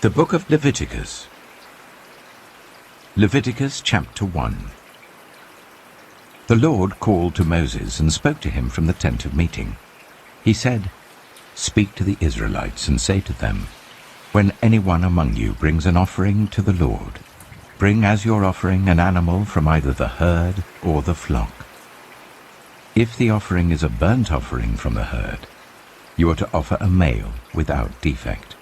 The Book of Leviticus. Leviticus chapter 1. The Lord called to Moses and spoke to him from the tent of meeting. He said, "Speak to the Israelites and say to them, when anyone among you brings an offering to the Lord, bring as your offering an animal from either the herd or the flock. If the offering is a burnt offering from the herd, you are to offer a male without defect.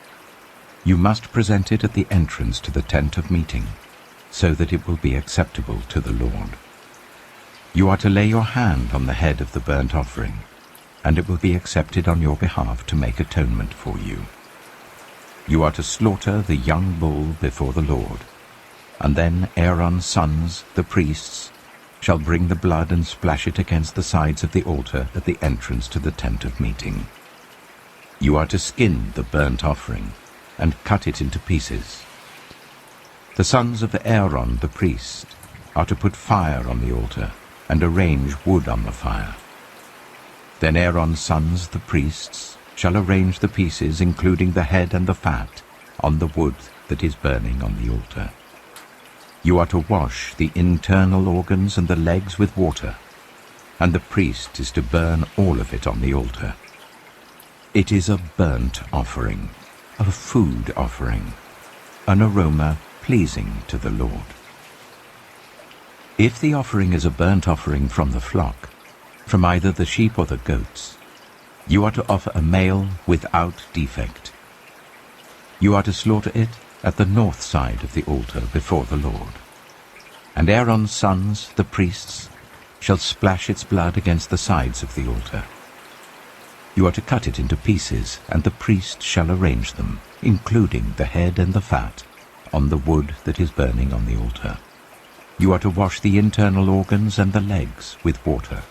You must present it at the entrance to the tent of meeting, so that it will be acceptable to the Lord. You are to lay your hand on the head of the burnt offering, and it will be accepted on your behalf to make atonement for you. You are to slaughter the young bull before the Lord, and then Aaron's sons, the priests, shall bring the blood and splash it against the sides of the altar at the entrance to the tent of meeting. You are to skin the burnt offering, and cut it into pieces. The sons of Aaron the priest are to put fire on the altar and arrange wood on the fire. Then Aaron's sons the priests shall arrange the pieces, including the head and the fat, on the wood that is burning on the altar. You are to wash the internal organs and the legs with water, and the priest is to burn all of it on the altar. It is a burnt offering, a food offering, an aroma pleasing to the Lord. If the offering is a burnt offering from the flock, from either the sheep or the goats, you are to offer a male without defect. You are to slaughter it at the north side of the altar before the Lord. And Aaron's sons, the priests, shall splash its blood against the sides of the altar. You are to cut it into pieces, and the priest shall arrange them, including the head and the fat, on the wood that is burning on the altar. You are to wash the internal organs and the legs with water,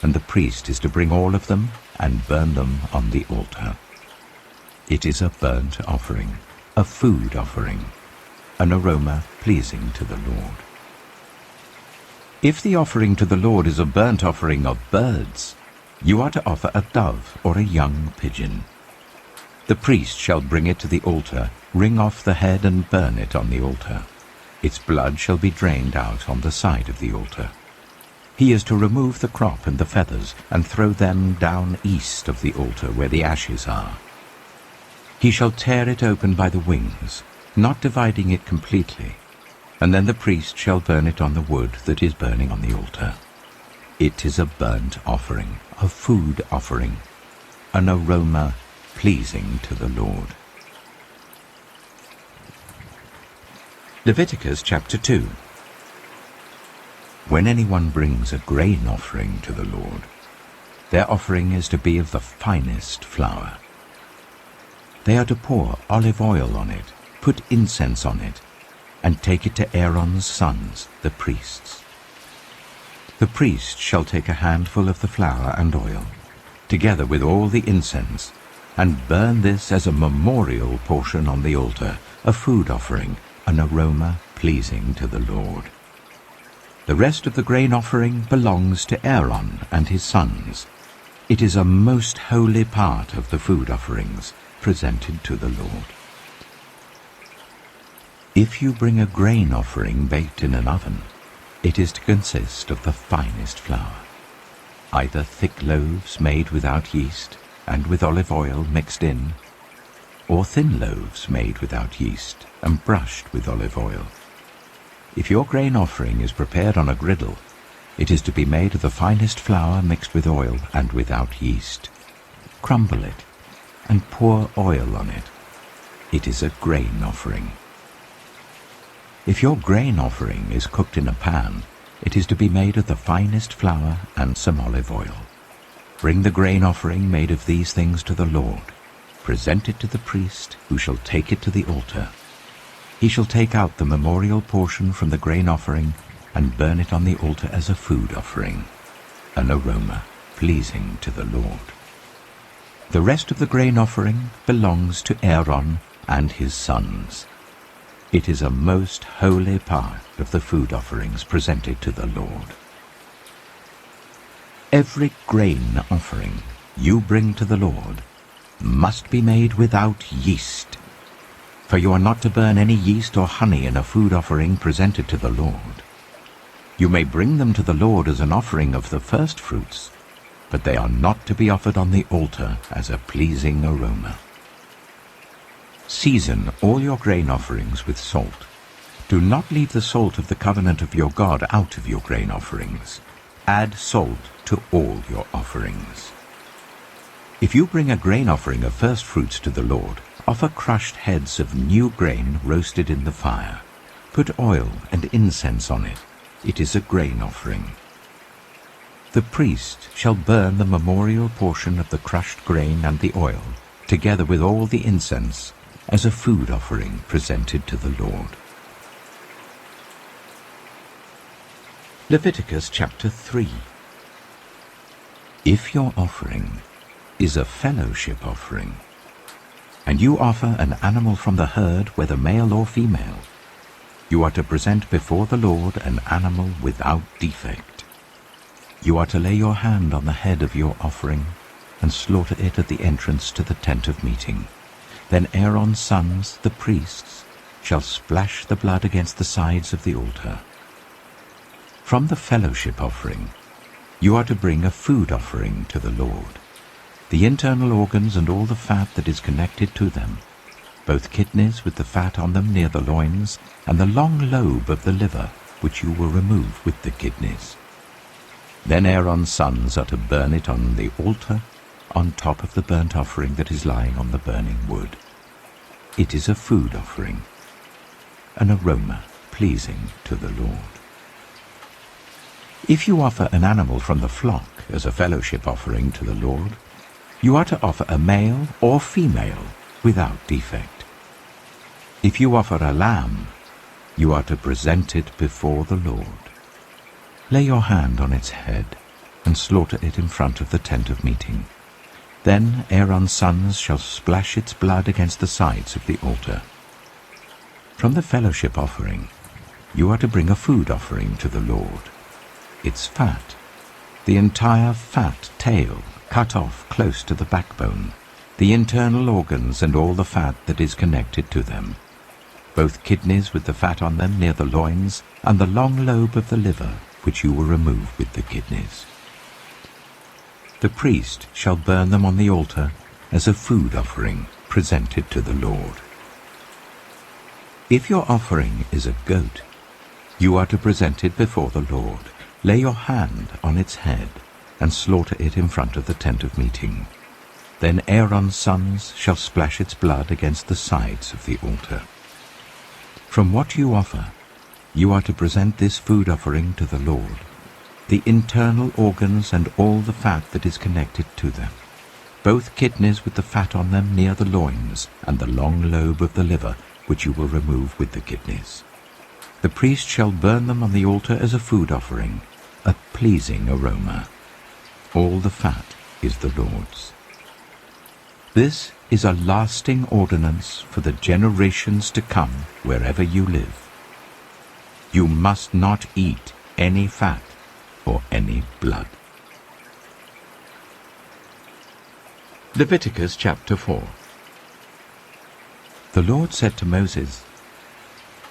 and the priest is to bring all of them and burn them on the altar. It is a burnt offering, a food offering, an aroma pleasing to the Lord. If the offering to the Lord is a burnt offering of birds, you are to offer a dove or a young pigeon. The priest shall bring it to the altar, wring off the head and burn it on the altar. Its blood shall be drained out on the side of the altar. He is to remove the crop and the feathers and throw them down east of the altar where the ashes are. He shall tear it open by the wings, not dividing it completely, and then the priest shall burn it on the wood that is burning on the altar. It is a burnt offering, a food offering, an aroma pleasing to the Lord. Leviticus chapter 2. When anyone brings a grain offering to the Lord, their offering is to be of the finest flour. They are to pour olive oil on it, put incense on it, and take it to Aaron's sons, the priests. The priest shall take a handful of the flour and oil, together with all the incense, and burn this as a memorial portion on the altar, a food offering, an aroma pleasing to the Lord. The rest of the grain offering belongs to Aaron and his sons. It is a most holy part of the food offerings presented to the Lord. If you bring a grain offering baked in an oven, it is to consist of the finest flour, either thick loaves made without yeast and with olive oil mixed in, or thin loaves made without yeast and brushed with olive oil. If your grain offering is prepared on a griddle, it is to be made of the finest flour mixed with oil and without yeast. Crumble it and pour oil on it. It is a grain offering. If your grain offering is cooked in a pan, it is to be made of the finest flour and some olive oil. Bring the grain offering made of these things to the Lord. Present it to the priest, who shall take it to the altar. He shall take out the memorial portion from the grain offering and burn it on the altar as a food offering, an aroma pleasing to the Lord. The rest of the grain offering belongs to Aaron and his sons. It is a most holy part of the food offerings presented to the Lord. Every grain offering you bring to the Lord must be made without yeast. For you are not to burn any yeast or honey in a food offering presented to the Lord. You may bring them to the Lord as an offering of the first fruits, but they are not to be offered on the altar as a pleasing aroma. Season all your grain offerings with salt. Do not leave the salt of the covenant of your God out of your grain offerings. Add salt to all your offerings. If you bring a grain offering of first fruits to the Lord, offer crushed heads of new grain roasted in the fire. Put oil and incense on it. It is a grain offering. The priest shall burn the memorial portion of the crushed grain and the oil, together with all the incense, as a food offering presented to the Lord. Leviticus chapter 3. If your offering is a fellowship offering, and you offer an animal from the herd, whether male or female, you are to present before the Lord an animal without defect. You are to lay your hand on the head of your offering and slaughter it at the entrance to the tent of meeting. Then Aaron's sons, the priests, shall splash the blood against the sides of the altar. From the fellowship offering, you are to bring a food offering to the Lord. The internal organs and all the fat that is connected to them, both kidneys with the fat on them near the loins, and the long lobe of the liver, which you will remove with the kidneys. Then Aaron's sons are to burn it on the altar, on top of the burnt offering that is lying on the burning wood. It is a food offering, an aroma pleasing to the Lord. If you offer an animal from the flock as a fellowship offering to the Lord, you are to offer a male or female without defect. If you offer a lamb, you are to present it before the Lord. Lay your hand on its head and slaughter it in front of the tent of meeting. Then Aaron's sons shall splash its blood against the sides of the altar. From the fellowship offering, you are to bring a food offering to the Lord. Its fat, the entire fat tail, cut off close to the backbone, the internal organs and all the fat that is connected to them, both kidneys with the fat on them near the loins, and the long lobe of the liver, which you will remove with the kidneys. The priest shall burn them on the altar as a food offering presented to the Lord. If your offering is a goat, you are to present it before the Lord. Lay your hand on its head and slaughter it in front of the tent of meeting. Then Aaron's sons shall splash its blood against the sides of the altar. From what you offer, you are to present this food offering to the Lord, the internal organs and all the fat that is connected to them, both kidneys with the fat on them near the loins, and the long lobe of the liver, which you will remove with the kidneys. The priest shall burn them on the altar as a food offering, a pleasing aroma. All the fat is the Lord's. This is a lasting ordinance for the generations to come wherever you live. You must not eat any fat or any blood. Leviticus chapter 4. The Lord said to Moses,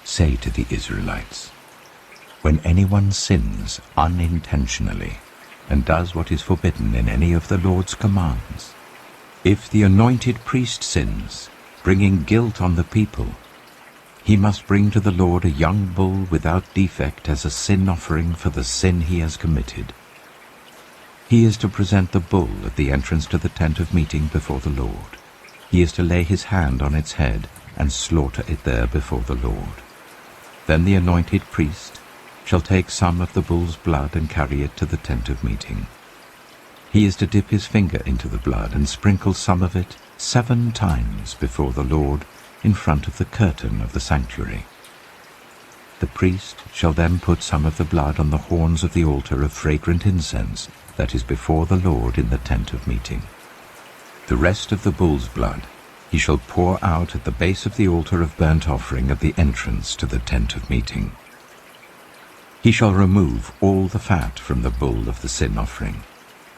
"Say to the Israelites, when anyone sins unintentionally and does what is forbidden in any of the Lord's commands, if the anointed priest sins, bringing guilt on the people, he must bring to the Lord a young bull without defect as a sin offering for the sin he has committed. He is to present the bull at the entrance to the tent of meeting before the Lord. He is to lay his hand on its head and slaughter it there before the Lord. Then the anointed priest shall take some of the bull's blood and carry it to the tent of meeting. He is to dip his finger into the blood and sprinkle some of it 7 times before the Lord in front of the curtain of the sanctuary. The priest shall then put some of the blood on the horns of the altar of fragrant incense that is before the Lord in the tent of meeting. The rest of the bull's blood he shall pour out at the base of the altar of burnt offering at the entrance to the tent of meeting. He shall remove all the fat from the bull of the sin offering,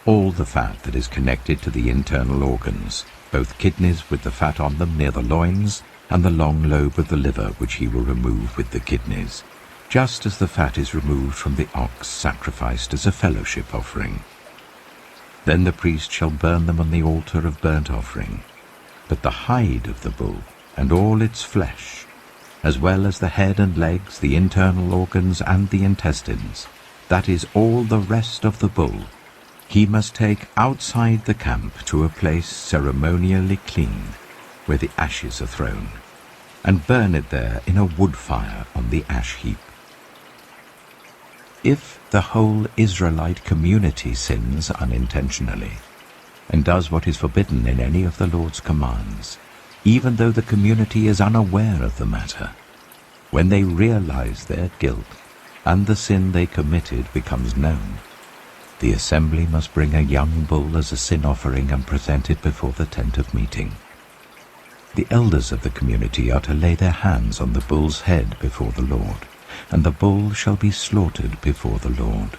all the fat that is connected to the internal organs, both kidneys with the fat on them near the loins, and the long lobe of the liver which he will remove with the kidneys, just as the fat is removed from the ox sacrificed as a fellowship offering. Then the priest shall burn them on the altar of burnt offering. But the hide of the bull, and all its flesh, as well as the head and legs, the internal organs, and the intestines, that is, all the rest of the bull, he must take outside the camp to a place ceremonially clean, where the ashes are thrown, and burn it there in a wood fire on the ash heap. If the whole Israelite community sins unintentionally, and does what is forbidden in any of the Lord's commands, even though the community is unaware of the matter, when they realize their guilt and the sin they committed becomes known, the assembly must bring a young bull as a sin offering and present it before the tent of meeting. The elders of the community are to lay their hands on the bull's head before the Lord, and the bull shall be slaughtered before the Lord.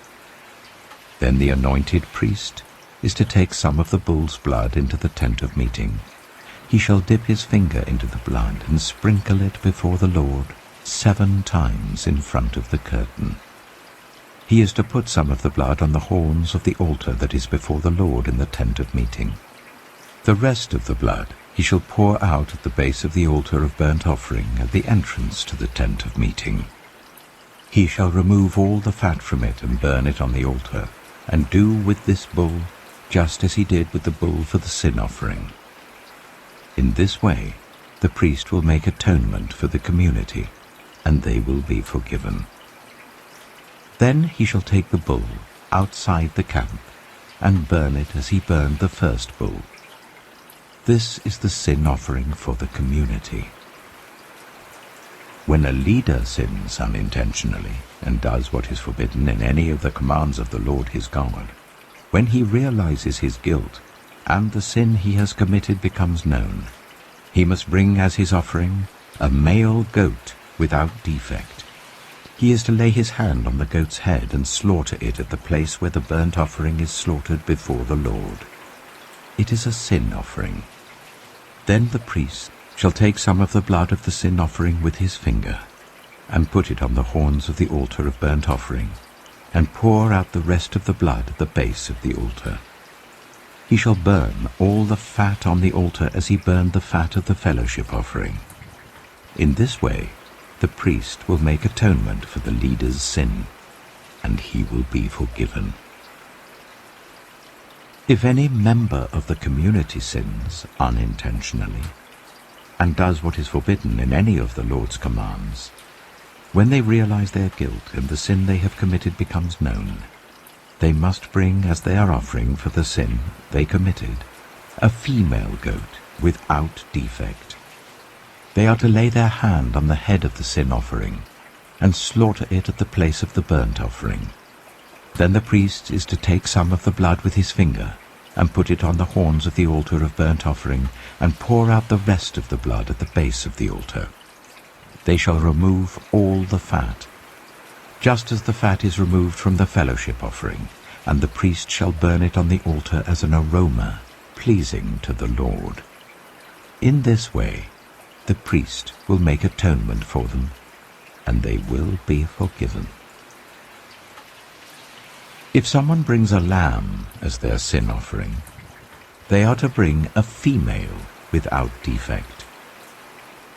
Then the anointed priest is to take some of the bull's blood into the tent of meeting. He shall dip his finger into the blood and sprinkle it before the Lord 7 times in front of the curtain. He is to put some of the blood on the horns of the altar that is before the Lord in the tent of meeting. The rest of the blood he shall pour out at the base of the altar of burnt offering at the entrance to the tent of meeting. He shall remove all the fat from it and burn it on the altar, and do with this bull just as he did with the bull for the sin offering. In this way the priest will make atonement for the community, and they will be forgiven. Then he shall take the bull outside the camp and burn it as he burned the first bull. This is the sin offering for the community. When a leader sins unintentionally and does what is forbidden in any of the commands of the Lord his God, when he realizes his guilt and the sin he has committed becomes known, he must bring as his offering a male goat without defect. He is to lay his hand on the goat's head and slaughter it at the place where the burnt offering is slaughtered before the Lord. It is a sin offering. Then the priest shall take some of the blood of the sin offering with his finger, and put it on the horns of the altar of burnt offering, and pour out the rest of the blood at the base of the altar. He shall burn all the fat on the altar as he burned the fat of the fellowship offering. In this way the priest will make atonement for the leader's sin, and he will be forgiven. If any member of the community sins unintentionally, and does what is forbidden in any of the Lord's commands, when they realize their guilt and the sin they have committed becomes known, they must bring as their offering for the sin they committed a female goat without defect. They are to lay their hand on the head of the sin offering and slaughter it at the place of the burnt offering. Then the priest is to take some of the blood with his finger and put it on the horns of the altar of burnt offering and pour out the rest of the blood at the base of the altar. They shall remove all the fat, just as the fat is removed from the fellowship offering, and the priest shall burn it on the altar as an aroma pleasing to the Lord. In this way the priest will make atonement for them, and they will be forgiven. If someone brings a lamb as their sin offering, they are to bring a female without defect.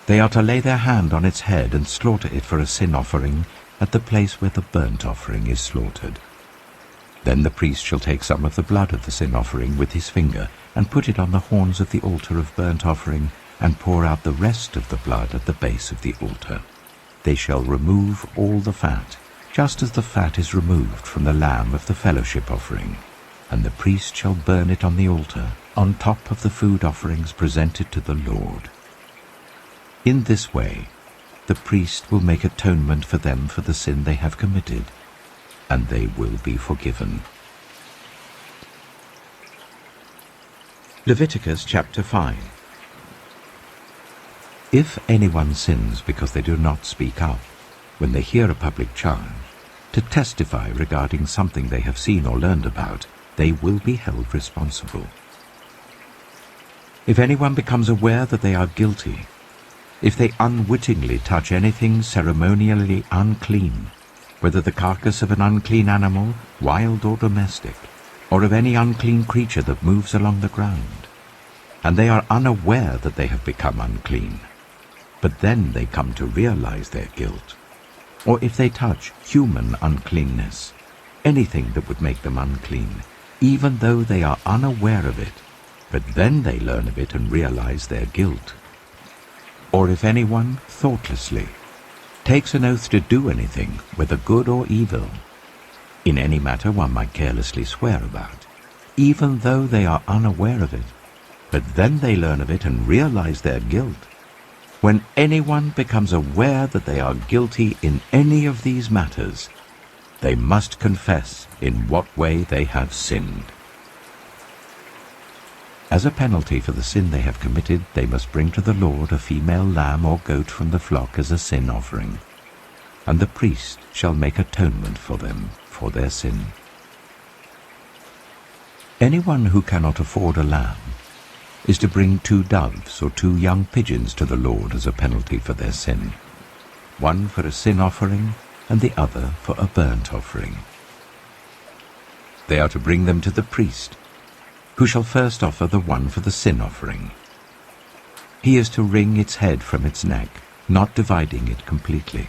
They are to lay their hand on its head and slaughter it for a sin offering at the place where the burnt offering is slaughtered. Then the priest shall take some of the blood of the sin offering with his finger and put it on the horns of the altar of burnt offering and pour out the rest of the blood at the base of the altar. They shall remove all the fat, just as the fat is removed from the lamb of the fellowship offering, and the priest shall burn it on the altar on top of the food offerings presented to the Lord. In this way the priest will make atonement for them for the sin they have committed, and they will be forgiven. Leviticus chapter 5. If anyone sins because they do not speak up when they hear a public charge, to testify regarding something they have seen or learned about, they will be held responsible. If anyone becomes aware that they are guilty, if they unwittingly touch anything ceremonially unclean, whether the carcass of an unclean animal, wild or domestic, or of any unclean creature that moves along the ground, and they are unaware that they have become unclean, but then they come to realize their guilt, or if they touch human uncleanness, anything that would make them unclean, even though they are unaware of it, but then they learn of it and realize their guilt. Or if anyone, thoughtlessly, takes an oath to do anything, whether good or evil, in any matter one might carelessly swear about, even though they are unaware of it, but then they learn of it and realize their guilt. When anyone becomes aware that they are guilty in any of these matters, they must confess in what way they have sinned. As a penalty for the sin they have committed, they must bring to the Lord a female lamb or goat from the flock as a sin offering, and the priest shall make atonement for them for their sin. Anyone who cannot afford a lamb is to bring 2 doves or 2 young pigeons to the Lord as a penalty for their sin, one for a sin offering and the other for a burnt offering. They are to bring them to the priest, who shall first offer the one for the sin offering. He is to wring its head from its neck, not dividing it completely,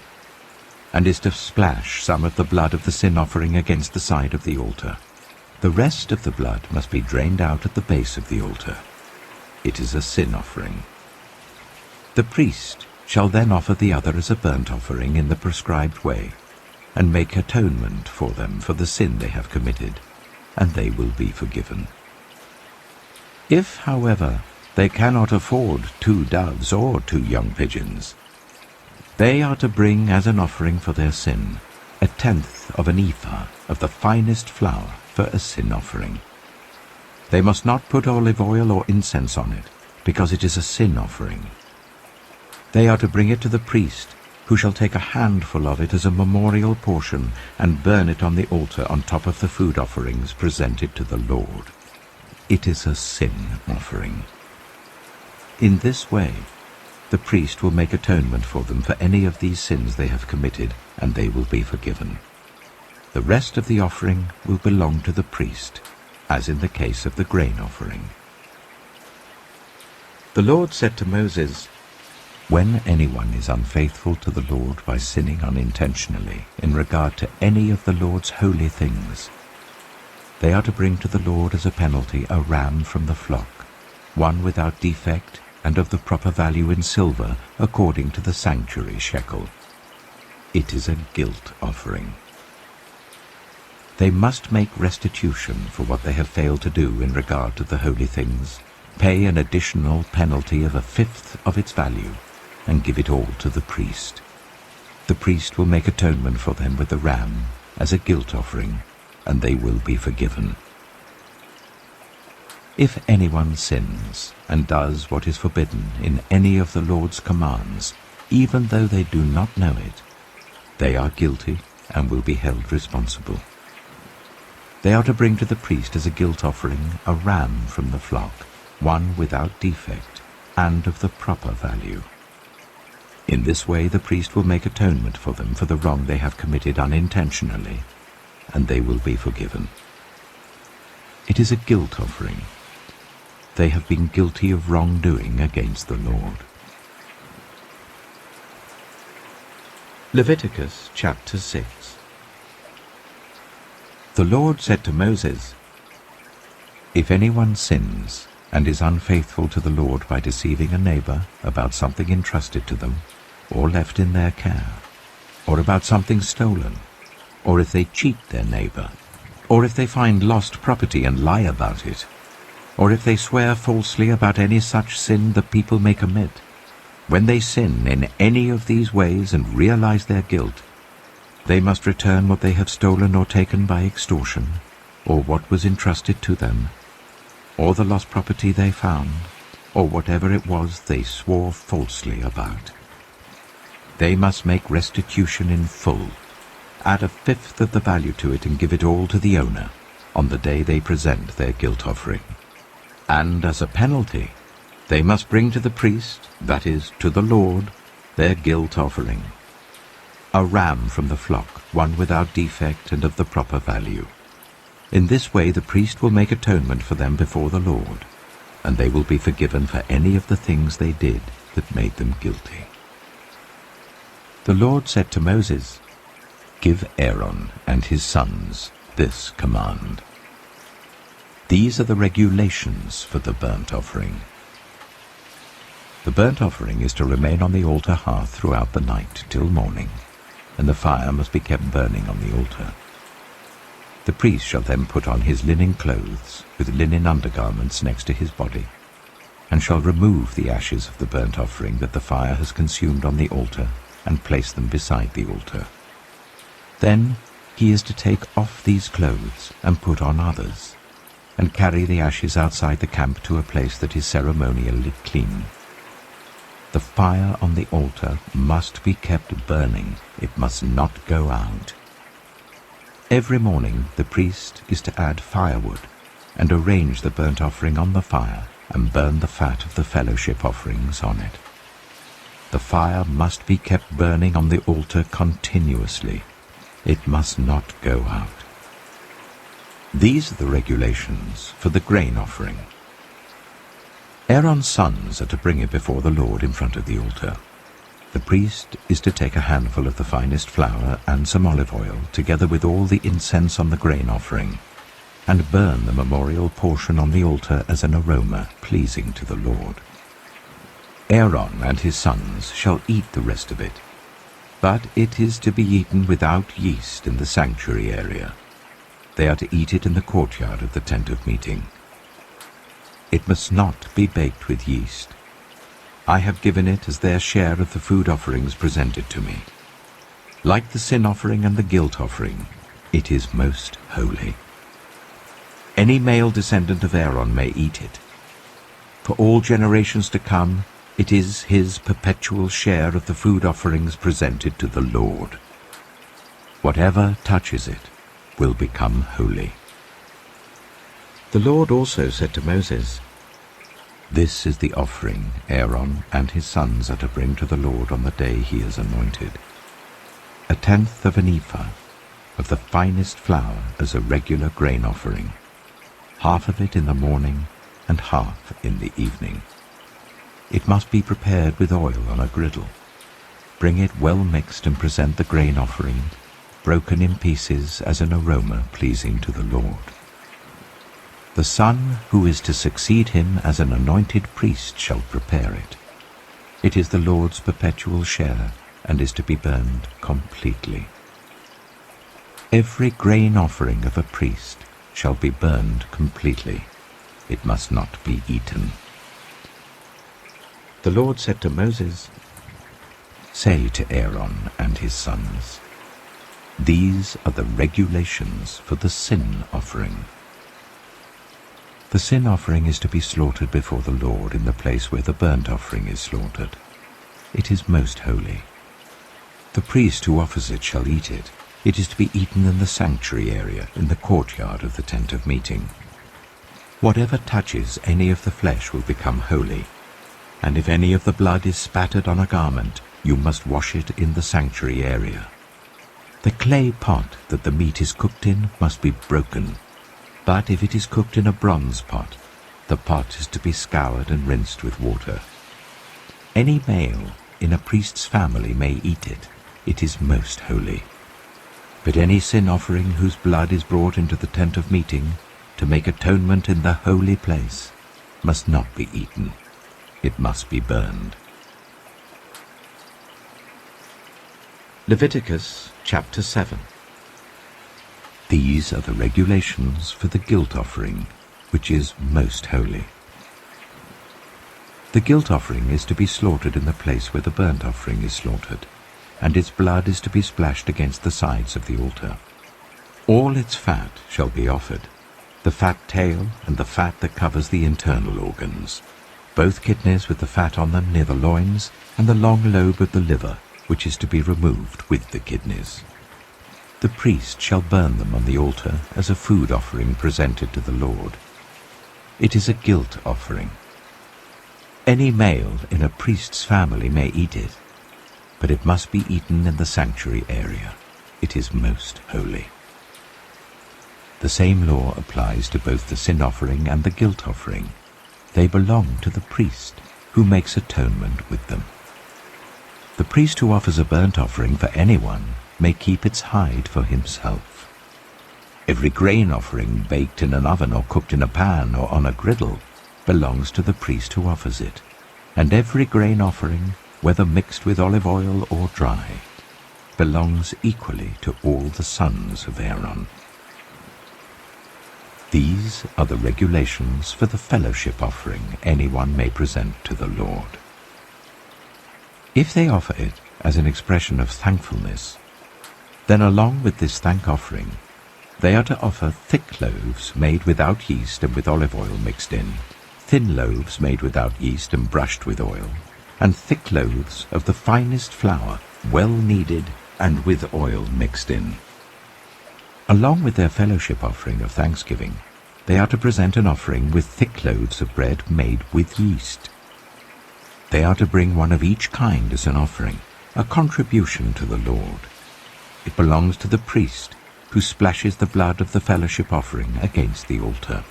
and is to splash some of the blood of the sin offering against the side of the altar. The rest of the blood must be drained out at the base of the altar. It is a sin offering. The priest shall then offer the other as a burnt offering in the prescribed way, and make atonement for them for the sin they have committed, and they will be forgiven. If, however, they cannot afford 2 doves or 2 young pigeons, they are to bring as an offering for their sin 1/10 of an ephah of the finest flour for a sin offering. They must not put olive oil or incense on it, because it is a sin offering. They are to bring it to the priest, who shall take a handful of it as a memorial portion and burn it on the altar on top of the food offerings presented to the Lord. It is a sin offering. In this way, the priest will make atonement for them for any of these sins they have committed, and they will be forgiven. The rest of the offering will belong to the priest, as in the case of the grain offering. The Lord said to Moses, "When anyone is unfaithful to the Lord by sinning unintentionally in regard to any of the Lord's holy things, they are to bring to the Lord as a penalty a ram from the flock, one without defect and of the proper value in silver according to the sanctuary shekel. It is a guilt offering. They must make restitution for what they have failed to do in regard to the holy things, pay an additional penalty of 1/5 of its value, and give it all to the priest. The priest will make atonement for them with the ram as a guilt offering, and they will be forgiven. If anyone sins and does what is forbidden in any of the Lord's commands, even though they do not know it, they are guilty and will be held responsible. They are to bring to the priest as a guilt offering a ram from the flock, one without defect and of the proper value. In this way the priest will make atonement for them for the wrong they have committed unintentionally, and they will be forgiven. It is a guilt offering. They have been guilty of wrongdoing against the Lord. Leviticus chapter 6. The Lord said to Moses, "If anyone sins and is unfaithful to the Lord by deceiving a neighbor about something entrusted to them, or left in their care, or about something stolen, or if they cheat their neighbor, or if they find lost property and lie about it, or if they swear falsely about any such sin the people may commit, when they sin in any of these ways and realize their guilt, they must return what they have stolen or taken by extortion, or what was entrusted to them, or the lost property they found, or whatever it was they swore falsely about. They must make restitution in full, add 1/5 of the value to it and give it all to the owner on the day they present their guilt offering. And as a penalty, They must bring to the priest, that is, to the Lord, their guilt offering. A ram from the flock, one without defect and of the proper value. In this way the priest will make atonement for them before the Lord, and they will be forgiven for any of the things they did that made them guilty. The Lord said to Moses, "Give Aaron and his sons this command. These are the regulations for the burnt offering. The burnt offering is to remain on the altar hearth throughout the night till morning, and the fire must be kept burning on the altar. The priest shall then put on his linen clothes with linen undergarments next to his body, and shall remove the ashes of the burnt offering that the fire has consumed on the altar, and place them beside the altar. Then he is to take off these clothes and put on others, and carry the ashes outside the camp to a place that is ceremonially clean. The fire on the altar must be kept burning. It must not go out. Every morning the priest is to add firewood and arrange the burnt offering on the fire and burn the fat of the fellowship offerings on it. The fire must be kept burning on the altar continuously. It must not go out. These are the regulations for the grain offering. Aaron's sons are to bring it before the Lord in front of the altar. The priest is to take a handful of the finest flour and some olive oil, together with all the incense on the grain offering, and burn the memorial portion on the altar as an aroma pleasing to the Lord. Aaron and his sons shall eat the rest of it, but it is to be eaten without yeast in the sanctuary area. They are to eat it in the courtyard of the tent of meeting. It must not be baked with yeast. I have given it as their share of the food offerings presented to me. Like the sin offering and the guilt offering, it is most holy. Any male descendant of Aaron may eat it. For all generations to come, it is his perpetual share of the food offerings presented to the Lord. Whatever touches it will become holy. The Lord also said to Moses, "This is the offering Aaron and his sons are to bring to the Lord on the day he is anointed: 1/10 of an ephah of the finest flour as a regular grain offering, half of it in the morning and half in the evening. It must be prepared with oil on a griddle. Bring it well mixed and present the grain offering, broken in pieces as an aroma pleasing to the Lord. The son who is to succeed him as an anointed priest shall prepare it. It is the Lord's perpetual share and is to be burned completely. Every grain offering of a priest shall be burned completely. It must not be eaten." The Lord said to Moses, "Say to Aaron and his sons, these are the regulations for the sin offering. The sin offering is to be slaughtered before the Lord in the place where the burnt offering is slaughtered. It is most holy. The priest who offers it shall eat it. It is to be eaten in the sanctuary area, in the courtyard of the tent of meeting. Whatever touches any of the flesh will become holy, and if any of the blood is spattered on a garment, you must wash it in the sanctuary area. The clay pot that the meat is cooked in must be broken, but if it is cooked in a bronze pot, the pot is to be scoured and rinsed with water. Any male in a priest's family may eat it. It is most holy. But any sin offering whose blood is brought into the tent of meeting to make atonement in the holy place must not be eaten. It must be burned." Leviticus chapter 7. These are the regulations for the guilt offering, which is most holy. The guilt offering is to be slaughtered in the place where the burnt offering is slaughtered, and its blood is to be splashed against the sides of the altar. All its fat shall be offered, the fat tail and the fat that covers the internal organs, both kidneys with the fat on them near the loins, and the long lobe of the liver, which is to be removed with the kidneys. The priest shall burn them on the altar as a food offering presented to the Lord. It is a guilt offering. Any male in a priest's family may eat it, but it must be eaten in the sanctuary area. It is most holy. The same law applies to both the sin offering and the guilt offering. They belong to the priest, who makes atonement with them. The priest who offers a burnt offering for anyone may keep its hide for himself. Every grain offering baked in an oven or cooked in a pan or on a griddle belongs to the priest who offers it, and every grain offering, whether mixed with olive oil or dry, belongs equally to all the sons of Aaron. These are the regulations for the fellowship offering anyone may present to the Lord. If they offer it as an expression of thankfulness, then along with this thank offering, they are to offer thick loaves made without yeast and with olive oil mixed in, thin loaves made without yeast and brushed with oil, and thick loaves of the finest flour, well kneaded and with oil mixed in. Along with their fellowship offering of thanksgiving, they are to present an offering with thick loaves of bread made with yeast. They are to bring one of each kind as an offering, a contribution to the Lord. It belongs to the priest, who splashes the blood of the fellowship offering against the altar.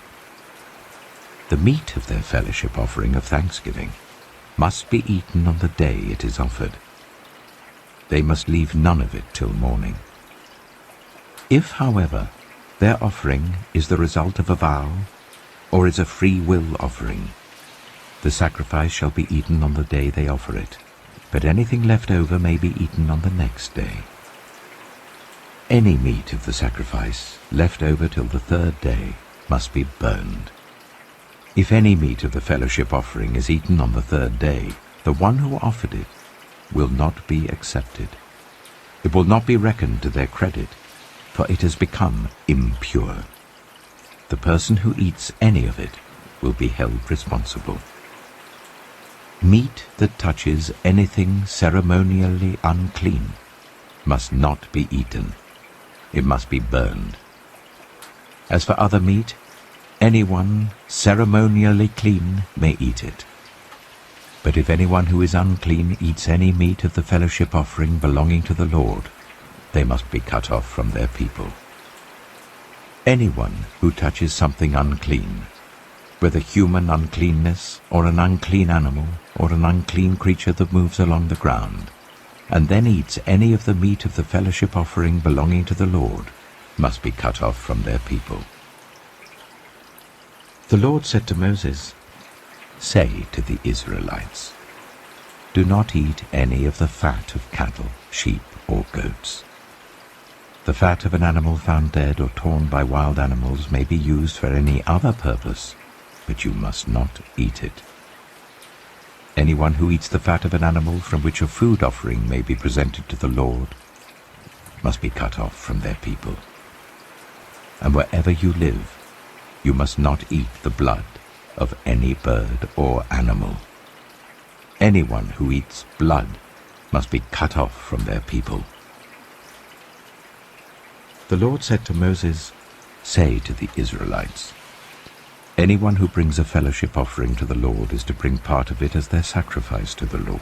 The meat of their fellowship offering of thanksgiving must be eaten on the day it is offered. They must leave none of it till morning. If, however, their offering is the result of a vow, or is a free will offering, the sacrifice shall be eaten on the day they offer it, but anything left over may be eaten on the next day. Any meat of the sacrifice left over till the third day must be burned. If any meat of the fellowship offering is eaten on the third day, the one who offered it will not be accepted. It will not be reckoned to their credit, for it has become impure. The person who eats any of it will be held responsible. Meat that touches anything ceremonially unclean must not be eaten. It must be burned. As for other meat, anyone ceremonially clean may eat it. But if anyone who is unclean eats any meat of the fellowship offering belonging to the Lord, they must be cut off from their people. Anyone who touches something unclean, whether human uncleanness or an unclean animal or an unclean creature that moves along the ground, and then eats any of the meat of the fellowship offering belonging to the Lord, must be cut off from their people. The Lord said to Moses, "Say to the Israelites, do not eat any of the fat of cattle, sheep, or goats. The fat of an animal found dead or torn by wild animals may be used for any other purpose, but you must not eat it. Anyone who eats the fat of an animal from which a food offering may be presented to the Lord must be cut off from their people. And wherever you live, you must not eat the blood of any bird or animal. Anyone who eats blood must be cut off from their people." The Lord said to Moses, "Say to the Israelites, anyone who brings a fellowship offering to the Lord is to bring part of it as their sacrifice to the Lord.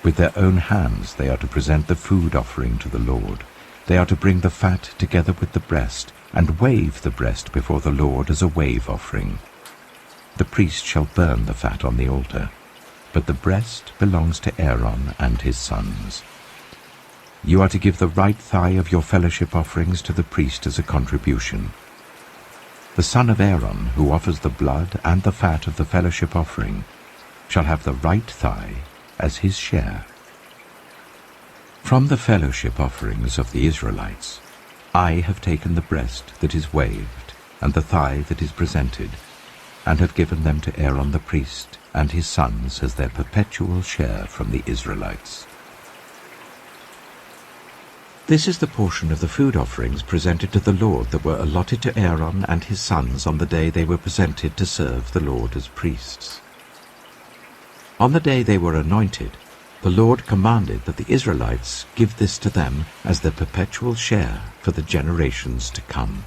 With their own hands they are to present the food offering to the Lord. They are to bring the fat together with the breast, and wave the breast before the Lord as a wave offering. The priest shall burn the fat on the altar, but the breast belongs to Aaron and his sons. You are to give the right thigh of your fellowship offerings to the priest as a contribution. The son of Aaron, who offers the blood and the fat of the fellowship offering, shall have the right thigh as his share. From the fellowship offerings of the Israelites, I have taken the breast that is waved and the thigh that is presented, and have given them to Aaron the priest and his sons as their perpetual share from the Israelites. This is the portion of the food offerings presented to the Lord that were allotted to Aaron and his sons on the day they were presented to serve the Lord as priests. On the day they were anointed, the Lord commanded that the Israelites give this to them as their perpetual share for the generations to come.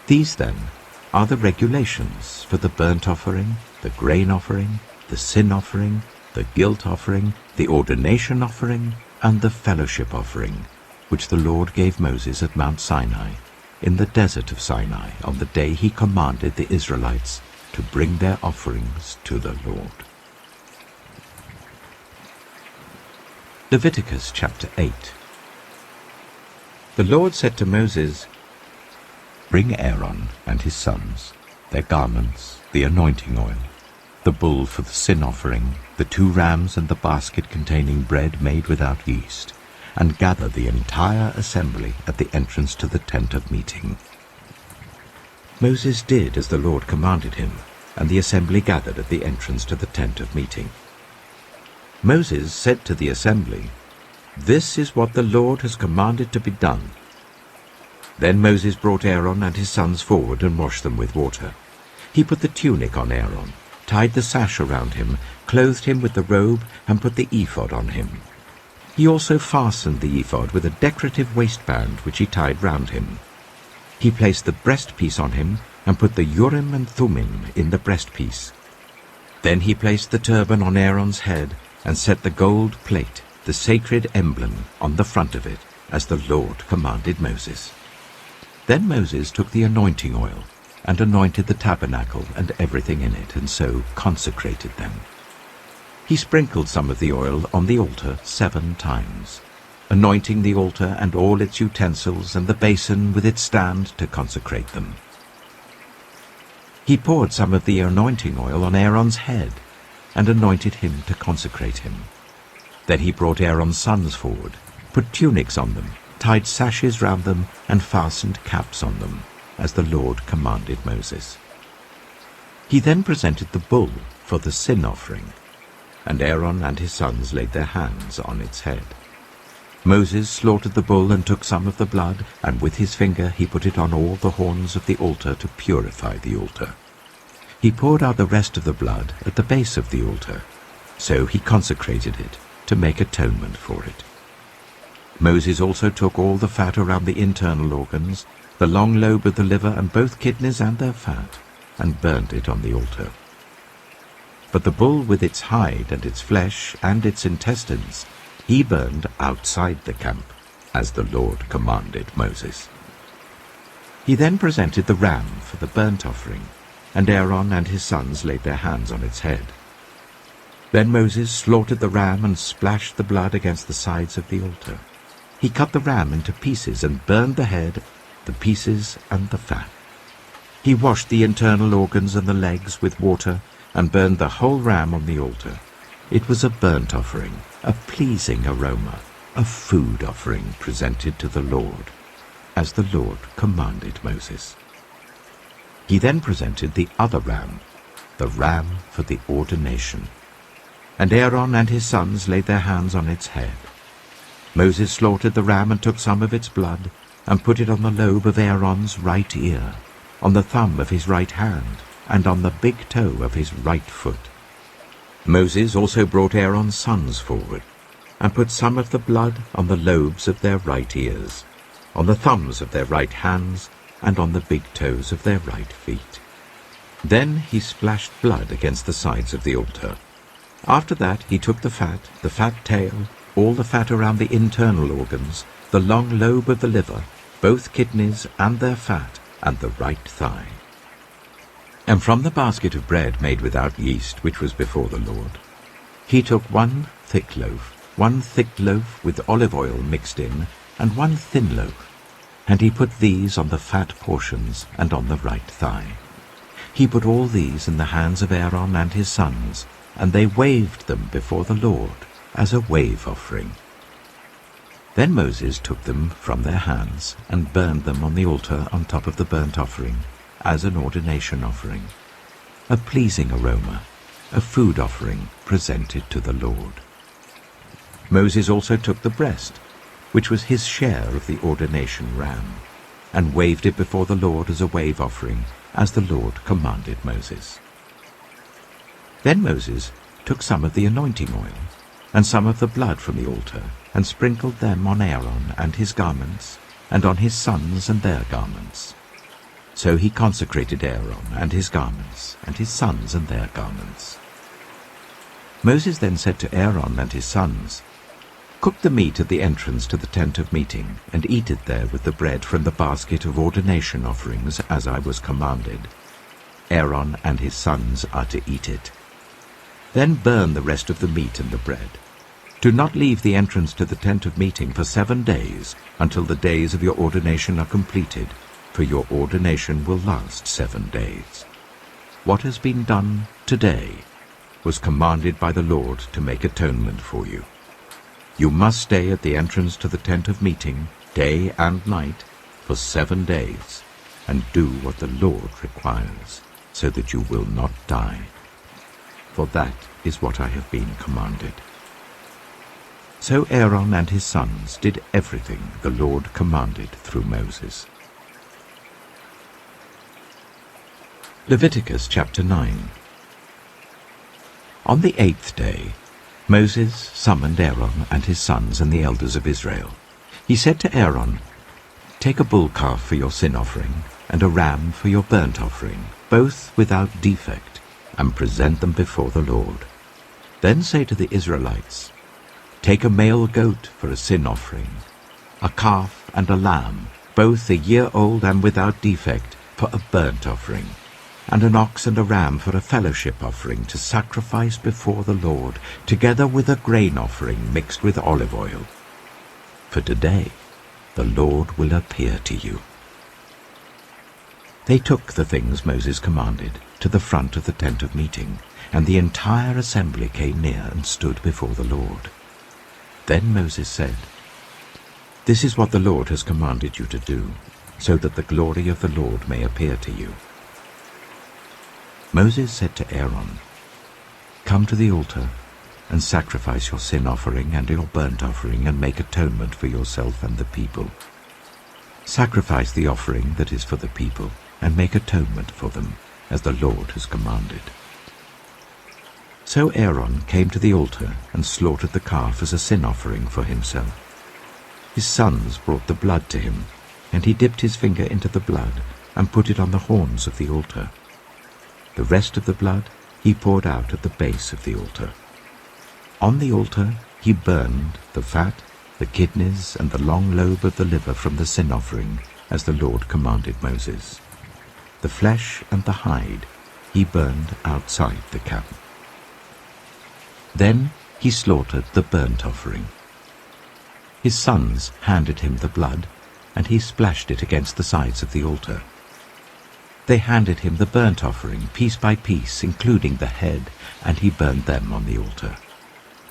These, then, are the regulations for the burnt offering, the grain offering, the sin offering, the guilt offering, the ordination offering, and the fellowship offering, which the Lord gave Moses at Mount Sinai, in the desert of Sinai, on the day he commanded the Israelites to bring their offerings to the Lord. Leviticus chapter 8. The Lord said to Moses, "Bring Aaron and his sons, their garments, the anointing oil, the bull for the sin offering, the 2 rams and the basket containing bread made without yeast, and gather the entire assembly at the entrance to the tent of meeting." Moses did as the Lord commanded him, and the assembly gathered at the entrance to the tent of meeting. Moses said to the assembly, "This is what the Lord has commanded to be done." Then Moses brought Aaron and his sons forward and washed them with water. He put the tunic on Aaron, tied the sash around him, clothed him with the robe, and put the ephod on him. He also fastened the ephod with a decorative waistband which he tied round him. He placed the breastpiece on him and put the Urim and Thummim in the breastpiece. Then he placed the turban on Aaron's head and set the gold plate, the sacred emblem, on the front of it, as the Lord commanded Moses. Then Moses took the anointing oil and anointed the tabernacle and everything in it, and so consecrated them. He sprinkled some of the oil on the altar 7 times, anointing the altar and all its utensils and the basin with its stand to consecrate them. He poured some of the anointing oil on Aaron's head and anointed him to consecrate him. Then he brought Aaron's sons forward, put tunics on them, tied sashes round them, and fastened caps on them, as the Lord commanded Moses. He then presented the bull for the sin offering, and Aaron and his sons laid their hands on its head. Moses slaughtered the bull and took some of the blood, and with his finger he put it on all the horns of the altar to purify the altar. He poured out the rest of the blood at the base of the altar, so he consecrated it to make atonement for it. Moses also took all the fat around the internal organs, the long lobe of the liver and both kidneys and their fat, and burned it on the altar. But the bull with its hide and its flesh and its intestines he burned outside the camp, as the Lord commanded Moses. He then presented the ram for the burnt offering, and Aaron and his sons laid their hands on its head. Then Moses slaughtered the ram and splashed the blood against the sides of the altar. He cut the ram into pieces and burned the head, the pieces and the fat. He washed the internal organs and the legs with water and burned the whole ram on the altar. It was a burnt offering, a pleasing aroma, a food offering presented to the Lord, as the Lord commanded Moses. He then presented the other ram, the ram for the ordination. And Aaron and his sons laid their hands on its head. Moses slaughtered the ram and took some of its blood, and put it on the lobe of Aaron's right ear, on the thumb of his right hand, and on the big toe of his right foot. Moses also brought Aaron's sons forward, and put some of the blood on the lobes of their right ears, on the thumbs of their right hands, and on the big toes of their right feet. Then he splashed blood against the sides of the altar. After that he took the fat tail, all the fat around the internal organs, the long lobe of the liver, both kidneys and their fat, and the right thigh. And from the basket of bread made without yeast, which was before the Lord, he took 1 thick loaf with olive oil mixed in, and 1 thin loaf, and he put these on the fat portions and on the right thigh. He put all these in the hands of Aaron and his sons, and they waved them before the Lord as a wave offering. Then Moses took them from their hands and burned them on the altar on top of the burnt offering as an ordination offering, a pleasing aroma, a food offering presented to the Lord. Moses also took the breast, which was his share of the ordination ram, and waved it before the Lord as a wave offering, as the Lord commanded Moses. Then Moses took some of the anointing oil, and some of the blood from the altar, and sprinkled them on Aaron and his garments, and on his sons and their garments. So he consecrated Aaron and his garments, and his sons and their garments. Moses then said to Aaron and his sons, "Cook the meat at the entrance to the tent of meeting, and eat it there with the bread from the basket of ordination offerings, as I was commanded. Aaron and his sons are to eat it. Then burn the rest of the meat and the bread. Do not leave the entrance to the tent of meeting for 7 days, until the days of your ordination are completed, for your ordination will last 7 days. What has been done today was commanded by the Lord to make atonement for you. You must stay at the entrance to the tent of meeting, day and night, for 7 days, and do what the Lord requires, so that you will not die. For that is what I have been commanded." So Aaron and his sons did everything the Lord commanded through Moses. Leviticus chapter 9. On the 8th day, Moses summoned Aaron and his sons and the elders of Israel. He said to Aaron, "Take a bull calf for your sin offering, and a ram for your burnt offering, both without defect, and present them before the Lord. Then say to the Israelites, take a male goat for a sin offering, a calf and a lamb, both a year old and without defect, for a burnt offering, and an ox and a ram for a fellowship offering to sacrifice before the Lord, together with a grain offering mixed with olive oil. For today the Lord will appear to you." They took the things Moses commanded to the front of the tent of meeting, and the entire assembly came near and stood before the Lord. Then Moses said, "This is what the Lord has commanded you to do, so that the glory of the Lord may appear to you." Moses said to Aaron, "Come to the altar and sacrifice your sin offering and your burnt offering, and make atonement for yourself and the people. Sacrifice the offering that is for the people, and make atonement for them, as the Lord has commanded." So Aaron came to the altar and slaughtered the calf as a sin offering for himself. His sons brought the blood to him, and he dipped his finger into the blood and put it on the horns of the altar. The rest of the blood he poured out at the base of the altar. On the altar he burned the fat, the kidneys, and the long lobe of the liver from the sin offering, as the Lord commanded Moses. The flesh and the hide he burned outside the camp. Then he slaughtered the burnt offering. His sons handed him the blood, and he splashed it against the sides of the altar. They handed him the burnt offering, piece by piece, including the head, and he burned them on the altar.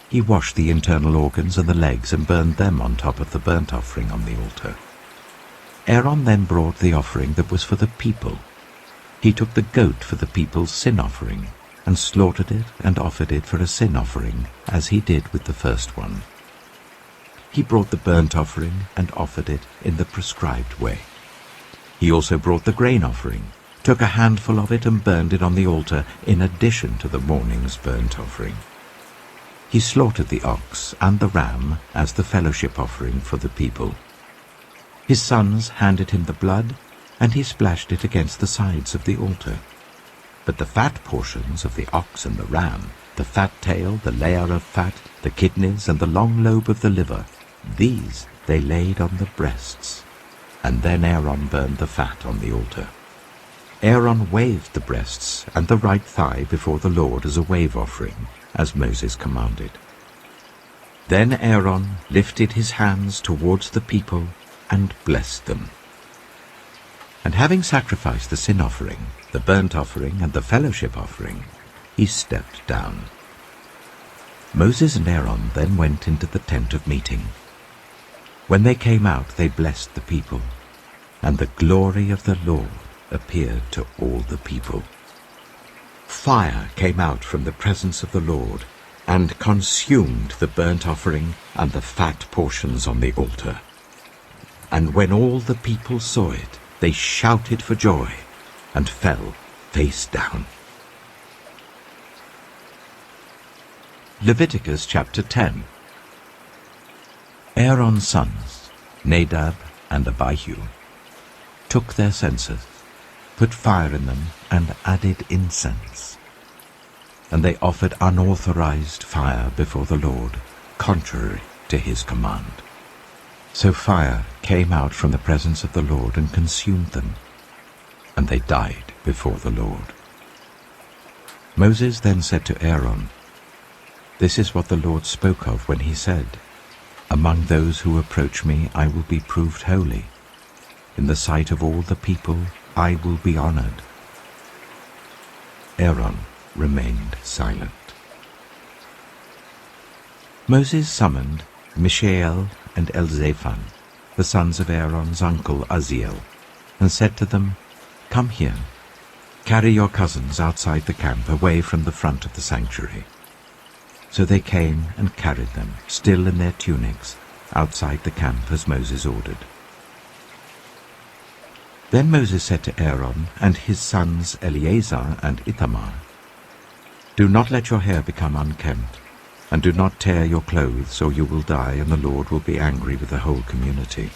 He washed the internal organs and the legs and burned them on top of the burnt offering on the altar. Aaron then brought the offering that was for the people. He took the goat for the people's sin offering, and slaughtered it and offered it for a sin offering, as he did with the first one. He brought the burnt offering and offered it in the prescribed way. He also brought the grain offering, took a handful of it and burned it on the altar in addition to the morning's burnt offering. He slaughtered the ox and the ram as the fellowship offering for the people. His sons handed him the blood, and he splashed it against the sides of the altar. But the fat portions of the ox and the ram, the fat tail, the layer of fat, the kidneys, and the long lobe of the liver, these they laid on the breasts. And then Aaron burned the fat on the altar. Aaron waved the breasts and the right thigh before the Lord as a wave offering, as Moses commanded. Then Aaron lifted his hands towards the people and blessed them. And having sacrificed the sin offering, the burnt offering, and the fellowship offering, he stepped down. Moses and Aaron then went into the tent of meeting. When they came out, they blessed the people, and the glory of the Lord appeared to all the people. Fire came out from the presence of the Lord, and consumed the burnt offering and the fat portions on the altar. And when all the people saw it, they shouted for joy, and fell face down. Leviticus chapter 10. Aaron's sons, Nadab and Abihu, took their censers, put fire in them, and added incense. And they offered unauthorized fire before the Lord, contrary to his command. So fire came out from the presence of the Lord and consumed them, and they died before the Lord. Moses then said to Aaron, "This is what the Lord spoke of when he said, 'Among those who approach me I will be proved holy. In the sight of all the people I will be honored.'" Aaron remained silent. Moses summoned Mishael and Elzaphan, the sons of Aaron's uncle Uzziel, and said to them, "Come here, carry your cousins outside the camp away from the front of the sanctuary." So they came and carried them, still in their tunics, outside the camp as Moses ordered. Then Moses said to Aaron and his sons Eleazar and Ithamar, "Do not let your hair become unkempt, and do not tear your clothes, or you will die, and the Lord will be angry with the whole community.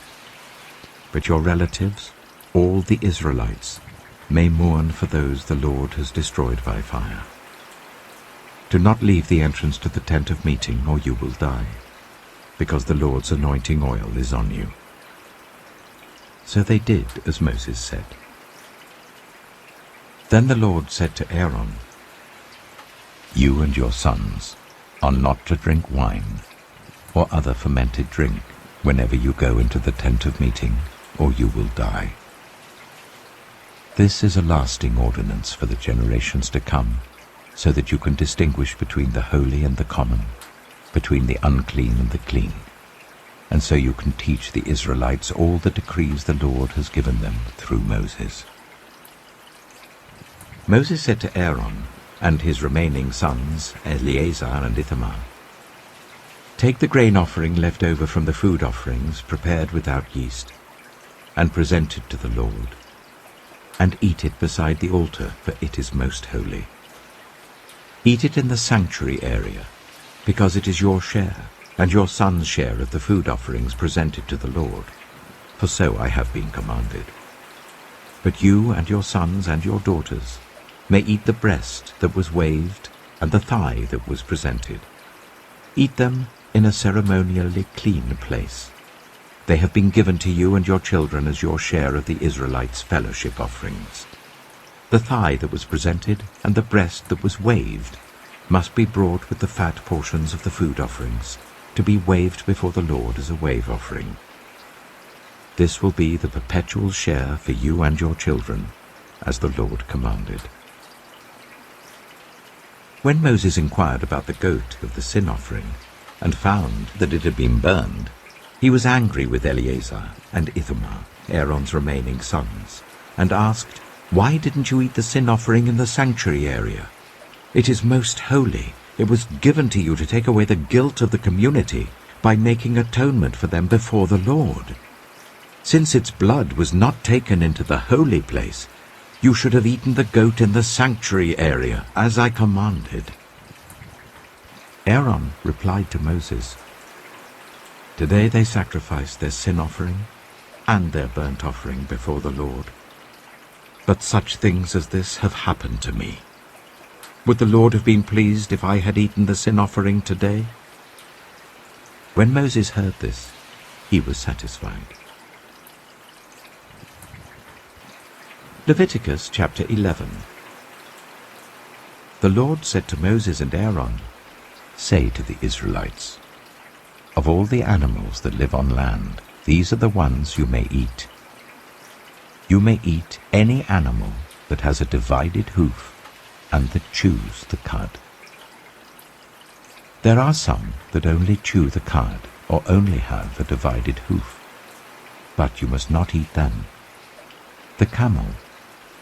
But your relatives, all the Israelites, may mourn for those the Lord has destroyed by fire. Do not leave the entrance to the tent of meeting, or you will die, because the Lord's anointing oil is on you." So they did as Moses said. Then the Lord said to Aaron, "You and your sons are not to drink wine or other fermented drink whenever you go into the tent of meeting, or you will die. This is a lasting ordinance for the generations to come, so that you can distinguish between the holy and the common, between the unclean and the clean, and so you can teach the Israelites all the decrees the Lord has given them through Moses." Moses said to Aaron and his remaining sons, Eleazar and Ithamar, "Take the grain offering left over from the food offerings prepared without yeast, and present it to the Lord, and eat it beside the altar, for it is most holy. Eat it in the sanctuary area, because it is your share, and your son's share of the food offerings presented to the Lord, for so I have been commanded. But you and your sons and your daughters may eat the breast that was waved and the thigh that was presented. Eat them in a ceremonially clean place. They have been given to you and your children as your share of the Israelites' fellowship offerings. The thigh that was presented and the breast that was waved must be brought with the fat portions of the food offerings, to be waved before the Lord as a wave offering. This will be the perpetual share for you and your children, as the Lord commanded." When Moses inquired about the goat of the sin offering, and found that it had been burned, he was angry with Eleazar and Ithamar, Aaron's remaining sons, and asked, "Why didn't you eat the sin offering in the sanctuary area? It is most holy. It was given to you to take away the guilt of the community by making atonement for them before the Lord. Since its blood was not taken into the holy place, you should have eaten the goat in the sanctuary area, as I commanded." Aaron replied to Moses, "Today they sacrificed their sin offering and their burnt offering before the Lord. But such things as this have happened to me. Would the Lord have been pleased if I had eaten the sin offering today?" When Moses heard this, he was satisfied. Leviticus chapter 11. The Lord said to Moses and Aaron, "Say to the Israelites, of all the animals that live on land, these are the ones you may eat. You may eat any animal that has a divided hoof and that chews the cud. There are some that only chew the cud or only have a divided hoof, but you must not eat them. The camel,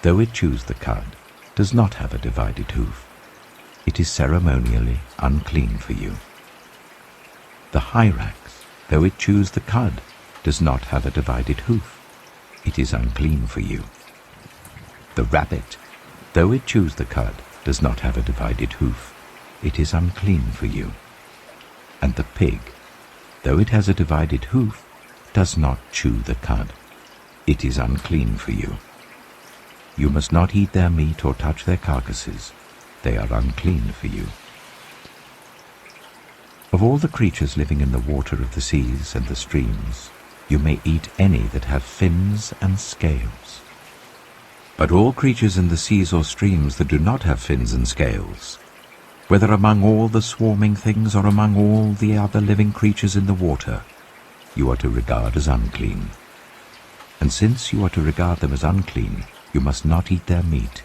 though it chews the cud, does not have a divided hoof. It is ceremonially unclean for you. The hyrax, though it chews the cud, does not have a divided hoof. It is unclean for you. The rabbit, though it chews the cud, does not have a divided hoof. It is unclean for you. And the pig, though it has a divided hoof, does not chew the cud. It is unclean for you. You must not eat their meat or touch their carcasses. They are unclean for you. Of all the creatures living in the water of the seas and the streams, you may eat any that have fins and scales. But all creatures in the seas or streams that do not have fins and scales, whether among all the swarming things or among all the other living creatures in the water, you are to regard as unclean. And since you are to regard them as unclean, you must not eat their meat.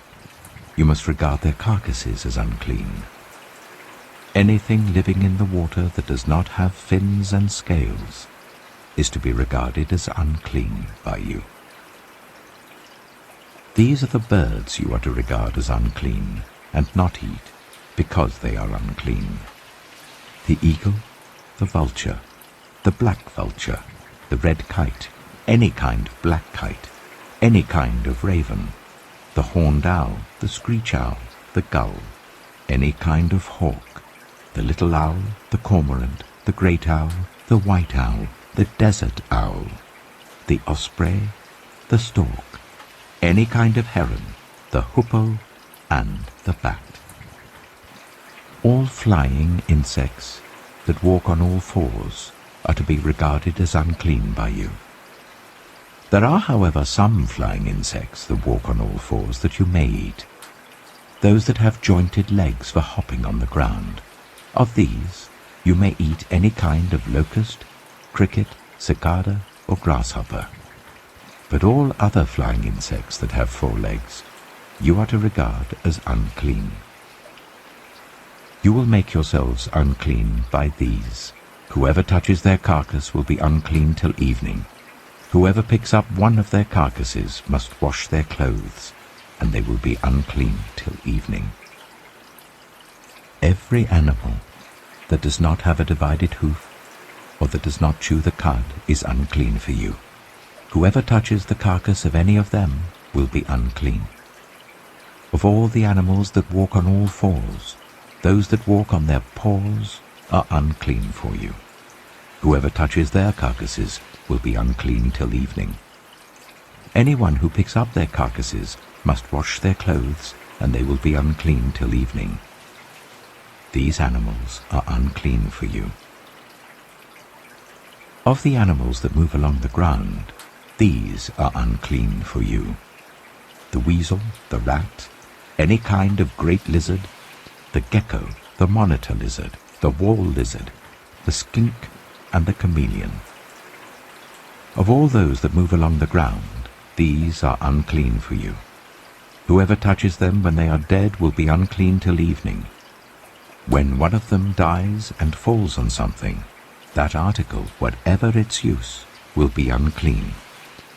You must regard their carcasses as unclean. Anything living in the water that does not have fins and scales is to be regarded as unclean by you. These are the birds you are to regard as unclean, and not eat, because they are unclean: the eagle, the vulture, the black vulture, the red kite, any kind of black kite, any kind of raven, the horned owl, the screech owl, the gull, any kind of hawk, the little owl, the cormorant, the great owl, the white owl, the desert owl, the osprey, the stork, any kind of heron, the hoopoe, and the bat. All flying insects that walk on all fours are to be regarded as unclean by you. There are, however, some flying insects that walk on all fours that you may eat, those that have jointed legs for hopping on the ground. Of these you may eat any kind of locust, cricket, cicada, or grasshopper. But all other flying insects that have 4 legs you are to regard as unclean. You will make yourselves unclean by these. Whoever touches their carcass will be unclean till evening. Whoever picks up one of their carcasses must wash their clothes, and they will be unclean till evening. Every animal that does not have a divided hoof, or that does not chew the cud, is unclean for you. Whoever touches the carcass of any of them will be unclean. Of all the animals that walk on all fours, those that walk on their paws are unclean for you. Whoever touches their carcasses will be unclean till evening. Anyone who picks up their carcasses must wash their clothes, and they will be unclean till evening. These animals are unclean for you. Of the animals that move along the ground, these are unclean for you: the weasel, the rat, any kind of great lizard, the gecko, the monitor lizard, the wall lizard, the skink, and the chameleon. Of all those that move along the ground, these are unclean for you. Whoever touches them when they are dead will be unclean till evening. When one of them dies and falls on something, that article, whatever its use, will be unclean,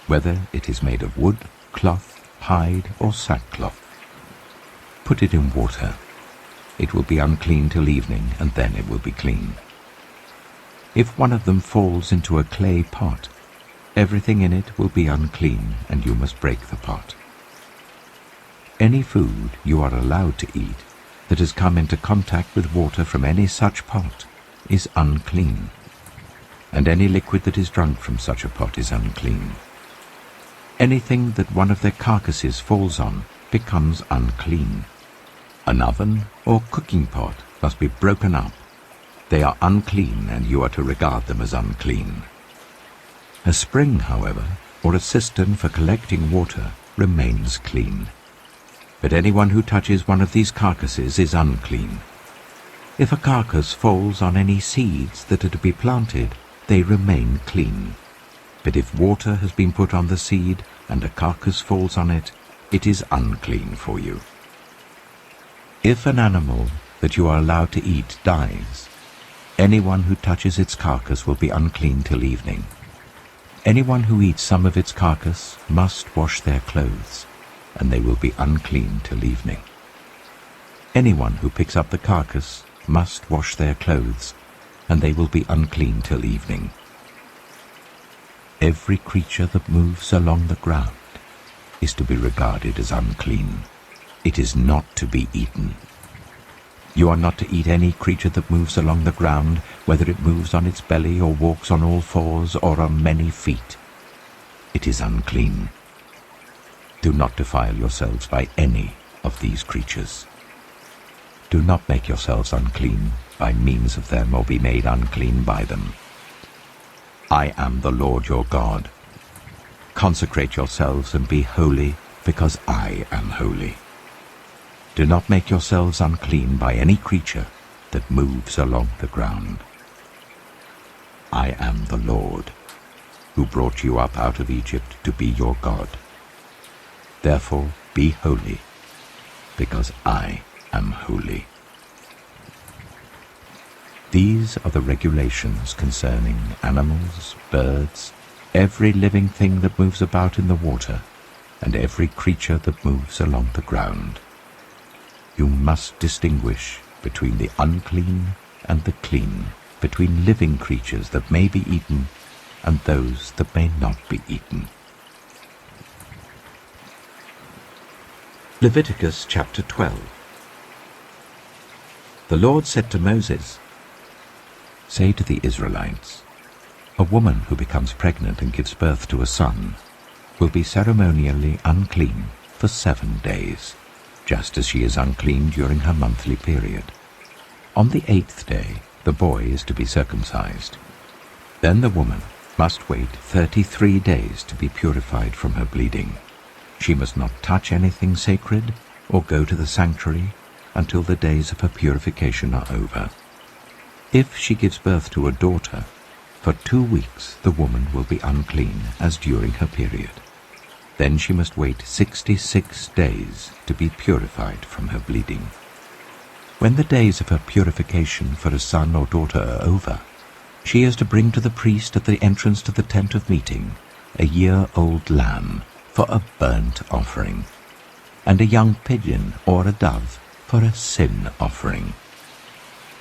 whether it is made of wood, cloth, hide, or sackcloth. Put it in water. It will be unclean till evening, and then it will be clean. If one of them falls into a clay pot, everything in it will be unclean, and you must break the pot. Any food you are allowed to eat that has come into contact with water from any such pot is unclean, and any liquid that is drunk from such a pot is unclean. Anything that one of their carcasses falls on becomes unclean. An oven or cooking pot must be broken up. They are unclean, and you are to regard them as unclean. A spring, however, or a cistern for collecting water remains clean. But anyone who touches one of these carcasses is unclean. If a carcass falls on any seeds that are to be planted, they remain clean. But if water has been put on the seed and a carcass falls on it, it is unclean for you. If an animal that you are allowed to eat dies, anyone who touches its carcass will be unclean till evening. Anyone who eats some of its carcass must wash their clothes, and they will be unclean till evening. Anyone who picks up the carcass must wash their clothes, and they will be unclean till evening. Every creature that moves along the ground is to be regarded as unclean. It is not to be eaten. You are not to eat any creature that moves along the ground, whether it moves on its belly or walks on all fours or on many feet. It is unclean. Do not defile yourselves by any of these creatures. Do not make yourselves unclean by means of them, or be made unclean by them. I am the Lord your God. Consecrate yourselves and be holy, because I am holy. Do not make yourselves unclean by any creature that moves along the ground. I am the Lord, who brought you up out of Egypt to be your God. Therefore be holy, because I am holy. These are the regulations concerning animals, birds, every living thing that moves about in the water, and every creature that moves along the ground. You must distinguish between the unclean and the clean, between living creatures that may be eaten and those that may not be eaten. Leviticus chapter 12. The Lord said to Moses, "Say to the Israelites, a woman who becomes pregnant and gives birth to a son will be ceremonially unclean for 7 days, just as she is unclean during her monthly period. On the 8th day, the boy is to be circumcised. Then the woman must wait 33 days to be purified from her bleeding. She must not touch anything sacred or go to the sanctuary until the days of her purification are over. If she gives birth to a daughter, for 2 weeks the woman will be unclean as during her period. Then she must wait 66 days to be purified from her bleeding. When the days of her purification for a son or daughter are over, she is to bring to the priest at the entrance to the tent of meeting a year-old lamb for a burnt offering, and a young pigeon or a dove for a sin offering.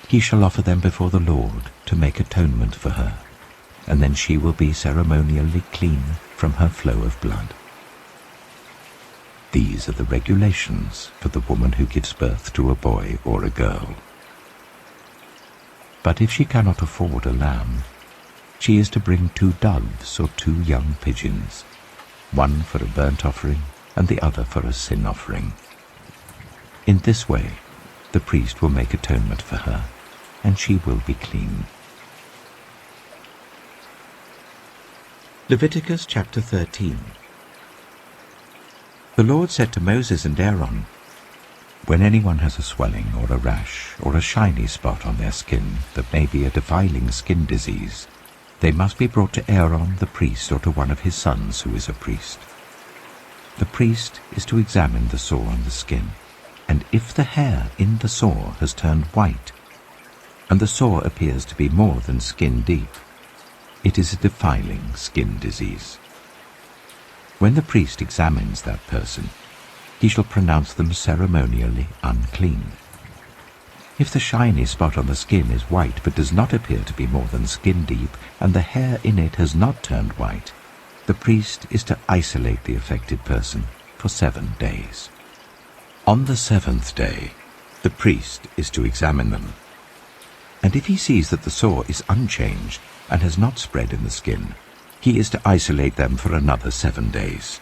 He shall offer them before the Lord to make atonement for her, and then she will be ceremonially clean from her flow of blood. These are the regulations for the woman who gives birth to a boy or a girl. But if she cannot afford a lamb, she is to bring 2 doves or 2 young pigeons, one for a burnt offering and the other for a sin offering. In this way, the priest will make atonement for her, and she will be clean. Leviticus chapter 13. The Lord said to Moses and Aaron, "When anyone has a swelling or a rash or a shiny spot on their skin that may be a defiling skin disease, they must be brought to Aaron the priest or to one of his sons who is a priest. The priest is to examine the sore on the skin, and if the hair in the sore has turned white, and the sore appears to be more than skin deep, it is a defiling skin disease. When the priest examines that person, he shall pronounce them ceremonially unclean. If the shiny spot on the skin is white but does not appear to be more than skin deep, and the hair in it has not turned white, the priest is to isolate the affected person for 7 days. On the 7th day, the priest is to examine them, and if he sees that the sore is unchanged and has not spread in the skin, he is to isolate them for another 7 days.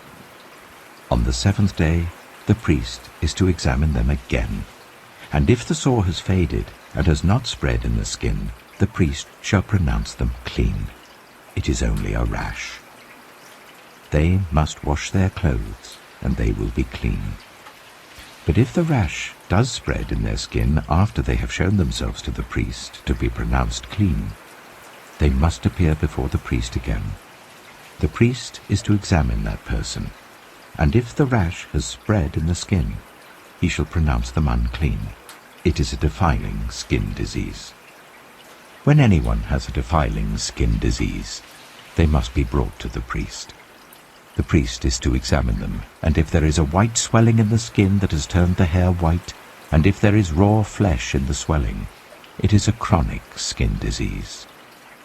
On the 7th day, the priest is to examine them again, and if the sore has faded and has not spread in the skin, the priest shall pronounce them clean. It is only a rash. They must wash their clothes, and they will be clean. But if the rash does spread in their skin after they have shown themselves to the priest to be pronounced clean, they must appear before the priest again. The priest is to examine that person, and if the rash has spread in the skin, he shall pronounce them unclean. It is a defiling skin disease. When anyone has a defiling skin disease, they must be brought to the priest. The priest is to examine them, and if there is a white swelling in the skin that has turned the hair white, and if there is raw flesh in the swelling, it is a chronic skin disease,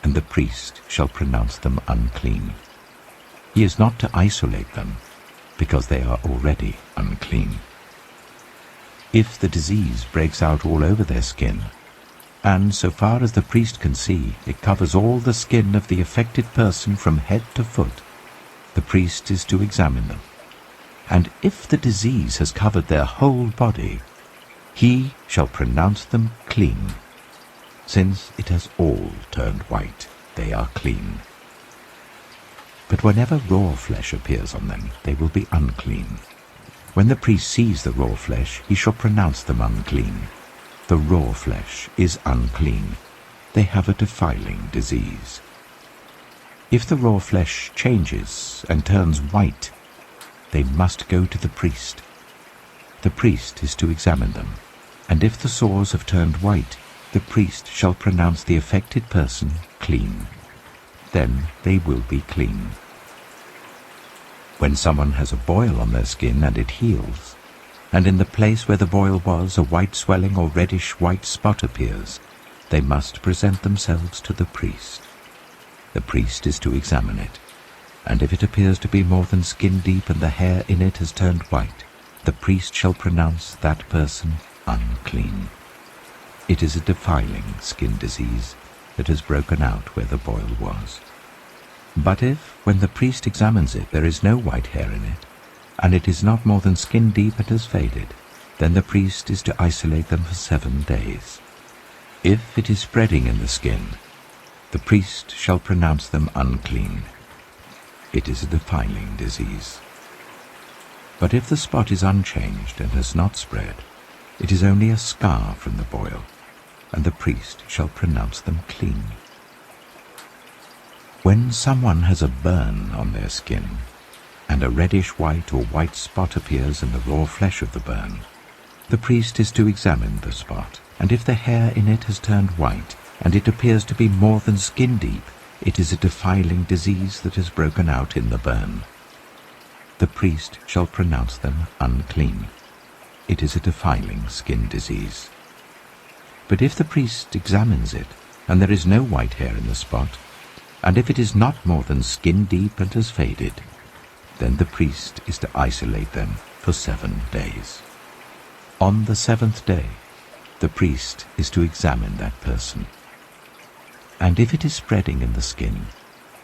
and the priest shall pronounce them unclean. He is not to isolate them, because they are already unclean. If the disease breaks out all over their skin, and so far as the priest can see, it covers all the skin of the affected person from head to foot, the priest is to examine them. and if the disease has covered their whole body, he shall pronounce them clean. Since it has all turned white, they are clean. But whenever raw flesh appears on them, they will be unclean. When the priest sees the raw flesh, he shall pronounce them unclean. The raw flesh is unclean. They have a defiling disease. If the raw flesh changes and turns white, they must go to the priest. The priest is to examine them, and if the sores have turned white, the priest shall pronounce the affected person clean. Then they will be clean. When someone has a boil on their skin and it heals, and in the place where the boil was a white swelling or reddish-white spot appears, they must present themselves to the priest. The priest is to examine it, and if it appears to be more than skin deep and the hair in it has turned white, the priest shall pronounce that person unclean. It is a defiling skin disease that has broken out where the boil was. But if, when the priest examines it, there is no white hair in it, and it is not more than skin deep and has faded, then the priest is to isolate them for 7 days. If it is spreading in the skin, the priest shall pronounce them unclean. It is a defiling disease. But if the spot is unchanged and has not spread, it is only a scar from the boil, and the priest shall pronounce them clean. When someone has a burn on their skin, and a reddish-white or white spot appears in the raw flesh of the burn, the priest is to examine the spot, and if the hair in it has turned white, and it appears to be more than skin deep, it is a defiling disease that has broken out in the burn. The priest shall pronounce them unclean. It is a defiling skin disease. But if the priest examines it, and there is no white hair in the spot, and if it is not more than skin deep and has faded, then the priest is to isolate them for 7 days. On the 7th day, the priest is to examine that person. And if it is spreading in the skin,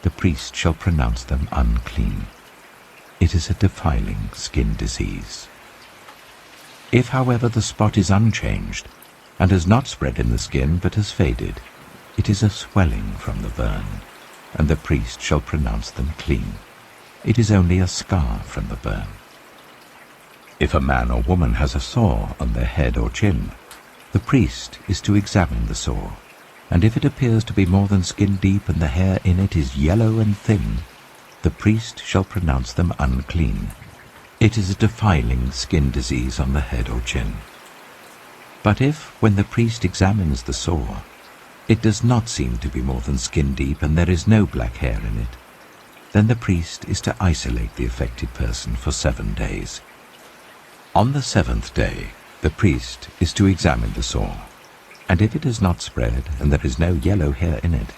the priest shall pronounce them unclean. It is a defiling skin disease. If, however, the spot is unchanged, and has not spread in the skin but has faded, it is a swelling from the burn, and the priest shall pronounce them clean. It is only a scar from the burn. If a man or woman has a sore on their head or chin, the priest is to examine the sore, and if it appears to be more than skin deep and the hair in it is yellow and thin, the priest shall pronounce them unclean. It is a defiling skin disease on the head or chin. But if, when the priest examines the sore, it does not seem to be more than skin deep and there is no black hair in it, then the priest is to isolate the affected person for 7 days. On the 7th day, the priest is to examine the sore, and if it has not spread and there is no yellow hair in it,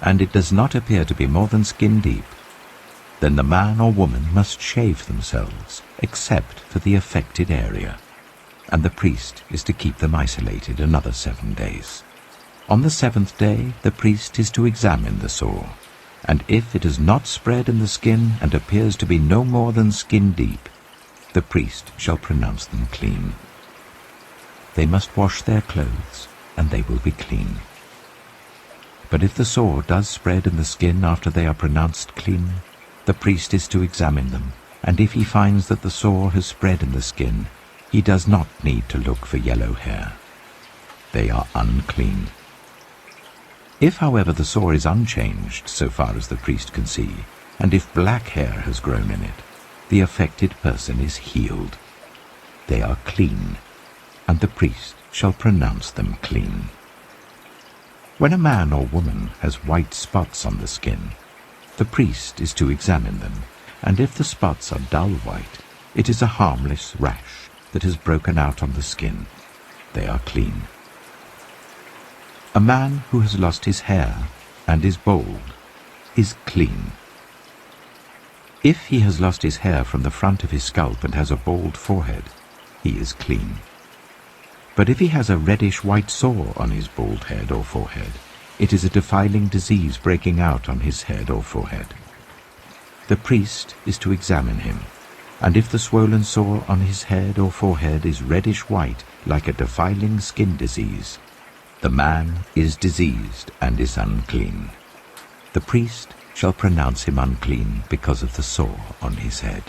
and it does not appear to be more than skin deep, then the man or woman must shave themselves, except for the affected area, and the priest is to keep them isolated another 7 days. On the 7th day, the priest is to examine the sore, and if it has not spread in the skin and appears to be no more than skin deep, the priest shall pronounce them clean. They must wash their clothes, and they will be clean. But if the sore does spread in the skin after they are pronounced clean, the priest is to examine them, and if he finds that the sore has spread in the skin, he does not need to look for yellow hair. They are unclean. If, however, the sore is unchanged so far as the priest can see, and if black hair has grown in it, the affected person is healed. They are clean, and the priest shall pronounce them clean. When a man or woman has white spots on the skin, the priest is to examine them, and if the spots are dull white, it is a harmless rash that has broken out on the skin. They are clean. A man who has lost his hair and is bald is clean. If he has lost his hair from the front of his scalp and has a bald forehead, he is clean. But if he has a reddish-white sore on his bald head or forehead, it is a defiling disease breaking out on his head or forehead. The priest is to examine him, And if the swollen sore on his head or forehead is reddish-white, like a defiling skin disease, the man is diseased and is unclean. The priest shall pronounce him unclean because of the sore on his head.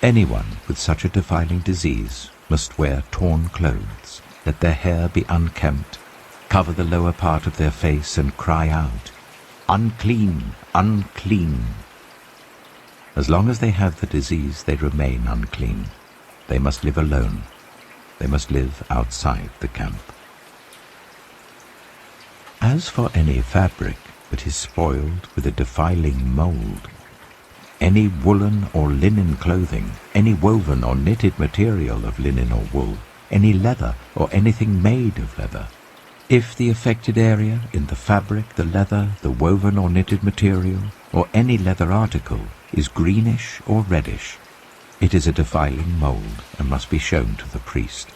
Anyone with such a defiling disease must wear torn clothes, let their hair be unkempt, cover the lower part of their face, and cry out, "Unclean, unclean." As long as they have the disease, they remain unclean. They must live alone. They must live outside the camp. As for any fabric that is spoiled with a defiling mold, any woolen or linen clothing, any woven or knitted material of linen or wool, any leather or anything made of leather, if the affected area in the fabric, the leather, the woven or knitted material, or any leather article is greenish or reddish, it is a defiling mold and must be shown to the priest.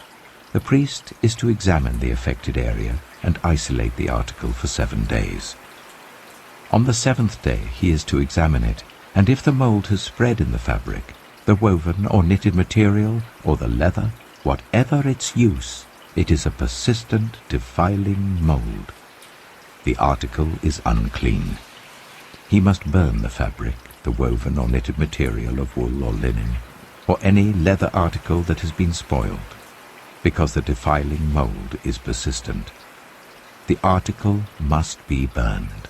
The priest is to examine the affected area and isolate the article for 7 days. On the 7th day he is to examine it, and if the mold has spread in the fabric, the woven or knitted material, or the leather, whatever its use, it is a persistent, defiling mold. The article is unclean. He must burn the fabric, the woven or knitted material of wool or linen, or any leather article that has been spoiled, because the defiling mold is persistent. The article must be burned.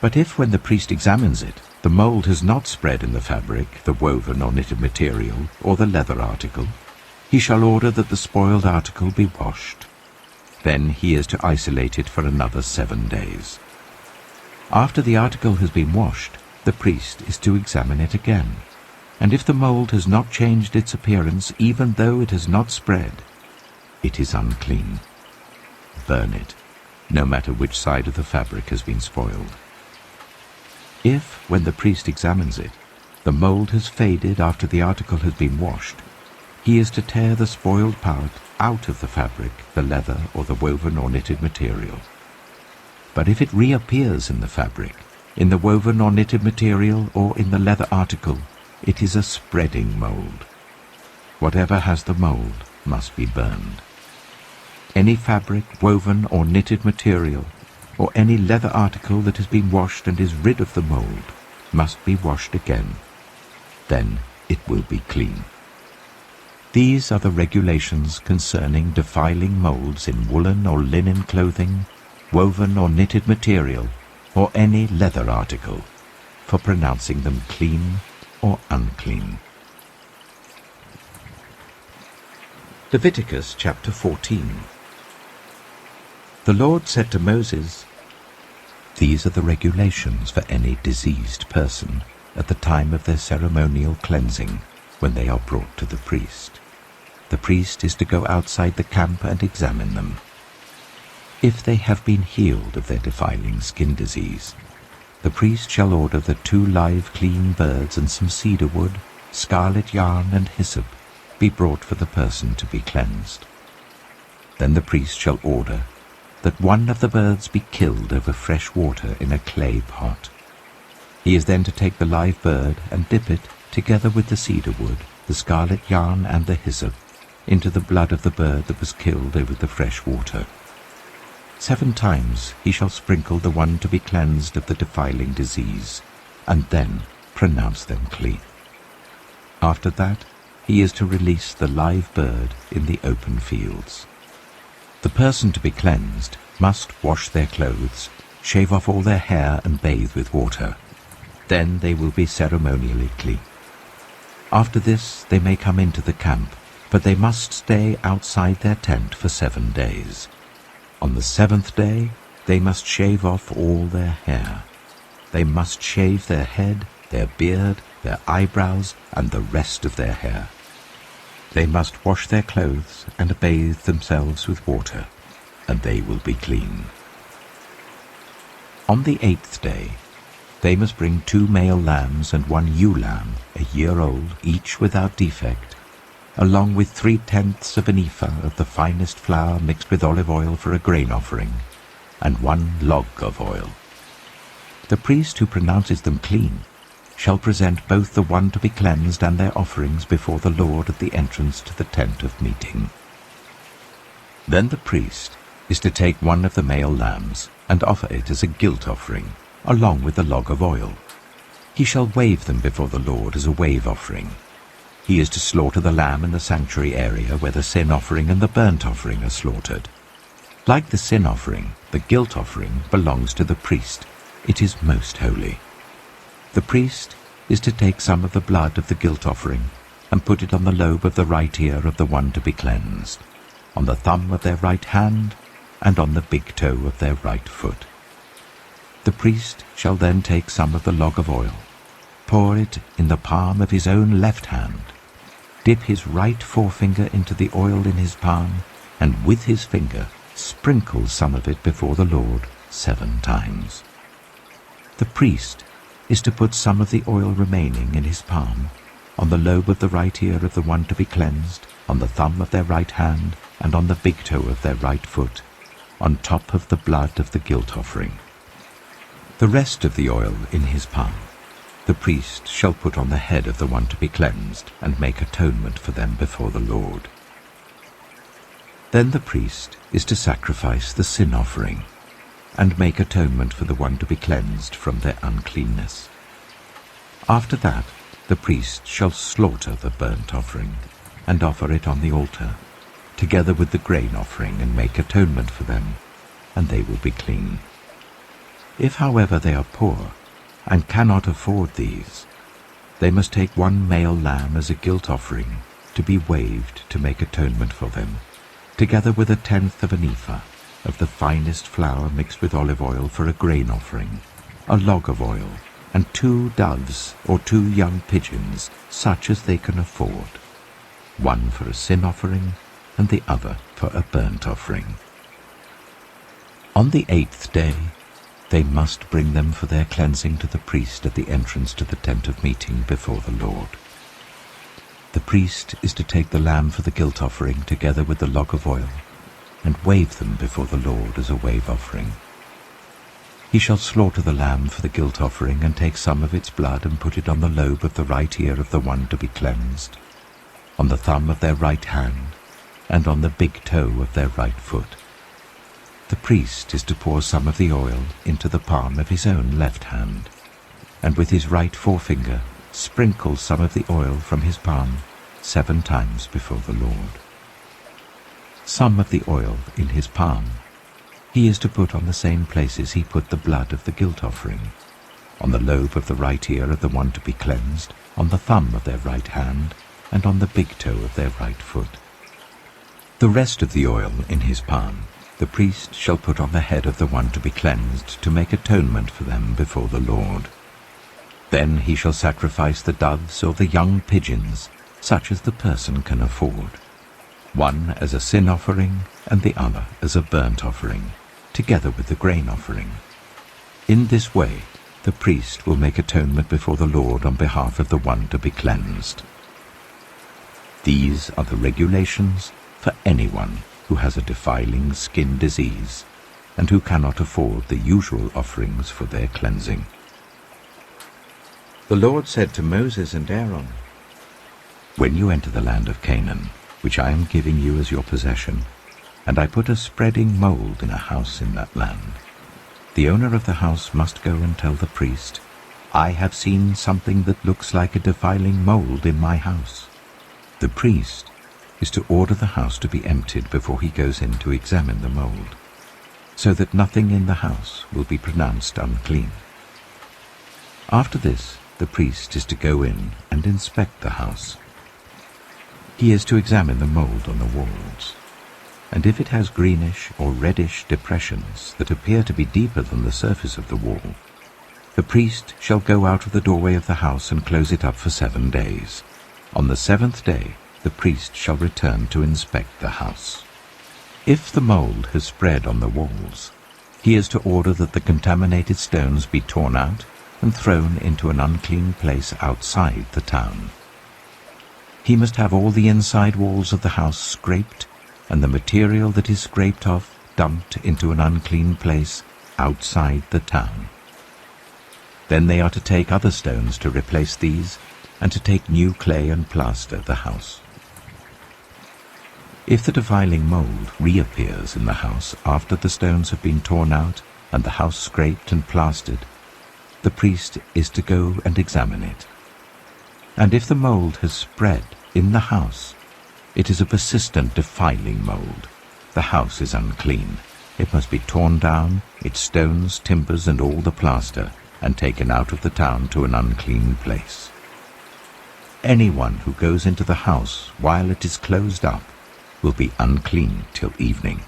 But if, when the priest examines it, the mold has not spread in the fabric, the woven or knitted material, or the leather article, he shall order that the spoiled article be washed. Then he is to isolate it for another 7 days. After the article has been washed, the priest is to examine it again, and if the mold has not changed its appearance, even though it has not spread, it is unclean. Burn it, no matter which side of the fabric has been spoiled. If, when the priest examines it, the mold has faded after the article has been washed, he is to tear the spoiled part out of the fabric, the leather, or the woven or knitted material. But if it reappears in the fabric, in the woven or knitted material, or in the leather article, it is a spreading mold. Whatever has the mold must be burned. Any fabric, woven or knitted material, or any leather article that has been washed and is rid of the mold must be washed again. Then it will be clean. These are the regulations concerning defiling molds in woolen or linen clothing, woven or knitted material, or any leather article, for pronouncing them clean or unclean. Leviticus chapter 14. The Lord said to Moses, "These are the regulations for any diseased person at the time of their ceremonial cleansing, when they are brought to the priest. The priest is to go outside the camp and examine them. If they have been healed of their defiling skin disease, the priest shall order that 2 live clean birds and some cedar wood, scarlet yarn and hyssop be brought for the person to be cleansed. Then the priest shall order that 1 of the birds be killed over fresh water in a clay pot. He is then to take the live bird and dip it, together with the cedar wood, the scarlet yarn and the hyssop, into the blood of the bird that was killed over the fresh water. 7 times he shall sprinkle the one to be cleansed of the defiling disease, and then pronounce them clean. After that he is to release the live bird in the open fields. The person to be cleansed must wash their clothes, shave off all their hair, and bathe with water. Then they will be ceremonially clean. After this they may come into the camp, but they must stay outside their tent for 7 days. On the 7th day they must shave off all their hair. They must shave their head, their beard, their eyebrows, and the rest of their hair. They must wash their clothes and bathe themselves with water, and they will be clean. On the 8th day they must bring 2 male lambs and 1 ewe lamb, a year old, each without defect, along with 3/10 of an ephah of the finest flour mixed with olive oil for a grain offering, and 1 log of oil. The priest who pronounces them clean shall present both the one to be cleansed and their offerings before the Lord at the entrance to the tent of meeting. Then the priest is to take one of the male lambs and offer it as a guilt offering, along with the log of oil. He shall wave them before the Lord as a wave offering. He is to slaughter the lamb in the sanctuary area where the sin offering and the burnt offering are slaughtered. Like the sin offering, the guilt offering belongs to the priest. It is most holy. The priest is to take some of the blood of the guilt offering and put it on the lobe of the right ear of the one to be cleansed, on the thumb of their right hand, and on the big toe of their right foot. The priest shall then take some of the log of oil, pour it in the palm of his own left hand, dip his right forefinger into the oil in his palm, and with his finger sprinkle some of it before the Lord 7 times. The priest is to put some of the oil remaining in his palm on the lobe of the right ear of the one to be cleansed, on the thumb of their right hand, and on the big toe of their right foot, on top of the blood of the guilt offering. The rest of the oil in his palm the priest shall put on the head of the one to be cleansed, and make atonement for them before the Lord. Then the priest is to sacrifice the sin offering, and make atonement for the one to be cleansed from their uncleanness. After that, the priest shall slaughter the burnt offering, and offer it on the altar, together with the grain offering, and make atonement for them, and they will be clean. If, however, they are poor, and cannot afford these, they must take one male lamb as a guilt offering, to be waved to make atonement for them, together with 1/10 of an ephah of the finest flour mixed with olive oil for a grain offering, a log of oil, and 2 doves or 2 young pigeons, such as they can afford, one for a sin offering and the other for a burnt offering. On the 8th day they must bring them for their cleansing to the priest at the entrance to the tent of meeting before the Lord. The priest is to take the lamb for the guilt offering together with the log of oil, and wave them before the Lord as a wave offering. He shall slaughter the lamb for the guilt offering, and take some of its blood and put it on the lobe of the right ear of the one to be cleansed, on the thumb of their right hand, and on the big toe of their right foot. The priest is to pour some of the oil into the palm of his own left hand, and with his right forefinger sprinkle some of the oil from his palm 7 times before the Lord. Some of the oil in his palm he is to put on the same places he put the blood of the guilt offering, on the lobe of the right ear of the one to be cleansed, on the thumb of their right hand, and on the big toe of their right foot. The rest of the oil in his palm the priest shall put on the head of the one to be cleansed, to make atonement for them before the Lord. Then he shall sacrifice the doves or the young pigeons, such as the person can afford, one as a sin offering and the other as a burnt offering, together with the grain offering. In this way the priest will make atonement before the Lord on behalf of the one to be cleansed. These are the regulations for anyone who has a defiling skin disease, and who cannot afford the usual offerings for their cleansing. The Lord said to Moses and Aaron, "When you enter the land of Canaan, which I am giving you as your possession, and I put a spreading mold in a house in that land, the owner of the house must go and tell the priest, 'I have seen something that looks like a defiling mold in my house.' The priest is to order the house to be emptied before he goes in to examine the mold, so that nothing in the house will be pronounced unclean. After this, the priest is to go in and inspect the house. He is to examine the mold on the walls, and if it has greenish or reddish depressions that appear to be deeper than the surface of the wall, the priest shall go out of the doorway of the house and close it up for 7 days. On the 7th day, the priest shall return to inspect the house. If the mold has spread on the walls, he is to order that the contaminated stones be torn out and thrown into an unclean place outside the town. He must have all the inside walls of the house scraped, and the material that is scraped off dumped into an unclean place outside the town. Then they are to take other stones to replace these, and to take new clay and plaster the house. If the defiling mold reappears in the house after the stones have been torn out and the house scraped and plastered, the priest is to go and examine it. And if the mold has spread in the house, it is a persistent defiling mold. The house is unclean. It must be torn down, its stones, timbers, and all the plaster, and taken out of the town to an unclean place. Anyone who goes into the house while it is closed up will be unclean till evening.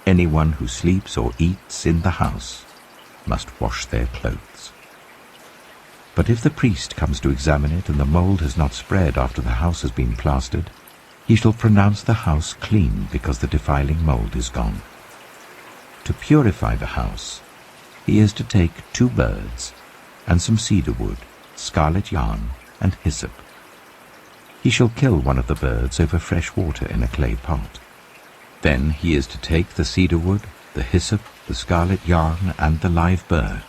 Anyone who sleeps or eats in the house must wash their clothes. But if the priest comes to examine it and the mold has not spread after the house has been plastered, he shall pronounce the house clean because the defiling mold is gone. To purify the house, he is to take 2 birds and some cedar wood, scarlet yarn, and hyssop. He shall kill one of the birds over fresh water in a clay pot. Then he is to take the cedar wood, the hyssop, the scarlet yarn, and the live bird,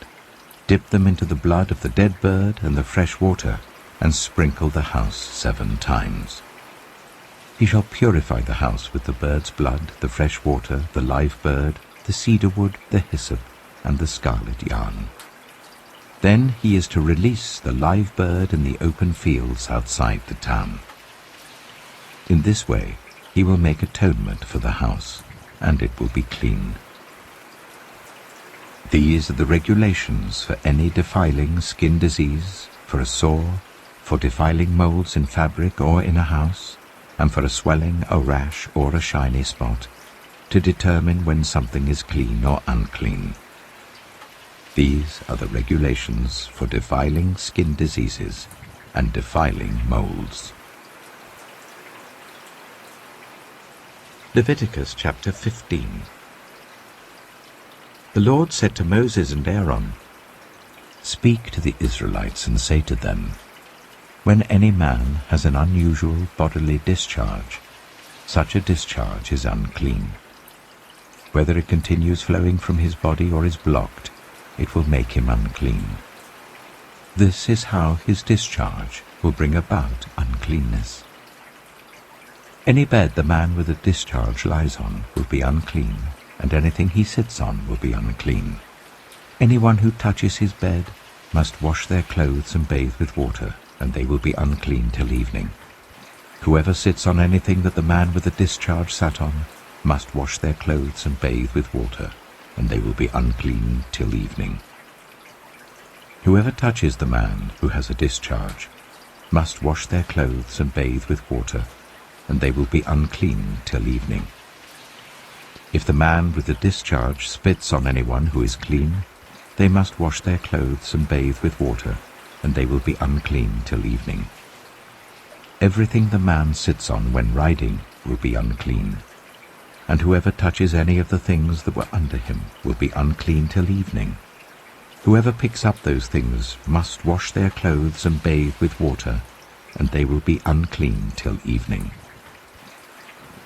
dip them into the blood of the dead bird and the fresh water, and sprinkle the house 7 times. He shall purify the house with the bird's blood, the fresh water, the live bird, the cedar wood, the hyssop, and the scarlet yarn. Then he is to release the live bird in the open fields outside the town. In this way he will make atonement for the house, and it will be clean. These are the regulations for any defiling skin disease, for a sore, for defiling molds in fabric or in a house, and for a swelling, a rash, or a shiny spot, to determine when something is clean or unclean. These are the regulations for defiling skin diseases and defiling molds. Leviticus chapter 15. The Lord said to Moses and Aaron, "Speak to the Israelites and say to them, when any man has an unusual bodily discharge, such a discharge is unclean. Whether it continues flowing from his body or is blocked, it will make him unclean. This is how his discharge will bring about uncleanness. Any bed the man with a discharge lies on will be unclean, and anything he sits on will be unclean. Anyone who touches his bed must wash their clothes and bathe with water, and they will be unclean till evening. Whoever sits on anything that the man with the discharge sat on must wash their clothes and bathe with water, and they will be unclean till evening. Whoever touches the man who has a discharge must wash their clothes and bathe with water, and they will be unclean till evening. If the man with the discharge spits on anyone who is clean, they must wash their clothes and bathe with water, and they will be unclean till evening. Everything the man sits on when riding will be unclean, and whoever touches any of the things that were under him will be unclean till evening. Whoever picks up those things must wash their clothes and bathe with water, and they will be unclean till evening.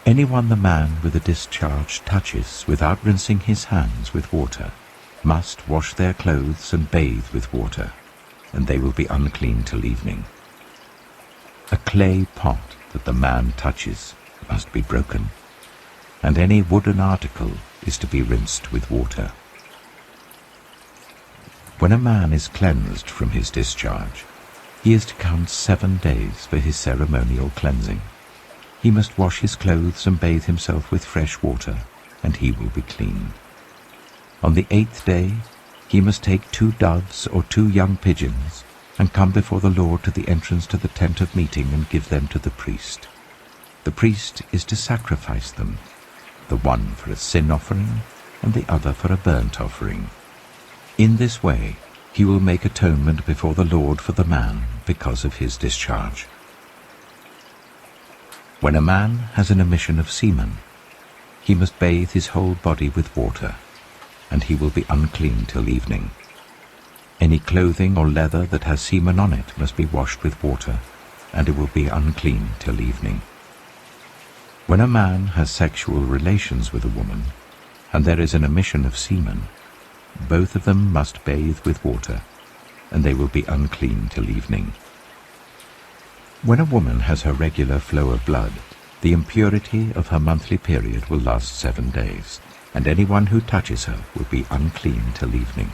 Anyone the man with a discharge touches without rinsing his hands with water must wash their clothes and bathe with water, and they will be unclean till evening. A clay pot that the man touches must be broken, and any wooden article is to be rinsed with water. When a man is cleansed from his discharge, he is to count 7 days for his ceremonial cleansing. He must wash his clothes and bathe himself with fresh water, and he will be clean. On the 8th day he must take 2 doves or 2 young pigeons, and come before the Lord to the entrance to the tent of meeting and give them to the priest. The priest is to sacrifice them, the one for a sin offering and the other for a burnt offering. In this way he will make atonement before the Lord for the man because of his discharge. When a man has an emission of semen, he must bathe his whole body with water, and he will be unclean till evening. Any clothing or leather that has semen on it must be washed with water, and it will be unclean till evening. When a man has sexual relations with a woman, and there is an emission of semen, both of them must bathe with water, and they will be unclean till evening. When a woman has her regular flow of blood, the impurity of her monthly period will last 7 days, and anyone who touches her will be unclean till evening.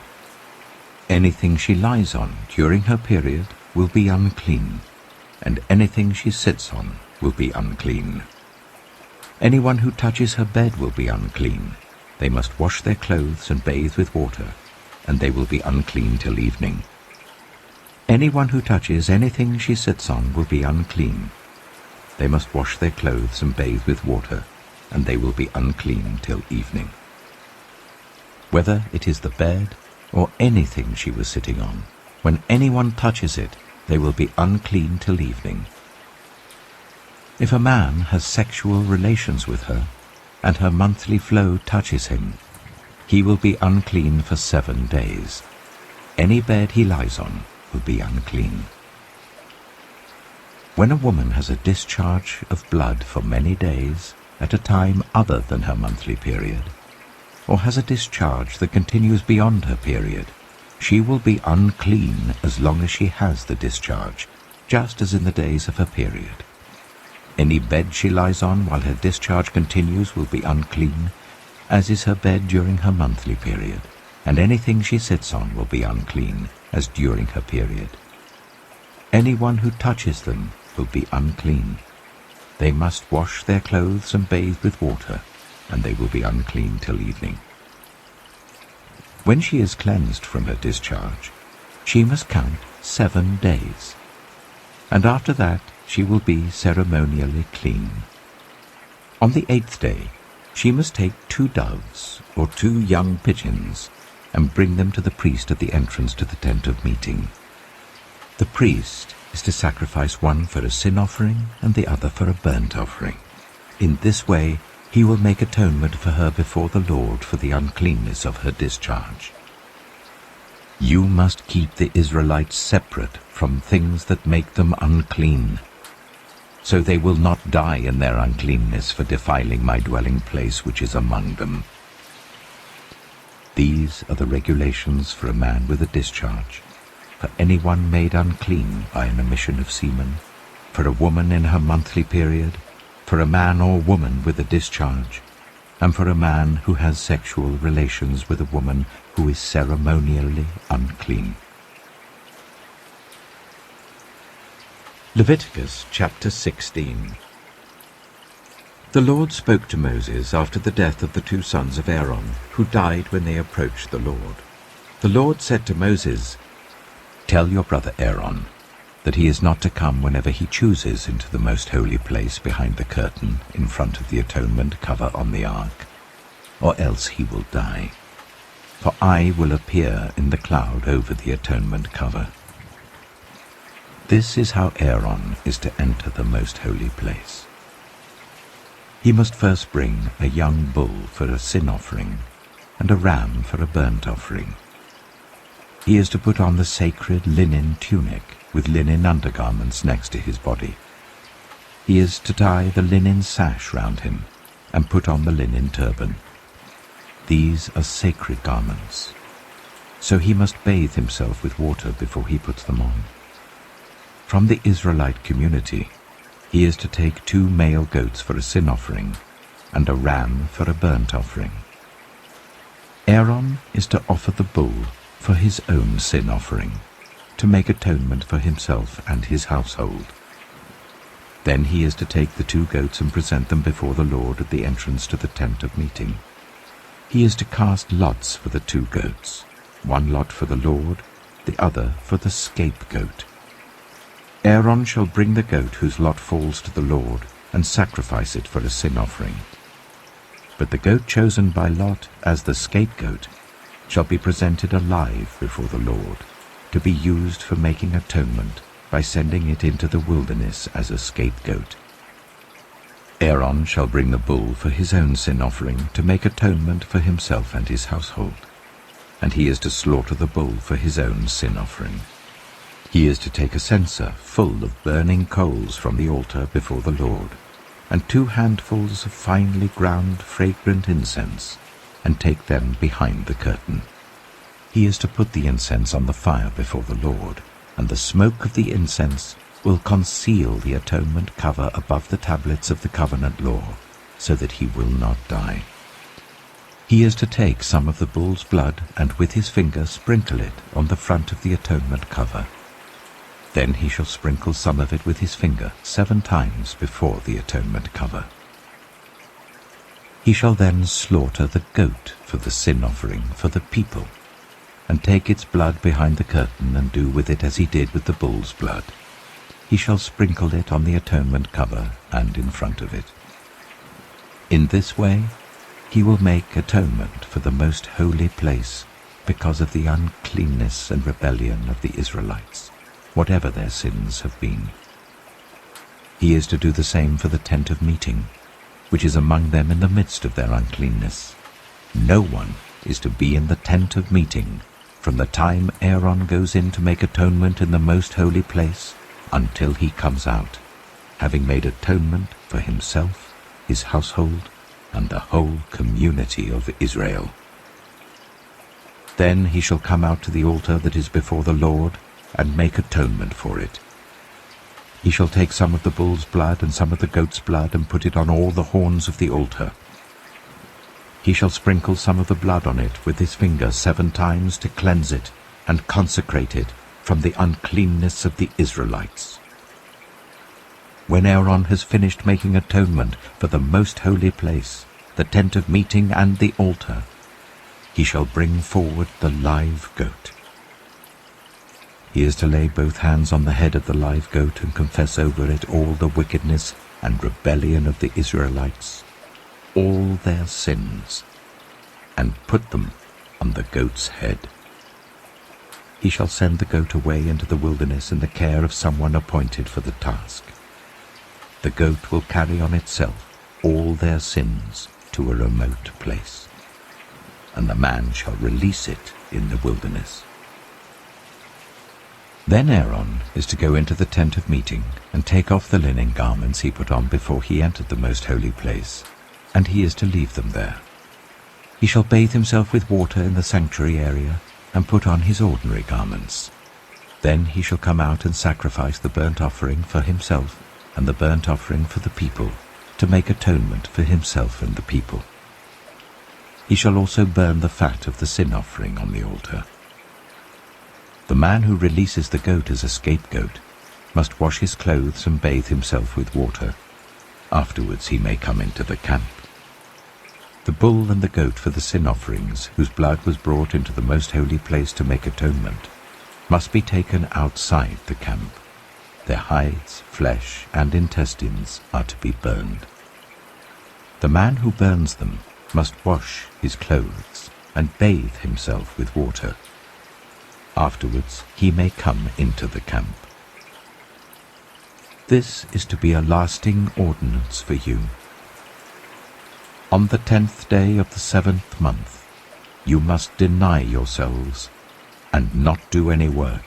Anything she lies on during her period will be unclean, and anything she sits on will be unclean. Anyone who touches her bed will be unclean. They must wash their clothes and bathe with water, and they will be unclean till evening. Anyone who touches anything she sits on will be unclean. They must wash their clothes and bathe with water, and they will be unclean till evening. Whether it is the bed or anything she was sitting on, when anyone touches it, they will be unclean till evening. If a man has sexual relations with her, and her monthly flow touches him, he will be unclean for 7 days. Any bed he lies on will be unclean. When a woman has a discharge of blood for many days at a time other than her monthly period, or has a discharge that continues beyond her period, she will be unclean as long as she has the discharge, just as in the days of her period. Any bed she lies on while her discharge continues will be unclean, as is her bed during her monthly period, and anything she sits on will be unclean, as during her period. Anyone who touches them will be unclean. They must wash their clothes and bathe with water, and they will be unclean till evening. When she is cleansed from her discharge, she must count 7 days, and after that she will be ceremonially clean. On the 8th day she must take 2 doves or 2 young pigeons and bring them to the priest at the entrance to the tent of meeting. The priest is to sacrifice one for a sin offering and the other for a burnt offering. In this way he will make atonement for her before the Lord for the uncleanness of her discharge. You must keep the Israelites separate from things that make them unclean, so they will not die in their uncleanness for defiling my dwelling place which is among them. These are the regulations for a man with a discharge, for anyone made unclean by an emission of semen, for a woman in her monthly period, for a man or woman with a discharge, and for a man who has sexual relations with a woman who is ceremonially unclean. Leviticus chapter 16. The Lord spoke to Moses after the death of the 2 sons of Aaron, who died when they approached the Lord. The Lord said to Moses, "Tell your brother Aaron that he is not to come whenever he chooses into the most holy place behind the curtain in front of the atonement cover on the ark, or else he will die. For I will appear in the cloud over the atonement cover." This is how Aaron is to enter the most holy place. He must first bring a young bull for a sin offering and a ram for a burnt offering. He is to put on the sacred linen tunic with linen undergarments next to his body. He is to tie the linen sash round him and put on the linen turban. These are sacred garments, so he must bathe himself with water before he puts them on. From the Israelite community, he is to take 2 male goats for a sin offering and a ram for a burnt offering. Aaron is to offer the bull for his own sin offering, to make atonement for himself and his household. Then he is to take the 2 goats and present them before the Lord at the entrance to the tent of meeting. He is to cast lots for the 2 goats, 1 lot for the Lord, the other for the scapegoat. Aaron shall bring the goat whose lot falls to the Lord and sacrifice it for a sin offering. But the goat chosen by lot as the scapegoat shall be presented alive before the Lord, to be used for making atonement by sending it into the wilderness as a scapegoat. Aaron shall bring the bull for his own sin offering to make atonement for himself and his household, and he is to slaughter the bull for his own sin offering. He is to take a censer full of burning coals from the altar before the Lord, and 2 handfuls of finely ground fragrant incense, and take them behind the curtain. He is to put the incense on the fire before the Lord, and the smoke of the incense will conceal the atonement cover above the tablets of the covenant law, so that he will not die. He is to take some of the bull's blood and with his finger sprinkle it on the front of the atonement cover. Then he shall sprinkle some of it with his finger 7 times before the atonement cover. He shall then slaughter the goat for the sin offering for the people, and take its blood behind the curtain and do with it as he did with the bull's blood. He shall sprinkle it on the atonement cover and in front of it. In this way he will make atonement for the most holy place because of the uncleanness and rebellion of the Israelites, whatever their sins have been. He is to do the same for the tent of meeting, which is among them in the midst of their uncleanness. No one is to be in the tent of meeting from the time Aaron goes in to make atonement in the most holy place until he comes out, having made atonement for himself, his household, and the whole community of Israel. Then he shall come out to the altar that is before the Lord and make atonement for it. He shall take some of the bull's blood and some of the goat's blood and put it on all the horns of the altar. He shall sprinkle some of the blood on it with his finger 7 times to cleanse it and consecrate it from the uncleanness of the Israelites. When Aaron has finished making atonement for the most holy place, the tent of meeting and the altar, he shall bring forward the live goat. He is to lay both hands on the head of the live goat and confess over it all the wickedness and rebellion of the Israelites, all their sins, and put them on the goat's head. He shall send the goat away into the wilderness in the care of someone appointed for the task. The goat will carry on itself all their sins to a remote place, and the man shall release it in the wilderness. Then Aaron is to go into the tent of meeting and take off the linen garments he put on before he entered the most holy place, and he is to leave them there. He shall bathe himself with water in the sanctuary area and put on his ordinary garments. Then he shall come out and sacrifice the burnt offering for himself and the burnt offering for the people, to make atonement for himself and the people. He shall also burn the fat of the sin offering on the altar. The man who releases the goat as a scapegoat must wash his clothes and bathe himself with water. Afterwards he may come into the camp. The bull and the goat for the sin offerings, whose blood was brought into the most holy place to make atonement, must be taken outside the camp. Their hides, flesh, and intestines are to be burned. The man who burns them must wash his clothes and bathe himself with water. Afterwards he may come into the camp. This is to be a lasting ordinance for you. On the 10th day of the 7th month you must deny yourselves and not do any work,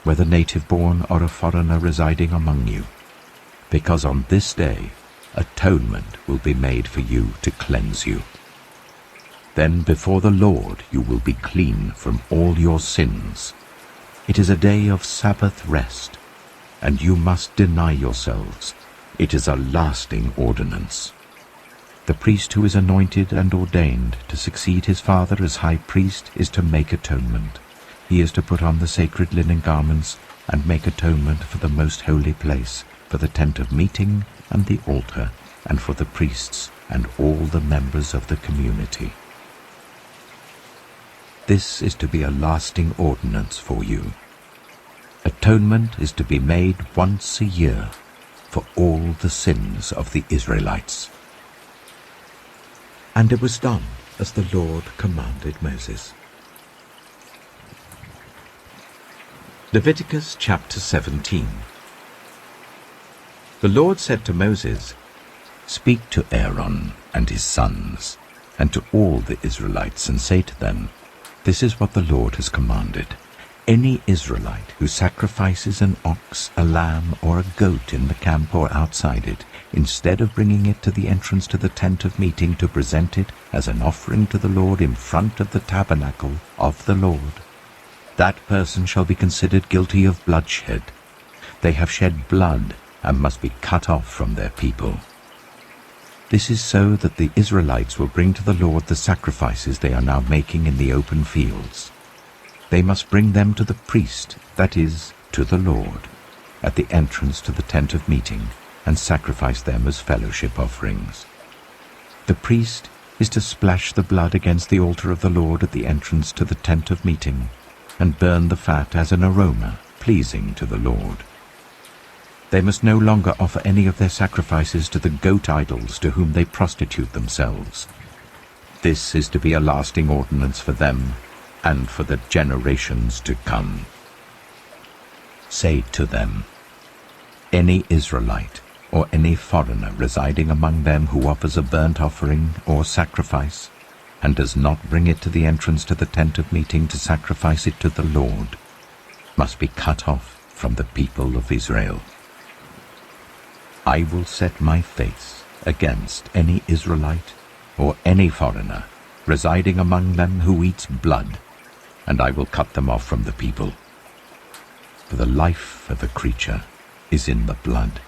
whether native-born or a foreigner residing among you, because on this day atonement will be made for you to cleanse you. Then before the Lord you will be clean from all your sins. It is a day of Sabbath rest, and you must deny yourselves. It is a lasting ordinance. The priest who is anointed and ordained to succeed his father as high priest is to make atonement. He is to put on the sacred linen garments and make atonement for the most holy place, for the tent of meeting and the altar, and for the priests and all the members of the community. This is to be a lasting ordinance for you. Atonement is to be made once a year for all the sins of the Israelites. And it was done as the Lord commanded Moses. Leviticus chapter 17. The Lord said to Moses, "Speak to Aaron and his sons, and to all the Israelites, and say to them, This is what the Lord has commanded. Any Israelite who sacrifices an ox, a lamb, or a goat in the camp or outside it, instead of bringing it to the entrance to the tent of meeting to present it as an offering to the Lord in front of the tabernacle of the Lord, that person shall be considered guilty of bloodshed. They have shed blood and must be cut off from their people. This is so that the Israelites will bring to the Lord the sacrifices they are now making in the open fields. They must bring them to the priest, that is, to the Lord, at the entrance to the tent of meeting, and sacrifice them as fellowship offerings. The priest is to splash the blood against the altar of the Lord at the entrance to the tent of meeting, and burn the fat as an aroma pleasing to the Lord. They must no longer offer any of their sacrifices to the goat idols to whom they prostitute themselves. This is to be a lasting ordinance for them and for the generations to come. Say to them, any Israelite or any foreigner residing among them who offers a burnt offering or sacrifice and does not bring it to the entrance to the tent of meeting to sacrifice it to the Lord must be cut off from the people of Israel. I will set my face against any Israelite or any foreigner residing among them who eats blood, and I will cut them off from the people. For the life of a creature is in the blood,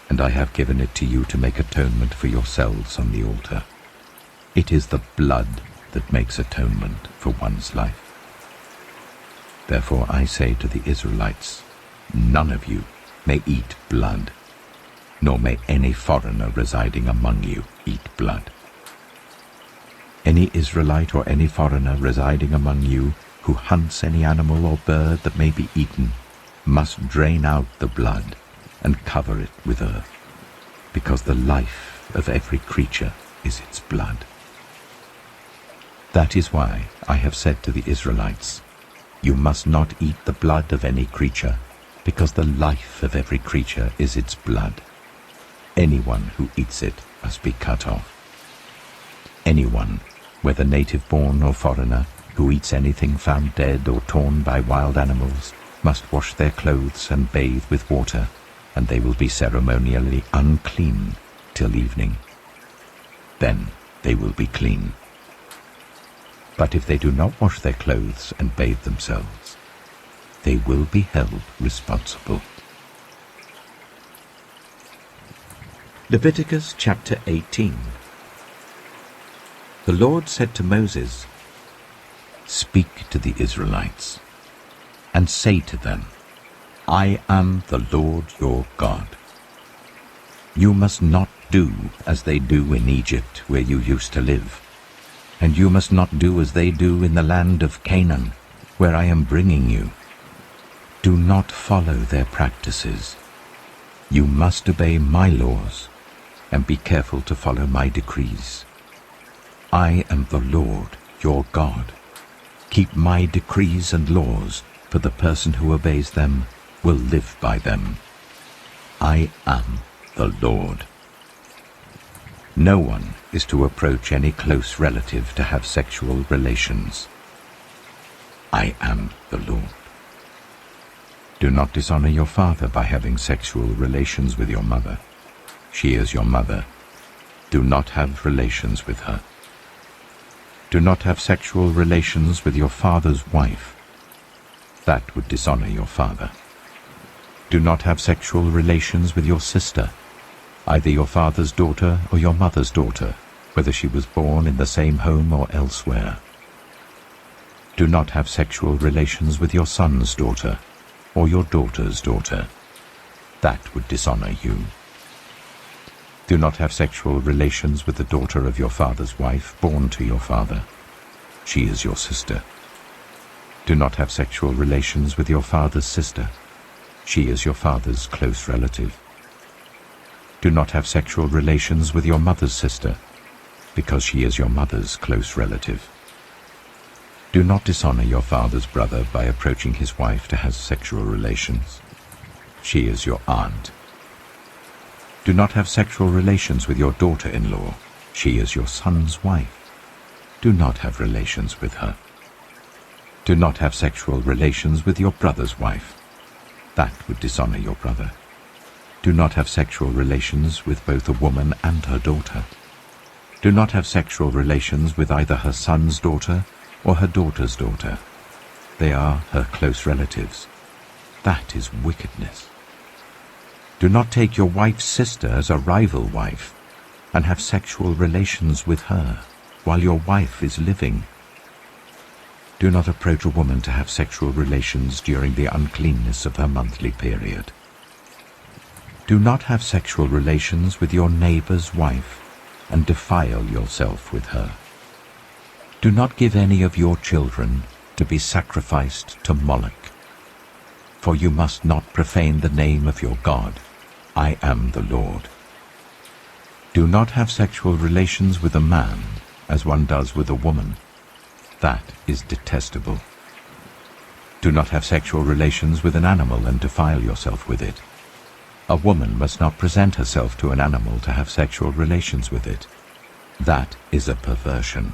and I have given it to you to make atonement for yourselves on the altar. It is the blood that makes atonement for one's life. Therefore I say to the Israelites, none of you may eat blood, nor may any foreigner residing among you eat blood. Any Israelite or any foreigner residing among you who hunts any animal or bird that may be eaten must drain out the blood and cover it with earth, because the life of every creature is its blood. That is why I have said to the Israelites, you must not eat the blood of any creature, because the life of every creature is its blood. Anyone who eats it must be cut off. Anyone, whether native-born or foreigner, who eats anything found dead or torn by wild animals, must wash their clothes and bathe with water, and they will be ceremonially unclean till evening. Then they will be clean. But if they do not wash their clothes and bathe themselves, they will be held responsible. Leviticus chapter 18. The Lord said to Moses, speak to the Israelites, and say to them, I am the Lord your God. You must not do as they do in Egypt, where you used to live, and you must not do as they do in the land of Canaan, where I am bringing you. Do not follow their practices. You must obey my laws, and be careful to follow my decrees. I am the Lord your God. Keep my decrees and laws, for the person who obeys them will live by them. I am the Lord. No one is to approach any close relative to have sexual relations. I am the Lord. Do not dishonor your father by having sexual relations with your mother. She is your mother. Do not have relations with her. Do not have sexual relations with your father's wife. That would dishonor your father. Do not have sexual relations with your sister, either your father's daughter or your mother's daughter, whether she was born in the same home or elsewhere. Do not have sexual relations with your son's daughter or your daughter's daughter. That would dishonor you. Do not have sexual relations with the daughter of your father's wife born to your father. She is your sister. Do not have sexual relations with your father's sister. She is your father's close relative. Do not have sexual relations with your mother's sister, because she is your mother's close relative. Do not dishonor your father's brother by approaching his wife to have sexual relations. She is your aunt. Do not have sexual relations with your daughter-in-law. She is your son's wife. Do not have relations with her. Do not have sexual relations with your brother's wife. That would dishonor your brother. Do not have sexual relations with both a woman and her daughter. Do not have sexual relations with either her son's daughter or her daughter's daughter. They are her close relatives. That is wickedness. Do not take your wife's sister as a rival wife and have sexual relations with her while your wife is living. Do not approach a woman to have sexual relations during the uncleanness of her monthly period. Do not have sexual relations with your neighbor's wife and defile yourself with her. Do not give any of your children to be sacrificed to Moloch, for you must not profane the name of your God. I am the Lord. Do not have sexual relations with a man as one does with a woman. That is detestable. Do not have sexual relations with an animal and defile yourself with it. A woman must not present herself to an animal to have sexual relations with it. That is a perversion.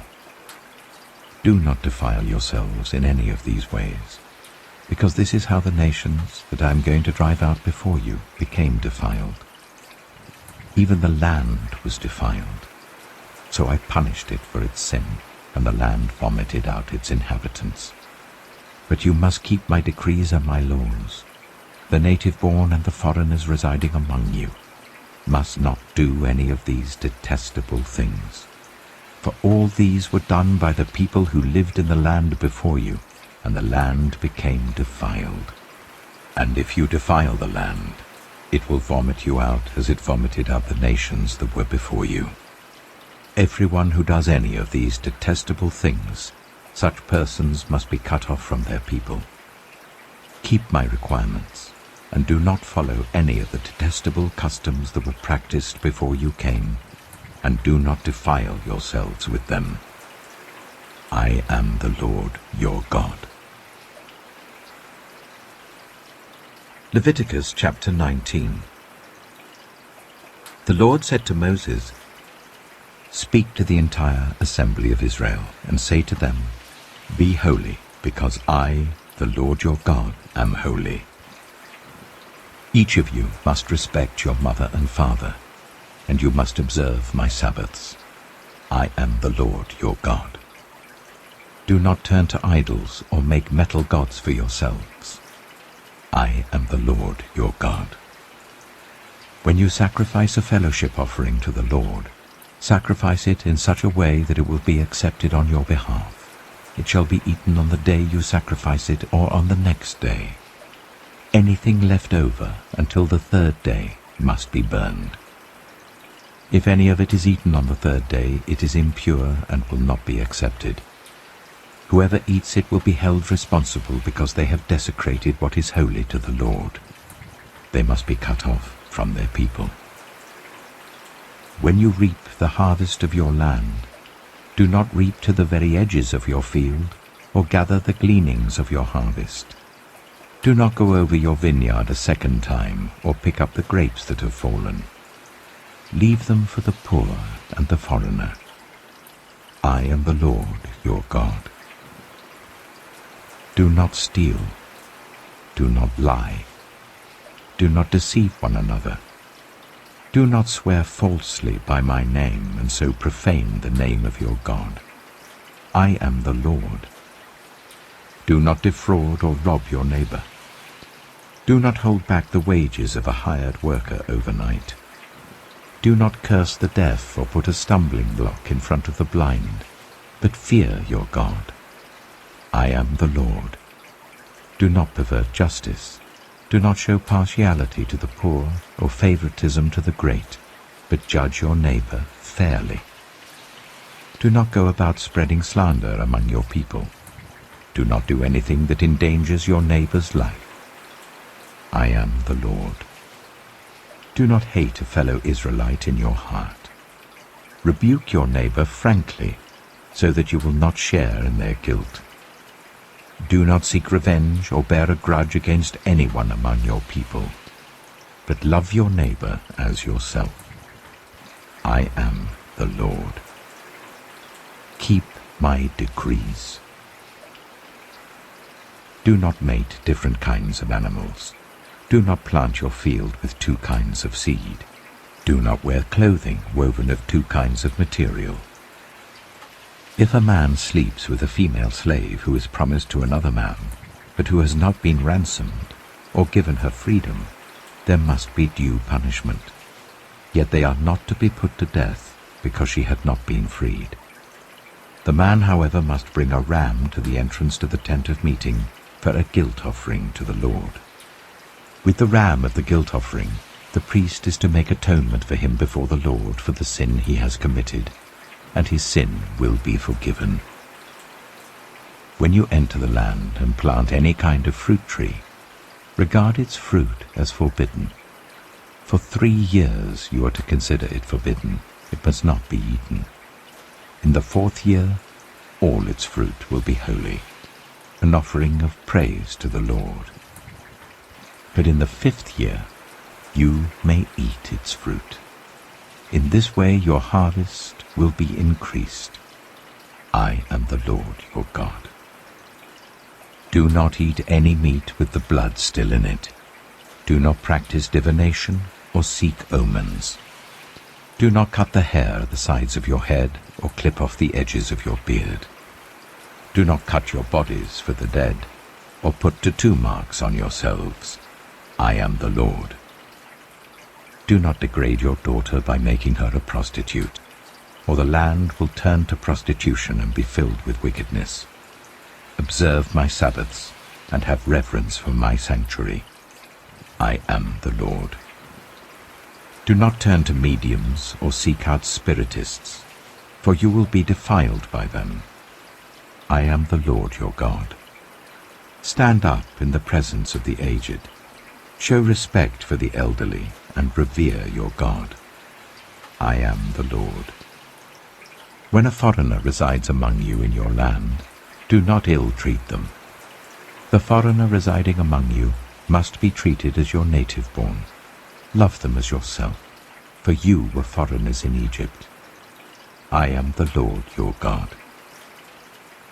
Do not defile yourselves in any of these ways, because this is how the nations that I am going to drive out before you became defiled. Even the land was defiled, so I punished it for its sin, and the land vomited out its inhabitants. But you must keep my decrees and my laws. The native-born and the foreigners residing among you must not do any of these detestable things. For all these were done by the people who lived in the land before you, and the land became defiled. And if you defile the land, it will vomit you out as it vomited out the nations that were before you. Everyone who does any of these detestable things, such persons must be cut off from their people. Keep my requirements, and do not follow any of the detestable customs that were practiced before you came, and do not defile yourselves with them. I am the Lord your God. Leviticus chapter 19. The Lord said to Moses, "Speak to the entire assembly of Israel, and say to them, Be holy, because I, the Lord your God, am holy. Each of you must respect your mother and father, and you must observe my Sabbaths. I am the Lord your God. Do not turn to idols or make metal gods for yourselves. I am the Lord your God. When you sacrifice a fellowship offering to the Lord, sacrifice it in such a way that it will be accepted on your behalf. It shall be eaten on the day you sacrifice it or on the next day. Anything left over until the third day must be burned. If any of it is eaten on the third day, it is impure and will not be accepted. Whoever eats it will be held responsible because they have desecrated what is holy to the Lord. They must be cut off from their people. When you reap the harvest of your land, do not reap to the very edges of your field, or gather the gleanings of your harvest. Do not go over your vineyard a second time, or pick up the grapes that have fallen. Leave them for the poor and the foreigner. I am the Lord your God. Do not steal. Do not lie. Do not deceive one another. Do not swear falsely by my name and so profane the name of your God. I am the Lord. Do not defraud or rob your neighbor. Do not hold back the wages of a hired worker overnight. Do not curse the deaf or put a stumbling block in front of the blind, but fear your God. I am the Lord. Do not pervert justice. Do not show partiality to the poor or favoritism to the great, but judge your neighbor fairly. Do not go about spreading slander among your people. Do not do anything that endangers your neighbor's life. I am the Lord. Do not hate a fellow Israelite in your heart. Rebuke your neighbor frankly, so that you will not share in their guilt. Do not seek revenge or bear a grudge against anyone among your people, but love your neighbor as yourself. I am the Lord. Keep my decrees. Do not mate different kinds of animals. Do not plant your field with two kinds of seed. Do not wear clothing woven of two kinds of material. If a man sleeps with a female slave who is promised to another man, but who has not been ransomed or given her freedom, there must be due punishment. Yet they are not to be put to death because she had not been freed. The man, however, must bring a ram to the entrance to the tent of meeting for a guilt offering to the Lord. With the ram of the guilt offering, the priest is to make atonement for him before the Lord for the sin he has committed, and his sin will be forgiven. When you enter the land and plant any kind of fruit tree, regard its fruit as forbidden. For 3 years you are to consider it forbidden. It must not be eaten. In the 4th year, all its fruit will be holy, an offering of praise to the Lord. But in the 5th year, you may eat its fruit. In this way your harvest will be increased. I am the Lord your God. Do not eat any meat with the blood still in it. Do not practice divination or seek omens. Do not cut the hair at the sides of your head or clip off the edges of your beard. Do not cut your bodies for the dead or put tattoo marks on yourselves. I am the Lord. Do not degrade your daughter by making her a prostitute, or the land will turn to prostitution and be filled with wickedness. Observe my Sabbaths and have reverence for my sanctuary. I am the Lord. Do not turn to mediums or seek out spiritists, for you will be defiled by them. I am the Lord your God. Stand up in the presence of the aged. Show respect for the elderly and revere your God. I am the Lord. When a foreigner resides among you in your land, do not ill-treat them. The foreigner residing among you must be treated as your native-born. Love them as yourself, for you were foreigners in Egypt. I am the Lord your God.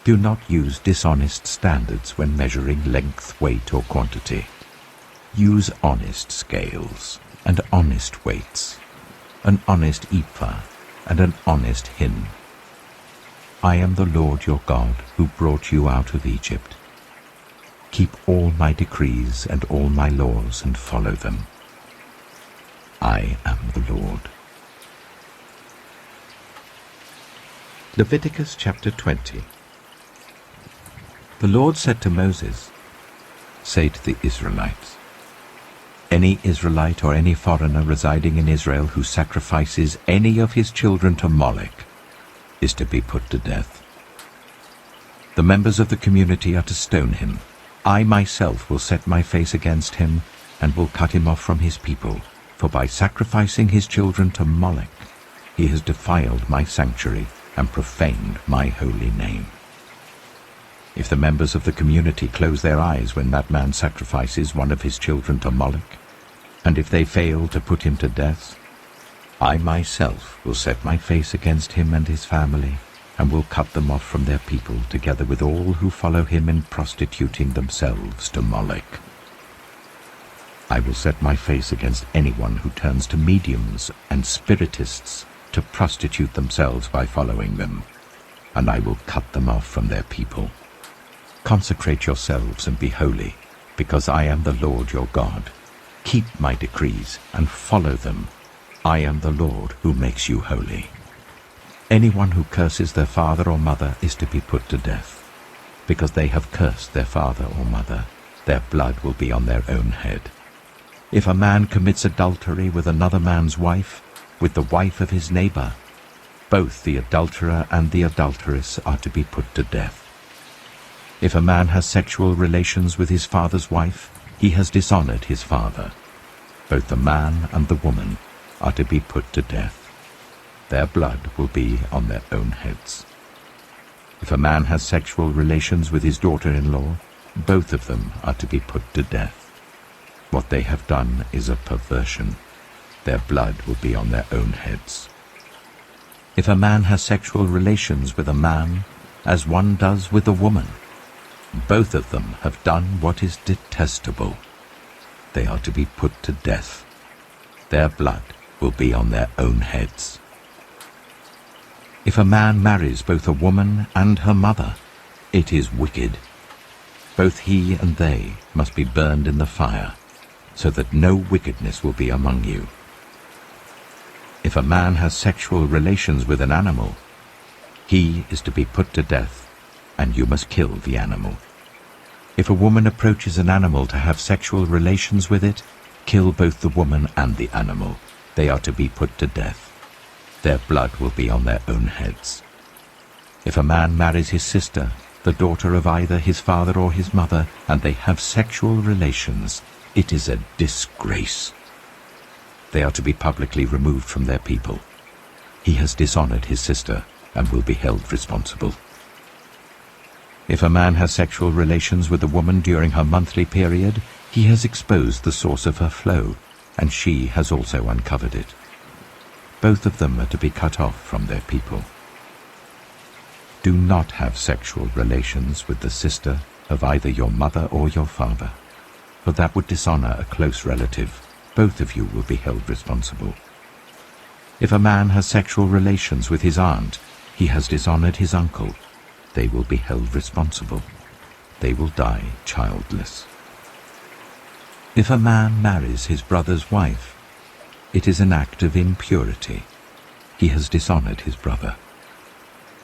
Do not use dishonest standards when measuring length, weight, or quantity. Use honest scales and honest weights, an honest ephah and an honest hin. I am the Lord your God who brought you out of Egypt. Keep all my decrees and all my laws and follow them. I am the Lord. Leviticus chapter 20. The Lord said to Moses, "Say to the Israelites, any Israelite or any foreigner residing in Israel who sacrifices any of his children to Molech is to be put to death. The members of the community are to stone him. I myself will set my face against him and will cut him off from his people, for by sacrificing his children to Molech, he has defiled my sanctuary and profaned my holy name. If the members of the community close their eyes when that man sacrifices one of his children to Molech, and if they fail to put him to death, I myself will set my face against him and his family, and will cut them off from their people, together with all who follow him in prostituting themselves to Molech. I will set my face against anyone who turns to mediums and spiritists to prostitute themselves by following them, and I will cut them off from their people. Consecrate yourselves and be holy, because I am the Lord your God. Keep my decrees and follow them. I am the Lord who makes you holy. Anyone who curses their father or mother is to be put to death. Because they have cursed their father or mother, their blood will be on their own head. If a man commits adultery with another man's wife, with the wife of his neighbor, both the adulterer and the adulteress are to be put to death. If a man has sexual relations with his father's wife, he has dishonored his father. Both the man and the woman are to be put to death. Their blood will be on their own heads. If a man has sexual relations with his daughter-in-law, both of them are to be put to death. What they have done is a perversion. Their blood will be on their own heads. If a man has sexual relations with a man, as one does with a woman, Both of them have done what is detestable. They are to be put to death. Their blood will be on their own heads. If a man marries both a woman and her mother, it is wicked. Both he and they must be burned in the fire, so that no wickedness will be among you. If a man has sexual relations with an animal, he is to be put to death, and you must kill the animal. If a woman approaches an animal to have sexual relations with it, kill both the woman and the animal. They are to be put to death. Their blood will be on their own heads. If a man marries his sister, the daughter of either his father or his mother, and they have sexual relations, it is a disgrace. They are to be publicly removed from their people. He has dishonored his sister and will be held responsible. If a man has sexual relations with a woman during her monthly period, he has exposed the source of her flow, and she has also uncovered it. Both of them are to be cut off from their people. Do not have sexual relations with the sister of either your mother or your father, for that would dishonor a close relative. Both of you will be held responsible. If a man has sexual relations with his aunt, he has dishonored his uncle. They will be held responsible. They will die childless. If a man marries his brother's wife, it is an act of impurity. He has dishonored his brother.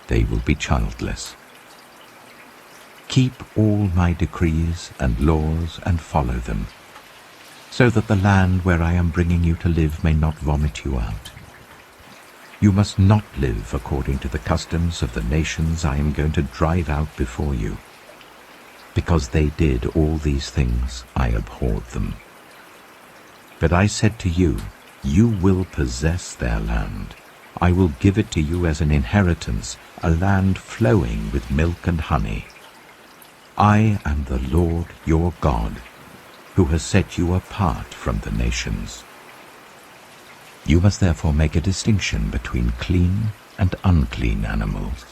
They will be childless. Keep all my decrees and laws and follow them, so that the land where I am bringing you to live may not vomit you out. You must not live according to the customs of the nations I am going to drive out before you. Because they did all these things, I abhorred them. But I said to you, you will possess their land. I will give it to you as an inheritance, a land flowing with milk and honey. I am the Lord your God, who has set you apart from the nations. You must therefore make a distinction between clean and unclean animals,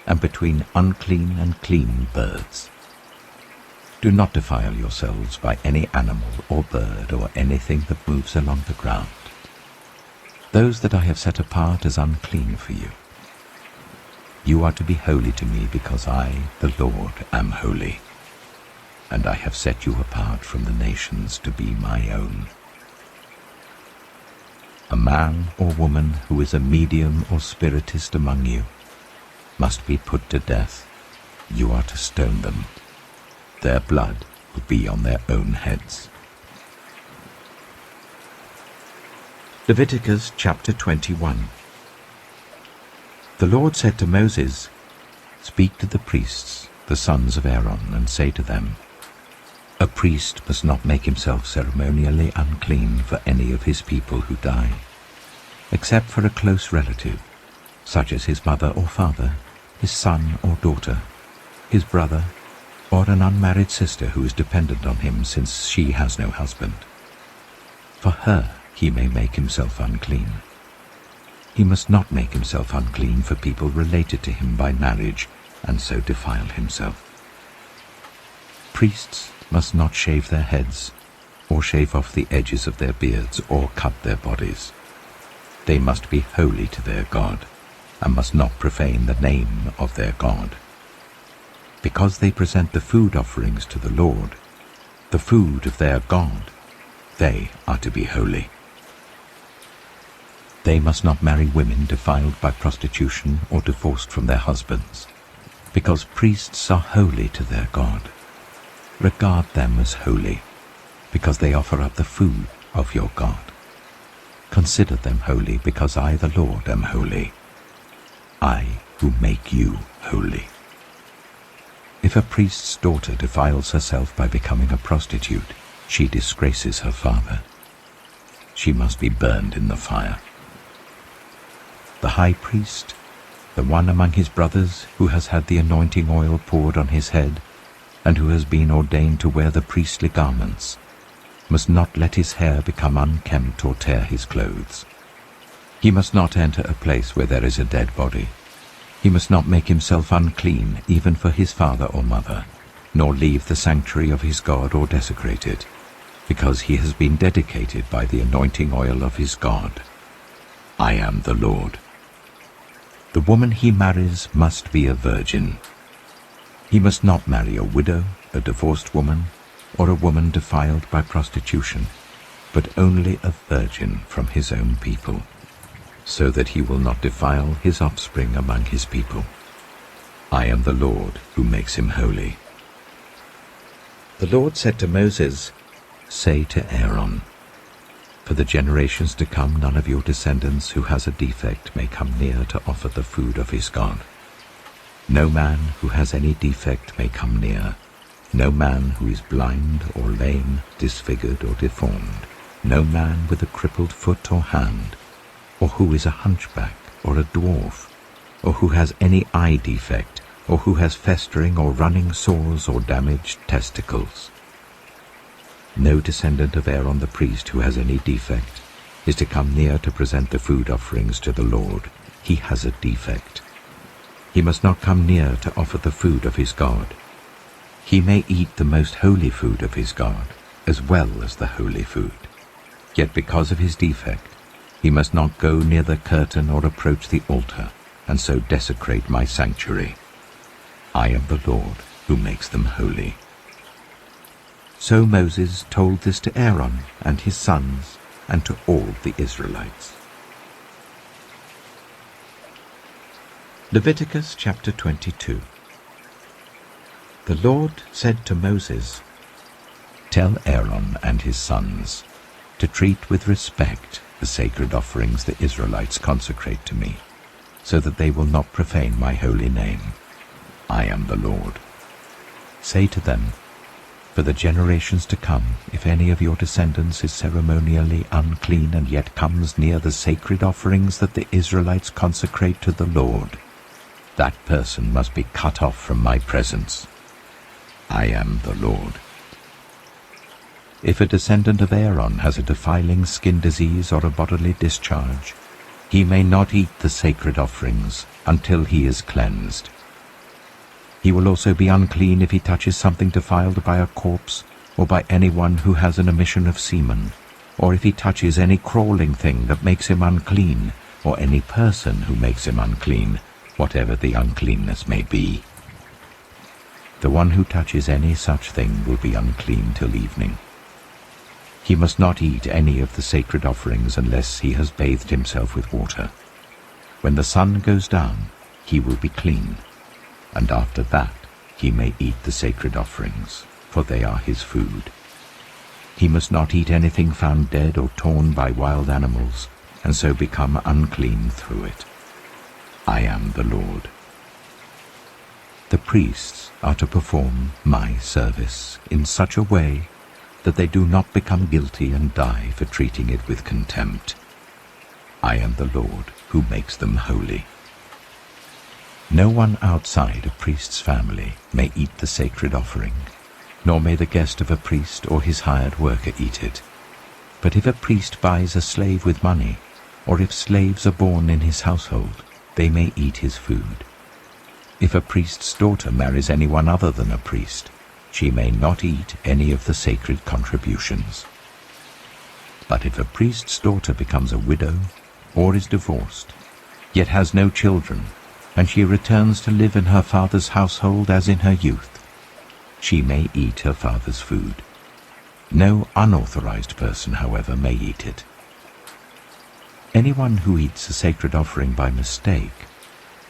and between unclean and clean birds. Do not defile yourselves by any animal or bird or anything that moves along the ground. Those that I have set apart as unclean for you. You are to be holy to me, because I, the Lord, am holy, and I have set you apart from the nations to be my own. A man or woman who is a medium or spiritist among you must be put to death. You are to stone them. Their blood will be on their own heads. Leviticus chapter 21. The Lord said to Moses, "Speak to the priests, the sons of Aaron, and say to them, a priest must not make himself ceremonially unclean for any of his people who die, except for a close relative, such as his mother or father, his son or daughter, his brother, or an unmarried sister who is dependent on him since she has no husband. For her he may make himself unclean. He must not make himself unclean for people related to him by marriage, and so defile himself. Priests must not shave their heads, or shave off the edges of their beards, or cut their bodies. They must be holy to their God, and must not profane the name of their God. Because they present the food offerings to the Lord, the food of their God, they are to be holy. They must not marry women defiled by prostitution or divorced from their husbands, because priests are holy to their God. Regard them as holy, because they offer up the food of your God. Consider them holy, because I, the Lord, am holy, I who make you holy. If a priest's daughter defiles herself by becoming a prostitute, she disgraces her father. She must be burned in the fire. The high priest, the one among his brothers who has had the anointing oil poured on his head, and who has been ordained to wear the priestly garments, must not let his hair become unkempt or tear his clothes. He must not enter a place where there is a dead body. He must not make himself unclean even for his father or mother, nor leave the sanctuary of his God or desecrate it, because he has been dedicated by the anointing oil of his God. I am the Lord. The woman he marries must be a virgin. He must not marry a widow, a divorced woman, or a woman defiled by prostitution, but only a virgin from his own people, so that he will not defile his offspring among his people. I am the Lord who makes him holy. The Lord said to Moses, "Say to Aaron, for the generations to come none of your descendants who has a defect may come near to offer the food of his God. No man who has any defect may come near, no man who is blind or lame, disfigured or deformed, no man with a crippled foot or hand, or who is a hunchback or a dwarf, or who has any eye defect, or who has festering or running sores or damaged testicles. No descendant of Aaron the priest who has any defect is to come near to present the food offerings to the Lord. He has a defect. He must not come near to offer the food of his God. He may eat the most holy food of his God, as well as the holy food. Yet because of his defect, he must not go near the curtain or approach the altar, and so desecrate my sanctuary. I am the Lord who makes them holy." So Moses told this to Aaron and his sons and to all the Israelites. Leviticus chapter 22. The Lord said to Moses, "Tell Aaron and his sons to treat with respect the sacred offerings the Israelites consecrate to me, so that they will not profane my holy name. I am the Lord. Say to them, for the generations to come, if any of your descendants is ceremonially unclean and yet comes near the sacred offerings that the Israelites consecrate to the Lord, that person must be cut off from my presence. I am the Lord. If a descendant of Aaron has a defiling skin disease or a bodily discharge, he may not eat the sacred offerings until he is cleansed. He will also be unclean if he touches something defiled by a corpse or by anyone who has an emission of semen, or if he touches any crawling thing that makes him unclean, or any person who makes him unclean, whatever the uncleanness may be. The one who touches any such thing will be unclean till evening. He must not eat any of the sacred offerings unless he has bathed himself with water. When the sun goes down, he will be clean, and after that he may eat the sacred offerings, for they are his food. He must not eat anything found dead or torn by wild animals, and so become unclean through it. I am the Lord. The priests are to perform my service in such a way that they do not become guilty and die for treating it with contempt. I am the Lord who makes them holy. No one outside a priest's family may eat the sacred offering, nor may the guest of a priest or his hired worker eat it. But if a priest buys a slave with money, or if slaves are born in his household, they may eat his food. If a priest's daughter marries anyone other than a priest, she may not eat any of the sacred contributions. But if a priest's daughter becomes a widow or is divorced, yet has no children, and she returns to live in her father's household as in her youth, she may eat her father's food. No unauthorized person, however, may eat it. Anyone who eats a sacred offering by mistake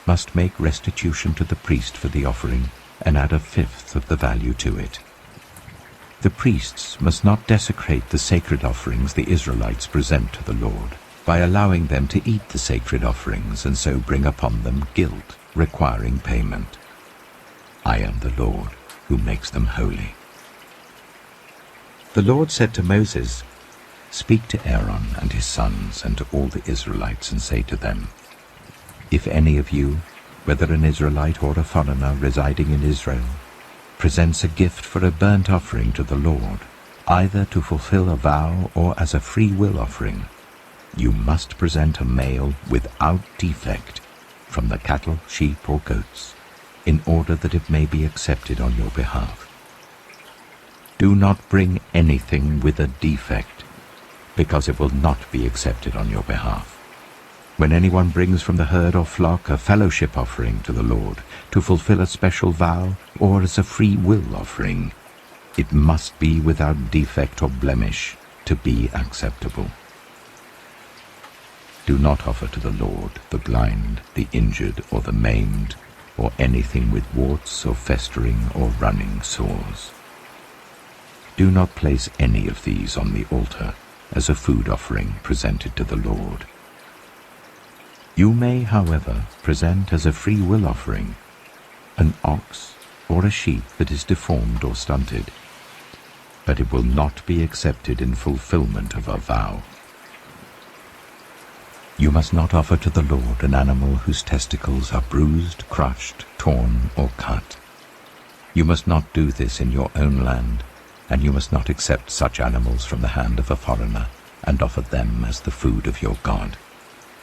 must make restitution to the priest for the offering and add 1/5 of the value to it. The priests must not desecrate the sacred offerings the Israelites present to the Lord by allowing them to eat the sacred offerings and so bring upon them guilt requiring payment. I am the Lord who makes them holy. The Lord said to Moses, "Speak to Aaron and his sons and to all the Israelites and say to them, if any of you, whether an Israelite or a foreigner residing in Israel, presents a gift for a burnt offering to the Lord, either to fulfill a vow or as a free will offering, you must present a male without defect from the cattle, sheep, or goats, in order that it may be accepted on your behalf. Do not bring anything with a defect, because it will not be accepted on your behalf. When anyone brings from the herd or flock a fellowship offering to the Lord, to fulfill a special vow, or as a free will offering, it must be without defect or blemish to be acceptable. Do not offer to the Lord the blind, the injured, or the maimed, or anything with warts or festering or running sores. Do not place any of these on the altar as a food offering presented to the Lord. You may, however, present as a free will offering an ox or a sheep that is deformed or stunted, but it will not be accepted in fulfillment of a vow. You must not offer to the Lord an animal whose testicles are bruised, crushed, torn, or cut. You must not do this in your own land, and you must not accept such animals from the hand of a foreigner and offer them as the food of your God.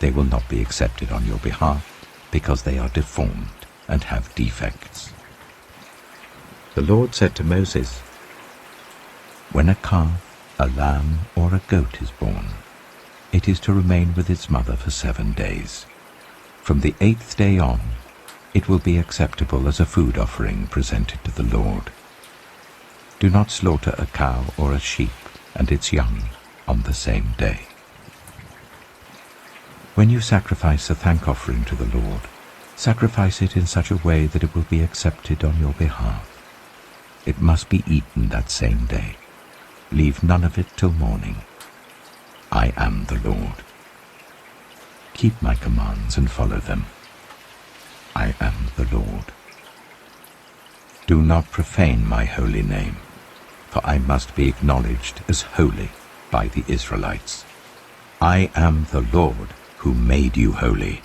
They will not be accepted on your behalf, because they are deformed and have defects. The Lord said to Moses, "When a calf, a lamb, or a goat is born, it is to remain with its mother for 7 days. From the 8th day on, it will be acceptable as a food offering presented to the Lord. Do not slaughter a cow or a sheep and its young on the same day." When you sacrifice a thank offering to the Lord, sacrifice it in such a way that it will be accepted on your behalf. It must be eaten that same day. Leave none of it till morning. I am the Lord. Keep my commands and follow them. I am the Lord. Do not profane my holy name, for I must be acknowledged as holy by the Israelites. I am the Lord, who made you holy,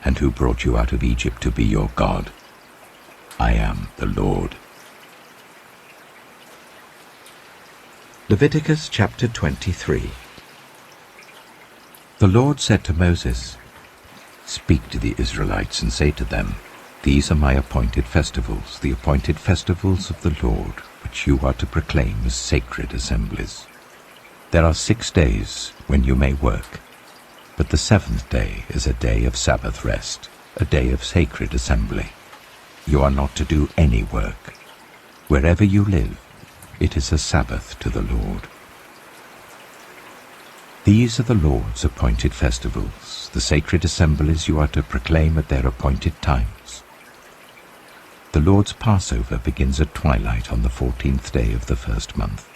and who brought you out of Egypt to be your God. I am the Lord. Leviticus chapter 23. The Lord said to Moses, "Speak to the Israelites and say to them, These are my appointed festivals, the appointed festivals of the Lord, which you are to proclaim as sacred assemblies. There are 6 days when you may work, but the 7th day is a day of Sabbath rest, a day of sacred assembly. You are not to do any work. Wherever you live, it is a Sabbath to the Lord. These are the Lord's appointed festivals, the sacred assemblies you are to proclaim at their appointed times. The Lord's Passover begins at twilight on the 14th day of the first month.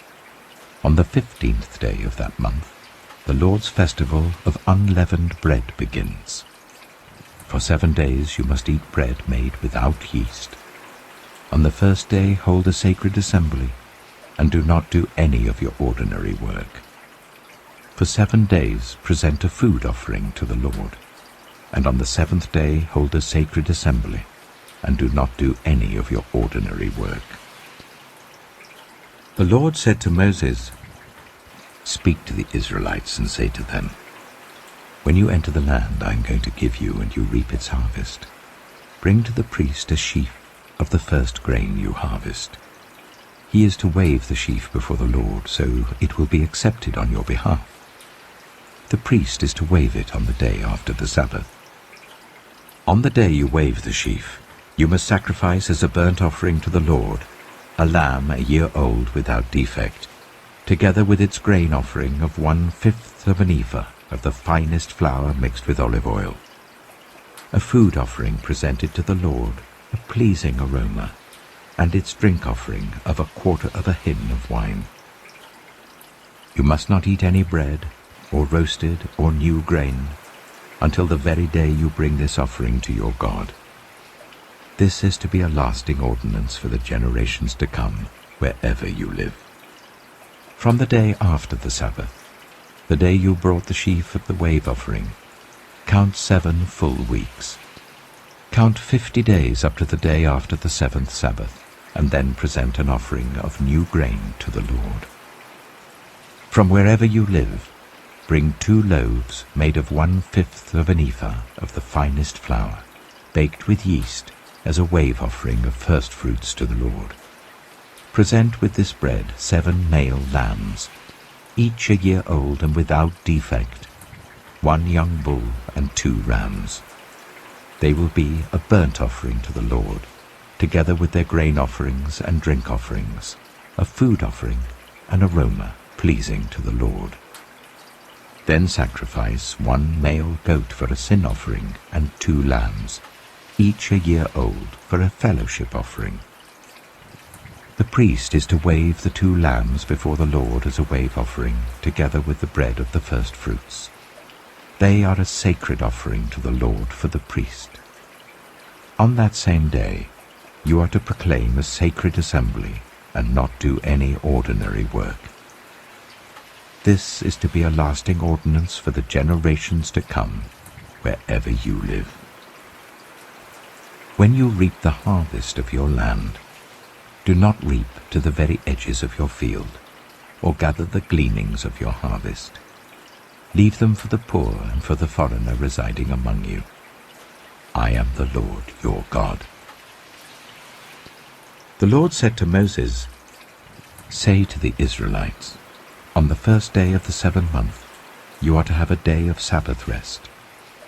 On the 15th day of that month, the Lord's festival of unleavened bread begins. For 7 days you must eat bread made without yeast. On the first day hold a sacred assembly, and do not do any of your ordinary work. For 7 days present a food offering to the Lord, and on the 7th day hold a sacred assembly, and do not do any of your ordinary work." The Lord said to Moses, "Speak to the Israelites and say to them, When you enter the land I am going to give you and you reap its harvest, bring to the priest a sheaf of the first grain you harvest. He is to wave the sheaf before the Lord, so it will be accepted on your behalf. The priest is to wave it on the day after the Sabbath. On the day you wave the sheaf, you must sacrifice as a burnt offering to the Lord a lamb a year old without defect, together with its grain offering of 1/5 of an ephah of the finest flour mixed with olive oil. A food offering presented to the Lord, a pleasing aroma, and its drink offering of 1/4 of a hin of wine. You must not eat any bread, or roasted or new grain, until the very day you bring this offering to your God. This is to be a lasting ordinance for the generations to come, wherever you live. From the day after the Sabbath, the day you brought the sheaf of the wave offering, count 7 full weeks. Count 50 days up to the day after the 7th Sabbath, and then present an offering of new grain to the Lord. From wherever you live, bring 2 loaves made of 1/5 of an ephah of the finest flour, baked with yeast, as a wave offering of first fruits to the Lord. Present with this bread 7 male lambs, each a year old and without defect, 1 young bull and 2 rams. They will be a burnt offering to the Lord, together with their grain offerings and drink offerings, a food offering, an aroma pleasing to the Lord. Then sacrifice 1 male goat for a sin offering and 2 lambs, each a year old, for a fellowship offering. The priest is to wave the 2 lambs before the Lord as a wave offering, together with the bread of the first fruits. They are a sacred offering to the Lord for the priest. On that same day, you are to proclaim a sacred assembly and not do any ordinary work. This is to be a lasting ordinance for the generations to come, wherever you live. When you reap the harvest of your land, do not reap to the very edges of your field, or gather the gleanings of your harvest. Leave them for the poor and for the foreigner residing among you. I am the Lord your God. The Lord said to Moses, "Say to the Israelites, on the first day of the 7th month, you are to have a day of Sabbath rest,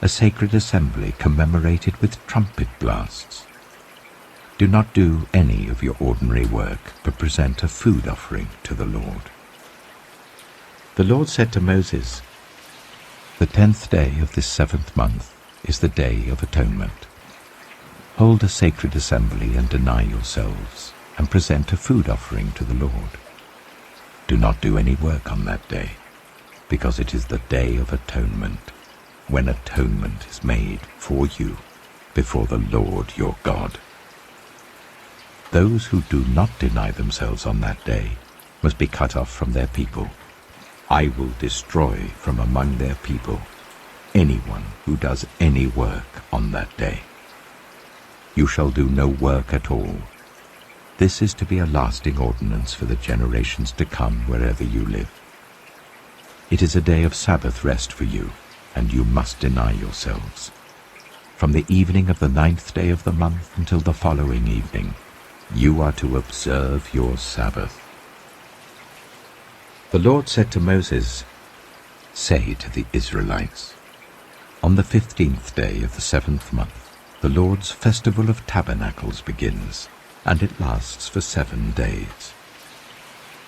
a sacred assembly commemorated with trumpet blasts. Do not do any of your ordinary work, but present a food offering to the Lord." The Lord said to Moses, "The 10th day of this 7th month is the Day of Atonement. Hold a sacred assembly and deny yourselves, and present a food offering to the Lord. Do not do any work on that day, because it is the Day of Atonement, when atonement is made for you before the Lord your God. Those who do not deny themselves on that day must be cut off from their people. I will destroy from among their people anyone who does any work on that day. You shall do no work at all. This is to be a lasting ordinance for the generations to come wherever you live. It is a day of Sabbath rest for you, and you must deny yourselves. From the evening of the 9th day of the month until the following evening, you are to observe your Sabbath." The Lord said to Moses, "Say to the Israelites, on the 15th day of the 7th month, the Lord's festival of tabernacles begins, and it lasts for 7 days.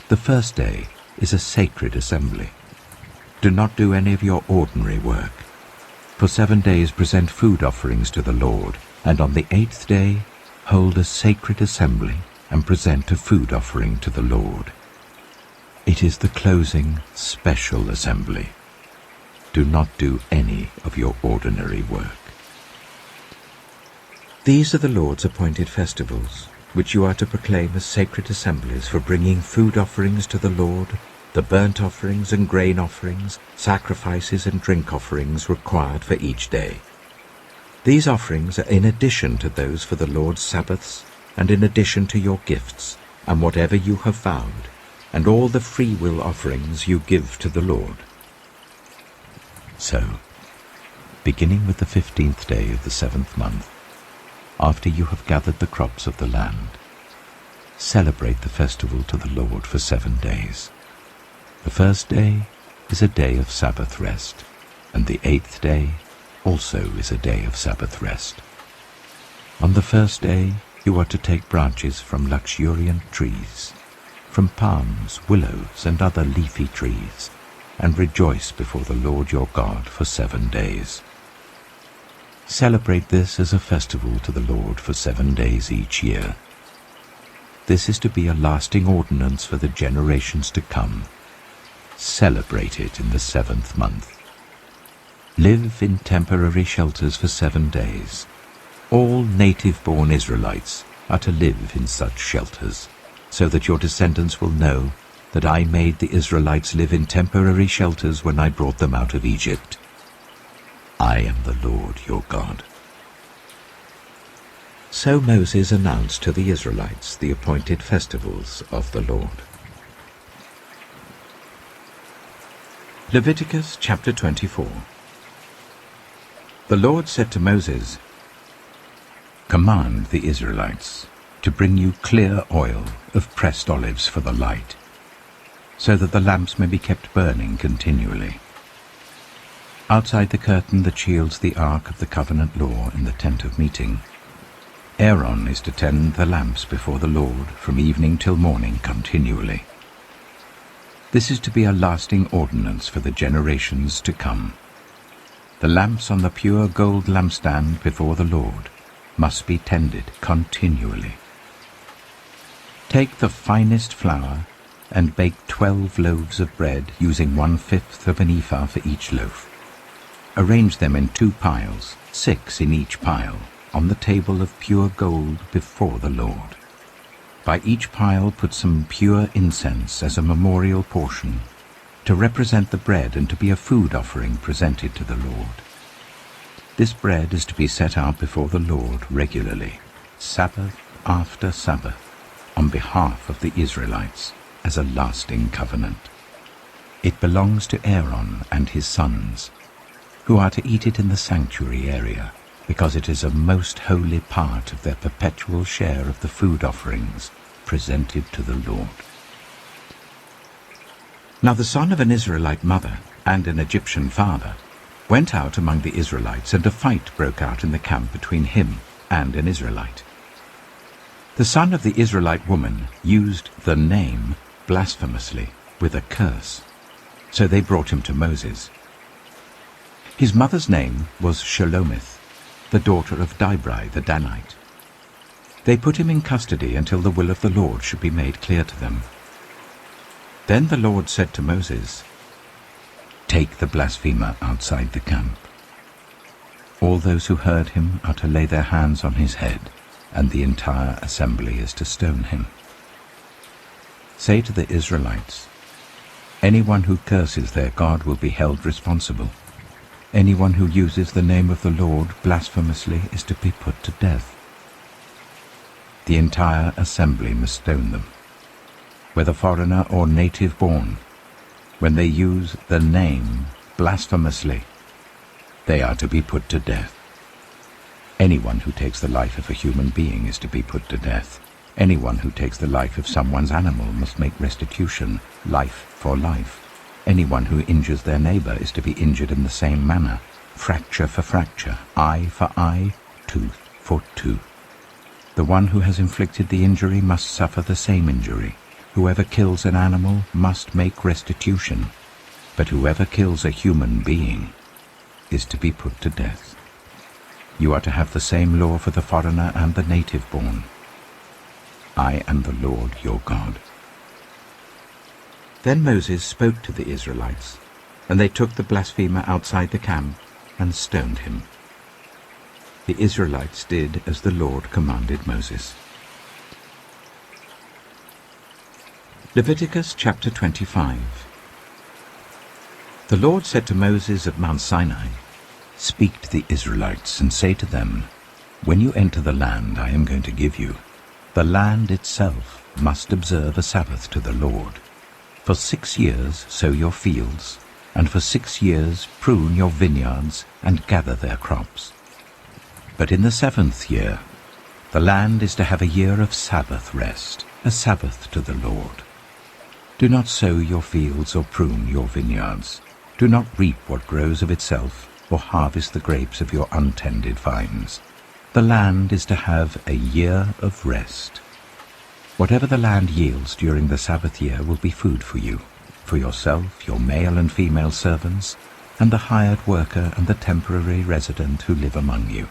The first day is a sacred assembly. Do not do any of your ordinary work. For 7 days present food offerings to the Lord, and on the 8th day hold a sacred assembly and present a food offering to the Lord. It is the closing special assembly. Do not do any of your ordinary work." These are the Lord's appointed festivals, which you are to proclaim as sacred assemblies for bringing food offerings to the Lord, the burnt offerings and grain offerings, sacrifices and drink offerings required for each day. These offerings are in addition to those for the Lord's Sabbaths, and in addition to your gifts, and whatever you have vowed, and all the free-will offerings you give to the Lord. So, beginning with the 15th day of the 7th month, after you have gathered the crops of the land, celebrate the festival to the Lord for 7 days. The first day is a day of Sabbath rest, and the 8th day also is a day of Sabbath rest. On the first day you are to take branches from luxuriant trees, from palms, willows, and other leafy trees, and rejoice before the Lord your God for 7 days. Celebrate this as a festival to the Lord for 7 days each year. This is to be a lasting ordinance for the generations to come. Celebrate it in the 7th month. Live in temporary shelters for 7 days. All native-born Israelites are to live in such shelters, so that your descendants will know that I made the Israelites live in temporary shelters when I brought them out of Egypt. I am the Lord your God. So Moses announced to the Israelites the appointed festivals of the Lord. Leviticus chapter 24. The Lord said to Moses, "Command the Israelites to bring you clear oil of pressed olives for the light, so that the lamps may be kept burning continually. Outside the curtain that shields the ark of the covenant law in the tent of meeting, Aaron is to tend the lamps before the Lord from evening till morning continually. This is to be a lasting ordinance for the generations to come. The lamps on the pure gold lampstand before the Lord must be tended continually. Take the finest flour and bake 12 loaves of bread, using 1/5 of an ephah for each loaf. Arrange them in 2 piles, 6 in each pile, on the table of pure gold before the Lord. By each pile put some pure incense as a memorial portion, to represent the bread and to be a food offering presented to the Lord. This bread is to be set out before the Lord regularly, Sabbath after Sabbath, on behalf of the Israelites, as a lasting covenant. It belongs to Aaron and his sons, who are to eat it in the sanctuary area, because it is a most holy part of their perpetual share of the food offerings presented to the Lord. Now the son of an Israelite mother and an Egyptian father went out among the Israelites, and a fight broke out in the camp between him and an Israelite. The son of the Israelite woman used the name blasphemously with a curse, so they brought him to Moses. His mother's name was Shelomith, the daughter of Dibri the Danite. They put him in custody until the will of the Lord should be made clear to them. Then the Lord said to Moses, "Take the blasphemer outside the camp. All those who heard him are to lay their hands on his head, and the entire assembly is to stone him. Say to the Israelites, anyone who curses their God will be held responsible. Anyone who uses the name of the Lord blasphemously is to be put to death. The entire assembly must stone them, whether foreigner or native born. When they use the name blasphemously, they are to be put to death. Anyone who takes the life of a human being is to be put to death. Anyone who takes the life of someone's animal must make restitution, life for life. Anyone who injures their neighbor is to be injured in the same manner, fracture for fracture, eye for eye, tooth for tooth. The one who has inflicted the injury must suffer the same injury. Whoever kills an animal must make restitution, but whoever kills a human being is to be put to death. You are to have the same law for the foreigner and the native born. I am the Lord your God." Then Moses spoke to the Israelites, and they took the blasphemer outside the camp and stoned him. The Israelites did as the Lord commanded Moses. Leviticus chapter 25. The Lord said to Moses at Mount Sinai, "Speak to the Israelites and say to them, when you enter the land I am going to give you, the land itself must observe a Sabbath to the Lord. For 6 years sow your fields, and for 6 years prune your vineyards and gather their crops. But in the 7th year, the land is to have a year of Sabbath rest, a Sabbath to the Lord. Do not sow your fields or prune your vineyards. Do not reap what grows of itself, or harvest the grapes of your untended vines. The land is to have a year of rest. Whatever the land yields during the Sabbath year will be food for you, for yourself, your male and female servants, and the hired worker and the temporary resident who live among you,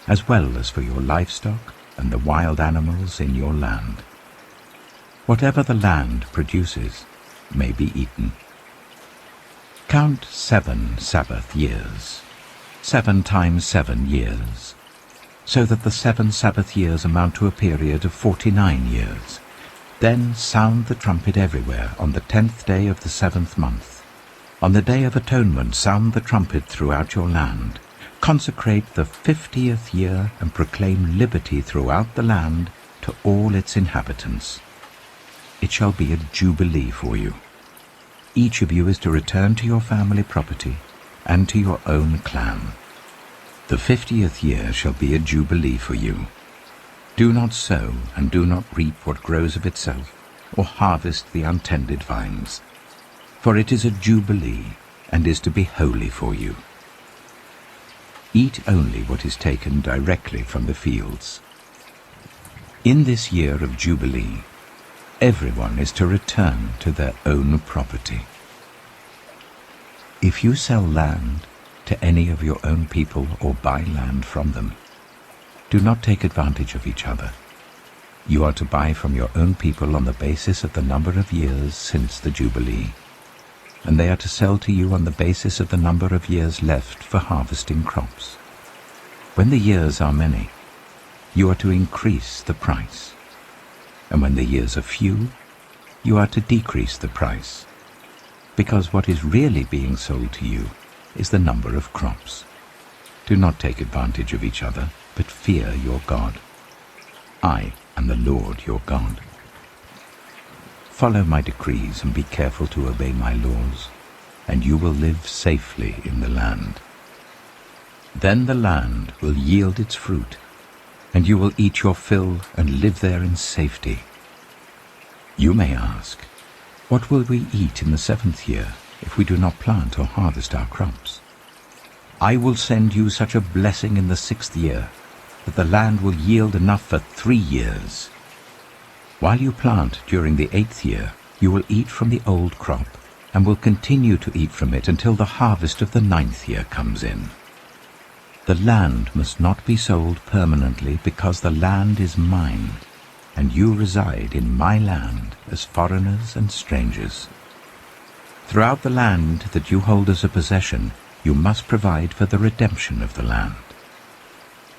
as well as for your livestock and the wild animals in your land. Whatever the land produces may be eaten. Count 7 Sabbath years, 7 times 7 years, so that the 7 Sabbath years amount to a period of 49 years. Then sound the trumpet everywhere on the 10th day of the 7th month. On the Day of Atonement sound the trumpet throughout your land. Consecrate the 50th year and proclaim liberty throughout the land to all its inhabitants. It shall be a jubilee for you. Each of you is to return to your family property and to your own clan. The 50th year shall be a jubilee for you. Do not sow and do not reap what grows of itself, or harvest the untended vines. For it is a jubilee, and is to be holy for you. Eat only what is taken directly from the fields. In this year of jubilee, everyone is to return to their own property. If you sell land to any of your own people or buy land from them, do not take advantage of each other. You are to buy from your own people on the basis of the number of years since the Jubilee, and they are to sell to you on the basis of the number of years left for harvesting crops. When the years are many, you are to increase the price, and when the years are few, you are to decrease the price, because what is really being sold to you is the number of crops. Do not take advantage of each other, but fear your God. I am the Lord your God. Follow my decrees and be careful to obey my laws, and you will live safely in the land. Then the land will yield its fruit, and you will eat your fill and live there in safety. You may ask, what will we eat in the 7th year if we do not plant or harvest our crops? I will send you such a blessing in the 6th year that the land will yield enough for 3 years. While you plant during the 8th year, you will eat from the old crop and will continue to eat from it until the harvest of the 9th year comes in. The land must not be sold permanently because the land is mine, and you reside in my land as foreigners and strangers. Throughout the land that you hold as a possession, you must provide for the redemption of the land.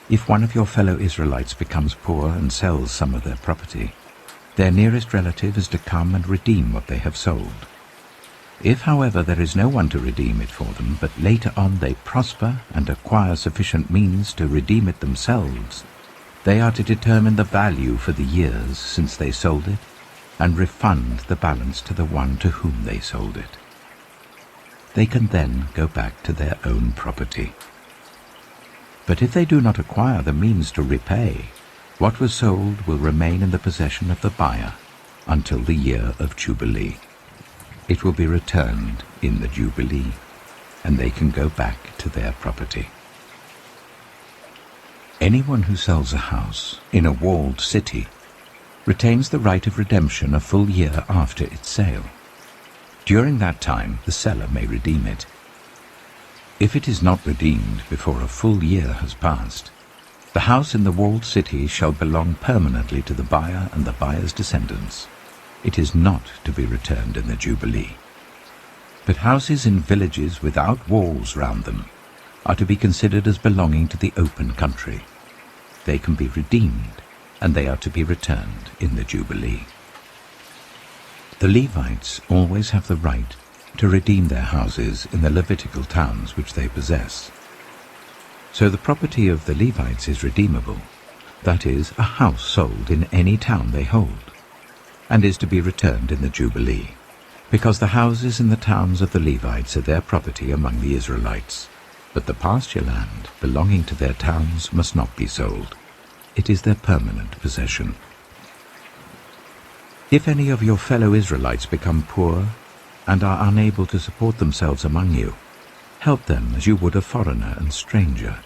If one of your fellow Israelites becomes poor and sells some of their property, their nearest relative is to come and redeem what they have sold. If, however, there is no one to redeem it for them, but later on they prosper and acquire sufficient means to redeem it themselves, they are to determine the value for the years since they sold it and refund the balance to the one to whom they sold it. They can then go back to their own property. But if they do not acquire the means to repay, what was sold will remain in the possession of the buyer until the year of Jubilee. It will be returned in the Jubilee, and they can go back to their property. Anyone who sells a house in a walled city retains the right of redemption a full year after its sale. During that time, the seller may redeem it. If it is not redeemed before a full year has passed, the house in the walled city shall belong permanently to the buyer and the buyer's descendants. It is not to be returned in the Jubilee. But houses in villages without walls round them are to be considered as belonging to the open country. They can be redeemed, and they are to be returned in the Jubilee. The Levites always have the right to redeem their houses in the Levitical towns which they possess. So the property of the Levites is redeemable, that is, a house sold in any town they hold, and is to be returned in the Jubilee, because the houses in the towns of the Levites are their property among the Israelites, but the pasture land belonging to their towns must not be sold. It is their permanent possession. If any of your fellow Israelites become poor and are unable to support themselves among you, help them as you would a foreigner and stranger,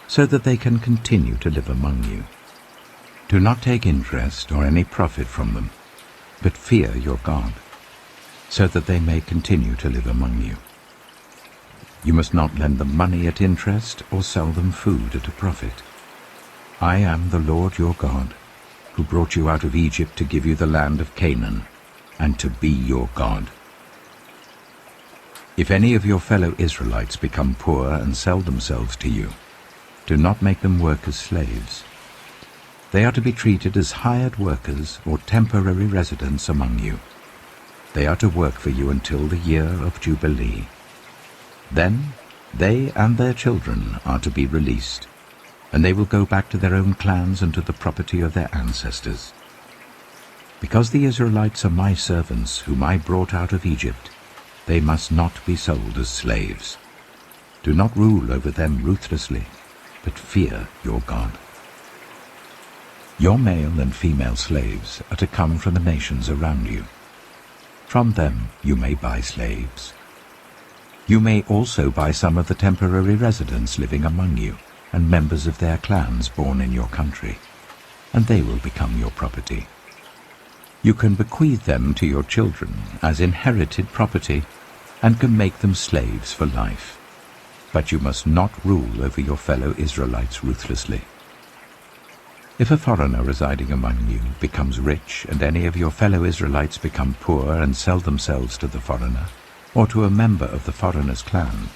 so that they can continue to live among you. Do not take interest or any profit from them, but fear your God, so that they may continue to live among you. You must not lend them money at interest or sell them food at a profit. I am the Lord your God, who brought you out of Egypt to give you the land of Canaan, and to be your God. If any of your fellow Israelites become poor and sell themselves to you, do not make them work as slaves. They are to be treated as hired workers or temporary residents among you. They are to work for you until the year of Jubilee. Then they and their children are to be released, and they will go back to their own clans and to the property of their ancestors. Because the Israelites are my servants whom I brought out of Egypt, they must not be sold as slaves. Do not rule over them ruthlessly, but fear your God. Your male and female slaves are to come from the nations around you. From them you may buy slaves. You may also buy some of the temporary residents living among you, and members of their clans born in your country, and they will become your property. You can bequeath them to your children as inherited property, and can make them slaves for life. But you must not rule over your fellow Israelites ruthlessly. If a foreigner residing among you becomes rich, and any of your fellow Israelites become poor and sell themselves to the foreigner, or to a member of the foreigner's clan,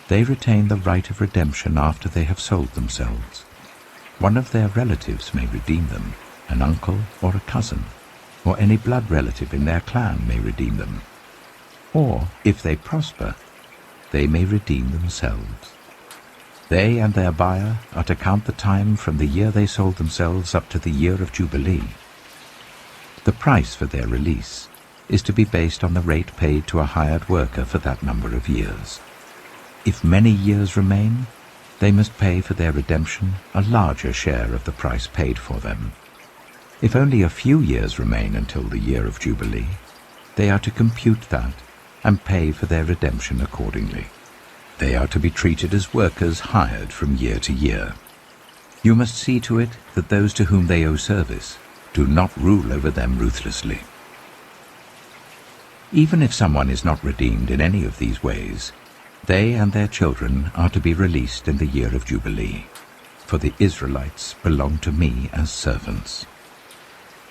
they retain the right of redemption after they have sold themselves. One of their relatives may redeem them, an uncle or a cousin, or any blood relative in their clan may redeem them. Or, if they prosper, they may redeem themselves. They and their buyer are to count the time from the year they sold themselves up to the year of Jubilee. The price for their release is to be based on the rate paid to a hired worker for that number of years. If many years remain, they must pay for their redemption a larger share of the price paid for them. If only a few years remain until the year of Jubilee, they are to compute that and pay for their redemption accordingly. They are to be treated as workers hired from year to year. You must see to it that those to whom they owe service do not rule over them ruthlessly. Even if someone is not redeemed in any of these ways, they and their children are to be released in the year of Jubilee, for the Israelites belong to me as servants.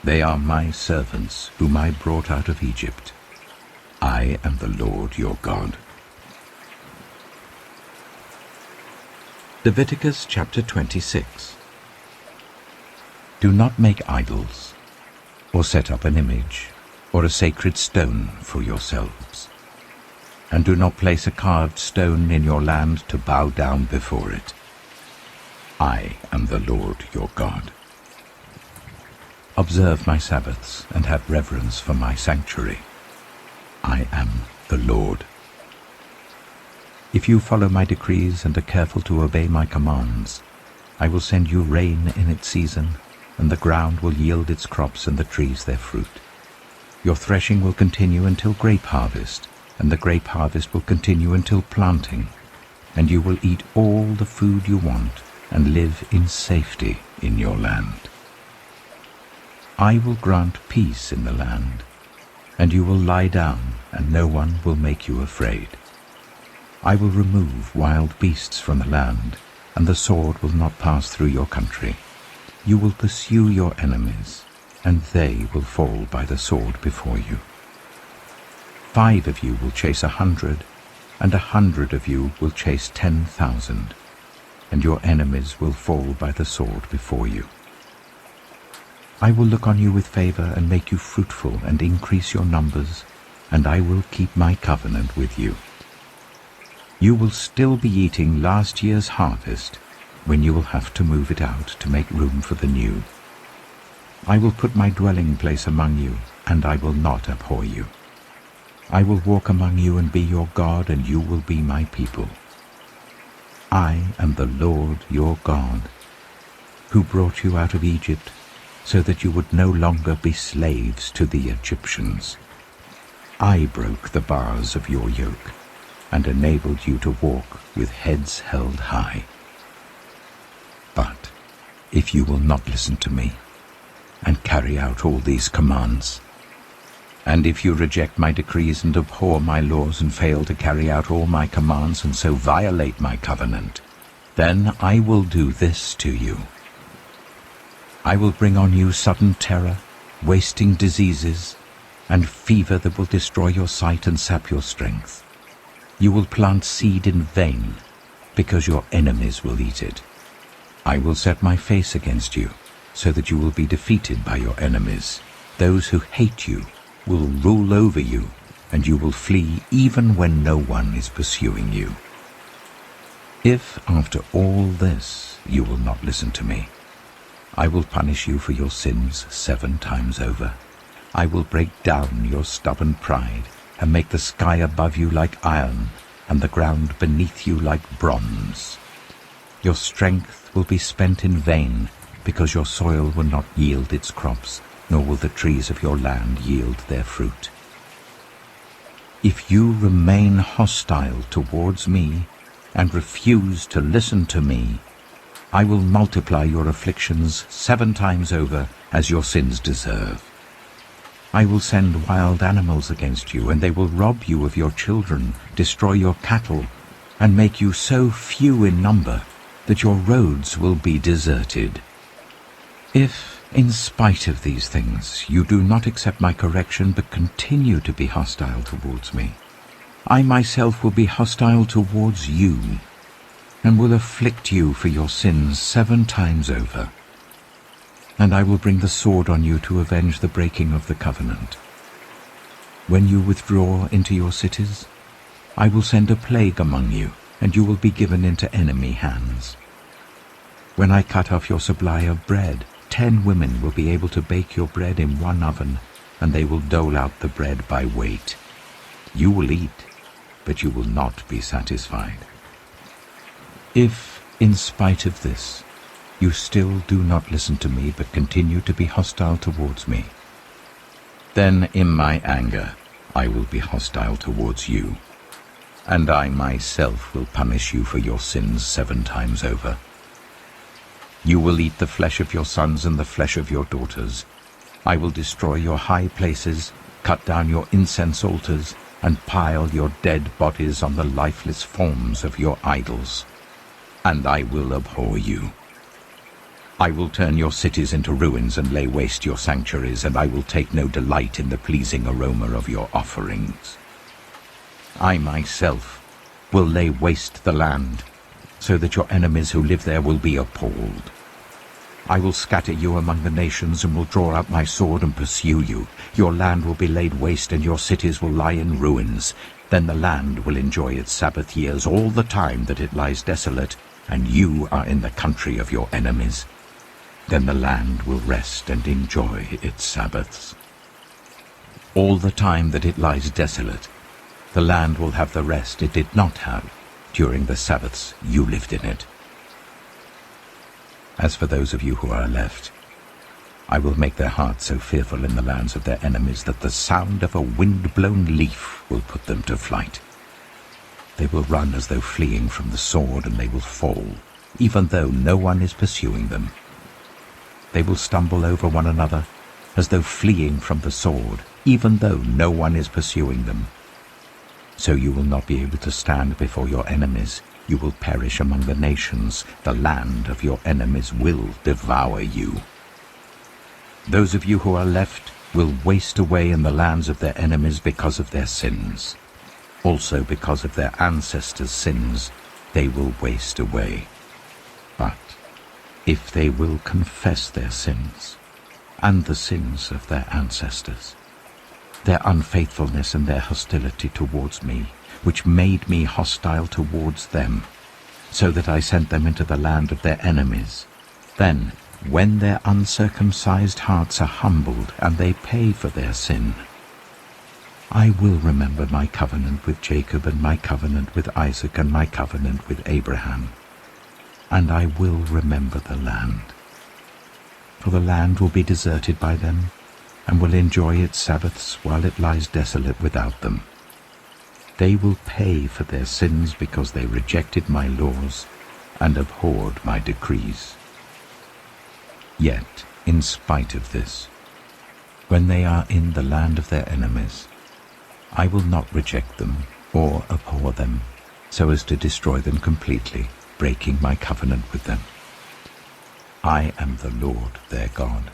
They are my servants whom I brought out of Egypt. I am the Lord your God. Leviticus chapter 26. Do not make idols, or set up an image, or a sacred stone for yourselves. And do not place a carved stone in your land to bow down before it. I am the Lord your God. Observe my Sabbaths and have reverence for my sanctuary. I am the Lord. If you follow my decrees and are careful to obey my commands, I will send you rain in its season, and the ground will yield its crops and the trees their fruit. Your threshing will continue until grape harvest, and the grape harvest will continue until planting, and you will eat all the food you want and live in safety in your land. I will grant peace in the land, and you will lie down, and no one will make you afraid. I will remove wild beasts from the land, and the sword will not pass through your country. You will pursue your enemies, and they will fall by the sword before you. 5 of you will chase 100, and 100 of you will chase 10,000, and your enemies will fall by the sword before you. I will look on you with favor and make you fruitful and increase your numbers, and I will keep my covenant with you. You will still be eating last year's harvest when you will have to move it out to make room for the new. I will put my dwelling place among you, and I will not abhor you. I will walk among you and be your God, and you will be my people. I am the Lord your God, who brought you out of Egypt, so that you would no longer be slaves to the Egyptians. I broke the bars of your yoke, and enabled you to walk with heads held high. But if you will not listen to me, and carry out all these commands, and if you reject my decrees and abhor my laws and fail to carry out all my commands and so violate my covenant, then I will do this to you. I will bring on you sudden terror, wasting diseases, and fever that will destroy your sight and sap your strength. You will plant seed in vain, because your enemies will eat it. I will set my face against you, so that you will be defeated by your enemies. Those who hate you will rule over you, and you will flee even when no one is pursuing you. If, after all this, you will not listen to me, I will punish you for your sins 7 times over. I will break down your stubborn pride, and make the sky above you like iron, and the ground beneath you like bronze. Your strength will be spent in vain, because your soil will not yield its crops, nor will the trees of your land yield their fruit. If you remain hostile towards me and refuse to listen to me, I will multiply your afflictions 7 times over as your sins deserve. I will send wild animals against you, and they will rob you of your children, destroy your cattle, and make you so few in number that your roads will be deserted. If, in spite of these things, you do not accept my correction but continue to be hostile towards me, I myself will be hostile towards you, and will afflict you for your sins 7 times over. And I will bring the sword on you to avenge the breaking of the covenant. When you withdraw into your cities, I will send a plague among you, and you will be given into enemy hands. When I cut off your supply of bread, 10 women will be able to bake your bread in 1 oven, and they will dole out the bread by weight. You will eat, but you will not be satisfied. If, in spite of this, you still do not listen to me but continue to be hostile towards me, then in my anger I will be hostile towards you, and I myself will punish you for your sins 7 times over. You will eat the flesh of your sons and the flesh of your daughters. I will destroy your high places, cut down your incense altars, and pile your dead bodies on the lifeless forms of your idols. And I will abhor you. I will turn your cities into ruins and lay waste your sanctuaries, and I will take no delight in the pleasing aroma of your offerings. I myself will lay waste the land, so that your enemies who live there will be appalled. I will scatter you among the nations and will draw out my sword and pursue you. Your land will be laid waste and your cities will lie in ruins. Then the land will enjoy its Sabbath years all the time that it lies desolate, and you are in the country of your enemies. Then the land will rest and enjoy its Sabbaths. All the time that it lies desolate, the land will have the rest it did not have during the Sabbaths you lived in it. As for those of you who are left, I will make their hearts so fearful in the lands of their enemies that the sound of a wind-blown leaf will put them to flight. They will run as though fleeing from the sword, and they will fall, even though no one is pursuing them. They will stumble over one another, as though fleeing from the sword, even though no one is pursuing them. So you will not be able to stand before your enemies. You will perish among the nations. The land of your enemies will devour you. Those of you who are left will waste away in the lands of their enemies because of their sins. Also because of their ancestors' sins, they will waste away. But if they will confess their sins and the sins of their ancestors, their unfaithfulness and their hostility towards me, which made me hostile towards them, so that I sent them into the land of their enemies, then, when their uncircumcised hearts are humbled and they pay for their sin, I will remember my covenant with Jacob and my covenant with Isaac and my covenant with Abraham, and I will remember the land. For the land will be deserted by them, and will enjoy its Sabbaths while it lies desolate without them. They will pay for their sins because they rejected my laws and abhorred my decrees. Yet, in spite of this, when they are in the land of their enemies, I will not reject them or abhor them, so as to destroy them completely, breaking my covenant with them. I am the Lord their God.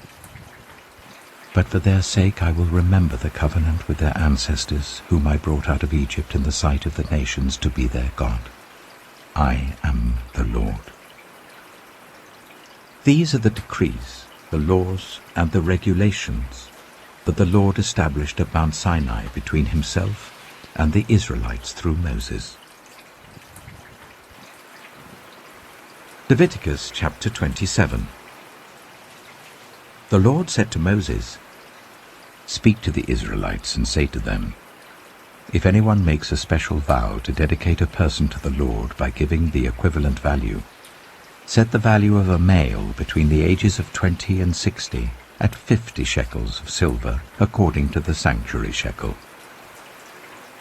But for their sake I will remember the covenant with their ancestors, whom I brought out of Egypt in the sight of the nations to be their God. I am the Lord. These are the decrees, the laws, and the regulations that the Lord established at Mount Sinai between himself and the Israelites through Moses. Leviticus chapter 27. The Lord said to Moses, "Speak to the Israelites and say to them, if anyone makes a special vow to dedicate a person to the Lord by giving the equivalent value, set the value of a male between the ages of 20 and 60 at 50 shekels of silver, according to the sanctuary shekel.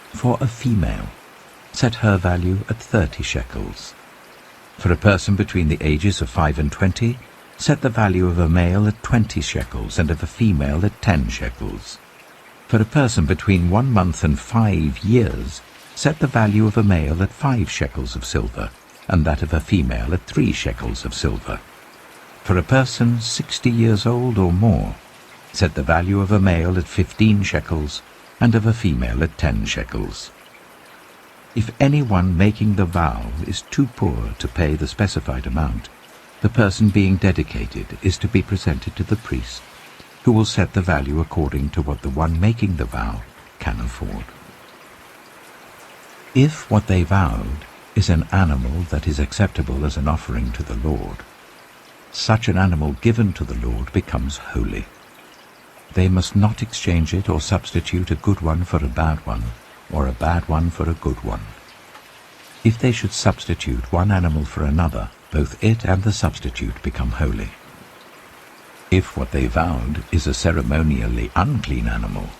For a female, set her value at 30 shekels. For a person between the ages of 5 and 20, set the value of a male at 20 shekels and of a female at 10 shekels. For a person between 1 month and 5 years, set the value of a male at 5 shekels of silver, and that of a female at 3 shekels of silver. For a person 60 years old or more, set the value of a male at 15 shekels, and of a female at 10 shekels. If anyone making the vow is too poor to pay the specified amount, the person being dedicated is to be presented to the priest, who will set the value according to what the one making the vow can afford. If what they vowed is an animal that is acceptable as an offering to the Lord, such an animal given to the Lord becomes holy. They must not exchange it or substitute a good one for a bad one, or a bad one for a good one. If they should substitute one animal for another, both it and the substitute become holy. If what they vowed is a ceremonially unclean animal,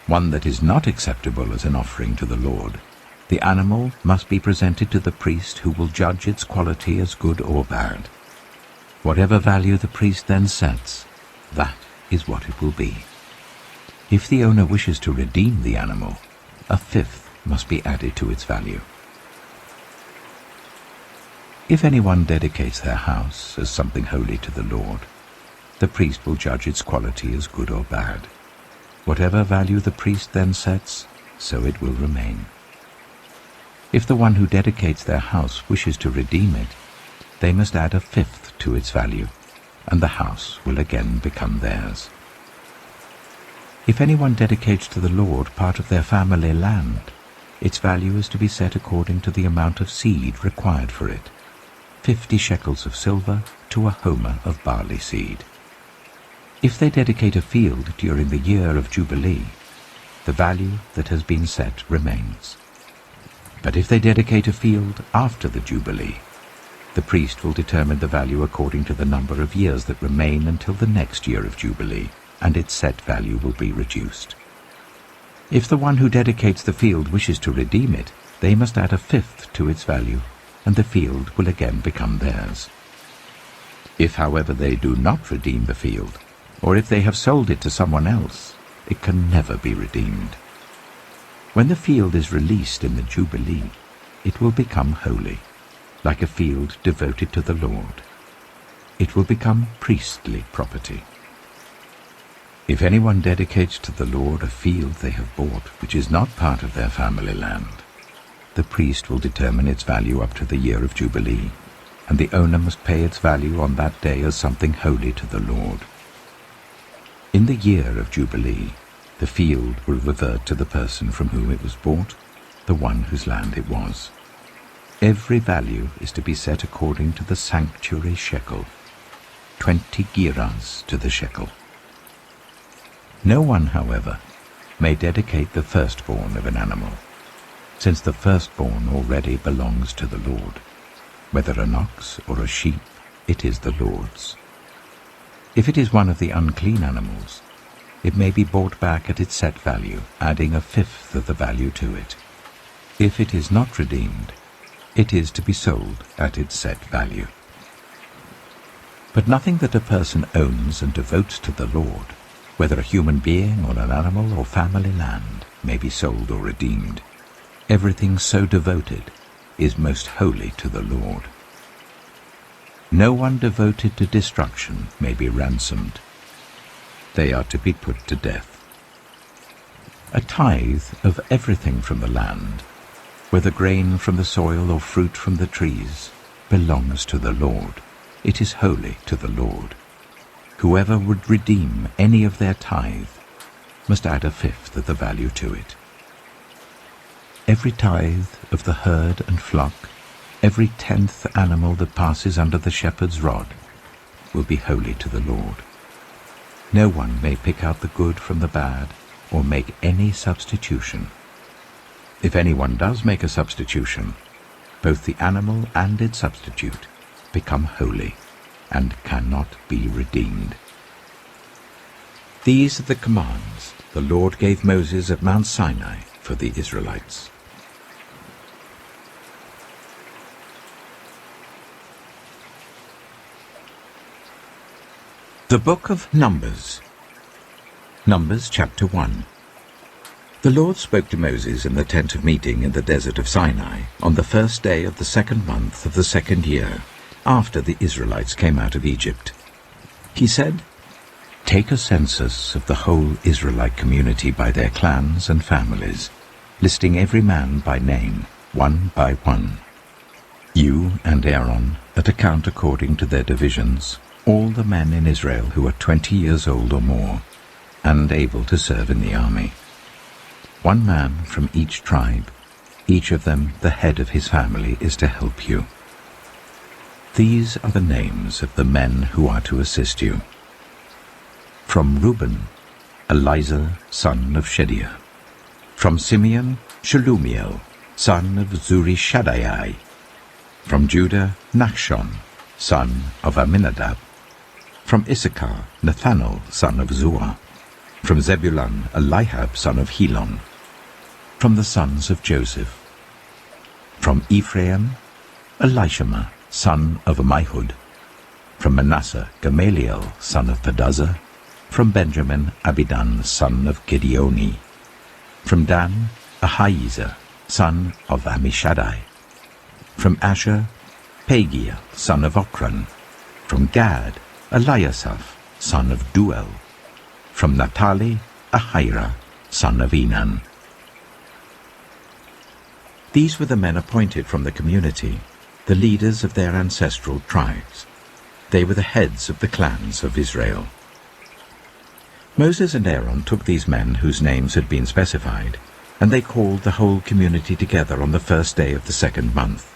one that is not acceptable as an offering to the Lord, the animal must be presented to the priest, who will judge its quality as good or bad. Whatever value the priest then sets, that is what it will be. If the owner wishes to redeem the animal, a fifth must be added to its value. If anyone dedicates their house as something holy to the Lord, the priest will judge its quality as good or bad. Whatever value the priest then sets, so it will remain. If the one who dedicates their house wishes to redeem it, they must add a fifth to its value, and the house will again become theirs. If anyone dedicates to the Lord part of their family land, its value is to be set according to the amount of seed required for it, 50 shekels of silver to a homer of barley seed. If they dedicate a field during the year of Jubilee, the value that has been set remains. But if they dedicate a field after the Jubilee, the priest will determine the value according to the number of years that remain until the next year of Jubilee, and its set value will be reduced. If the one who dedicates the field wishes to redeem it, they must add a fifth to its value, and the field will again become theirs. If, however, they do not redeem the field, or if they have sold it to someone else, it can never be redeemed. When the field is released in the Jubilee, it will become holy, like a field devoted to the Lord. It will become priestly property. If anyone dedicates to the Lord a field they have bought which is not part of their family land, the priest will determine its value up to the year of Jubilee, and the owner must pay its value on that day as something holy to the Lord. In the year of Jubilee, the field will revert to the person from whom it was bought, the one whose land it was. Every value is to be set according to the sanctuary shekel, 20 gerahs to the shekel. No one, however, may dedicate the firstborn of an animal, since the firstborn already belongs to the Lord. Whether an ox or a sheep, it is the Lord's. If it is one of the unclean animals, it may be bought back at its set value, adding a fifth of the value to it. If it is not redeemed, it is to be sold at its set value. But nothing that a person owns and devotes to the Lord, whether a human being or an animal or family land, may be sold or redeemed. Everything so devoted is most holy to the Lord. No one devoted to destruction may be ransomed. They are to be put to death. A tithe of everything from the land, whether grain from the soil or fruit from the trees, belongs to the Lord. It is holy to the Lord. Whoever would redeem any of their tithe must add a fifth of the value to it. Every tithe of the herd and flock, every 10th animal that passes under the shepherd's rod, will be holy to the Lord. No one may pick out the good from the bad, or make any substitution. If anyone does make a substitution, both the animal and its substitute become holy and cannot be redeemed. These are the commands the Lord gave Moses at Mount Sinai for the Israelites. The Book of Numbers. Numbers chapter 1. The Lord spoke to Moses in the tent of meeting in the desert of Sinai on the first day of the 2nd month of the 2nd year, after the Israelites came out of Egypt. He said, "Take a census of the whole Israelite community by their clans and families, listing every man by name, one by one. You and Aaron are to count according to their divisions all the men in Israel who are 20 years old or more, and able to serve in the army. One man from each tribe, each of them the head of his family, is to help you. These are the names of the men who are to assist you. From Reuben, Elizur, son of Shedeiah. From Simeon, Shelumiel, son of Zurishaddai. From Judah, Nachshon, son of Amminadab. From Issachar, Nathanael, son of Zuar. From Zebulun, Eliab, son of Helon. From the sons of Joseph. From Ephraim, Elishama, son of Ammihud. From Manasseh, Gamaliel, son of Pedazah. From Benjamin, Abidan, son of Gideoni. From Dan, Ahiezer, son of Ammishaddai. From Asher, Pagiel, son of Ochran. From Gad, Eliasaph, son of Duel. From Naphtali, Ahira, son of Enan. These were the men appointed from the community, the leaders of their ancestral tribes. They were the heads of the clans of Israel. Moses and Aaron took these men whose names had been specified, and they called the whole community together on the first day of the 2nd month.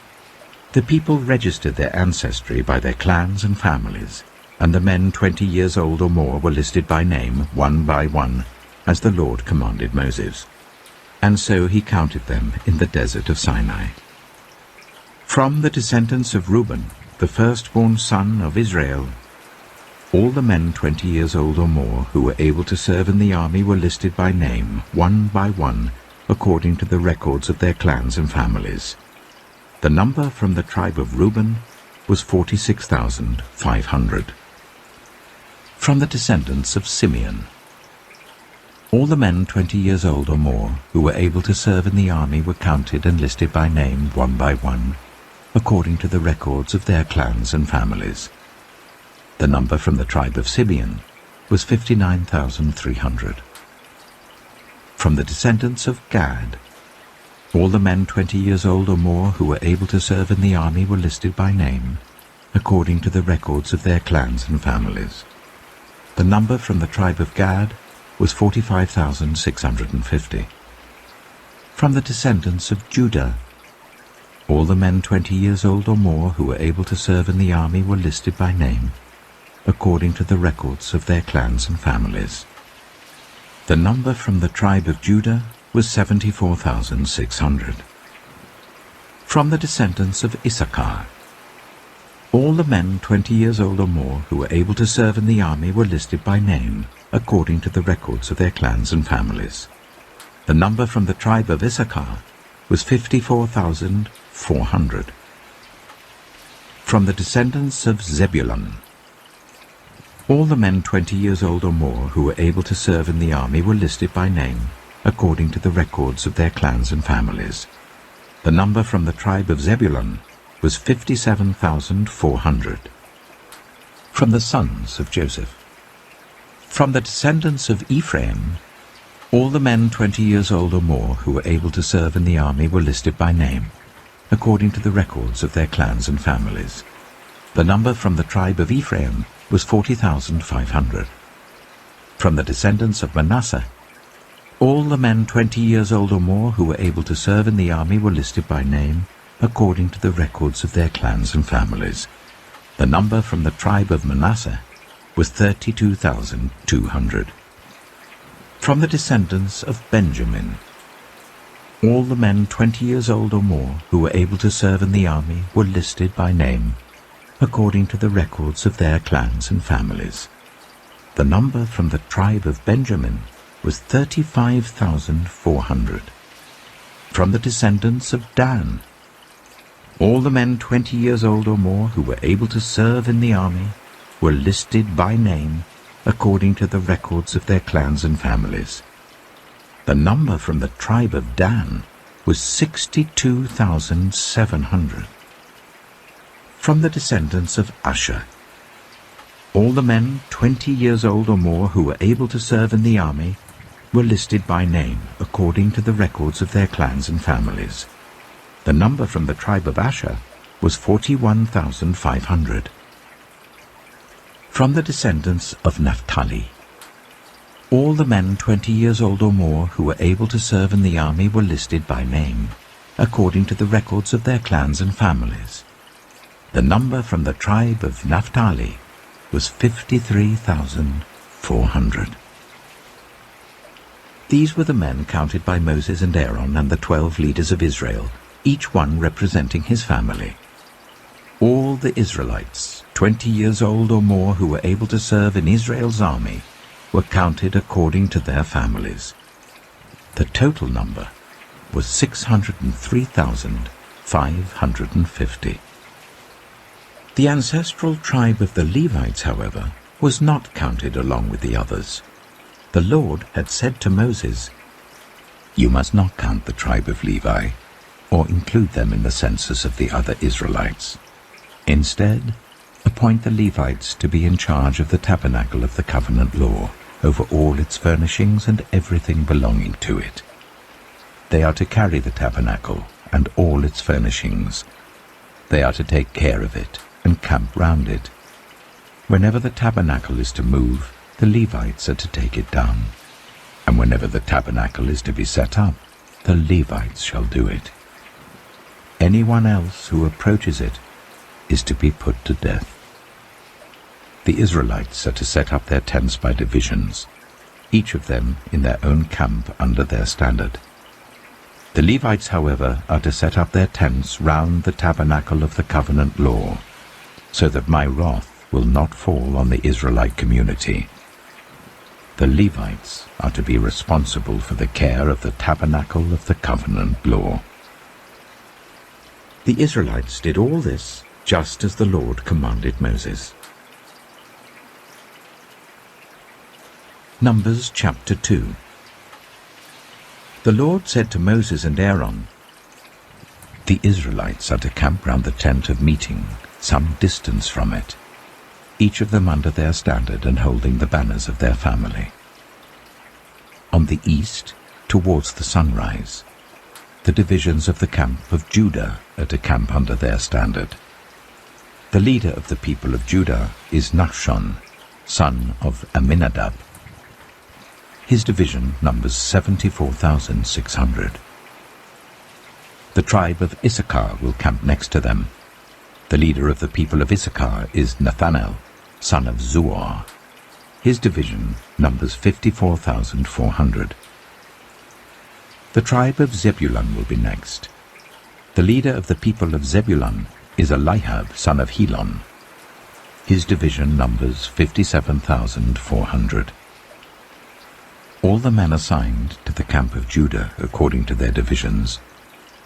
The people registered their ancestry by their clans and families, and the men 20 years old or more were listed by name, one by one, as the Lord commanded Moses. And so he counted them in the desert of Sinai. From the descendants of Reuben, the firstborn son of Israel, all the men 20 years old or more who were able to serve in the army were listed by name, one by one, according to the records of their clans and families. The number from the tribe of Reuben was 46,500. From the descendants of Simeon, all the men 20 years old or more who were able to serve in the army were counted and listed by name, one by one, according to the records of their clans and families. The number from the tribe of Simeon was 59,300. From the descendants of Gad, all the men 20 years old or more who were able to serve in the army were listed by name, according to the records of their clans and families. The number from the tribe of Gad was 45,650. From the descendants of Judah, all the men 20 years old or more who were able to serve in the army were listed by name, according to the records of their clans and families. The number from the tribe of Judah was 74,600. From the descendants of Issachar, all the men 20 years old or more who were able to serve in the army were listed by name, according to the records of their clans and families. The number from the tribe of Issachar was 54,400. From the descendants of Zebulun, all the men 20 years old or more who were able to serve in the army were listed by name, according to the records of their clans and families. The number from the tribe of Zebulun was 57,400. From the sons of Joseph, from the descendants of Ephraim, all the men 20 years old or more who were able to serve in the army were listed by name, according to the records of their clans and families. The number from the tribe of Ephraim was 40,500. From the descendants of Manasseh, all the men 20 years old or more who were able to serve in the army were listed by name, according to the records of their clans and families. The number from the tribe of Manasseh was 32,200. From the descendants of Benjamin, all the men 20 years old or more who were able to serve in the army were listed by name, according to the records of their clans and families. The number from the tribe of Benjamin was 35,400. From the descendants of Dan, all the men 20 years old or more who were able to serve in the army were listed by name according to the records of their clans and families. The number from the tribe of Dan was 62,700. From the descendants of Asher, all the men 20 years old or more who were able to serve in the army were listed by name according to the records of their clans and families. The number from the tribe of Asher was 41,500. From the descendants of Naphtali, all the men 20 years old or more who were able to serve in the army were listed by name according to the records of their clans and families. The number from the tribe of Naphtali was 53,400. These were the men counted by Moses and Aaron and the 12 leaders of Israel, each one representing his family. All the Israelites, 20 years old or more who were able to serve in Israel's army, were counted according to their families. The total number was 603,550. The ancestral tribe of the Levites, however, was not counted along with the others. The Lord had said to Moses, "You must not count the tribe of Levi, or include them in the census of the other Israelites. Instead, appoint the Levites to be in charge of the tabernacle of the covenant law, over all its furnishings and everything belonging to it. They are to carry the tabernacle and all its furnishings. They are to take care of it and camp round it. Whenever the tabernacle is to move, the Levites are to take it down. And whenever the tabernacle is to be set up, the Levites shall do it. Anyone else who approaches it is to be put to death." The Israelites are to set up their tents by divisions, each of them in their own camp under their standard. The Levites, however, are to set up their tents round the tabernacle of the covenant law, so that my wrath will not fall on the Israelite community. The Levites are to be responsible for the care of the tabernacle of the covenant law. The Israelites did all this just as the Lord commanded Moses. Numbers chapter 2. The Lord said to Moses and Aaron, "The Israelites are to camp round the tent of meeting, some distance from it, each of them under their standard and holding the banners of their family. On the east, towards the sunrise, the divisions of the camp of Judah are to camp under their standard. The leader of the people of Judah is Nachshon, son of Amminadab. His division numbers 74,600. The tribe of Issachar will camp next to them. The leader of the people of Issachar is Nathanael, son of Zuar. His division numbers 54,400. The tribe of Zebulun will be next. The leader of the people of Zebulun is Eliab, son of Helon. His division numbers 57,400. All the men assigned to the camp of Judah according to their divisions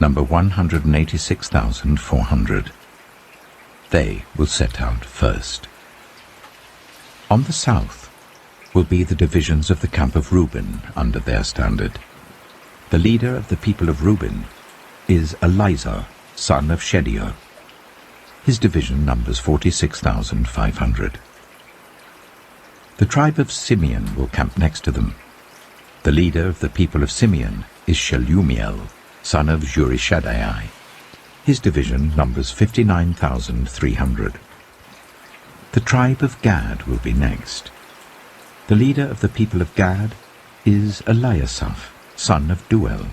number 186,400. They will set out first. On the south will be the divisions of the camp of Reuben under their standard. The leader of the people of Reuben is Elizur, son of Shedeur. His division numbers 46,500. The tribe of Simeon will camp next to them. The leader of the people of Simeon is Shelumiel, son of Zurishaddai. His division numbers 59,300. The tribe of Gad will be next. The leader of the people of Gad is Eliasaph, son of Duel.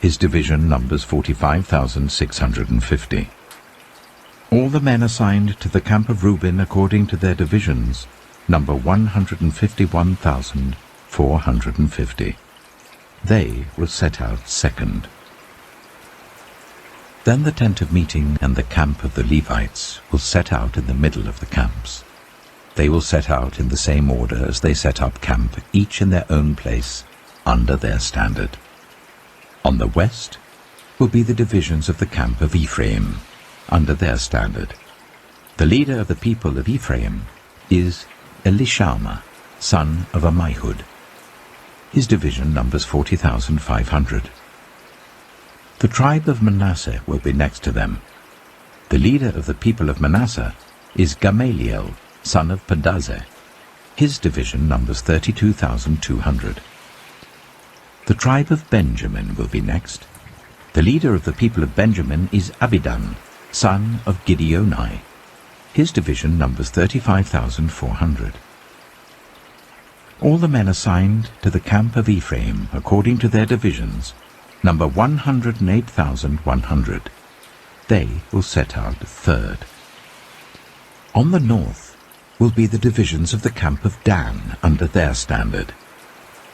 His division numbers 45,650. All the men assigned to the camp of Reuben according to their divisions number 151,450. They will set out second. Then the tent of meeting and the camp of the Levites will set out in the middle of the camps. They will set out in the same order as they set up camp, each in their own place, under their standard. On the west will be the divisions of the camp of Ephraim, under their standard. The leader of the people of Ephraim is Elishama, son of Ammihud. His division numbers 40,500. The tribe of Manasseh will be next to them. The leader of the people of Manasseh is Gamaliel, son of Pedazeh. His division numbers 32,200. The tribe of Benjamin will be next. The leader of the people of Benjamin is Abidan, son of Gideoni. His division numbers 35,400. All the men assigned to the camp of Ephraim, according to their divisions, number 108,100. They will set out third. On the north will be the divisions of the camp of Dan under their standard.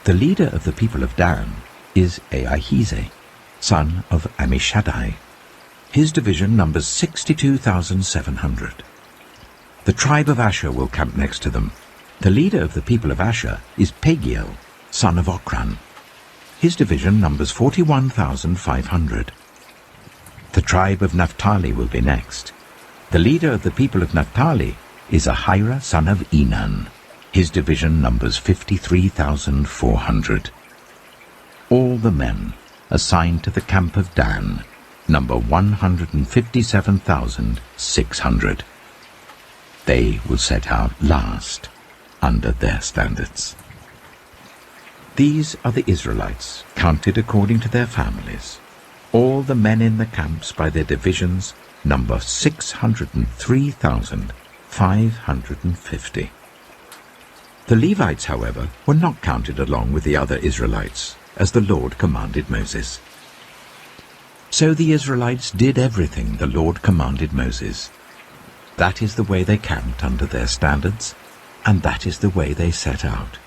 The leader of the people of Dan is Ahijah, son of Ammishaddai. His division numbers 62,700. The tribe of Asher will camp next to them. The leader of the people of Asher is Pagiel, son of Ochran. His division numbers 41,500. The tribe of Naphtali will be next. The leader of the people of Naphtali is Ahira, son of Enan. His division numbers 53,400. All the men assigned to the camp of Dan number 157,600. They will set out last under their standards. These are the Israelites, counted according to their families. All the men in the camps by their divisions number 603,550. The Levites, however, were not counted along with the other Israelites, as the Lord commanded Moses. So the Israelites did everything the Lord commanded Moses. That is the way they camped under their standards, and that is the way they set out,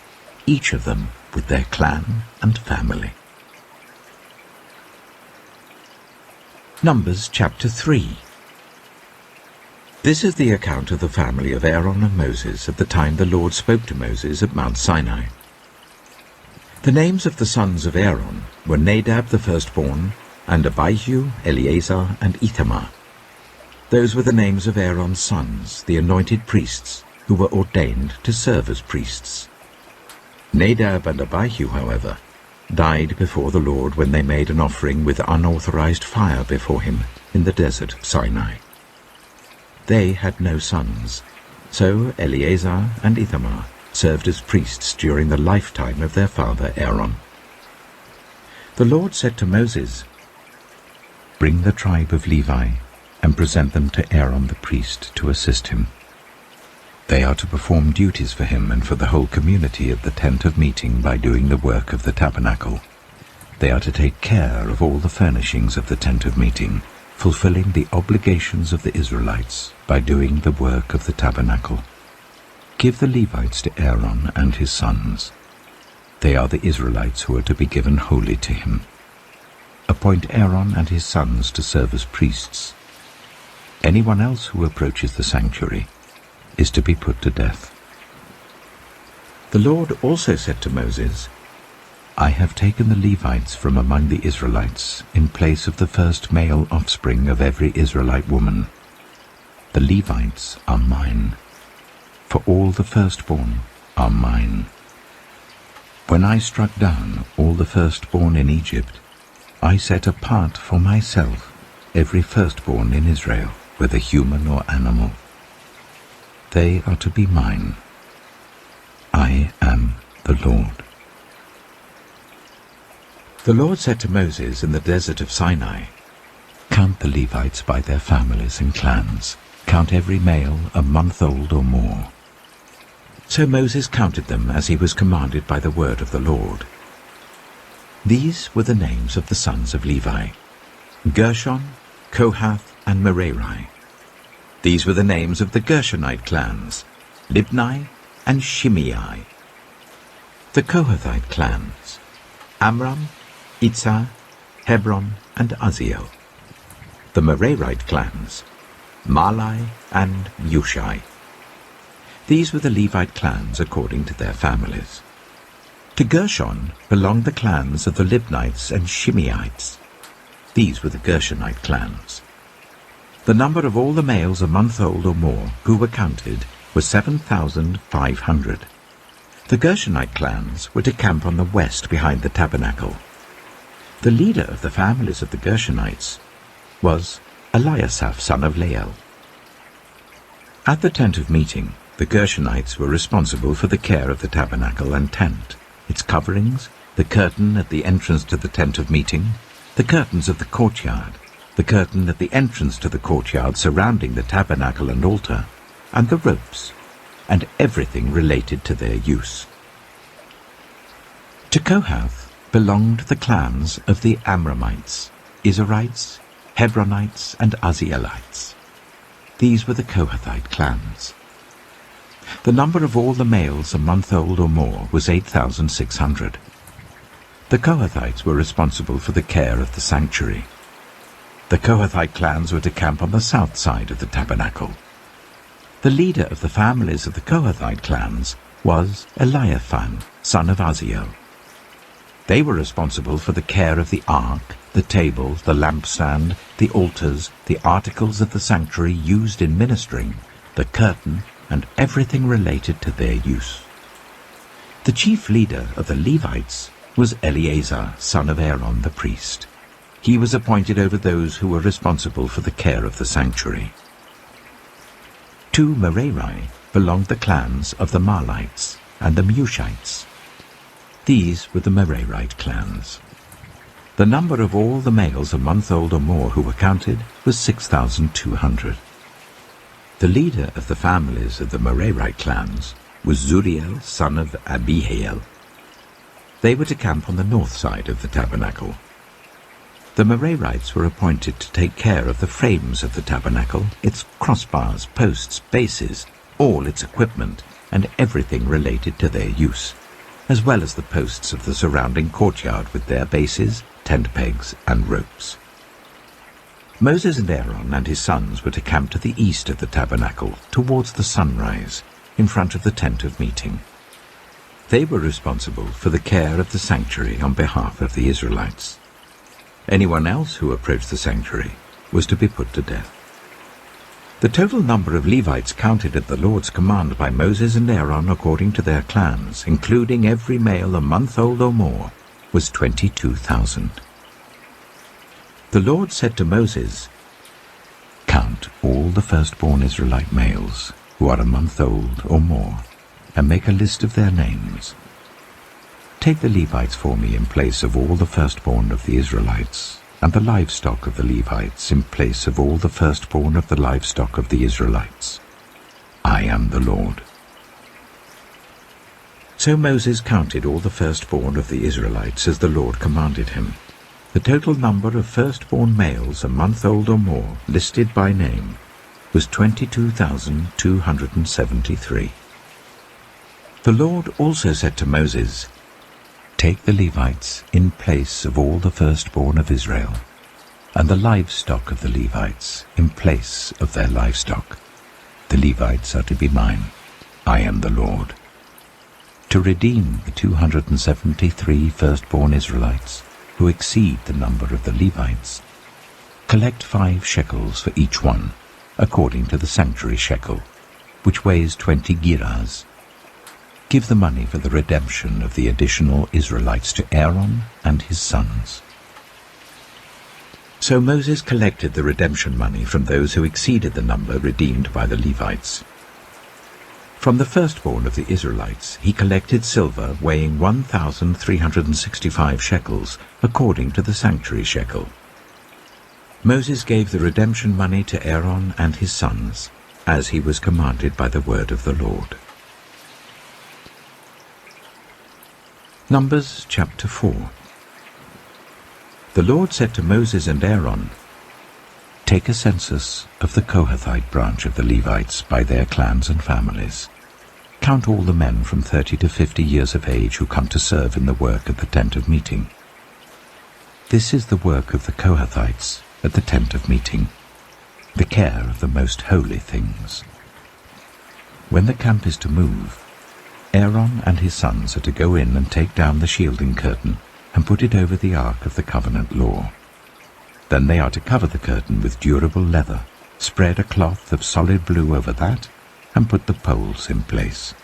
each of them with their clan and family. Numbers chapter 3. This is the account of the family of Aaron and Moses at the time the Lord spoke to Moses at Mount Sinai. The names of the sons of Aaron were Nadab the firstborn, and Abihu, Eleazar, and Ithamar. Those were the names of Aaron's sons, the anointed priests, who were ordained to serve as priests. Nadab and Abihu, however, died before the Lord when they made an offering with unauthorized fire before him in the desert of Sinai. They had no sons, so Eleazar and Ithamar served as priests during the lifetime of their father Aaron. The Lord said to Moses, "Bring the tribe of Levi and present them to Aaron the priest to assist him. They are to perform duties for him and for the whole community at the tent of meeting by doing the work of the tabernacle. They are to take care of all the furnishings of the tent of meeting, fulfilling the obligations of the Israelites by doing the work of the tabernacle. Give the Levites to Aaron and his sons. They are the Israelites who are to be given wholly to him. Appoint Aaron and his sons to serve as priests. Anyone else who approaches the sanctuary is to be put to death." The Lord also said to Moses, "I have taken the Levites from among the Israelites in place of the first male offspring of every Israelite woman. The Levites are mine, for all the firstborn are mine. When I struck down all the firstborn in Egypt, I set apart for myself every firstborn in Israel, whether human or animal. They are to be mine. I am the Lord." The Lord said to Moses in the desert of Sinai, "Count the Levites by their families and clans. Count every male a month old or more." So Moses counted them as he was commanded by the word of the Lord. These were the names of the sons of Levi: Gershon, Kohath, and Merari. These were the names of the Gershonite clans: Libni and Shimei. The Kohathite clans: Amram, Itzah, Hebron, and Uzziel. the Merarite clans, Mahli and Mushi. These were the Levite clans according to their families. To Gershon belonged the clans of the Libnites and Shimeites. These were the Gershonite clans. The number of all the males a month old or more who were counted was 7,500. The Gershonite clans were to camp on the west behind the tabernacle. The leader of the families of the Gershonites was Eliasaph, son of Lael. At the tent of meeting, the Gershonites were responsible for the care of the tabernacle and tent, its coverings, the curtain at the entrance to the tent of meeting, the curtains of the courtyard, the curtain at the entrance to the courtyard surrounding the tabernacle and altar, and the ropes, and everything related to their use. To Kohath belonged the clans of the Amramites, Izharites, Hebronites, and Uzzielites. These were the Kohathite clans. The number of all the males a month old or more was 8,600. The Kohathites were responsible for the care of the sanctuary. The Kohathite clans were to camp on the south side of the tabernacle. The leader of the families of the Kohathite clans was Eliaphan, son of Uzziel. They were responsible for the care of the ark, the table, the lampstand, the altars, the articles of the sanctuary used in ministering, the curtain, and everything related to their use. The chief leader of the Levites was Eleazar, son of Aaron the priest. He was appointed over those who were responsible for the care of the sanctuary. To Merari belonged the clans of the Mahlites and the Mushites. These were the Merarite clans. The number of all the males a month old or more who were counted was 6,200. The leader of the families of the Merarite clans was Zuriel, son of Abihail. They were to camp on the north side of the tabernacle. The Merarites were appointed to take care of the frames of the tabernacle, its crossbars, posts, bases, all its equipment, and everything related to their use, as well as the posts of the surrounding courtyard with their bases, tent pegs, and ropes. Moses and Aaron and his sons were to camp to the east of the tabernacle, towards the sunrise, in front of the tent of meeting. They were responsible for the care of the sanctuary on behalf of the Israelites. Anyone else who approached the sanctuary was to be put to death. The total number of Levites counted at the Lord's command by Moses and Aaron according to their clans, including every male a month old or more, was 22,000. The Lord said to Moses, "Count all the firstborn Israelite males who are a month old or more, and make a list of their names. Take the Levites for me in place of all the firstborn of the Israelites, and the livestock of the Levites in place of all the firstborn of the livestock of the Israelites. I am the Lord." So Moses counted all the firstborn of the Israelites as the Lord commanded him. The total number of firstborn males a month old or more, listed by name, was 22,273. The Lord also said to Moses, "Take the Levites in place of all the firstborn of Israel, and the livestock of the Levites in place of their livestock. The Levites are to be mine. I am the Lord. To redeem the 273 firstborn Israelites who exceed the number of the Levites, collect 5 shekels for each one, according to the sanctuary shekel, which weighs 20 gerahs. Give the money for the redemption of the additional Israelites to Aaron and his sons." So Moses collected the redemption money from those who exceeded the number redeemed by the Levites. From the firstborn of the Israelites he collected silver weighing 1,365 shekels, according to the sanctuary shekel. Moses gave the redemption money to Aaron and his sons, as he was commanded by the word of the Lord. Numbers chapter 4. The Lord said to Moses and Aaron, "Take a census of the Kohathite branch of the Levites by their clans and families. Count all the men from 30 to 50 years of age who come to serve in the work of the tent of meeting. This is the work of the Kohathites at the tent of meeting, the care of the most holy things. When the camp is to move, Aaron and his sons are to go in and take down the shielding curtain and put it over the ark of the covenant law. Then they are to cover the curtain with durable leather, spread a cloth of solid blue over that, and put the poles in place.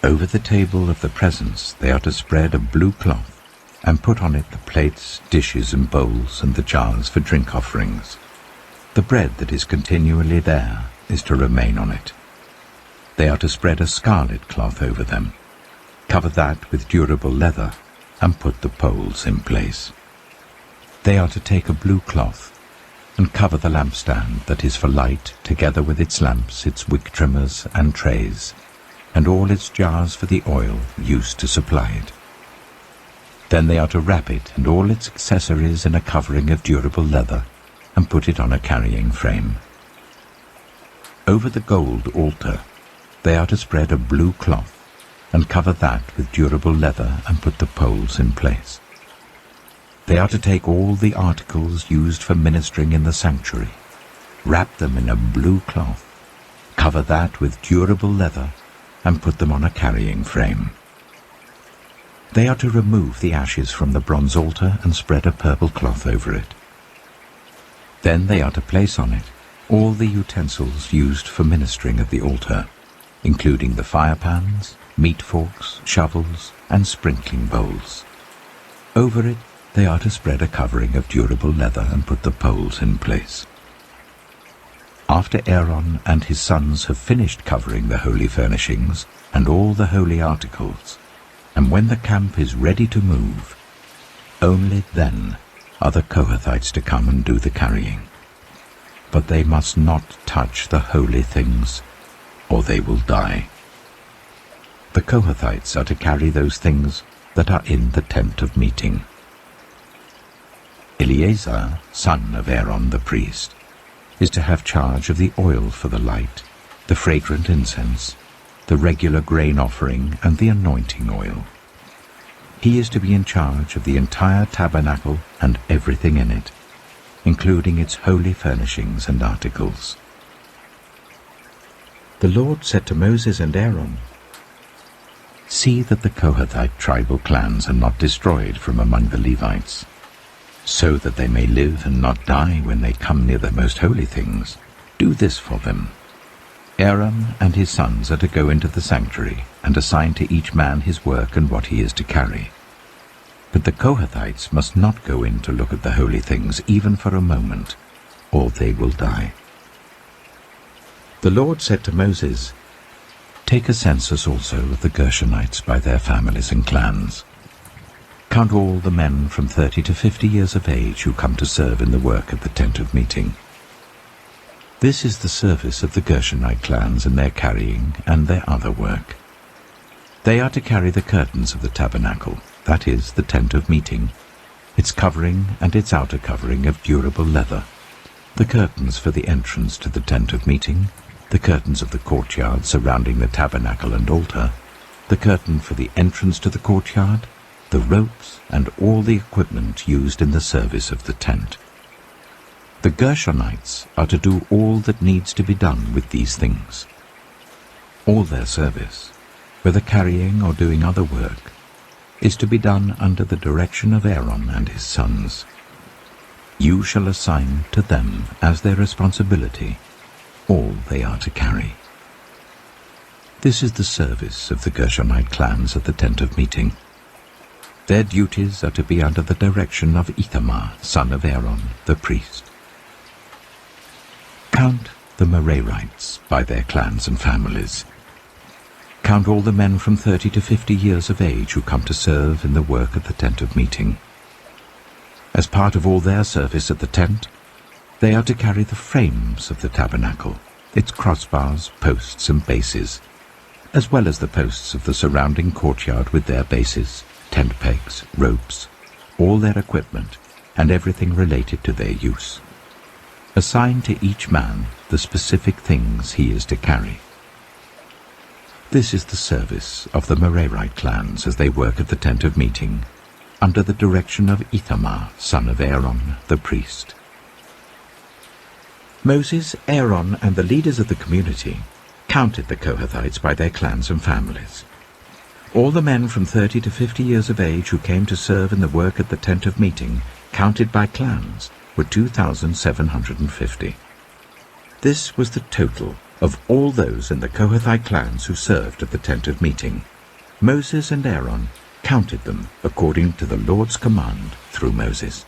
Over the table of the presence they are to spread a blue cloth, and put on it the plates, dishes and bowls, and the jars for drink offerings. The bread that is continually there is to remain on it. They are to spread a scarlet cloth over them, cover that with durable leather, and put the poles in place. They are to take a blue cloth, and cover the lampstand that is for light, together with its lamps, its wick trimmers and trays, and all its jars for the oil used to supply it. Then they are to wrap it and all its accessories in a covering of durable leather, and put it on a carrying frame. Over the gold altar they are to spread a blue cloth, and cover that with durable leather, and put the poles in place. They are to take all the articles used for ministering in the sanctuary, wrap them in a blue cloth, cover that with durable leather, and put them on a carrying frame. They are to remove the ashes from the bronze altar and spread a purple cloth over it. Then they are to place on it all the utensils used for ministering at the altar, including the fire pans, meat forks, shovels, and sprinkling bowls. Over it they are to spread a covering of durable leather and put the poles in place. After Aaron and his sons have finished covering the holy furnishings and all the holy articles, and when the camp is ready to move, only then are the Kohathites to come and do the carrying. But they must not touch the holy things, or they will die. The Kohathites are to carry those things that are in the tent of meeting. Eleazar, son of Aaron the priest, is to have charge of the oil for the light, the fragrant incense, the regular grain offering, and the anointing oil. He is to be in charge of the entire tabernacle and everything in it, including its holy furnishings and articles. The Lord said to Moses and Aaron, "See that the Kohathite tribal clans are not destroyed from among the Levites, so that they may live and not die when they come near the most holy things. Do this for them. Aaron and his sons are to go into the sanctuary and assign to each man his work and what he is to carry. But the Kohathites must not go in to look at the holy things even for a moment, or they will die." The Lord said to Moses, "Take a census also of the Gershonites by their families and clans. Count all the men from 30 to 50 years of age who come to serve in the work at the tent of meeting. This is the service of the Gershonite clans in their carrying and their other work. They are to carry the curtains of the tabernacle, that is, the tent of meeting, its covering and its outer covering of durable leather, the curtains for the entrance to the tent of meeting, the curtains of the courtyard surrounding the tabernacle and altar, the curtain for the entrance to the courtyard, the ropes, and all the equipment used in the service of the tent. The Gershonites are to do all that needs to be done with these things. All their service, whether carrying or doing other work, is to be done under the direction of Aaron and his sons. You shall assign to them as their responsibility all they are to carry. This is the service of the Gershonite clans at the tent of meeting. Their duties are to be under the direction of Ithamar, son of Aaron, the priest. Count the Merarites by their clans and families. Count all the men from 30 to 50 years of age who come to serve in the work at the tent of meeting. As part of all their service at the tent, they are to carry the frames of the tabernacle, its crossbars, posts and bases, as well as the posts of the surrounding courtyard with their bases, tent pegs, ropes, all their equipment, and everything related to their use. Assign to each man the specific things he is to carry. This is the service of the Merarite clans as they work at the tent of meeting, under the direction of Ithamar, son of Aaron, the priest. Moses, Aaron, and the leaders of the community counted the Kohathites by their clans and families. All the men from 30 to 50 years of age who came to serve in the work at the tent of meeting, counted by clans, were 2,750. This was the total of all those in the Kohathite clans who served at the tent of meeting. Moses and Aaron counted them according to the Lord's command through Moses.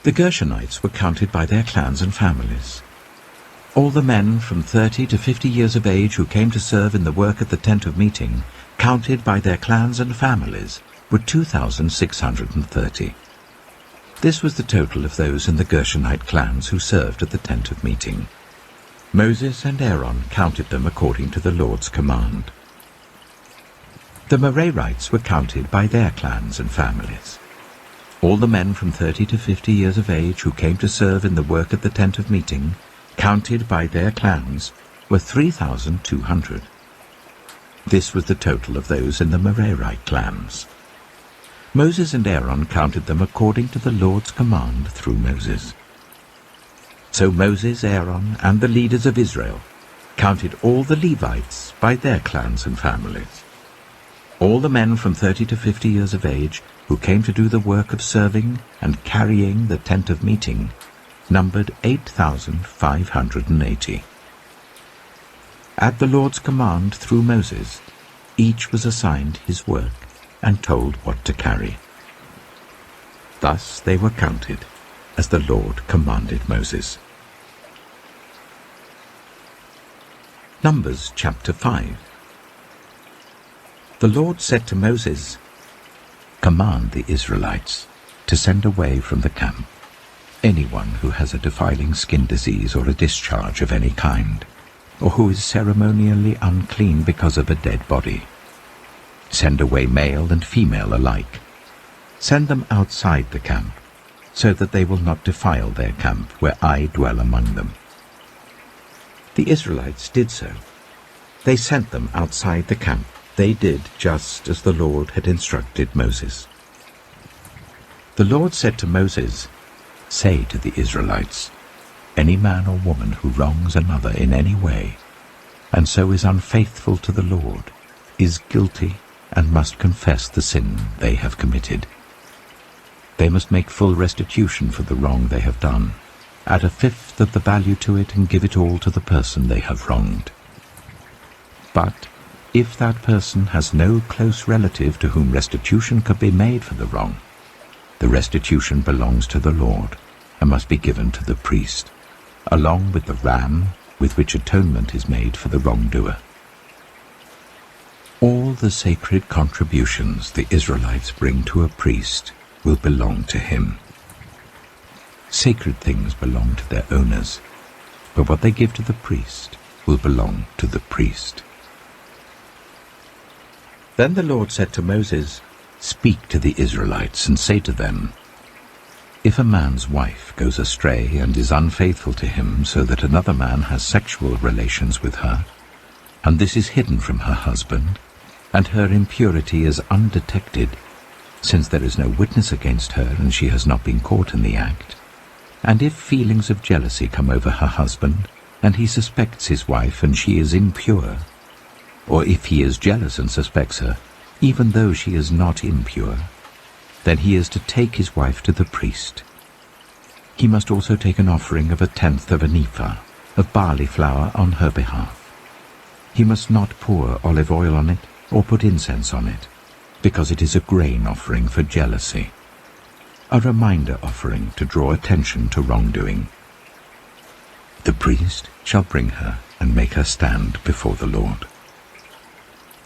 The Gershonites were counted by their clans and families. All the men from 30 to 50 years of age who came to serve in the work at the tent of meeting, counted by their clans and families, were 2,630. This was the total of those in the Gershonite clans who served at the tent of meeting. Moses and Aaron counted them according to the Lord's command. The Merarites were counted by their clans and families. All the men from 30 to 50 years of age who came to serve in the work at the tent of meeting, counted by their clans, were 3,200. This was the total of those in the Merarite clans. Moses and Aaron counted them according to the Lord's command through Moses. So Moses, Aaron, and the leaders of Israel counted all the Levites by their clans and families. All the men from 30 to 50 years of age who came to do the work of serving and carrying the tent of meeting numbered 8,580. At the Lord's command through Moses, each was assigned his work and told what to carry. Thus they were counted as the Lord commanded Moses. Numbers chapter 5. The Lord said to Moses, "Command the Israelites to send away from the camp anyone who has a defiling skin disease or a discharge of any kind, or who is ceremonially unclean because of a dead body. Send away male and female alike. Send them outside the camp, so that they will not defile their camp where I dwell among them." The Israelites did so. They sent them outside the camp. They did just as the Lord had instructed Moses. The Lord said to Moses, "Say to the Israelites, any man or woman who wrongs another in any way, and so is unfaithful to the Lord, is guilty and must confess the sin they have committed. They must make full restitution for the wrong they have done, add a fifth of the value to it and give it all to the person they have wronged. But if that person has no close relative to whom restitution could be made for the wrong, the restitution belongs to the Lord and must be given to the priest, along with the ram with which atonement is made for the wrongdoer. All the sacred contributions the Israelites bring to a priest will belong to him. Sacred things belong to their owners, but what they give to the priest will belong to the priest." Then the Lord said to Moses, "Speak to the Israelites and say to them, if a man's wife goes astray and is unfaithful to him so that another man has sexual relations with her, and this is hidden from her husband, and her impurity is undetected, since there is no witness against her and she has not been caught in the act, and if feelings of jealousy come over her husband, and he suspects his wife and she is impure, or if he is jealous and suspects her, even though she is not impure, then he is to take his wife to the priest. He must also take an offering of 1/10 of an ephah of barley flour on her behalf. He must not pour olive oil on it or put incense on it, because it is a grain offering for jealousy, a reminder offering to draw attention to wrongdoing. The priest shall bring her and make her stand before the Lord.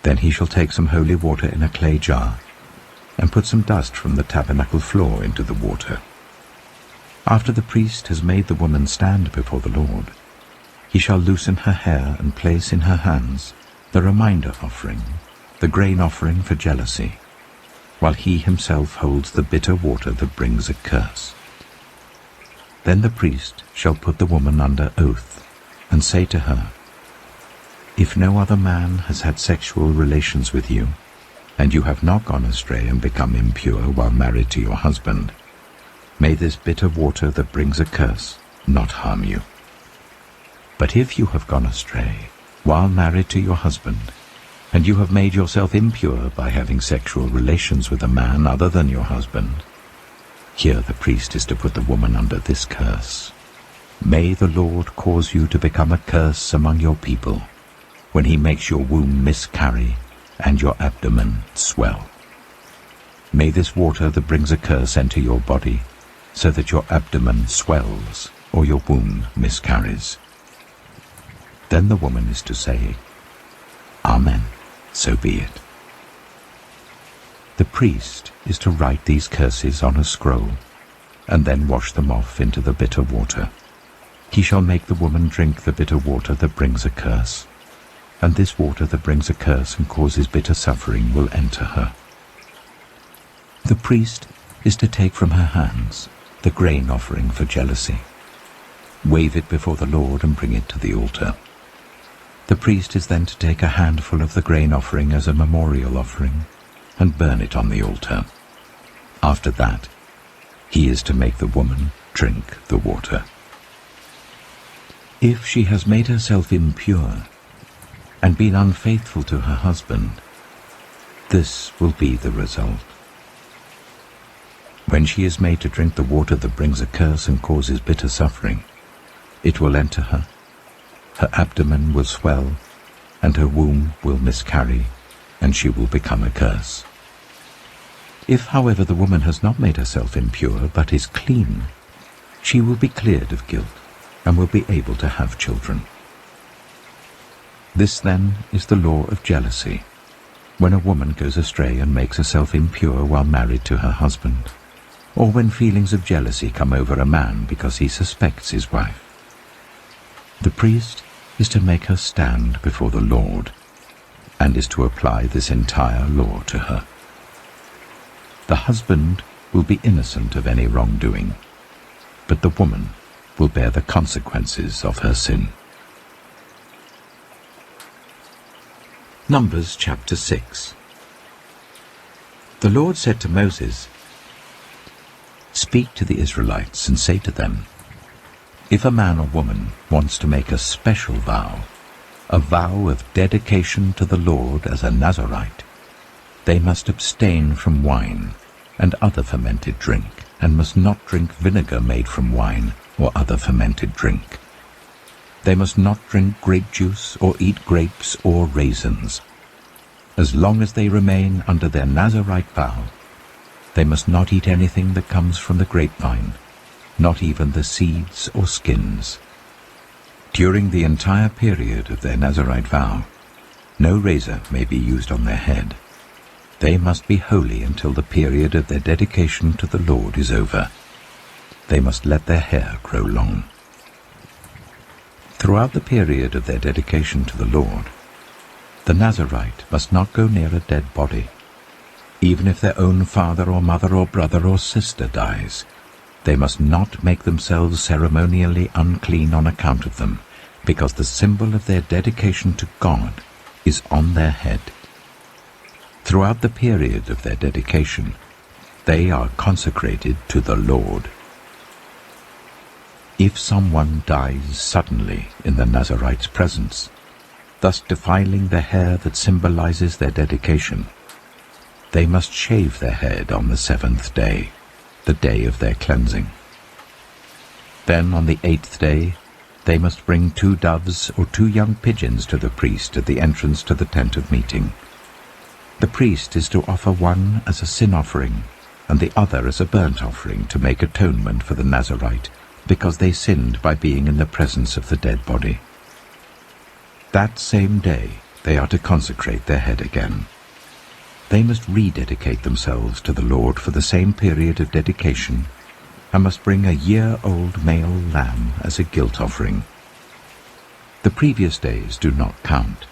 Then he shall take some holy water in a clay jar and put some dust from the tabernacle floor into the water. After the priest has made the woman stand before the Lord, he shall loosen her hair and place in her hands the reminder offering, the grain offering for jealousy, while he himself holds the bitter water that brings a curse. Then the priest shall put the woman under oath and say to her, if no other man has had sexual relations with you, and you have not gone astray and become impure while married to your husband, may this bitter water that brings a curse not harm you. But if you have gone astray while married to your husband, and you have made yourself impure by having sexual relations with a man other than your husband, here the priest is to put the woman under this curse. May the Lord cause you to become a curse among your people, when he makes your womb miscarry and your abdomen swell. May this water that brings a curse enter your body, so that your abdomen swells or your womb miscarries. Then the woman is to say, Amen, so be it. The priest is to write these curses on a scroll, and then wash them off into the bitter water. He shall make the woman drink the bitter water that brings a curse, and this water that brings a curse and causes bitter suffering will enter her. The priest is to take from her hands the grain offering for jealousy, wave it before the Lord and bring it to the altar. The priest is then to take a handful of the grain offering as a memorial offering and burn it on the altar. After that, he is to make the woman drink the water. If she has made herself impure and been unfaithful to her husband, this will be the result. When she is made to drink the water that brings a curse and causes bitter suffering, it will enter her. Her abdomen will swell, and her womb will miscarry, and she will become a curse. If, however, the woman has not made herself impure, but is clean, she will be cleared of guilt, and will be able to have children. This, then, is the law of jealousy, when a woman goes astray and makes herself impure while married to her husband, or when feelings of jealousy come over a man because he suspects his wife. The priest is to make her stand before the Lord, and is to apply this entire law to her. The husband will be innocent of any wrongdoing, but the woman will bear the consequences of her sin. Numbers chapter 6. The Lord said to Moses, Speak to the Israelites and say to them, If a man or woman wants to make a special vow, a vow of dedication to the Lord as a Nazirite, they must abstain from wine and other fermented drink, and must not drink vinegar made from wine or other fermented drink. They must not drink grape juice or eat grapes or raisins. As long as they remain under their Nazirite vow, they must not eat anything that comes from the grapevine, not even the seeds or skins. During the entire period of their Nazirite vow, no razor may be used on their head. They must be holy until the period of their dedication to the Lord is over. They must let their hair grow long. Throughout the period of their dedication to the Lord, the Nazirite must not go near a dead body. Even if their own father or mother or brother or sister dies, they must not make themselves ceremonially unclean on account of them, because the symbol of their dedication to God is on their head. Throughout the period of their dedication, they are consecrated to the Lord. If someone dies suddenly in the Nazirite's presence, thus defiling the hair that symbolizes their dedication, they must shave their head on the 7th day, the day of their cleansing. Then on the 8th day, they must bring 2 doves or 2 young pigeons to the priest at the entrance to the tent of meeting. The priest is to offer one as a sin offering, and the other as a burnt offering to make atonement for the Nazirite, because they sinned by being in the presence of the dead body. That same day they are to consecrate their head again. They must rededicate themselves to the Lord for the same period of dedication, and must bring a year-old male lamb as a guilt offering. The previous days do not count,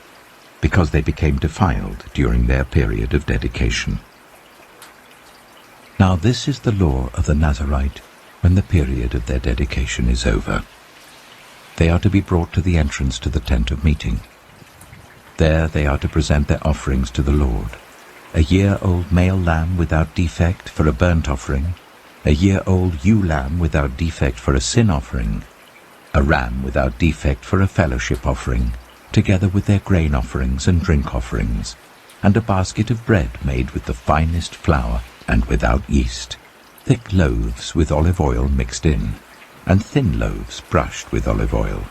because they became defiled during their period of dedication. Now this is the law of the Nazirite when the period of their dedication is over. They are to be brought to the entrance to the tent of meeting. There they are to present their offerings to the Lord: a year-old male lamb without defect for a burnt offering, a year-old ewe lamb without defect for a sin offering, a ram without defect for a fellowship offering, together with their grain offerings and drink offerings, and a basket of bread made with the finest flour and without yeast, thick loaves with olive oil mixed in, and thin loaves brushed with olive oil.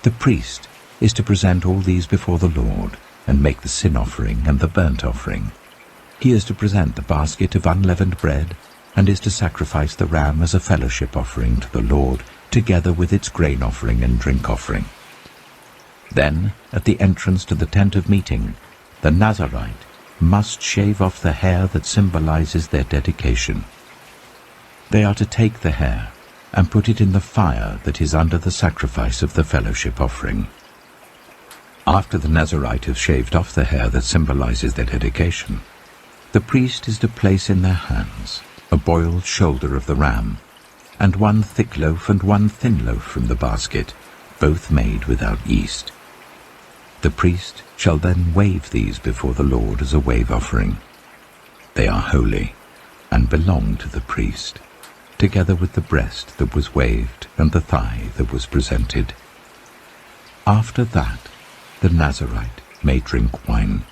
The priest is to present all these before the Lord, and make the sin offering and the burnt offering. He is to present the basket of unleavened bread, and is to sacrifice the ram as a fellowship offering to the Lord, together with its grain offering and drink offering. Then, at the entrance to the tent of meeting, the Nazirite must shave off the hair that symbolizes their dedication. They are to take the hair and put it in the fire that is under the sacrifice of the fellowship offering. After the Nazirite has shaved off the hair that symbolizes their dedication, the priest is to place in their hands a boiled shoulder of the ram, and one thick loaf and one thin loaf from the basket, both made without yeast. The priest shall then wave these before the Lord as a wave offering. They are holy, and belong to the priest, together with the breast that was waved and the thigh that was presented. After that, the Nazirite may drink wine.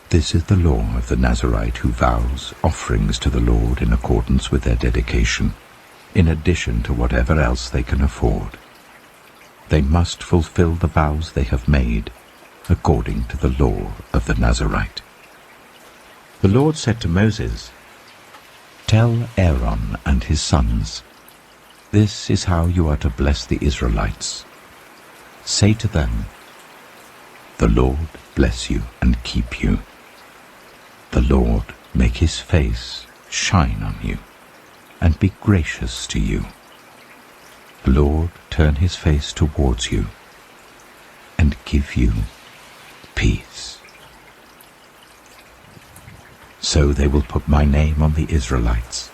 This is the law of the Nazirite who vows offerings to the Lord in accordance with their dedication, in addition to whatever else they can afford. They must fulfill the vows they have made, according to the law of the Nazirite. The Lord said to Moses, "Tell Aaron and his sons, this is how you are to bless the Israelites. Say to them, the Lord bless you and keep you. The Lord make his face shine on you, and be gracious to you. The Lord turn his face towards you, and give you peace." So they will put my name on the Israelites,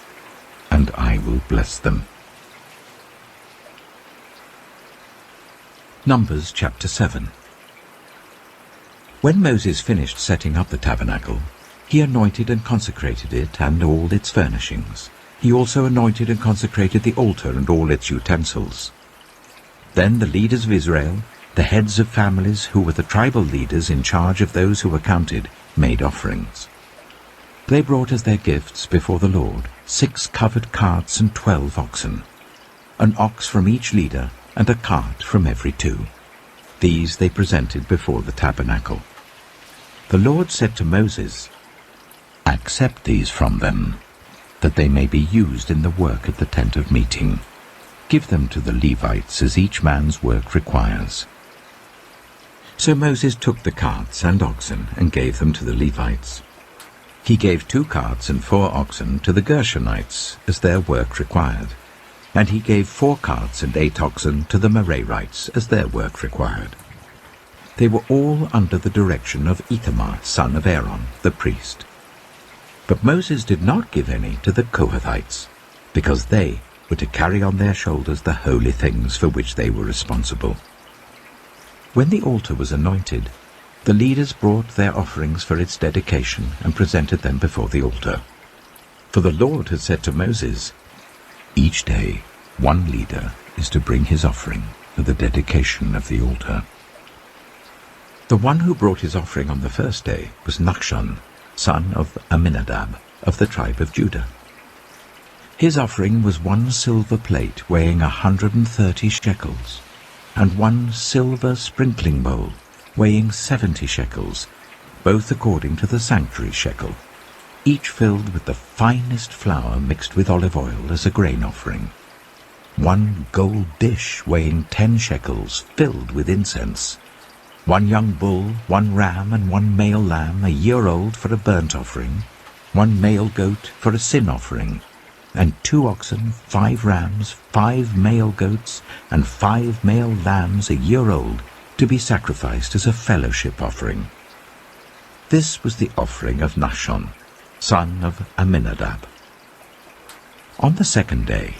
and I will bless them. Numbers chapter 7. When Moses finished setting up the tabernacle, he anointed and consecrated it and all its furnishings. He also anointed and consecrated the altar and all its utensils. Then the leaders of Israel, the heads of families who were the tribal leaders in charge of those who were counted, made offerings. They brought as their gifts before the Lord 6 covered carts and 12 oxen, an ox from each leader and a cart from every 2. These they presented before the tabernacle. The Lord said to Moses, "Accept these from them, that they may be used in the work at the tent of meeting. Give them to the Levites as each man's work requires." So Moses took the carts and oxen and gave them to the Levites. He gave 2 carts and 4 oxen to the Gershonites as their work required, and he gave 4 carts and 8 oxen to the Merarites as their work required. They were all under the direction of Ithamar, son of Aaron, the priest. But Moses did not give any to the Kohathites, because they were to carry on their shoulders the holy things for which they were responsible. When the altar was anointed, the leaders brought their offerings for its dedication and presented them before the altar. For the Lord had said to Moses, "Each day 1 leader is to bring his offering for the dedication of the altar." The one who brought his offering on the first day was Nachshon, son of Amminadab, of the tribe of Judah. His offering was 1 silver plate weighing 130 shekels, and 1 silver sprinkling bowl weighing 70 shekels, both according to the sanctuary shekel, each filled with the finest flour mixed with olive oil as a grain offering. 1 gold dish weighing 10 shekels filled with incense, 1 young bull, 1 ram, and 1 male lamb a year old for a burnt offering, 1 male goat for a sin offering, and 2 oxen, 5 rams, 5 male goats, and 5 male lambs a year old to be sacrificed as a fellowship offering. This was the offering of Nachshon, son of Amminadab. On the second day,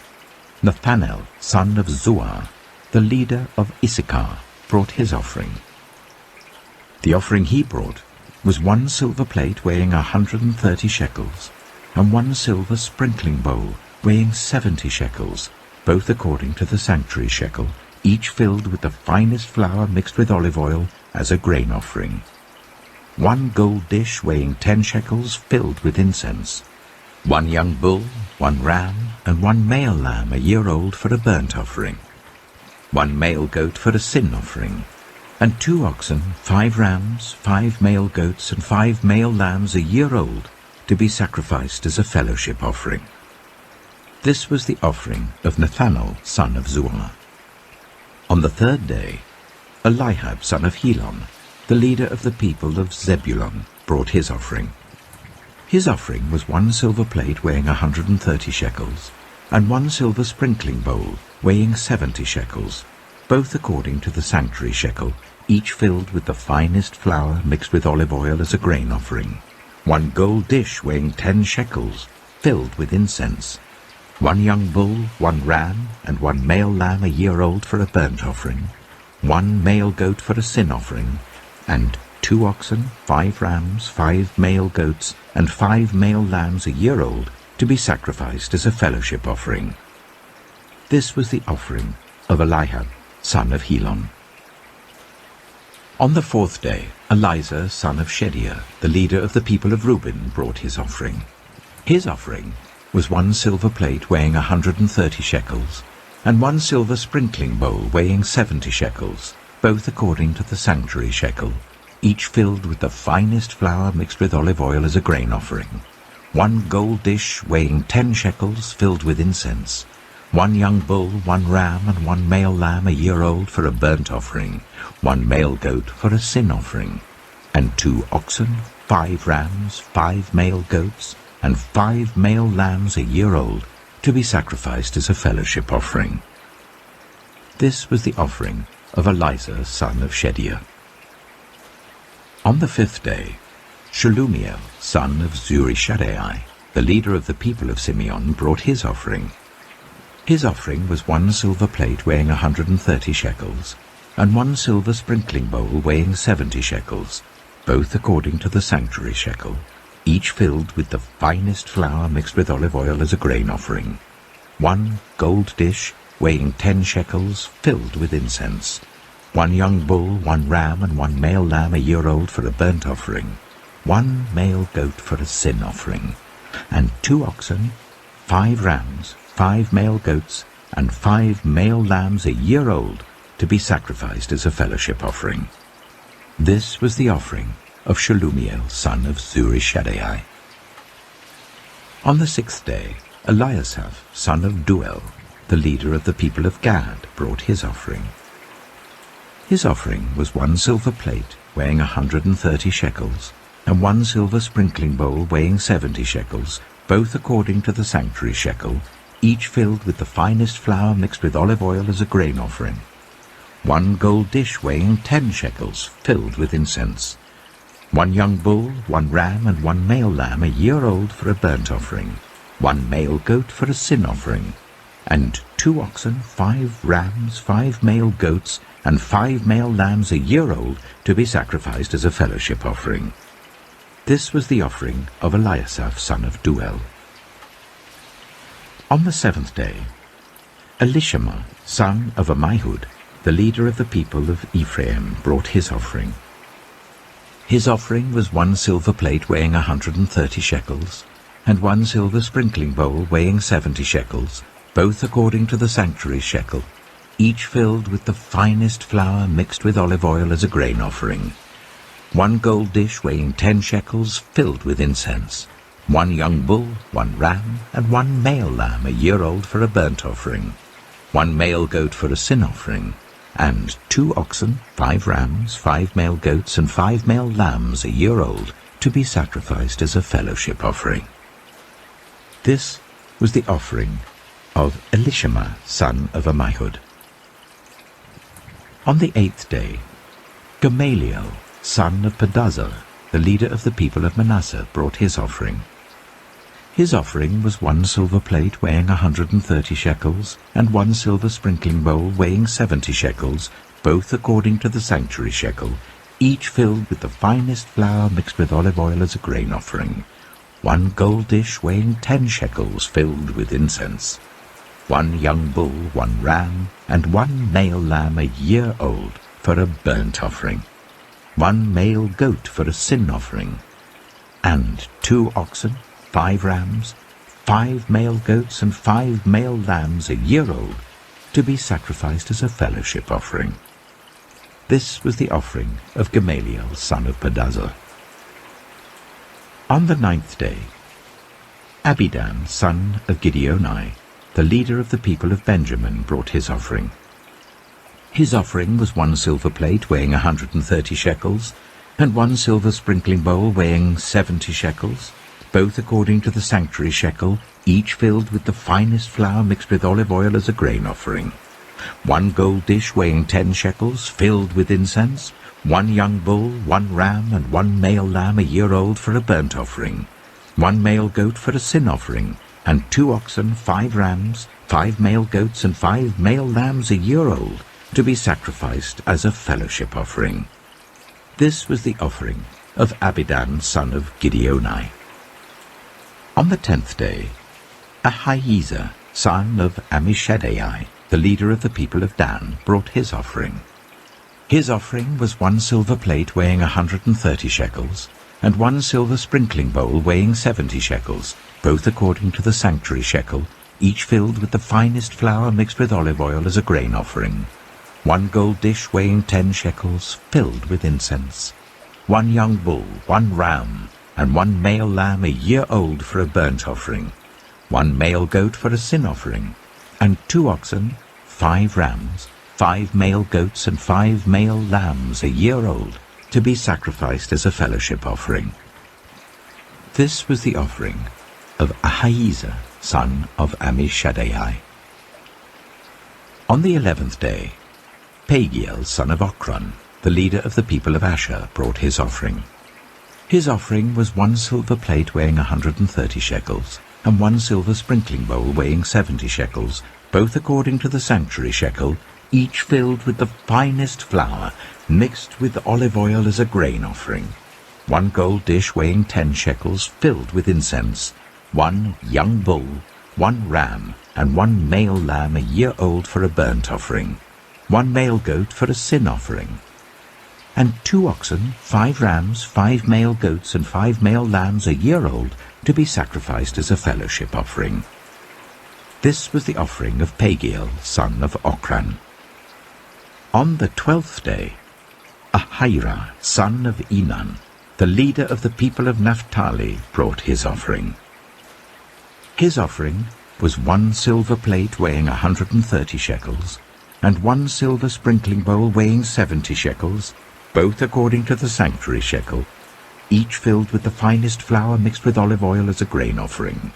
Nathanael, son of Zuar, the leader of Issachar, brought his offering. The offering he brought was 1 silver plate weighing 130 shekels, and 1 silver sprinkling bowl weighing 70 shekels, both according to the sanctuary shekel, each filled with the finest flour mixed with olive oil as a grain offering. 1 gold dish weighing 10 shekels filled with incense. 1 young bull, 1 ram, and 1 male lamb a year old for a burnt offering. 1 male goat for a sin offering. And 2 oxen, 5 rams, 5 male goats, and 5 male lambs a year old to be sacrificed as a fellowship offering. This was the offering of Nathanael, son of Zuar. On the 3rd day, Eliab, son of Helon, the leader of the people of Zebulun, brought his offering. His offering was 1 silver plate weighing 130 shekels, and 1 silver sprinkling bowl weighing 70 shekels, both according to the sanctuary shekel, each filled with the finest flour mixed with olive oil as a grain offering. 1 gold dish weighing 10 shekels, filled with incense. 1 young bull, 1 ram, and 1 male lamb a year old for a burnt offering. 1 male goat for a sin offering, and 2 oxen, 5 rams, 5 male goats, and 5 male lambs a year old to be sacrificed as a fellowship offering. This was the offering of Eliab, son of Helon. On the 4th day, Elizur, son of Shedeur, the leader of the people of Reuben, brought his offering. His offering was 1 silver plate weighing 130 shekels, and 1 silver sprinkling bowl weighing 70 shekels, both according to the sanctuary shekel, each filled with the finest flour mixed with olive oil as a grain offering. 1 gold dish weighing 10 shekels filled with incense. 1 young bull, 1 ram, and 1 male lamb a year old for a burnt offering. 1 male goat for a sin offering. And 2 oxen, 5 rams, 5 male goats, and 5 male lambs a year old to be sacrificed as a fellowship offering. This was the offering of Elizur, son of Shedeur. On the 5th day, Shelumiel, son of Zurishaddai, the leader of the people of Simeon, brought his offering. His offering was 1 silver plate weighing 130 shekels, and 1 silver sprinkling bowl weighing 70 shekels, both according to the sanctuary shekel, each filled with the finest flour mixed with olive oil as a grain offering. 1 gold dish weighing 10 shekels filled with incense. 1 young bull, 1 ram, and 1 male lamb a year old for a burnt offering. 1 male goat for a sin offering. And 2 oxen, 5 rams, 5 male goats, and 5 male lambs a year old to be sacrificed as a fellowship offering. This was the offering of Shelumiel, son of Zurishaddai. On the 6th day, Eliasaph, son of Duel, the leader of the people of Gad, brought his offering. His offering was 1 silver plate weighing 130 shekels, and 1 silver sprinkling bowl weighing 70 shekels, both according to the sanctuary shekel, each filled with the finest flour mixed with olive oil as a grain offering. 1 gold dish weighing 10 shekels, filled with incense. 1 young bull, 1 ram, and 1 male lamb a year old for a burnt offering. 1 male goat for a sin offering. And 2 oxen, 5 rams, 5 male goats, and 5 male lambs a year old to be sacrificed as a fellowship offering. This was the offering of Eliasaph, son of Duel. On the 7th day, Elishama, son of Ammihud, the leader of the people of Ephraim, brought his offering. His offering was 1 silver plate weighing 130 shekels, and 1 silver sprinkling bowl weighing 70 shekels, both according to the sanctuary shekel, each filled with the finest flour mixed with olive oil as a grain offering. 1 gold dish weighing 10 shekels, filled with incense. 1 young bull, 1 ram, and 1 male lamb a year old for a burnt offering. 1 male goat for a sin offering. And 2 oxen, 5 rams, 5 male goats, and 5 male lambs a year old to be sacrificed as a fellowship offering. This was the offering of Elishama, son of Ammihud. On the 8th day, Gamaliel, son of Pedazur, the leader of the people of Manasseh, brought his offering. His offering was 1 silver plate weighing 130 shekels, and 1 silver sprinkling bowl weighing 70 shekels, both according to the sanctuary shekel, each filled with the finest flour mixed with olive oil as a grain offering. 1 gold dish weighing 10 shekels, filled with incense. 1 young bull, 1 ram, and 1 male lamb a year old for a burnt offering, 1 male goat for a sin offering, and 2 oxen, 5 rams, 5 male goats, and 5 male lambs a year old, to be sacrificed as a fellowship offering. This was the offering of Gamaliel, son of Pedazur. On the 9th day, Abidan, son of Gideoni, the leader of the people of Benjamin, brought his offering. His offering was 1 silver plate weighing 130 shekels, and 1 silver sprinkling bowl weighing 70 shekels, both according to the sanctuary shekel, each filled with the finest flour mixed with olive oil as a grain offering. 1 gold dish weighing 10 shekels, filled with incense, 1 young bull, 1 ram, and 1 male lamb a year old for a burnt offering, 1 male goat for a sin offering, and 2 oxen, 5 rams, 5 male goats, and 5 male lambs a year old, to be sacrificed as a fellowship offering. This was the offering of Abidan, son of Gideoni. On the 10th day, Ahiezer, son of Ammishaddai, the leader of the people of Dan, brought his offering. His offering was 1 silver plate weighing 130 shekels, and 1 silver sprinkling bowl weighing 70 shekels, both according to the sanctuary shekel, each filled with the finest flour mixed with olive oil as a grain offering. 1 gold dish weighing 10 shekels, filled with incense. 1 young bull, 1 ram, and 1 male lamb a year old for a burnt offering. 1 male goat for a sin offering, and 2 oxen, 5 rams, 5 male goats, and 5 male lambs a year old, to be sacrificed as a fellowship offering. This was the offering of Ahiezer, son of Ammishaddai. On the 11th day, Pagiel, son of Ochran, the leader of the people of Asher, brought his offering. His offering was 1 silver plate weighing 130 shekels, and 1 silver sprinkling bowl weighing 70 shekels, both according to the sanctuary shekel, each filled with the finest flour, mixed with olive oil as a grain offering. 1 gold dish weighing 10 shekels, filled with incense. 1 young bull, 1 ram, and 1 male lamb a year old for a burnt offering. 1 male goat for a sin offering. And 2 oxen, 5 rams, 5 male goats, and 5 male lambs a year old, to be sacrificed as a fellowship offering. This was the offering of Pagiel, son of Ochran. On the 12th day, Ahira, son of Enan, the leader of the people of Naphtali, brought his offering. His offering was 1 silver plate weighing 130 shekels, and 1 silver sprinkling bowl weighing 70 shekels, both according to the sanctuary shekel, each filled with the finest flour mixed with olive oil as a grain offering.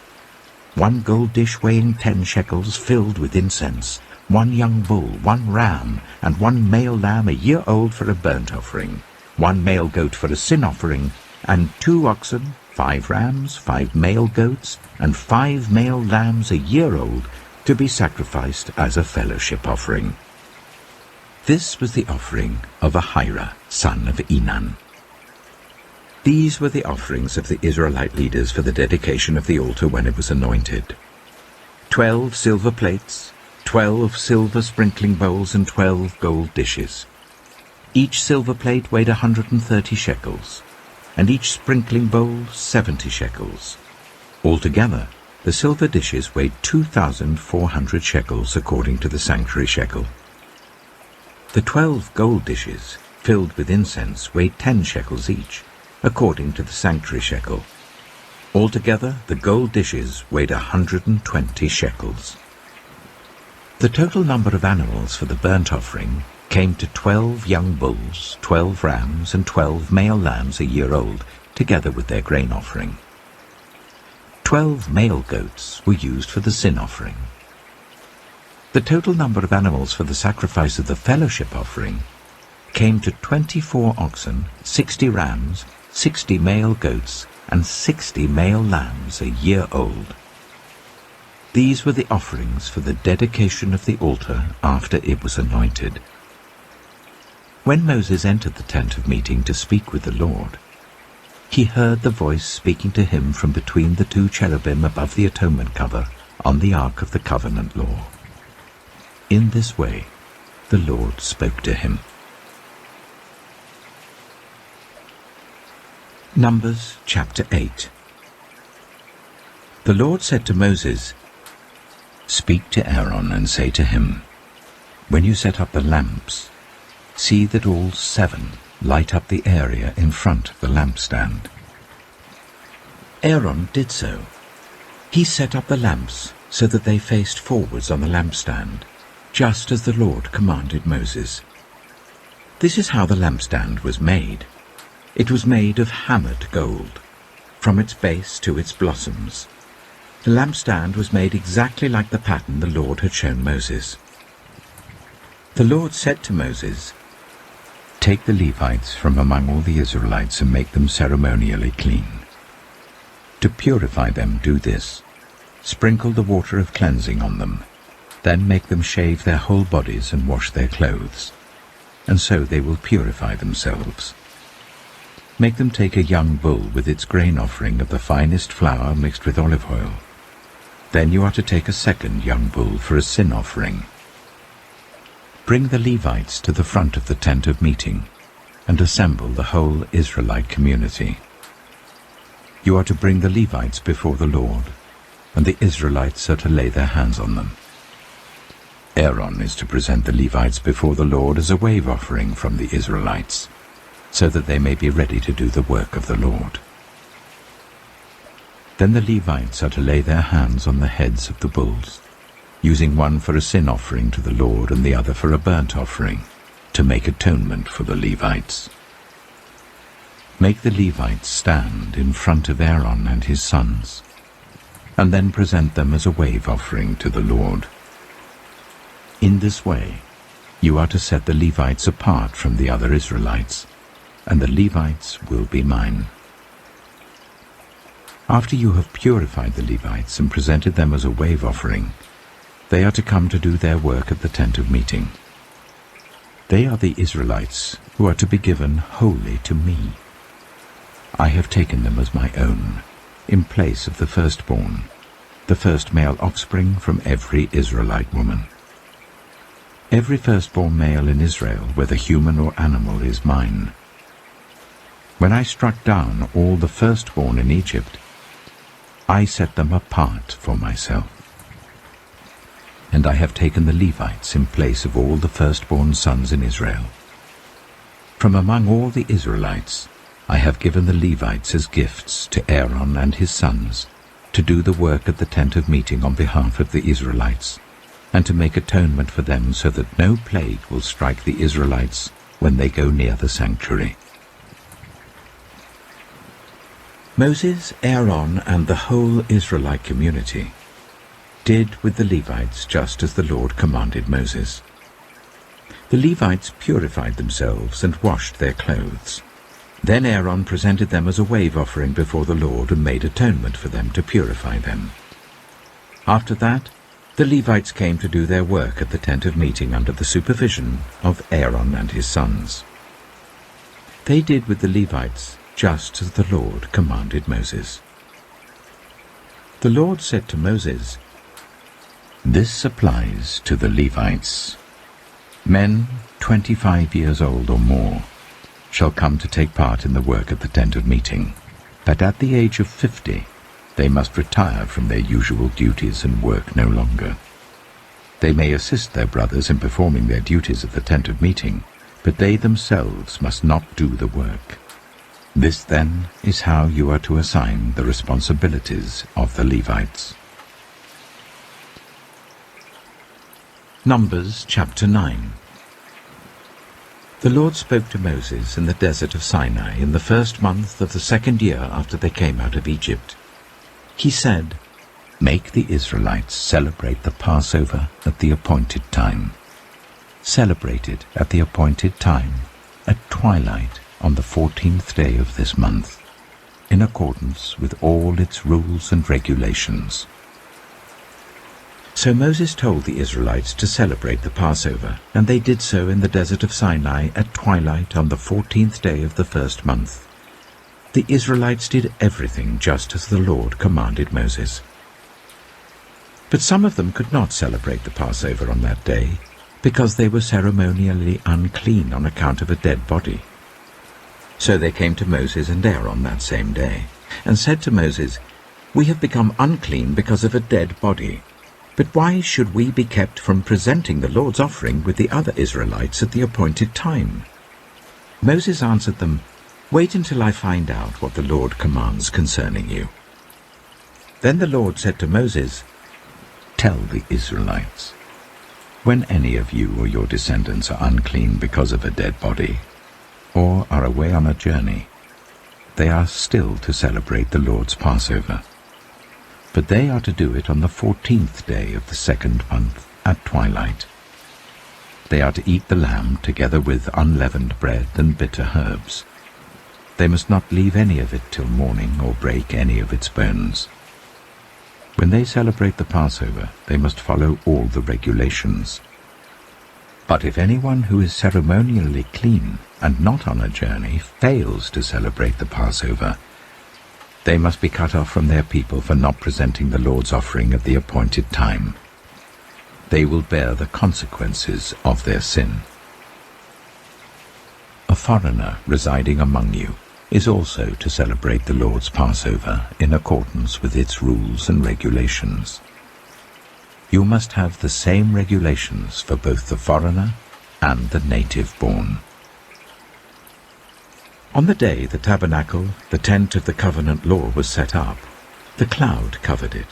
1 gold dish weighing 10 shekels, filled with incense. 1 young bull, 1 ram, and 1 male lamb a year old for a burnt offering. 1 male goat for a sin offering, and 2 oxen, 5 rams, 5 male goats, and 5 male lambs a year old, to be sacrificed as a fellowship offering. This was the offering of Ahira, son of Enan. These were the offerings of the Israelite leaders for the dedication of the altar when it was anointed: 12 silver plates, 12 silver sprinkling bowls, and 12 gold dishes. Each silver plate weighed 130 shekels, and each sprinkling bowl 70 shekels. Altogether, the silver dishes weighed 2,400 shekels according to the sanctuary shekel. The 12 gold dishes, filled with incense, weighed 10 shekels each, according to the sanctuary shekel. Altogether, the gold dishes weighed 120 shekels. The total number of animals for the burnt offering came to 12 young bulls, 12 rams, and 12 male lambs a year old, together with their grain offering. 12 male goats were used for the sin offering. The total number of animals for the sacrifice of the fellowship offering came to 24 oxen, 60 rams, 60 male goats, and 60 male lambs a year old. These were the offerings for the dedication of the altar after it was anointed. When Moses entered the tent of meeting to speak with the Lord, he heard the voice speaking to him from between the 2 cherubim above the atonement cover on the ark of the covenant law. In this way the Lord spoke to him. Numbers chapter 8. The Lord said to Moses, "Speak to Aaron and say to him, when you set up the lamps, see that all 7 light up the area in front of the lampstand." Aaron did so. He set up the lamps so that they faced forwards on the lampstand, just as the Lord commanded Moses. This is how the lampstand was made. It was made of hammered gold, from its base to its blossoms. The lampstand was made exactly like the pattern the Lord had shown Moses. The Lord said to Moses, "Take the Levites from among all the Israelites and make them ceremonially clean. To purify them, do this: sprinkle the water of cleansing on them, then make them shave their whole bodies and wash their clothes, and so they will purify themselves. Make them take a young bull with its grain offering of the finest flour mixed with olive oil. Then you are to take a second young bull for a sin offering. Bring the Levites to the front of the tent of meeting and assemble the whole Israelite community. You are to bring the Levites before the Lord, and the Israelites are to lay their hands on them. Aaron is to present the Levites before the Lord as a wave offering from the Israelites, so that they may be ready to do the work of the Lord. Then the Levites are to lay their hands on the heads of the bulls, using one for a sin offering to the Lord and the other for a burnt offering, to make atonement for the Levites. Make the Levites stand in front of Aaron and his sons, and then present them as a wave offering to the Lord. In this way you are to set the Levites apart from the other Israelites, and the Levites will be mine. After you have purified the Levites and presented them as a wave offering, they are to come to do their work at the tent of meeting. They are the Israelites who are to be given wholly to me. I have taken them as my own, in place of the firstborn, the first male offspring from every Israelite woman. Every firstborn male in Israel, whether human or animal, is mine. When I struck down all the firstborn in Egypt, I set them apart for myself. And I have taken the Levites in place of all the firstborn sons in Israel. From among all the Israelites, I have given the Levites as gifts to Aaron and his sons, to do the work at the tent of meeting on behalf of the Israelites, and to make atonement for them so that no plague will strike the Israelites when they go near the sanctuary. Moses, Aaron, and the whole Israelite community did with the Levites just as the Lord commanded Moses. The Levites purified themselves and washed their clothes. Then Aaron presented them as a wave offering before the Lord and made atonement for them to purify them. After that, the Levites came to do their work at the tent of meeting under the supervision of Aaron and his sons. They did with the Levites just as the Lord commanded Moses. The Lord said to Moses, "This applies to the Levites. Men 25 years old or more shall come to take part in the work at the tent of meeting, but at the age of 50 they must retire from their usual duties and work no longer. They may assist their brothers in performing their duties at the tent of meeting, but they themselves must not do the work. This, then, is how you are to assign the responsibilities of the Levites." Numbers chapter 9. The Lord spoke to Moses in the desert of Sinai in the first month of the second year after they came out of Egypt. He said, "Make the Israelites celebrate the Passover at the appointed time. Celebrate it at the appointed time, at twilight on the 14th day of this month, in accordance with all its rules and regulations." So Moses told the Israelites to celebrate the Passover, and they did so in the desert of Sinai at twilight on the 14th day of the first month. The Israelites did everything just as the Lord commanded Moses. But some of them could not celebrate the Passover on that day, because they were ceremonially unclean on account of a dead body. So they came to Moses and Aaron that same day, and said to Moses, "We have become unclean because of a dead body. But why should we be kept from presenting the Lord's offering with the other Israelites at the appointed time?" Moses answered them, "Wait until I find out what the Lord commands concerning you." Then the Lord said to Moses, "Tell the Israelites, when any of you or your descendants are unclean because of a dead body, or are away on a journey, they are still to celebrate the Lord's Passover. But they are to do it on the 14th day of the second month at twilight. They are to eat the lamb together with unleavened bread and bitter herbs. They must not leave any of it till morning or break any of its bones. When they celebrate the Passover, they must follow all the regulations. But if anyone who is ceremonially clean and not on a journey fails to celebrate the Passover, they must be cut off from their people for not presenting the Lord's offering at the appointed time. They will bear the consequences of their sin. A foreigner residing among you is also to celebrate the Lord's Passover in accordance with its rules and regulations. You must have the same regulations for both the foreigner and the native-born. On the day the tabernacle, the tent of the covenant law, was set up, the cloud covered it.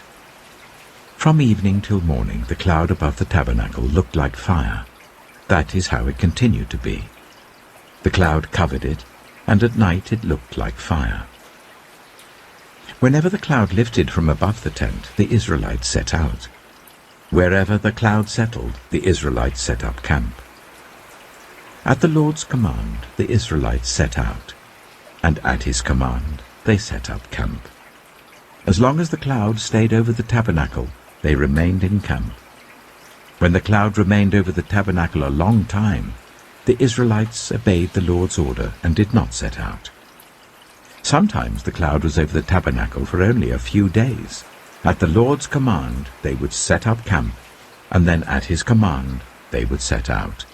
From evening till morning the cloud above the tabernacle looked like fire. That is how it continued to be. The cloud covered it, and at night it looked like fire. Whenever the cloud lifted from above the tent, the Israelites set out. Wherever the cloud settled, the Israelites set up camp. At the Lord's command, the Israelites set out, and at his command, they set up camp. As long as the cloud stayed over the tabernacle, they remained in camp. When the cloud remained over the tabernacle a long time, the Israelites obeyed the Lord's order and did not set out. Sometimes the cloud was over the tabernacle for only a few days. At the Lord's command, they would set up camp, and then at his command, they would set out.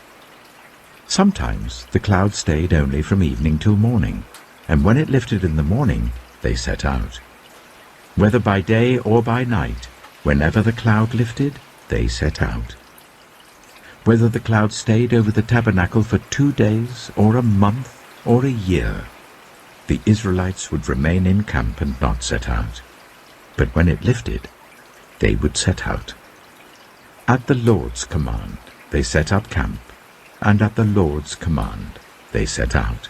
Sometimes the cloud stayed only from evening till morning, and when it lifted in the morning, they set out. Whether by day or by night, whenever the cloud lifted, they set out. Whether the cloud stayed over the tabernacle for 2 days, or a month, or a year, the Israelites would remain in camp and not set out. But when it lifted, they would set out. At the Lord's command, they set up camp, and at the Lord's command, they set out.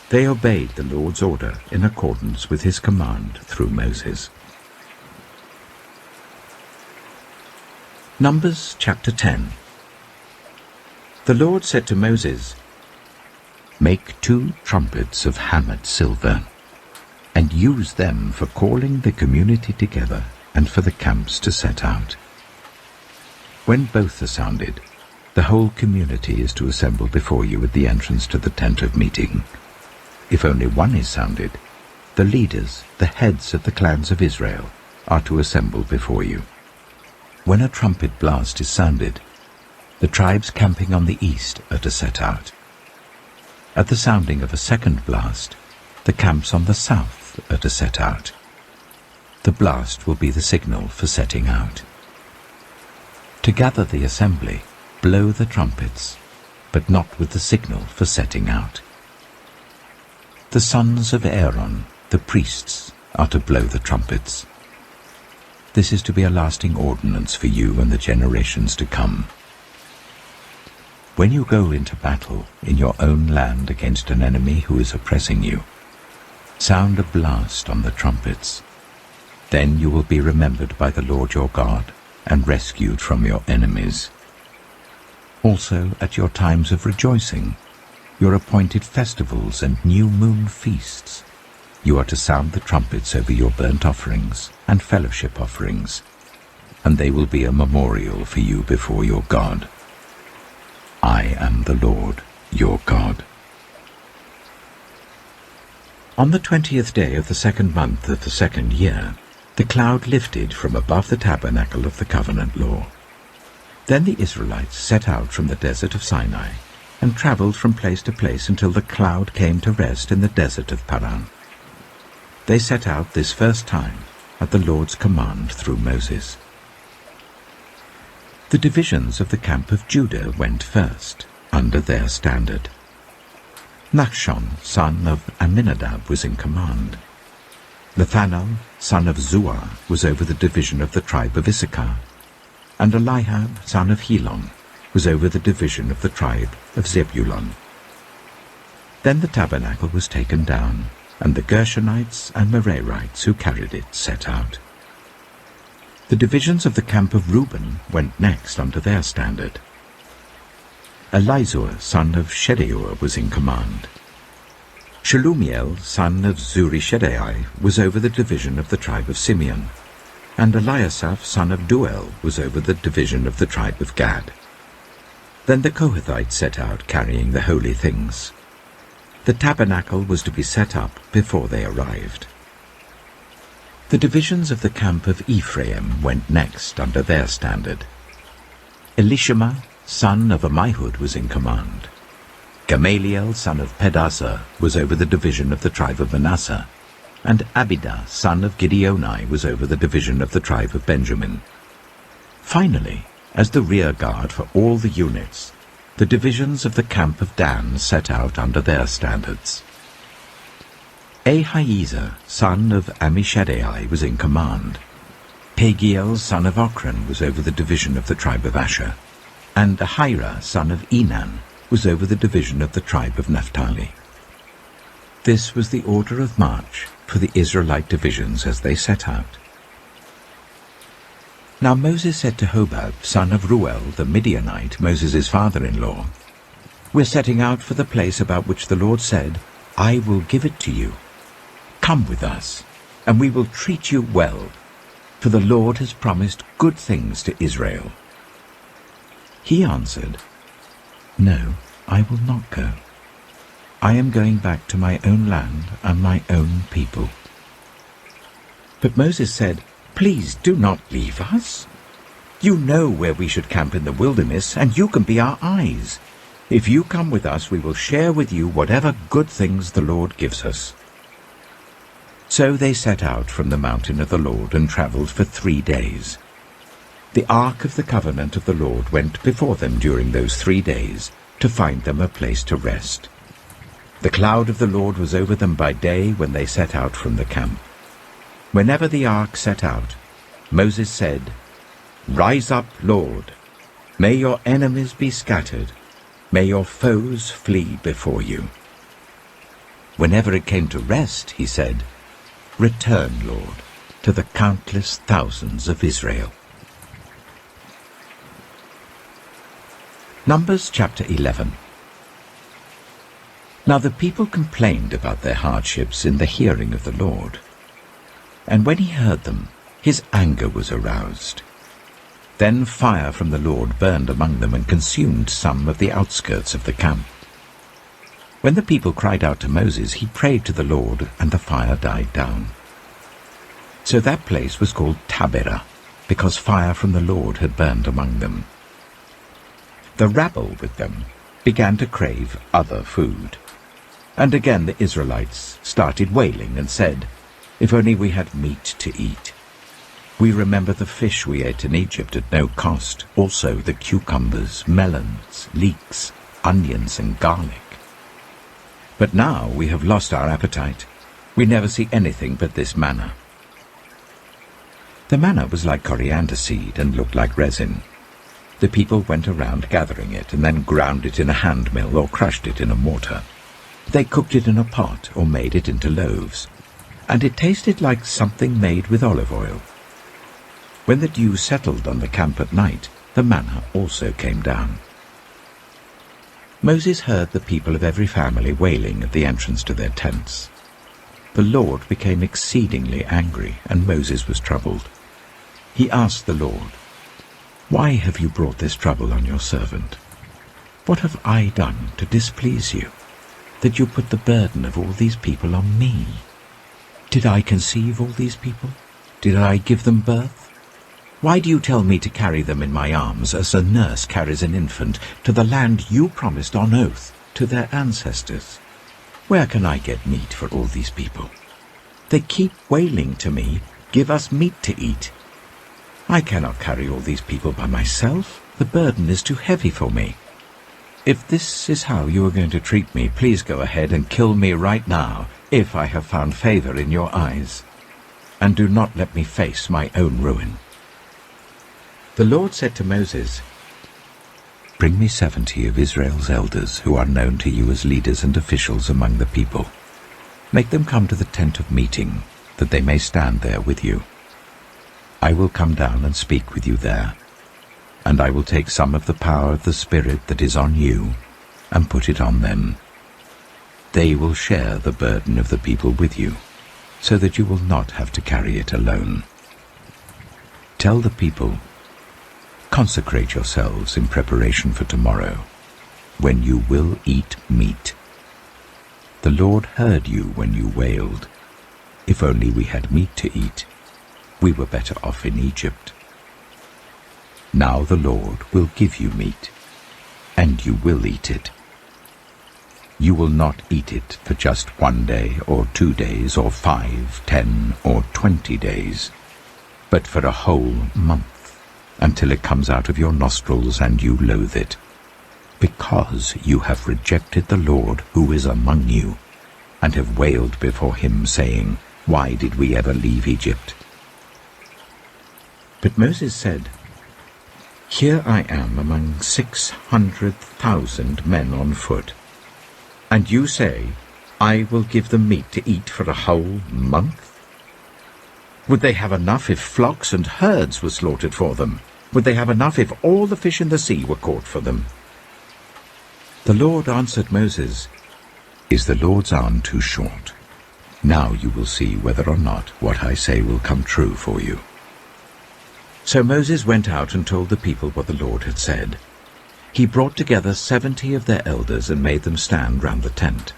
They obeyed the Lord's order in accordance with his command through Moses. Numbers chapter 10. The Lord said to Moses, "Make 2 trumpets of hammered silver, and use them for calling the community together and for the camps to set out. When both are sounded, the whole community is to assemble before you at the entrance to the tent of meeting. If only one is sounded, the leaders, the heads of the clans of Israel, are to assemble before you. When a trumpet blast is sounded, the tribes camping on the east are to set out. At the sounding of a second blast, the camps on the south are to set out. The blast will be the signal for setting out. To gather the assembly, blow the trumpets, but not with the signal for setting out. The sons of Aaron, the priests, are to blow the trumpets. This is to be a lasting ordinance for you and the generations to come. When you go into battle in your own land against an enemy who is oppressing you, sound a blast on the trumpets. Then you will be remembered by the Lord your God and rescued from your enemies. Also at your times of rejoicing, your appointed festivals and new moon feasts, you are to sound the trumpets over your burnt offerings and fellowship offerings, and they will be a memorial for you before your God. I am the Lord your God. On the 20th day of the second month of the second year, The cloud lifted from above the tabernacle of the covenant law. Then the Israelites set out from the desert of Sinai and travelled from place to place until the cloud came to rest in the desert of Paran. They set out this first time at the Lord's command through Moses. The divisions of the camp of Judah went first, under their standard. Nachshon, son of Amminadab, was in command. Nathanael, son of Zuar, was over the division of the tribe of Issachar, and Eliab, son of Helon, was over the division of the tribe of Zebulun. Then the tabernacle was taken down, and the Gershonites and Merarites who carried it set out. The divisions of the camp of Reuben went next under their standard. Elizur, son of Shedeur, was in command. Shelumiel, son of Zurishaddai, was over the division of the tribe of Simeon, and Eliasaph, son of Duel, was over the division of the tribe of Gad. Then the Kohathites set out carrying the holy things. The tabernacle was to be set up before they arrived. The divisions of the camp of Ephraim went next under their standard. Elishama, son of Ammihud, was in command. Gamaliel, son of Pedazur, was over the division of the tribe of Manasseh, and Abidah, son of Gideoni, was over the division of the tribe of Benjamin. Finally, as the rear guard for all the units, the divisions of the camp of Dan set out under their standards. Ahiezer, son of Ammishaddai, was in command. Pagiel, son of Ochran, was over the division of the tribe of Asher, and Ahira, son of Enan, was over the division of the tribe of Naphtali. This was the order of march for the Israelite divisions as they set out. Now Moses said to Hobab, son of Ruel, the Midianite, Moses' father-in-law, "We're setting out for the place about which the Lord said, 'I will give it to you.' Come with us, and we will treat you well, for the Lord has promised good things to Israel." He answered, "No, I will not go. I am going back to my own land and my own people." But Moses said, "Please do not leave us. You know where we should camp in the wilderness, and you can be our eyes. If you come with us, we will share with you whatever good things the Lord gives us." So they set out from the mountain of the Lord and travelled for 3 days. The ark of the covenant of the Lord went before them during those 3 days to find them a place to rest. The cloud of the Lord was over them by day when they set out from the camp. Whenever the ark set out, Moses said, "Rise up, Lord. May your enemies be scattered. May your foes flee before you." Whenever it came to rest, he said, "Return, Lord, to the countless thousands of Israel." Numbers chapter 11. Now the people complained about their hardships in the hearing of the Lord. And when he heard them, his anger was aroused. Then fire from the Lord burned among them and consumed some of the outskirts of the camp. When the people cried out to Moses, he prayed to the Lord, and the fire died down. So that place was called Taberah, because fire from the Lord had burned among them. The rabble with them began to crave other food. And again the Israelites started wailing and said, "If only we had meat to eat. We remember the fish we ate in Egypt at no cost, also the cucumbers, melons, leeks, onions, and garlic. But now we have lost our appetite. We never see anything but this manna." The manna was like coriander seed and looked like resin. The people went around gathering it and then ground it in a hand mill or crushed it in a mortar. They cooked it in a pot or made it into loaves, and it tasted like something made with olive oil. When the dew settled on the camp at night, the manna also came down. Moses heard the people of every family wailing at the entrance to their tents. The Lord became exceedingly angry, and Moses was troubled. He asked the Lord, "Why have you brought this trouble on your servant? What have I done to displease you, that you put the burden of all these people on me? Did I conceive all these people? Did I give them birth? Why do you tell me to carry them in my arms as a nurse carries an infant to the land you promised on oath to their ancestors? Where can I get meat for all these people? They keep wailing to me, 'Give us meat to eat.' I cannot carry all these people by myself. The burden is too heavy for me. If this is how you are going to treat me, please go ahead and kill me right now, if I have found favor in your eyes. And do not let me face my own ruin." The Lord said to Moses, "Bring me 70 of Israel's elders who are known to you as leaders and officials among the people. Make them come to the tent of meeting, that they may stand there with you. I will come down and speak with you there, and I will take some of the power of the Spirit that is on you and put it on them. They will share the burden of the people with you, so that you will not have to carry it alone. Tell the people, 'Consecrate yourselves in preparation for tomorrow, when you will eat meat.' The Lord heard you when you wailed, 'If only we had meat to eat. We were better off in Egypt.' Now the Lord will give you meat, and you will eat it. You will not eat it for just 1 day or 2 days or 5, 10, or 20 days, but for a whole month, until it comes out of your nostrils and you loathe it, because you have rejected the Lord who is among you, and have wailed before him, saying, 'Why did we ever leave Egypt?'" But Moses said, "Here I am among 600,000 men on foot, and you say, 'I will give them meat to eat for a whole month'? Would they have enough if flocks and herds were slaughtered for them? Would they have enough if all the fish in the sea were caught for them?" The Lord answered Moses, "Is the Lord's arm too short? Now you will see whether or not what I say will come true for you." So Moses went out and told the people what the Lord had said. He brought together 70 of their elders and made them stand round the tent.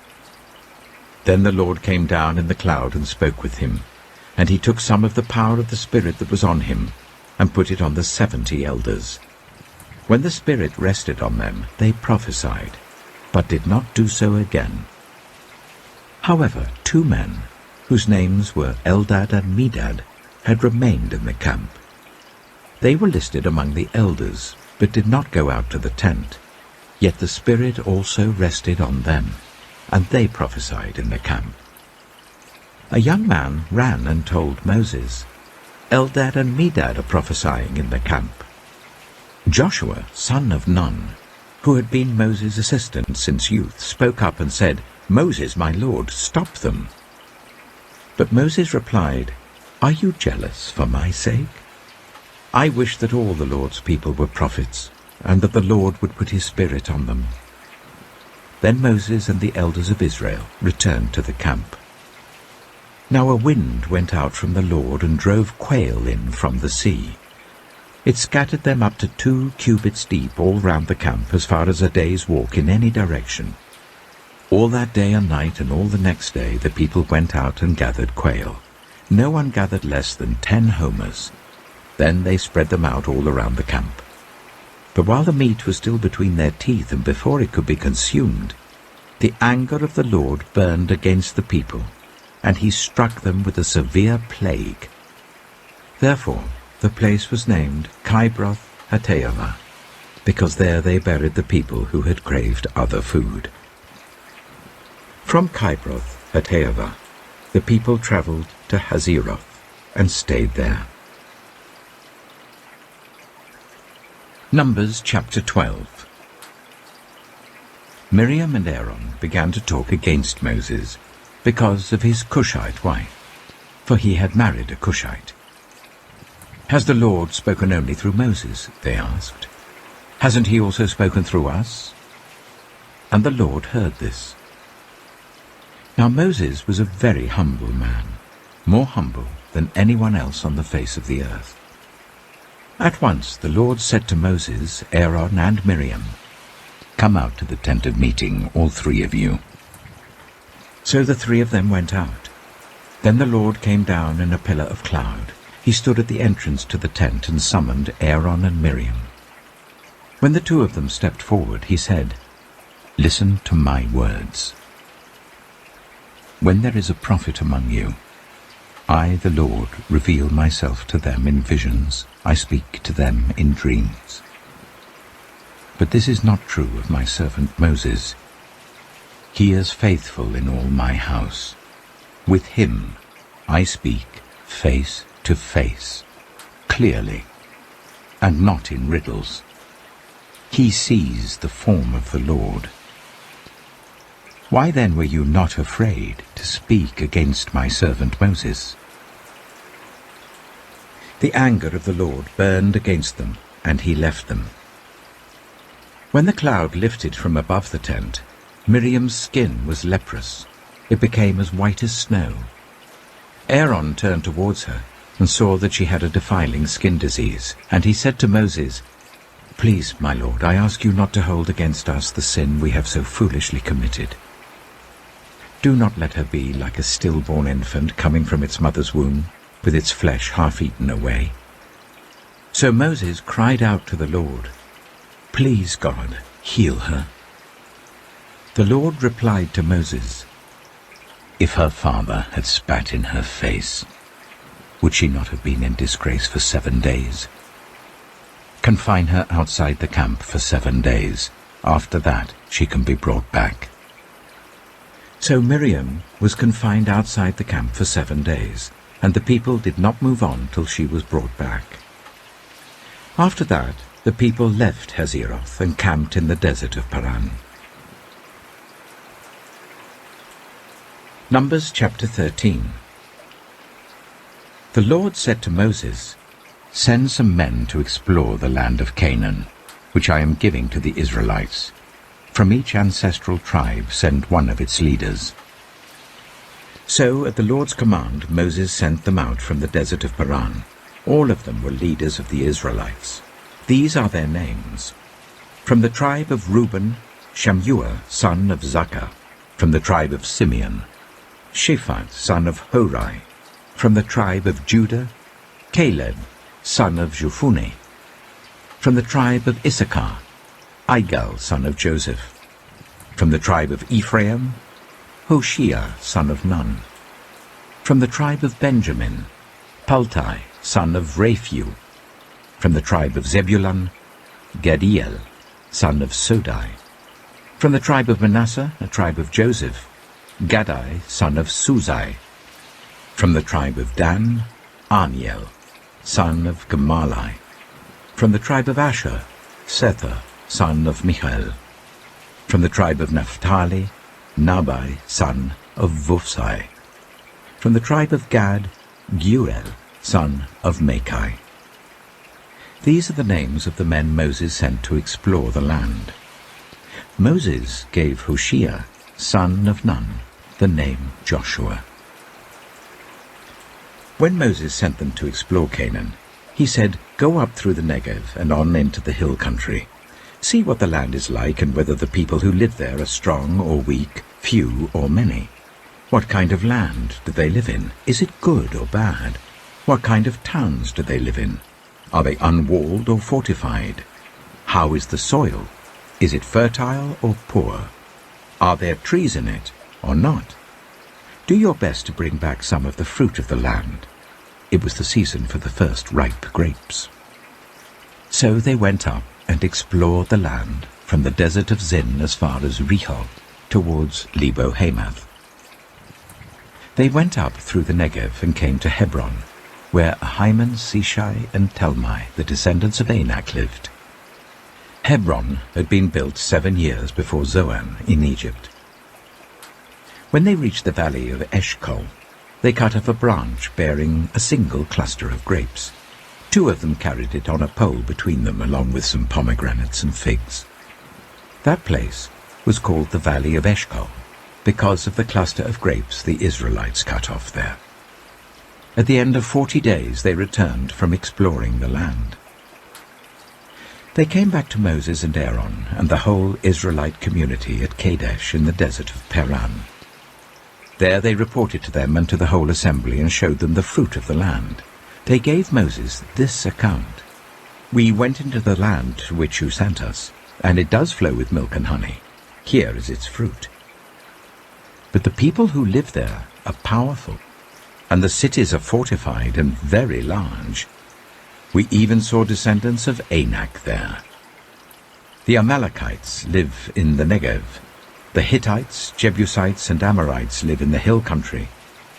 Then the Lord came down in the cloud and spoke with him, and he took some of the power of the Spirit that was on him and put it on the 70 elders. When the Spirit rested on them, they prophesied, but did not do so again. However, 2 men, whose names were Eldad and Medad, had remained in the camp. They were listed among the elders, but did not go out to the tent. Yet the Spirit also rested on them, and they prophesied in the camp. A young man ran and told Moses, "Eldad and Medad are prophesying in the camp." Joshua, son of Nun, who had been Moses' assistant since youth, spoke up and said, "Moses, my lord, stop them." But Moses replied, "Are you jealous for my sake? I wish that all the Lord's people were prophets, and that the Lord would put his Spirit on them." Then Moses and the elders of Israel returned to the camp. Now a wind went out from the Lord and drove quail in from the sea. It scattered them up to 2 cubits deep all round the camp, as far as a day's walk in any direction. All that day and night and all the next day the people went out and gathered quail. No one gathered less than 10 homers. Then they spread them out all around the camp. But while the meat was still between their teeth and before it could be consumed, the anger of the Lord burned against the people, and he struck them with a severe plague. Therefore the place was named Kibroth Hattaavah, because there they buried the people who had craved other food. From Kibroth Hattaavah the people travelled to Hazeroth and stayed there. Numbers chapter 12. Miriam and Aaron began to talk against Moses because of his Cushite wife, for he had married a Cushite. "Has the Lord spoken only through Moses?" they asked. "Hasn't he also spoken through us?" And the Lord heard this. Now Moses was a very humble man, more humble than anyone else on the face of the earth. At once the Lord said to Moses, Aaron, and Miriam, "Come out to the tent of meeting, all 3 of you." So the 3 of them went out. Then the Lord came down in a pillar of cloud, he stood at the entrance to the tent and summoned Aaron and Miriam. When the two of them stepped forward, he said, "Listen to my words. When there is a prophet among you, I, the Lord, reveal myself to them in visions. I speak to them in dreams. But this is not true of my servant Moses. He is faithful in all my house. With him I speak face to face, clearly, and not in riddles. He sees the form of the Lord. Why then were you not afraid to speak against my servant Moses?" The anger of the Lord burned against them, and he left them. When the cloud lifted from above the tent, Miriam's skin was leprous. It became as white as snow. Aaron turned towards her and saw that she had a defiling skin disease, and he said to Moses, "Please, my lord, I ask you not to hold against us the sin we have so foolishly committed. Do not let her be like a stillborn infant coming from its mother's womb, with its flesh half eaten away." So Moses cried out to the Lord, "Please, God, heal her." The Lord replied to Moses, "If her father had spat in her face, would she not have been in disgrace for 7 days? Confine her outside the camp for 7 days. After that she can be brought back." So Miriam was confined outside the camp for 7 days, and the people did not move on till she was brought back. After that, the people left Hazeroth and camped in the desert of Paran. Numbers chapter 13. The Lord said to Moses, "Send some men to explore the land of Canaan, which I am giving to the Israelites. From each ancestral tribe send one of its leaders." So at the Lord's command Moses sent them out from the desert of Paran. All of them were leaders of the Israelites. These are their names. From the tribe of Reuben, Shammua, son of Zakkar. From the tribe of Simeon, Shaphat, son of Hori. From the tribe of Judah, Caleb, son of Jephunneh. From the tribe of Issachar, Igal, son of Joseph. From the tribe of Ephraim, Hoshea, son of Nun. From the tribe of Benjamin, Paltai, son of Raphu. From the tribe of Zebulun, Gadiel, son of Sodai. From the tribe of Manasseh, a tribe of Joseph, Gadai, son of Suzai. From the tribe of Dan, Aniel, son of Gemalai. From the tribe of Asher, Sethur, son of Michael. From the tribe of Naphtali, Nabai, son of Vufsai. From the tribe of Gad, Geuel, son of Machi. These are the names of the men Moses sent to explore the land. Moses gave Hoshea, son of Nun, the name Joshua. When Moses sent them to explore Canaan, he said, "Go up through the Negev and on into the hill country. See what the land is like and whether the people who live there are strong or weak, few or many. What kind of land do they live in? Is it good or bad? What kind of towns do they live in? Are they unwalled or fortified? How is the soil? Is it fertile or poor? Are there trees in it or not? Do your best to bring back some of the fruit of the land." It was the season for the first ripe grapes. So they went up and explored the land from the desert of Zin as far as Rehob, towards Lebo-Hamath. They went up through the Negev and came to Hebron, where Ahiman, Sheshai, and Talmai, the descendants of Anak, lived. Hebron had been built 7 years before Zoan in Egypt. When they reached the valley of Eshcol, they cut off a branch bearing a single cluster of grapes. 2 of them carried it on a pole between them, along with some pomegranates and figs. That place was called the Valley of Eshcol, because of the cluster of grapes the Israelites cut off there. At the end of 40 days they returned from exploring the land. They came back to Moses and Aaron and the whole Israelite community at Kadesh in the desert of Paran. There they reported to them and to the whole assembly and showed them the fruit of the land. They gave Moses this account: "We went into the land to which you sent us, and it does flow with milk and honey. Here is its fruit. But the people who live there are powerful, and the cities are fortified and very large. We even saw descendants of Anak there. The Amalekites live in the Negev. The Hittites, Jebusites, and Amorites live in the hill country,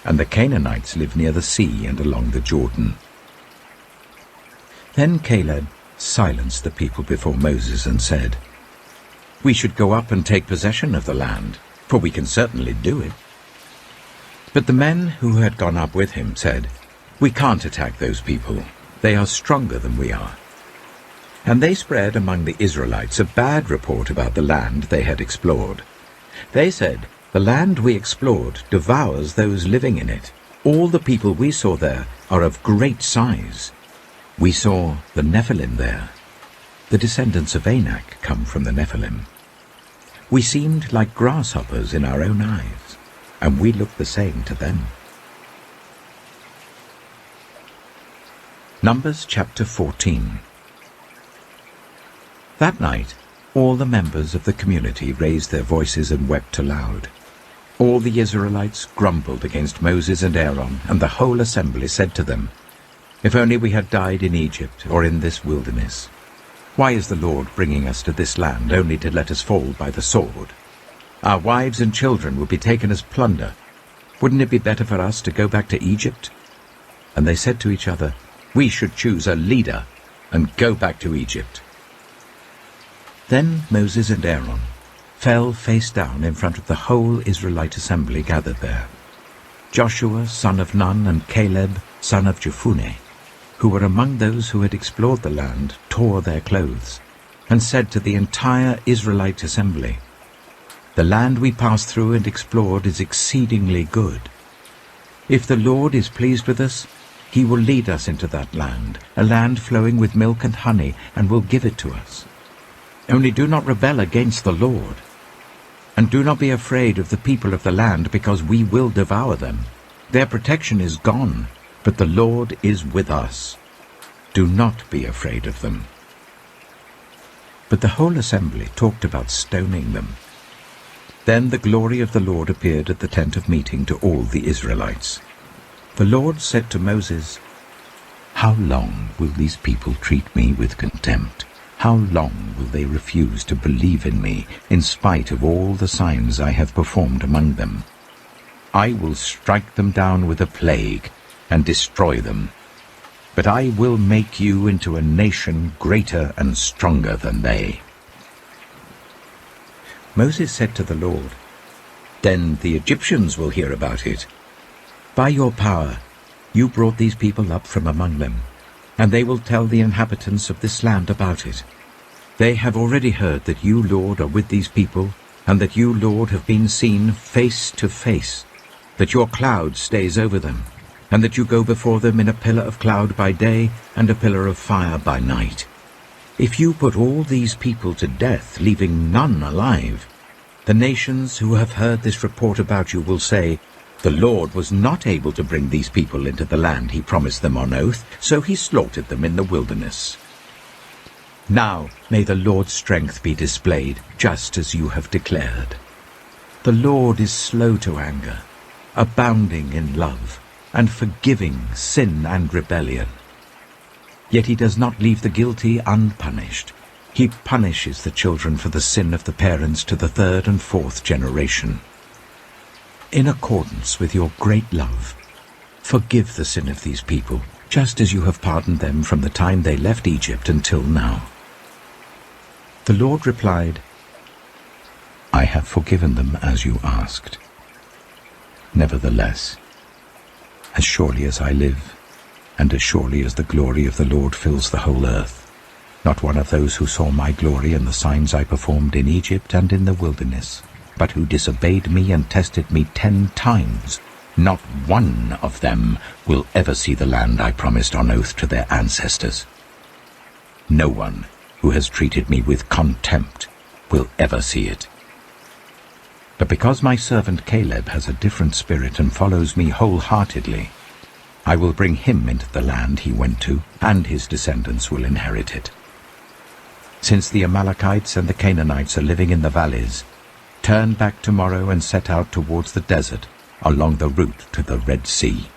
and the Canaanites live near the sea and along the Jordan." Then Caleb silenced the people before Moses and said, "We should go up and take possession of the land, for we can certainly do it." But the men who had gone up with him said, "We can't attack those people. They are stronger than we are." And they spread among the Israelites a bad report about the land they had explored. They said, "The land we explored devours those living in it. All the people we saw there are of great size. We saw the Nephilim there. The descendants of Anak come from the Nephilim. We seemed like grasshoppers in our own eyes, and we looked the same to them." Numbers chapter 14. That night, all the members of the community raised their voices and wept aloud. All the Israelites grumbled against Moses and Aaron, and the whole assembly said to them, "If only we had died in Egypt or in this wilderness. Why is the Lord bringing us to this land only to let us fall by the sword? Our wives and children will be taken as plunder. Wouldn't it be better for us to go back to Egypt?" And they said to each other, "We should choose a leader and go back to Egypt." Then Moses and Aaron fell face down in front of the whole Israelite assembly gathered there. Joshua, son of Nun, and Caleb, son of Jephunneh, who were among those who had explored the land, tore their clothes, and said to the entire Israelite assembly, "The land we passed through and explored is exceedingly good. If the Lord is pleased with us, he will lead us into that land, a land flowing with milk and honey, and will give it to us. Only do not rebel against the Lord. And do not be afraid of the people of the land, because we will devour them. Their protection is gone, but the Lord is with us. Do not be afraid of them." But the whole assembly talked about stoning them. Then the glory of the Lord appeared at the tent of meeting to all the Israelites. The Lord said to Moses, "How long will these people treat me with contempt? How long will they refuse to believe in me, in spite of all the signs I have performed among them? I will strike them down with a plague and destroy them. But I will make you into a nation greater and stronger than they." Moses said to the Lord, "Then the Egyptians will hear about it. By your power you brought these people up from among them, and they will tell the inhabitants of this land about it. They have already heard that you, Lord, are with these people, and that you, Lord, have been seen face to face, that your cloud stays over them, and that you go before them in a pillar of cloud by day and a pillar of fire by night. If you put all these people to death, leaving none alive, the nations who have heard this report about you will say, 'The Lord was not able to bring these people into the land he promised them on oath, so he slaughtered them in the wilderness.' Now may the Lord's strength be displayed, just as you have declared. The Lord is slow to anger, abounding in love, and forgiving sin and rebellion. Yet he does not leave the guilty unpunished. He punishes the children for the sin of the parents to the third and fourth generation. In accordance with your great love, forgive the sin of these people, just as you have pardoned them from the time they left Egypt until now." The Lord replied, "I have forgiven them as you asked. Nevertheless, as surely as I live, and as surely as the glory of the Lord fills the whole earth, not one of those who saw my glory and the signs I performed in Egypt and in the wilderness, but who disobeyed me and tested me 10 times, not one of them will ever see the land I promised on oath to their ancestors. No one who has treated me with contempt will ever see it. But because my servant Caleb has a different spirit and follows me wholeheartedly, I will bring him into the land he went to, and his descendants will inherit it. Since the Amalekites and the Canaanites are living in the valleys, turn back tomorrow and set out towards the desert, along the route to the Red Sea."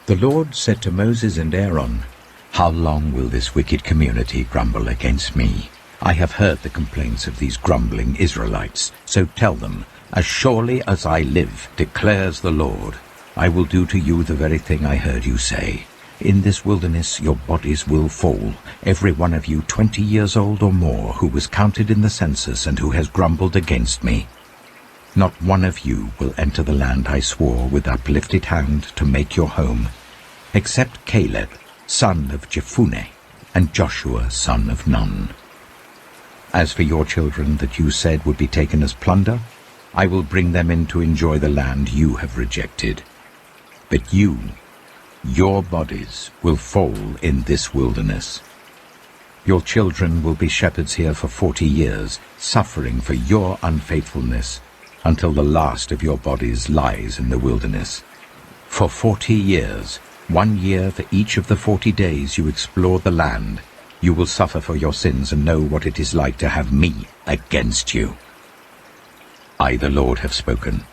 The Lord said to Moses and Aaron, "How long will this wicked community grumble against me? I have heard the complaints of these grumbling Israelites, so tell them, as surely as I live, declares the Lord, I will do to you the very thing I heard you say. In this wilderness your bodies will fall, every one of you 20 years old or more, who was counted in the census and who has grumbled against me. Not one of you will enter the land I swore with uplifted hand to make your home, except Caleb, son of Jephunneh, and Joshua, son of Nun. As for your children that you said would be taken as plunder, I will bring them in to enjoy the land you have rejected. But you, your bodies, will fall in this wilderness. Your children will be shepherds here for 40 years, suffering for your unfaithfulness, until the last of your bodies lies in the wilderness. For 40 years, 1 year for each of the 40 days you explore the land, you will suffer for your sins and know what it is like to have me against you. I, the Lord, have spoken,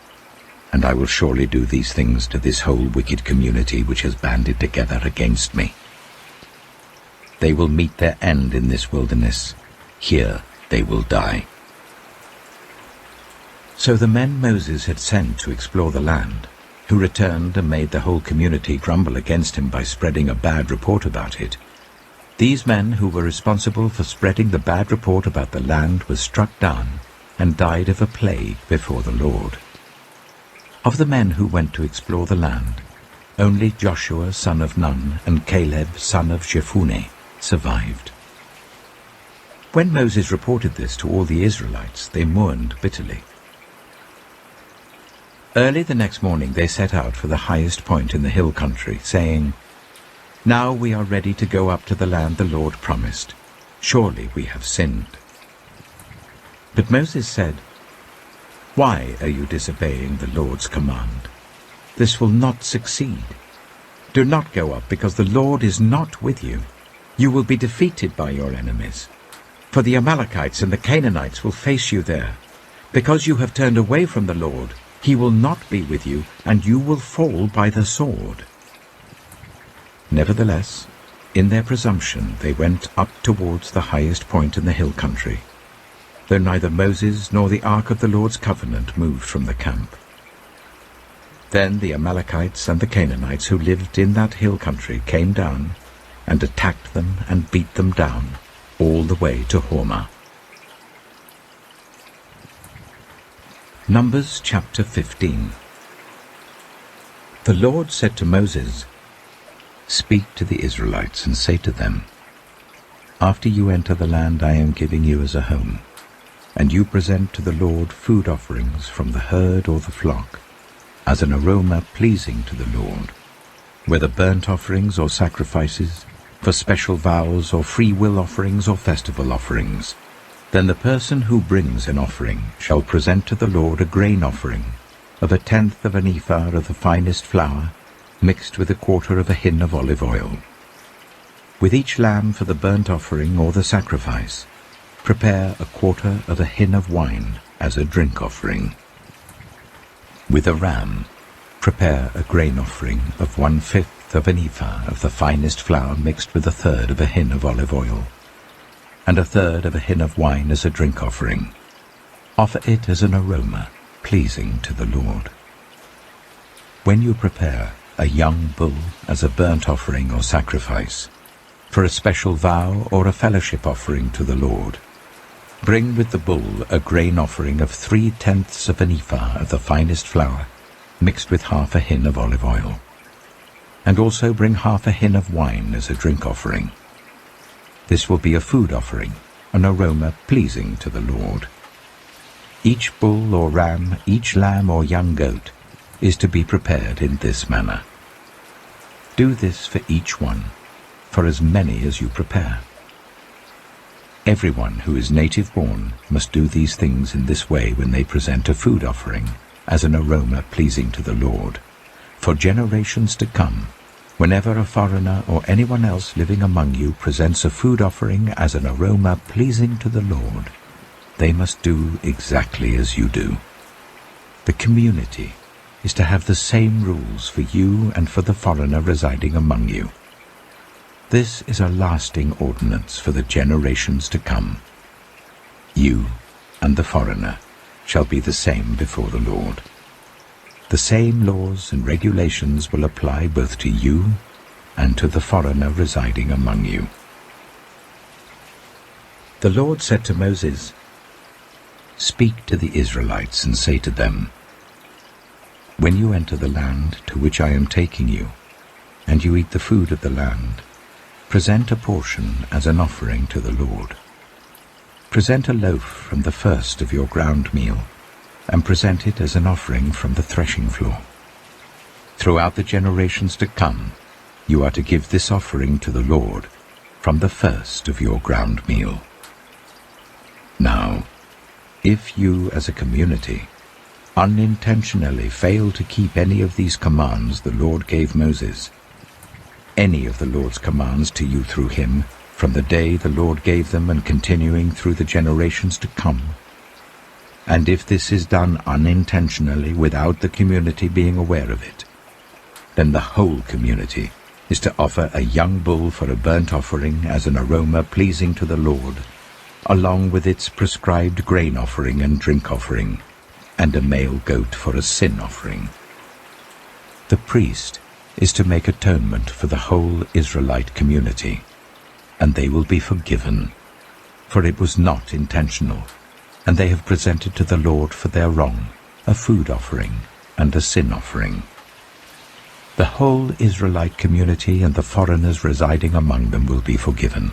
and I will surely do these things to this whole wicked community which has banded together against me. They will meet their end in this wilderness. Here they will die." So the men Moses had sent to explore the land, who returned and made the whole community grumble against him by spreading a bad report about it, these men who were responsible for spreading the bad report about the land were struck down and died of a plague before the Lord. Of the men who went to explore the land, only Joshua son of Nun and Caleb son of Jephunneh survived. When Moses reported this to all the Israelites, they mourned bitterly. Early the next morning they set out for the highest point in the hill country, saying, "Now we are ready to go up to the land the Lord promised. Surely we have sinned." But Moses said, "Why are you disobeying the Lord's command? This will not succeed. Do not go up, because the Lord is not with you. You will be defeated by your enemies. For the Amalekites and the Canaanites will face you there. Because you have turned away from the Lord, he will not be with you, and you will fall by the sword." Nevertheless, in their presumption they went up towards the highest point in the hill country, though neither Moses nor the ark of the Lord's covenant moved from the camp. Then the Amalekites and the Canaanites who lived in that hill country came down and attacked them and beat them down all the way to Hormah. Numbers chapter 15. The Lord said to Moses, "Speak to the Israelites and say to them, after you enter the land I am giving you as a home, and you present to the Lord food offerings from the herd or the flock, as an aroma pleasing to the Lord, whether burnt offerings or sacrifices, for special vows or free will offerings or festival offerings, then the person who brings an offering shall present to the Lord a grain offering of 1/10 of an ephah of the finest flour, mixed with 1/4 of a hin of olive oil. With each lamb for the burnt offering or the sacrifice, prepare 1/4 of a hin of wine as a drink offering. With a ram, prepare a grain offering of 1/5 of an ephah of the finest flour mixed with 1/3 of a hin of olive oil, and 1/3 of a hin of wine as a drink offering. Offer it as an aroma pleasing to the Lord. When you prepare a young bull as a burnt offering or sacrifice, for a special vow or a fellowship offering to the Lord, bring with the bull a grain offering of 3/10 of an ephah of the finest flour, mixed with 1/2 a hin of olive oil. And also bring 1/2 a hin of wine as a drink offering. This will be a food offering, an aroma pleasing to the Lord. Each bull or ram, each lamb or young goat, is to be prepared in this manner. Do this for each one, for as many as you prepare. Everyone who is native-born must do these things in this way when they present a food offering as an aroma pleasing to the Lord, For generations to come, whenever a foreigner or anyone else living among you presents a food offering as an aroma pleasing to the Lord, they must do exactly as you do. The community is to have the same rules for you and for the foreigner residing among you. This is a lasting ordinance for the generations to come. You and the foreigner shall be the same before the Lord. The same laws and regulations will apply both to you and to the foreigner residing among you. The Lord said to Moses, "Speak to the Israelites and say to them, when you enter the land to which I am taking you, and you eat the food of the land, present a portion as an offering to the Lord. Present a loaf from the first of your ground meal, and present it as an offering from the threshing floor. Throughout the generations to come, you are to give this offering to the Lord from the first of your ground meal. Now, if you as a community unintentionally fail to keep any of these commands the Lord gave Moses, any of the Lord's commands to you through him, from the day the Lord gave them and continuing through the generations to come, and if this is done unintentionally without the community being aware of it, then the whole community is to offer a young bull for a burnt offering as an aroma pleasing to the Lord, along with its prescribed grain offering and drink offering, and a male goat for a sin offering. The priest is to make atonement for the whole Israelite community, and they will be forgiven, for it was not intentional, and they have presented to the Lord for their wrong a food offering and a sin offering. The whole Israelite community and the foreigners residing among them will be forgiven,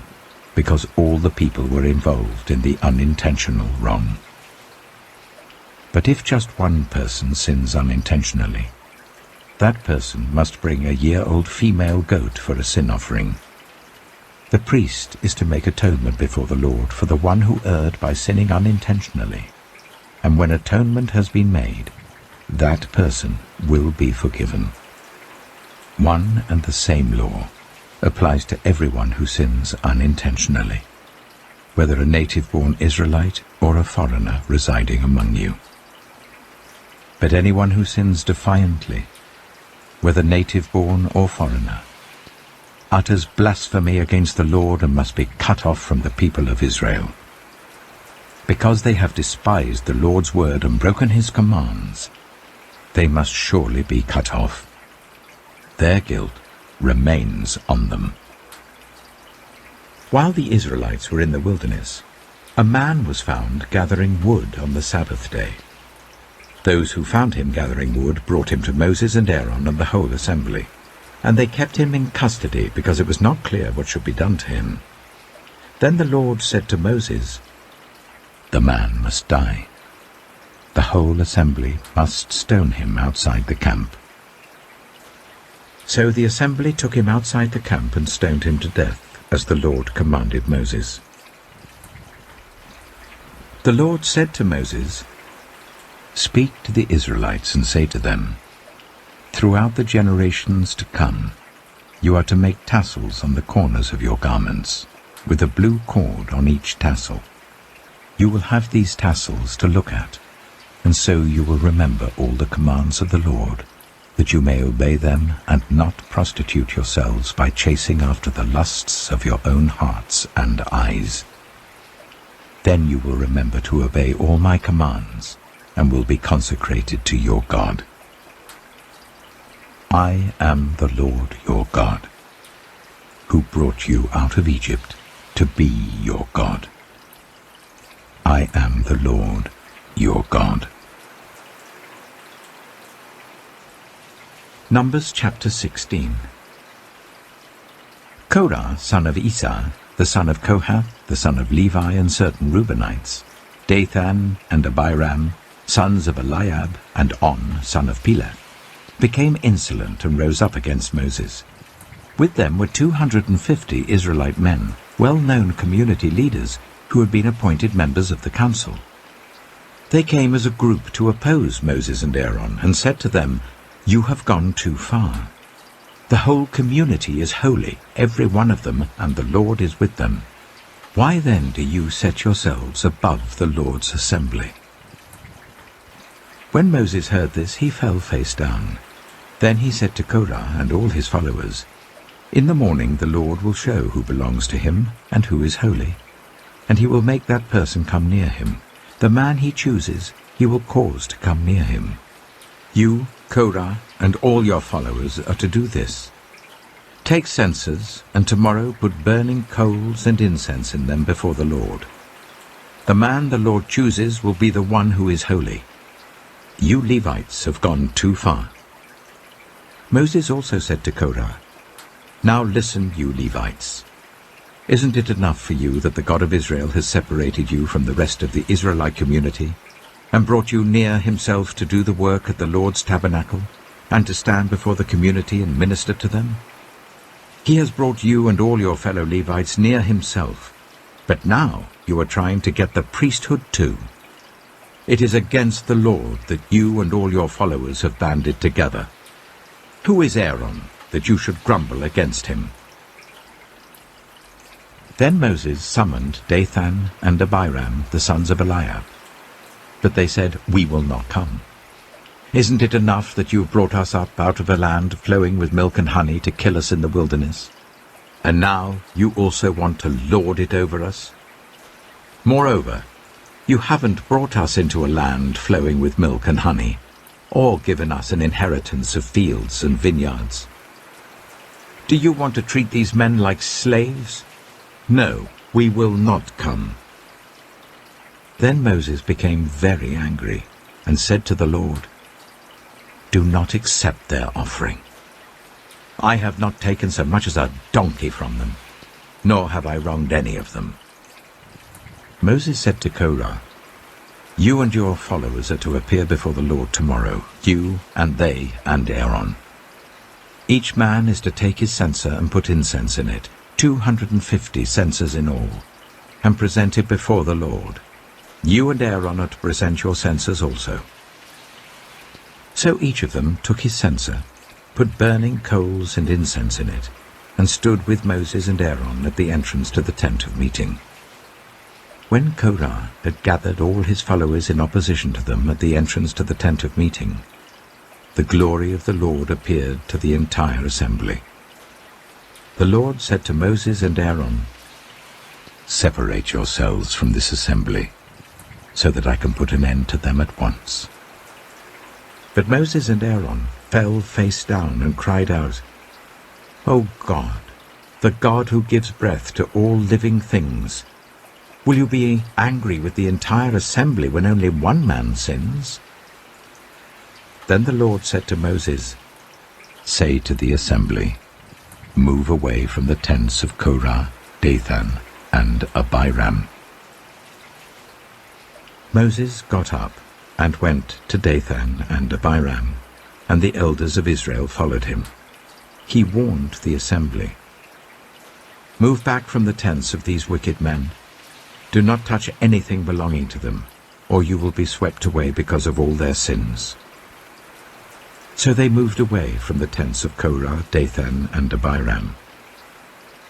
because all the people were involved in the unintentional wrong. But if just one person sins unintentionally, that person must bring a year-old female goat for a sin offering. The priest is to make atonement before the Lord for the one who erred by sinning unintentionally, and when atonement has been made, that person will be forgiven. One and the same law applies to everyone who sins unintentionally, whether a native-born Israelite or a foreigner residing among you. But anyone who sins defiantly, whether native-born or foreigner, utters blasphemy against the Lord and must be cut off from the people of Israel. Because they have despised the Lord's word and broken his commands, they must surely be cut off. Their guilt remains on them. While the Israelites were in the wilderness, a man was found gathering wood on the Sabbath day. Those who found him gathering wood brought him to Moses and Aaron and the whole assembly, and they kept him in custody because it was not clear what should be done to him. Then the Lord said to Moses, "The man must die. The whole assembly must stone him outside the camp." So the assembly took him outside the camp and stoned him to death, as the Lord commanded Moses. The Lord said to Moses, "Speak to the Israelites and say to them, throughout the generations to come, you are to make tassels on the corners of your garments, with a blue cord on each tassel. You will have these tassels to look at, and so you will remember all the commands of the Lord, that you may obey them and not prostitute yourselves by chasing after the lusts of your own hearts and eyes. Then you will remember to obey all my commands, and will be consecrated to your God. I am the Lord your God, who brought you out of Egypt to be your God. I am the Lord your God." Numbers chapter 16. Korah, son of Esau, the son of Kohath, the son of Levi, and certain Reubenites, Dathan and Abiram, sons of Eliab, and On, son of Peleth, became insolent and rose up against Moses. With them were 250 Israelite men, well-known community leaders, who had been appointed members of the council. They came as a group to oppose Moses and Aaron, and said to them, "You have gone too far. The whole community is holy, every one of them, and the Lord is with them. Why then do you set yourselves above the Lord's assembly?" When Moses heard this, he fell face down. Then he said to Korah and all his followers, "In the morning the Lord will show who belongs to him and who is holy, and he will make that person come near him. The man he chooses he will cause to come near him. You, Korah, and all your followers are to do this. Take censers, and tomorrow put burning coals and incense in them before the Lord. The man the Lord chooses will be the one who is holy. You Levites have gone too far." Moses also said to Korah, "Now listen, you Levites. Isn't it enough for you that the God of Israel has separated you from the rest of the Israelite community and brought you near himself to do the work at the Lord's tabernacle and to stand before the community and minister to them? He has brought you and all your fellow Levites near himself, but now you are trying to get the priesthood too. It is against the Lord that you and all your followers have banded together. Who is Aaron that you should grumble against him?" Then Moses summoned Dathan and Abiram, the sons of Eliab. But they said, "We will not come. Isn't it enough that you have brought us up out of a land flowing with milk and honey to kill us in the wilderness? And now you also want to lord it over us? Moreover, you haven't brought us into a land flowing with milk and honey, or given us an inheritance of fields and vineyards. Do you want to treat these men like slaves? No, we will not come." Then Moses became very angry and said to the Lord, "Do not accept their offering. I have not taken so much as a donkey from them, nor have I wronged any of them." Moses said to Korah, "You and your followers are to appear before the Lord tomorrow, you and they and Aaron. Each man is to take his censer and put incense in it, 250 censers in all, and present it before the Lord. You and Aaron are to present your censers also." So each of them took his censer, put burning coals and incense in it, and stood with Moses and Aaron at the entrance to the tent of meeting. When Korah had gathered all his followers in opposition to them at the entrance to the tent of meeting, the glory of the Lord appeared to the entire assembly. The Lord said to Moses and Aaron, "Separate yourselves from this assembly, so that I can put an end to them at once." But Moses and Aaron fell face down and cried out, "O God, the God who gives breath to all living things, will you be angry with the entire assembly when only one man sins?" Then the Lord said to Moses, "Say to the assembly, move away from the tents of Korah, Dathan, and Abiram." Moses got up and went to Dathan and Abiram, and the elders of Israel followed him. He warned the assembly, "Move back from the tents of these wicked men. Do not touch anything belonging to them, or you will be swept away because of all their sins." So they moved away from the tents of Korah, Dathan, and Abiram.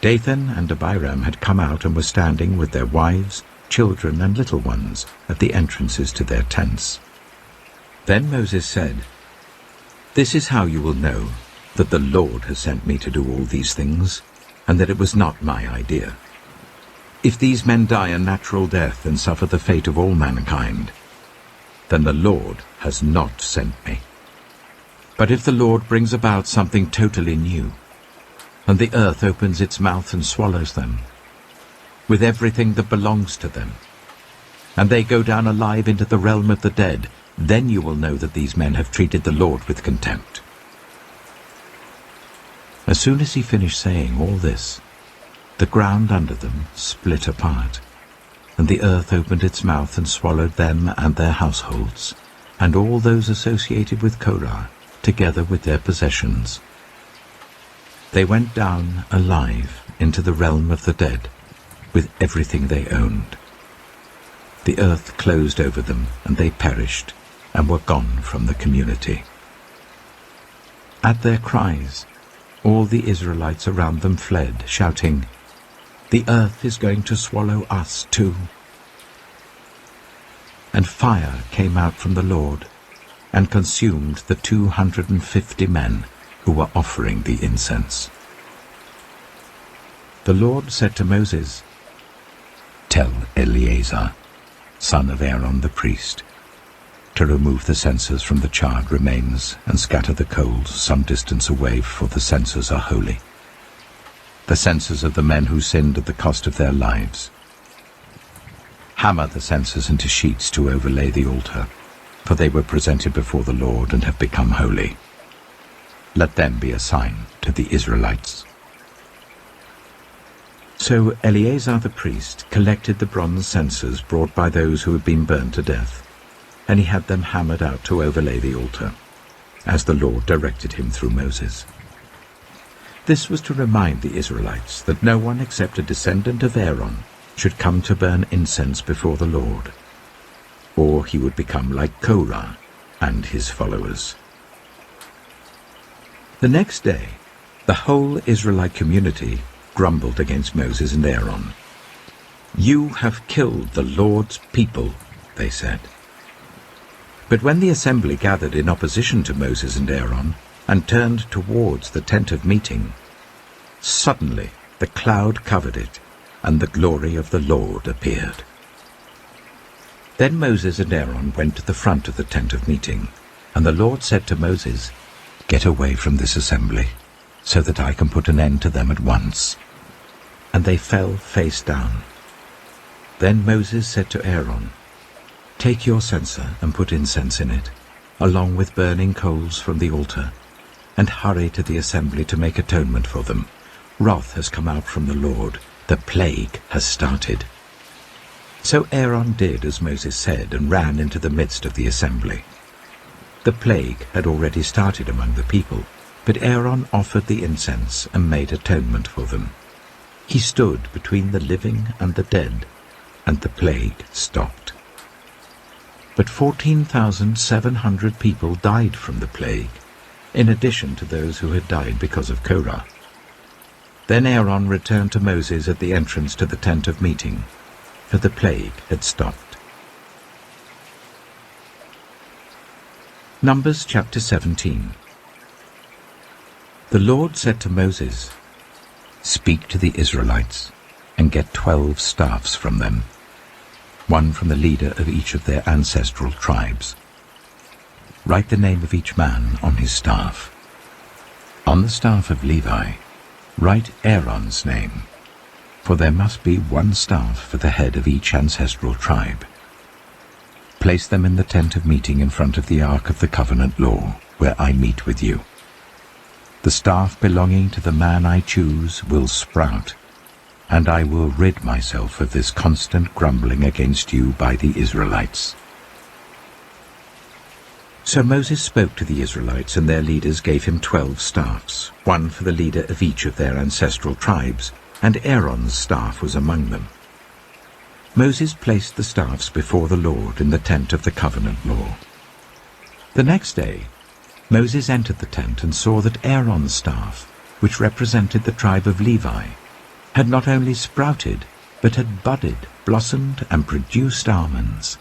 Dathan and Abiram had come out and were standing with their wives, children, and little ones at the entrances to their tents. Then Moses said, "This is how you will know that the Lord has sent me to do all these things, and that it was not my idea. If these men die a natural death and suffer the fate of all mankind, then the Lord has not sent me. But if the Lord brings about something totally new, and the earth opens its mouth and swallows them, with everything that belongs to them, and they go down alive into the realm of the dead, then you will know that these men have treated the Lord with contempt." As soon as he finished saying all this, the ground under them split apart, and the earth opened its mouth and swallowed them and their households, and all those associated with Korah, together with their possessions. They went down alive into the realm of the dead, with everything they owned. The earth closed over them, and they perished, and were gone from the community. At their cries, all the Israelites around them fled, shouting, "The earth is going to swallow us too." And fire came out from the Lord and consumed the 250 men who were offering the incense. The Lord said to Moses, "Tell Eleazar, son of Aaron the priest, to remove the censers from the charred remains and scatter the coals some distance away, for the censers are holy, the censers of the men who sinned at the cost of their lives. Hammer the censers into sheets to overlay the altar, for they were presented before the Lord and have become holy. Let them be a sign to the Israelites." So Eleazar the priest collected the bronze censers brought by those who had been burned to death, and he had them hammered out to overlay the altar, as the Lord directed him through Moses. This was to remind the Israelites that no one except a descendant of Aaron should come to burn incense before the Lord, or he would become like Korah and his followers. The next day, the whole Israelite community grumbled against Moses and Aaron. "You have killed the Lord's people," they said. But when the assembly gathered in opposition to Moses and Aaron and turned towards the tent of meeting, suddenly the cloud covered it, and the glory of the Lord appeared. Then Moses and Aaron went to the front of the tent of meeting, and the Lord said to Moses, "Get away from this assembly, so that I can put an end to them at once." And they fell face down. Then Moses said to Aaron, "Take your censer and put incense in it, along with burning coals from the altar, and hurry to the assembly to make atonement for them. Wrath has come out from the Lord. The plague has started." So Aaron did as Moses said and ran into the midst of the assembly. The plague had already started among the people, but Aaron offered the incense and made atonement for them. He stood between the living and the dead, and the plague stopped. But 14,700 people died from the plague, in addition to those who had died because of Korah. Then Aaron returned to Moses at the entrance to the tent of meeting, for the plague had stopped. Numbers chapter 17. The Lord said to Moses, "Speak to the Israelites, and get 12 staffs from them, one from the leader of each of their ancestral tribes. Write the name of each man on his staff. On the staff of Levi, write Aaron's name, for there must be one staff for the head of each ancestral tribe. Place them in the tent of meeting in front of the ark of the covenant law, where I meet with you. The staff belonging to the man I choose will sprout, and I will rid myself of this constant grumbling against you by the Israelites." So Moses spoke to the Israelites, and their leaders gave him 12 staffs, one for the leader of each of their ancestral tribes, and Aaron's staff was among them. Moses placed the staffs before the Lord in the tent of the covenant law. The next day, Moses entered the tent and saw that Aaron's staff, which represented the tribe of Levi, had not only sprouted, but had budded, blossomed, and produced almonds.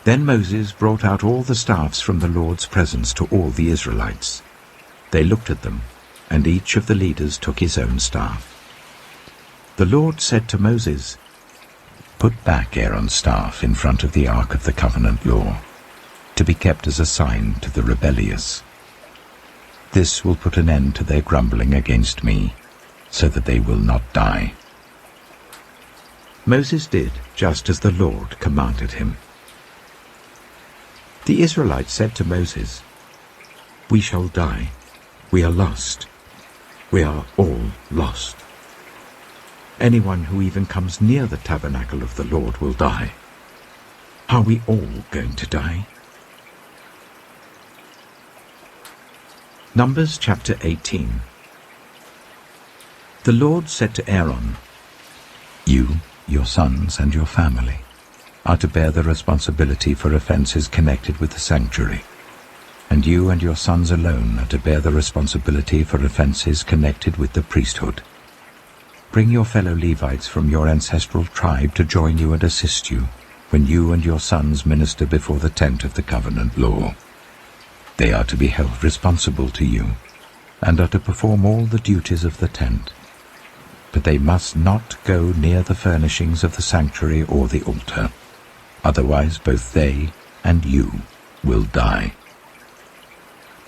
Then Moses brought out all the staffs from the Lord's presence to all the Israelites. They looked at them, and each of the leaders took his own staff. The Lord said to Moses, "Put back Aaron's staff in front of the ark of the covenant law, to be kept as a sign to the rebellious. This will put an end to their grumbling against me, so that they will not die." Moses did just as the Lord commanded him. The Israelites said to Moses, "We shall die. We are lost. We are all lost. Anyone who even comes near the tabernacle of the Lord will die. Are we all going to die?" Numbers chapter 18. The Lord said to Aaron, "You, your sons, and your family are to bear the responsibility for offenses connected with the sanctuary, and and you and your sons alone are to bear the responsibility for offenses connected with the priesthood. Bring your fellow Levites from your ancestral tribe to join you and assist you when you and your sons minister before the tent of the covenant law. They are to be held responsible to you, and are to perform all the duties of the tent. But they must not go near the furnishings of the sanctuary or the altar, otherwise both they and you will die.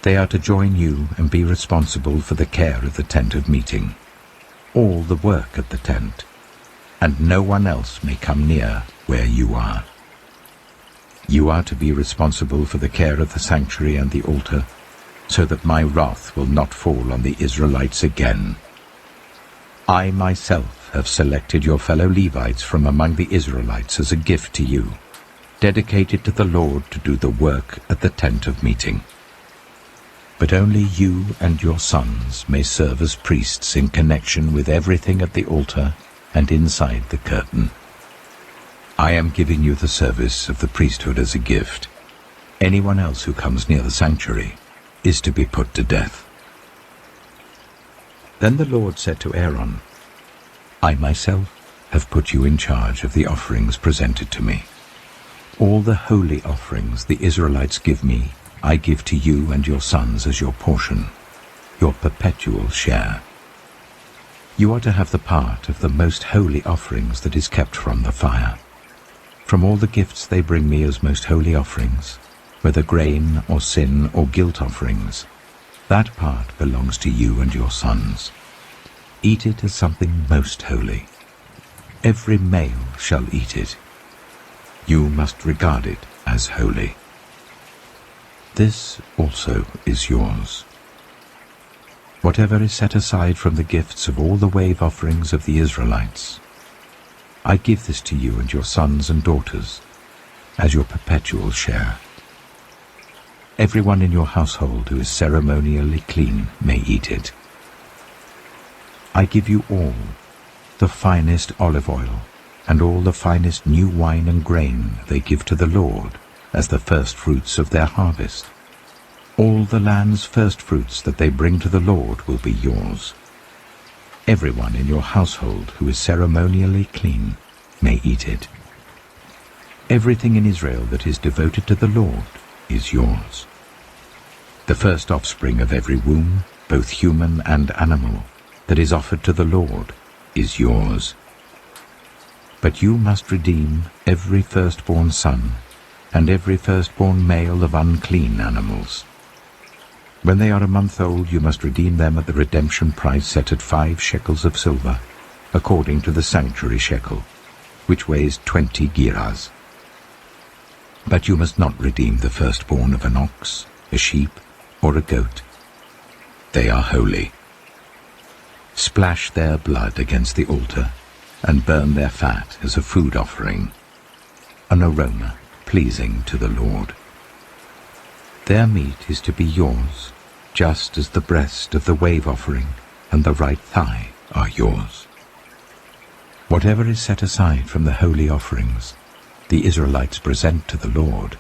They are to join you and be responsible for the care of the tent of meeting, all the work at the tent, and no one else may come near where you are. You are to be responsible for the care of the sanctuary and the altar, so that my wrath will not fall on the Israelites again. I myself have selected your fellow Levites from among the Israelites as a gift to you, dedicated to the Lord to do the work at the tent of meeting. But only you and your sons may serve as priests in connection with everything at the altar and inside the curtain. I am giving you the service of the priesthood as a gift. Anyone else who comes near the sanctuary is to be put to death." Then the Lord said to Aaron, "I myself have put you in charge of the offerings presented to me. All the holy offerings the Israelites give me, I give to you and your sons as your portion, your perpetual share. You are to have the part of the most holy offerings that is kept from the fire. From all the gifts they bring me as most holy offerings, whether grain or sin or guilt offerings, that part belongs to you and your sons. Eat it as something most holy. Every male shall eat it. You must regard it as holy. This also is yours. Whatever is set aside from the gifts of all the wave offerings of the Israelites, I give this to you and your sons and daughters as your perpetual share. Everyone in your household who is ceremonially clean may eat it. I give you all the finest olive oil and all the finest new wine and grain they give to the Lord as the first fruits of their harvest. All the land's first fruits that they bring to the Lord will be yours. Everyone in your household who is ceremonially clean may eat it. Everything in Israel that is devoted to the Lord is yours. The first offspring of every womb, both human and animal, that is offered to the Lord is yours. But you must redeem every firstborn son and every firstborn male of unclean animals. When they are a month old, you must redeem them at the redemption price set at 5 shekels of silver, according to the sanctuary shekel, which weighs 20 gerahs. But you must not redeem the firstborn of an ox, a sheep, or a goat. They are holy. Splash their blood against the altar, and burn their fat as a food offering, an aroma pleasing to the Lord. Their meat is to be yours, just as the breast of the wave offering and the right thigh are yours. Whatever is set aside from the holy offerings the Israelites present to the Lord,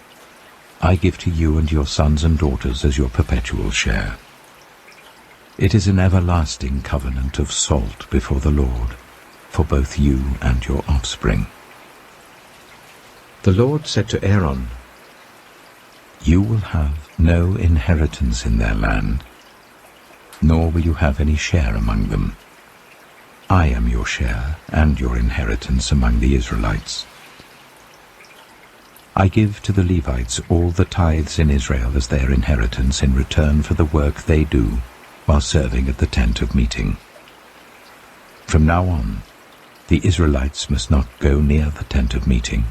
I give to you and your sons and daughters as your perpetual share. It is an everlasting covenant of salt before the Lord, for both you and your offspring." The Lord said to Aaron, "You will have no inheritance in their land, nor will you have any share among them. I am your share and your inheritance among the Israelites. I give to the Levites all the tithes in Israel as their inheritance in return for the work they do while serving at the tent of meeting. From now on, the Israelites must not go near the tent of meeting,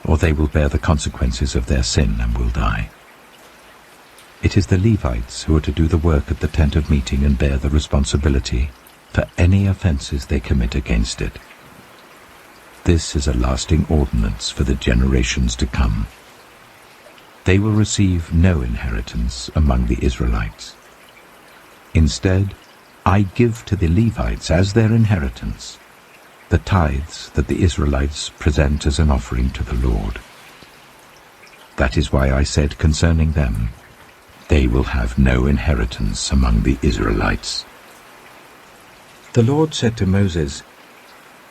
or they will bear the consequences of their sin and will die. It is the Levites who are to do the work at the tent of meeting and bear the responsibility for any offenses they commit against it. This is a lasting ordinance for the generations to come. They will receive no inheritance among the Israelites. Instead, I give to the Levites as their inheritance the tithes that the Israelites present as an offering to the Lord. That is why I said concerning them, They will have no inheritance among the Israelites. The Lord said to Moses,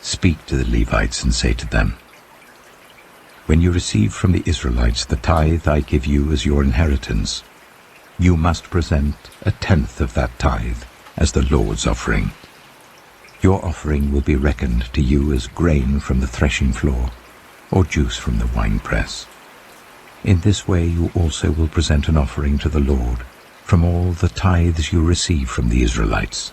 "Speak to the Levites and say to them, when you receive from the Israelites the tithe I give you as your inheritance, you must present 1/10 of that tithe as the Lord's offering. Your offering will be reckoned to you as grain from the threshing floor, or juice from the winepress. In this way you also will present an offering to the Lord from all the tithes you receive from the Israelites.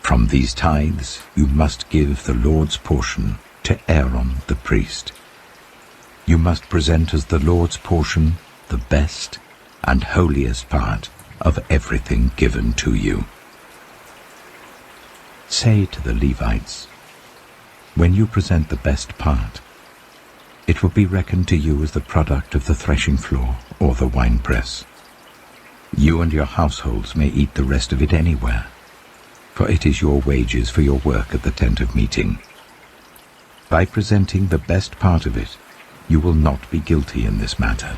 From these tithes you must give the Lord's portion to Aaron the priest. You must present as the Lord's portion the best and holiest part of everything given to you. Say to the Levites, when you present the best part, it will be reckoned to you as the product of the threshing floor or the winepress. You and your households may eat the rest of it anywhere, for it is your wages for your work at the tent of meeting. By presenting the best part of it, you will not be guilty in this matter.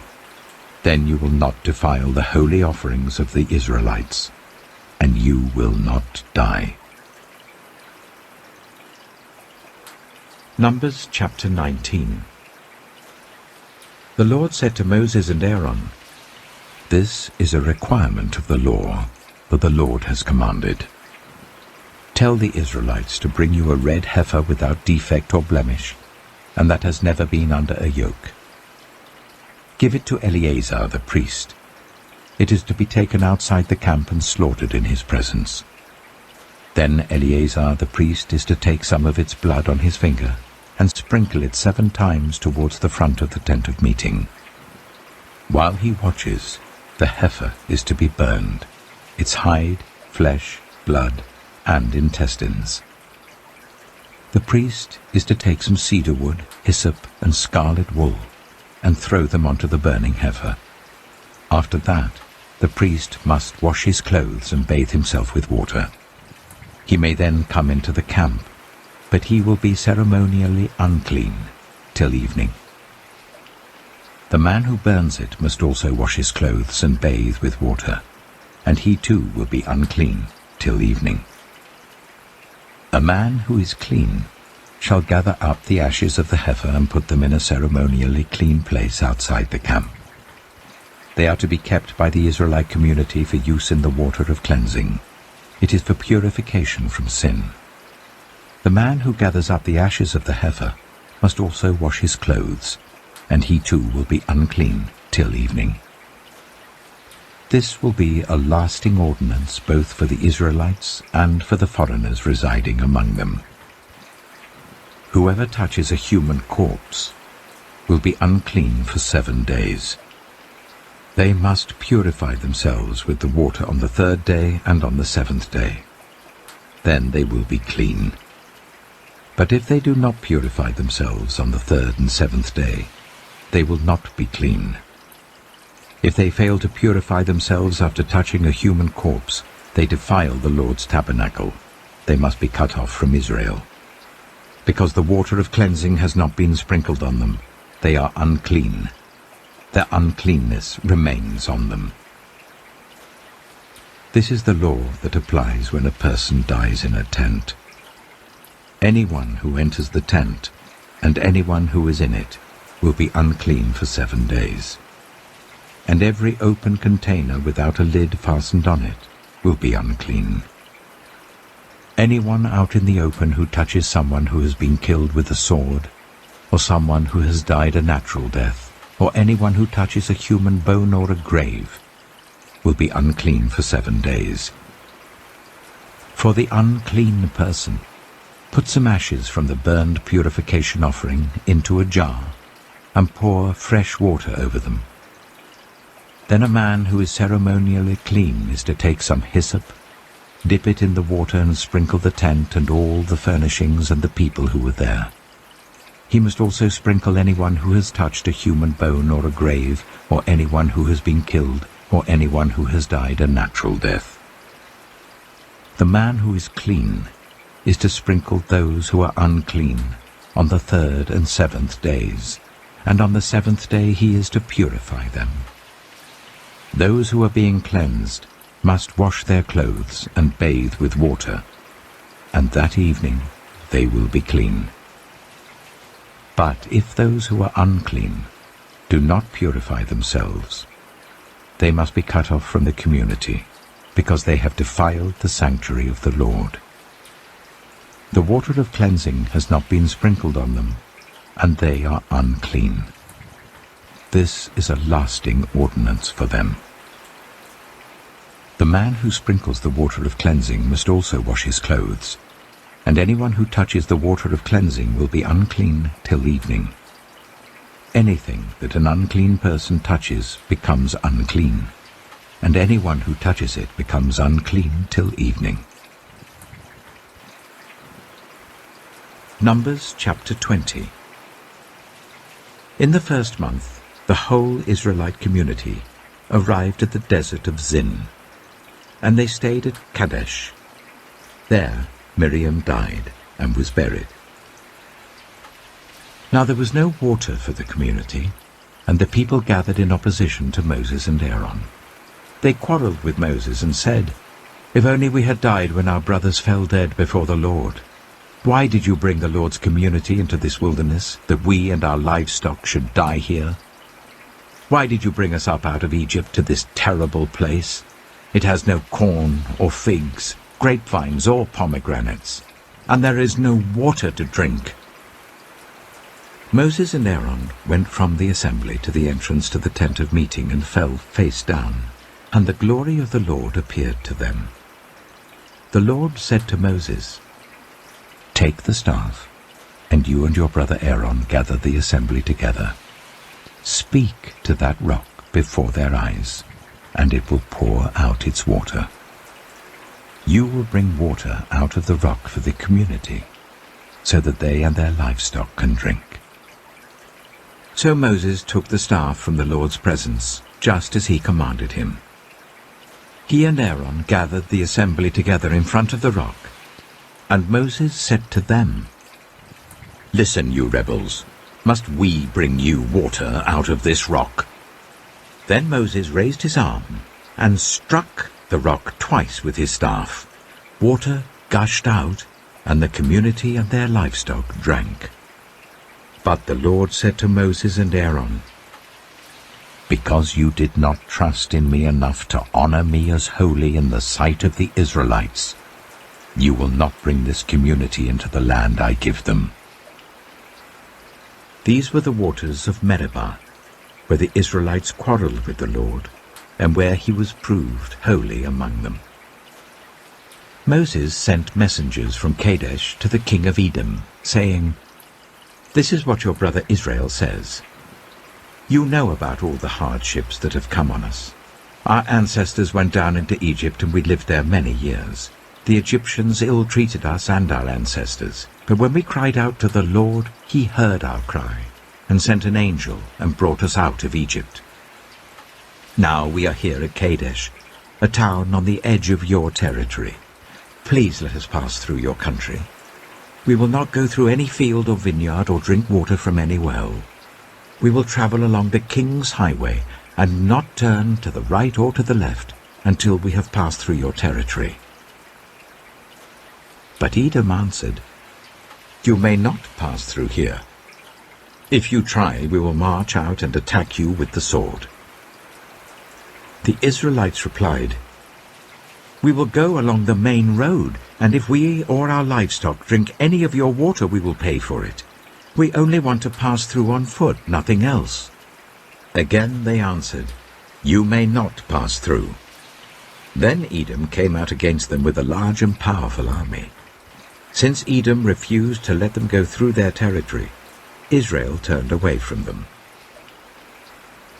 Then you will not defile the holy offerings of the Israelites, and you will not die." Numbers chapter 19. The Lord said to Moses and Aaron, "This is a requirement of the law that the Lord has commanded. Tell the Israelites to bring you a red heifer without defect or blemish, and that has never been under a yoke. Give it to Eleazar the priest. It is to be taken outside the camp and slaughtered in his presence. Then Eleazar the priest is to take some of its blood on his finger and sprinkle it 7 times towards the front of the tent of meeting. While he watches, the heifer is to be burned, its hide, flesh, blood, and intestines. The priest is to take some cedar wood, hyssop, and scarlet wool, and throw them onto the burning heifer. After that, the priest must wash his clothes and bathe himself with water. He may then come into the camp, but he will be ceremonially unclean till evening. The man who burns it must also wash his clothes and bathe with water, and he too will be unclean till evening. A man who is clean shall gather up the ashes of the heifer and put them in a ceremonially clean place outside the camp. They are to be kept by the Israelite community for use in the water of cleansing. It is for purification from sin. The man who gathers up the ashes of the heifer must also wash his clothes, and he too will be unclean till evening. This will be a lasting ordinance both for the Israelites and for the foreigners residing among them. Whoever touches a human corpse will be unclean for 7 days. They must purify themselves with the water on the 3rd day and on the 7th day. Then they will be clean. But if they do not purify themselves on the 3rd and 7th day, they will not be clean. If they fail to purify themselves after touching a human corpse, they defile the Lord's tabernacle. They must be cut off from Israel. Because the water of cleansing has not been sprinkled on them, they are unclean. Their uncleanness remains on them. This is the law that applies when a person dies in a tent. Anyone who enters the tent, and anyone who is in it, will be unclean for 7 days. And every open container without a lid fastened on it will be unclean. Anyone out in the open who touches someone who has been killed with a sword, or someone who has died a natural death, or anyone who touches a human bone or a grave, will be unclean for 7 days. For the unclean person, put some ashes from the burned purification offering into a jar, and pour fresh water over them. Then a man who is ceremonially clean is to take some hyssop, dip it in the water and sprinkle the tent and all the furnishings and the people who were there. He must also sprinkle anyone who has touched a human bone or a grave, or anyone who has been killed, or anyone who has died a natural death. The man who is clean is to sprinkle those who are unclean on the 3rd and 7th days, and on the 7th day he is to purify them. Those who are being cleansed must wash their clothes and bathe with water, and that evening they will be clean. But if those who are unclean do not purify themselves, they must be cut off from the community, because they have defiled the sanctuary of the Lord. The water of cleansing has not been sprinkled on them, and they are unclean. This is a lasting ordinance for them. The man who sprinkles the water of cleansing must also wash his clothes, and anyone who touches the water of cleansing will be unclean till evening. Anything that an unclean person touches becomes unclean, and anyone who touches it becomes unclean till evening. Numbers chapter 20. In the first month, the whole Israelite community arrived at the desert of Zin, and they stayed at Kadesh. There Miriam died and was buried. Now there was no water for the community, and the people gathered in opposition to Moses and Aaron. They quarreled with Moses and said, "If only we had died when our brothers fell dead before the Lord. Why did you bring the Lord's community into this wilderness, that we and our livestock should die here? Why did you bring us up out of Egypt to this terrible place? It has no corn or figs, grapevines or pomegranates, and there is no water to drink." Moses and Aaron went from the assembly to the entrance to the tent of meeting and fell face down, and the glory of the Lord appeared to them. The Lord said to Moses, "Take the staff, and you and your brother Aaron gather the assembly together. Speak to that rock before their eyes, and it will pour out its water. You will bring water out of the rock for the community, so that they and their livestock can drink." So Moses took the staff from the Lord's presence, just as he commanded him. He and Aaron gathered the assembly together in front of the rock, and Moses said to them, "Listen, you rebels, must we bring you water out of this rock?" Then Moses raised his arm and struck the rock twice with his staff. Water gushed out, and the community and their livestock drank. But the Lord said to Moses and Aaron, "Because you did not trust in me enough to honor me as holy in the sight of the Israelites, you will not bring this community into the land I give them." These were the waters of Meribah, where the Israelites quarreled with the Lord, and where he was proved holy among them. Moses sent messengers from Kadesh to the king of Edom, saying, "This is what your brother Israel says. You know about all the hardships that have come on us. Our ancestors went down into Egypt, and we lived there many years. The Egyptians ill-treated us and our ancestors, but when we cried out to the Lord, he heard our cry, and sent an angel and brought us out of Egypt. Now we are here at Kadesh, a town on the edge of your territory. Please let us pass through your country. We will not go through any field or vineyard or drink water from any well. We will travel along the king's highway and not turn to the right or to the left until we have passed through your territory." But Edom answered, "You may not pass through here. If you try, we will march out and attack you with the sword." The Israelites replied, "We will go along the main road, and if we or our livestock drink any of your water, we will pay for it. We only want to pass through on foot, nothing else." Again they answered, "You may not pass through." Then Edom came out against them with a large and powerful army. Since Edom refused to let them go through their territory, Israel turned away from them.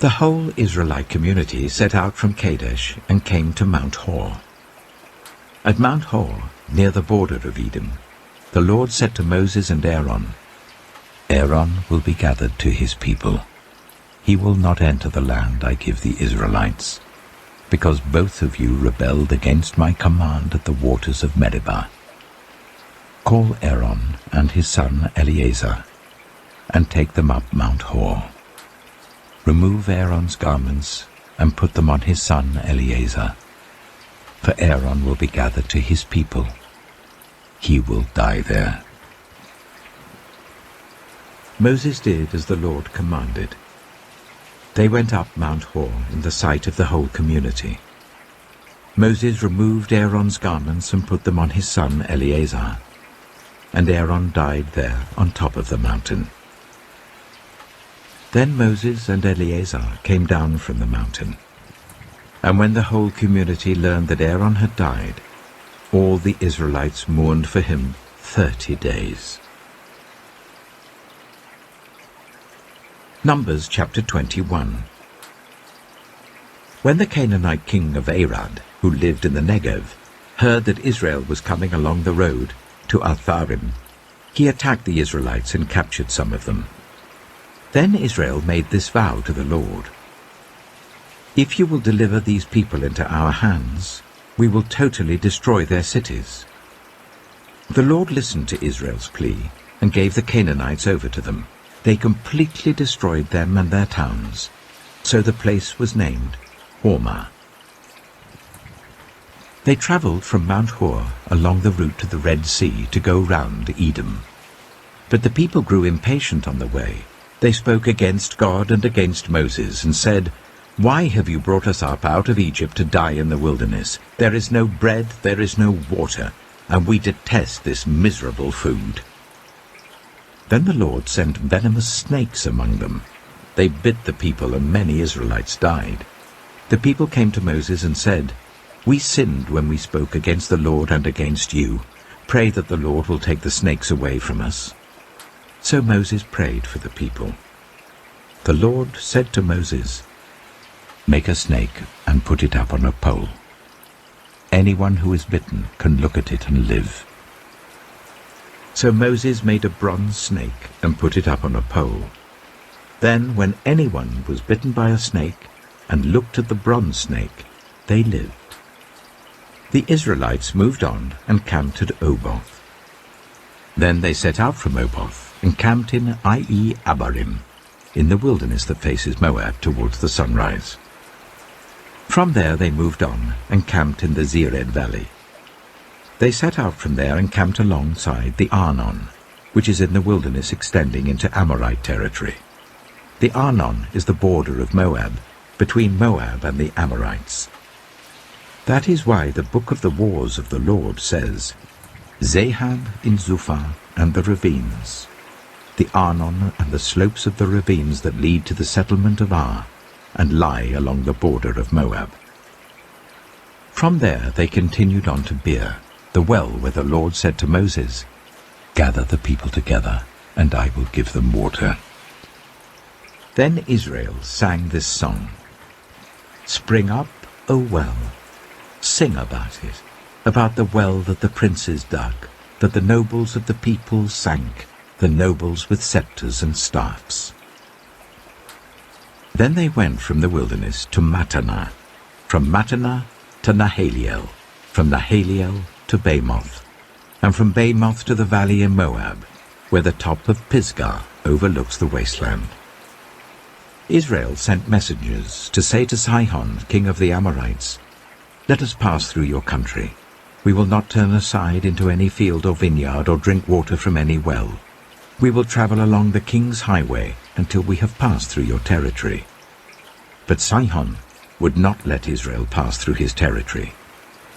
The whole Israelite community set out from Kadesh and came to Mount Hor. At Mount Hor, near the border of Edom, the Lord said to Moses and Aaron, "Aaron will be gathered to his people. He will not enter the land I give the Israelites, because both of you rebelled against my command at the waters of Meribah. Call Aaron and his son Eleazar, and take them up Mount Hor. Remove Aaron's garments and put them on his son Eleazar. For Aaron will be gathered to his people. He will die there." Moses did as the Lord commanded. They went up Mount Hor in the sight of the whole community. Moses removed Aaron's garments and put them on his son Eleazar, and Aaron died there on top of the mountain. Then Moses and Eleazar came down from the mountain, and when the whole community learned that Aaron had died, all the Israelites mourned for him 30 days. Numbers chapter 21. When the Canaanite king of Arad, who lived in the Negev, heard that Israel was coming along the road to Altharim, he attacked the Israelites and captured some of them. Then Israel made this vow to the Lord: "If you will deliver these people into our hands, we will totally destroy their cities." The Lord listened to Israel's plea and gave the Canaanites over to them. They completely destroyed them and their towns, so the place was named Hormah. They travelled from Mount Hor along the route to the Red Sea to go round Edom. But the people grew impatient on the way. They spoke against God and against Moses and said, "Why have you brought us up out of Egypt to die in the wilderness? There is no bread, there is no water, and we detest this miserable food." Then the Lord sent venomous snakes among them. They bit the people, and many Israelites died. The people came to Moses and said, "We sinned when we spoke against the Lord and against you. Pray that the Lord will take the snakes away from us." So Moses prayed for the people. The Lord said to Moses, "Make a snake and put it up on a pole. Anyone who is bitten can look at it and live." So Moses made a bronze snake and put it up on a pole. Then when anyone was bitten by a snake and looked at the bronze snake, they lived. The Israelites moved on and camped at Oboth. Then they set out from Oboth and camped in Abarim, in the wilderness that faces Moab towards the sunrise. From there they moved on and camped in the Zered Valley. They set out from there and camped alongside the Arnon, which is in the wilderness extending into Amorite territory. The Arnon is the border of Moab, between Moab and the Amorites. That is why the book of the wars of the Lord says, "Zahab in Zuphah and the ravines, the Arnon and the slopes of the ravines that lead to the settlement of Ar, and lie along the border of Moab." From there they continued on to Beer, the well where the Lord said to Moses, "Gather the people together, and I will give them water." Then Israel sang this song: "Spring up, O well, sing about it, about the well that the princes dug, that the nobles of the people sank, the nobles with scepters and staffs." Then they went from the wilderness to Mattanah, from Mattanah to Nahaliel, from Nahaliel to Bamoth, and from Bamoth to the valley in Moab, where the top of Pisgah overlooks the wasteland. Israel sent messengers to say to Sihon, king of the Amorites, "Let us pass through your country. We will not turn aside into any field or vineyard or drink water from any well. We will travel along the king's highway until we have passed through your territory." But Sihon would not let Israel pass through his territory.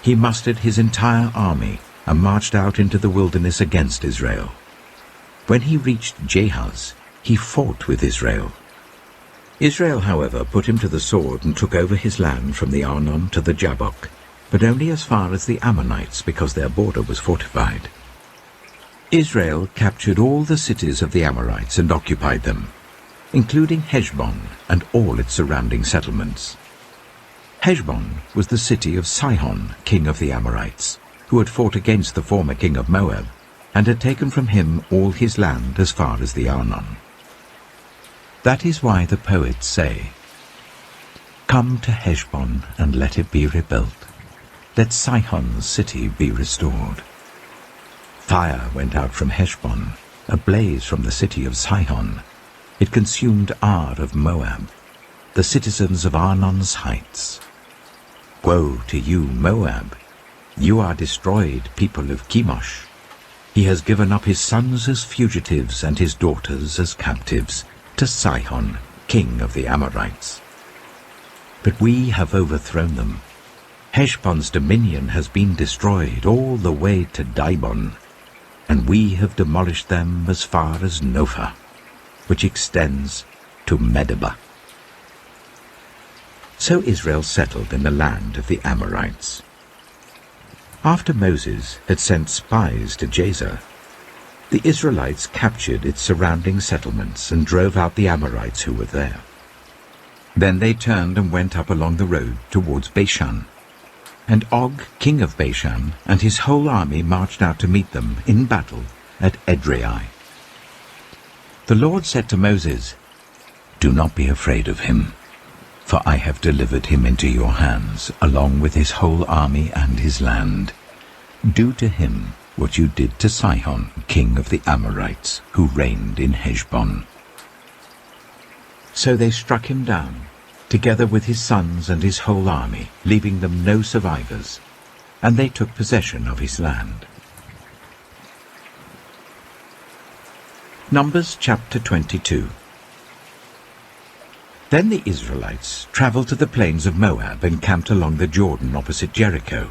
He mustered his entire army and marched out into the wilderness against Israel. When he reached Jahaz, he fought with Israel. Israel, however, put him to the sword and took over his land from the Arnon to the Jabbok, but only as far as the Ammonites, because their border was fortified. Israel captured all the cities of the Amorites and occupied them, including Heshbon and all its surrounding settlements. Heshbon was the city of Sihon, king of the Amorites, who had fought against the former king of Moab, and had taken from him all his land as far as the Arnon. That is why the poets say, "Come to Heshbon and let it be rebuilt. Let Sihon's city be restored." Fire went out from Heshbon, a blaze from the city of Sihon. It consumed Ar of Moab. the citizens of Arnon's heights. Woe to you, Moab! You are destroyed, people of Chemosh. He has given up his sons as fugitives and his daughters as captives to Sihon, king of the Amorites. But we have overthrown them. Heshbon's dominion has been destroyed all the way to Dibon, and we have demolished them as far as Nophah, which extends to Medeba. So Israel settled in the land of the Amorites. After Moses had sent spies to Jazer, the Israelites captured its surrounding settlements and drove out the Amorites who were there. Then they turned and went up along the road towards Bashan. And Og, king of Bashan, and his whole army marched out to meet them in battle at Edrei. The Lord said to Moses, "Do not be afraid of him, for I have delivered him into your hands, along with his whole army and his land. Do to him what you did to Sihon, king of the Amorites, who reigned in Heshbon." So they struck him down, together with his sons and his whole army, leaving them no survivors, and they took possession of his land. Numbers chapter 22. Then the Israelites traveled to the plains of Moab and camped along the Jordan opposite Jericho.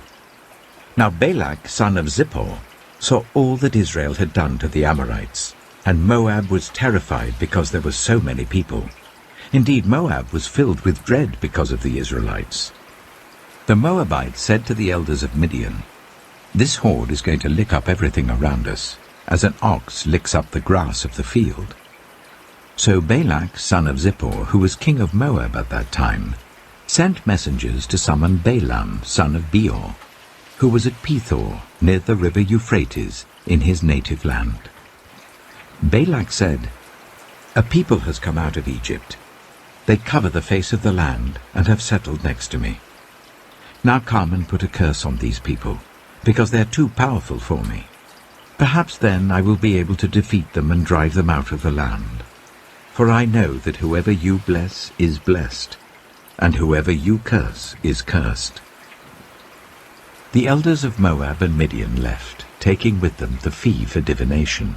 Now Balak, son of Zippor, saw all that Israel had done to the Amorites, and Moab was terrified because there were so many people. Indeed, Moab was filled with dread because of the Israelites. The Moabites said to the elders of Midian, "This horde is going to lick up everything around us, as an ox licks up the grass of the field." So Balak, son of Zippor, who was king of Moab at that time, sent messengers to summon Balaam, son of Beor, who was at Pethor, near the river Euphrates, in his native land. Balak said, "A people has come out of Egypt. They cover the face of the land and have settled next to me. Now come and put a curse on these people, because they are too powerful for me. Perhaps then I will be able to defeat them and drive them out of the land. For I know that whoever you bless is blessed, and whoever you curse is cursed." The elders of Moab and Midian left, taking with them the fee for divination.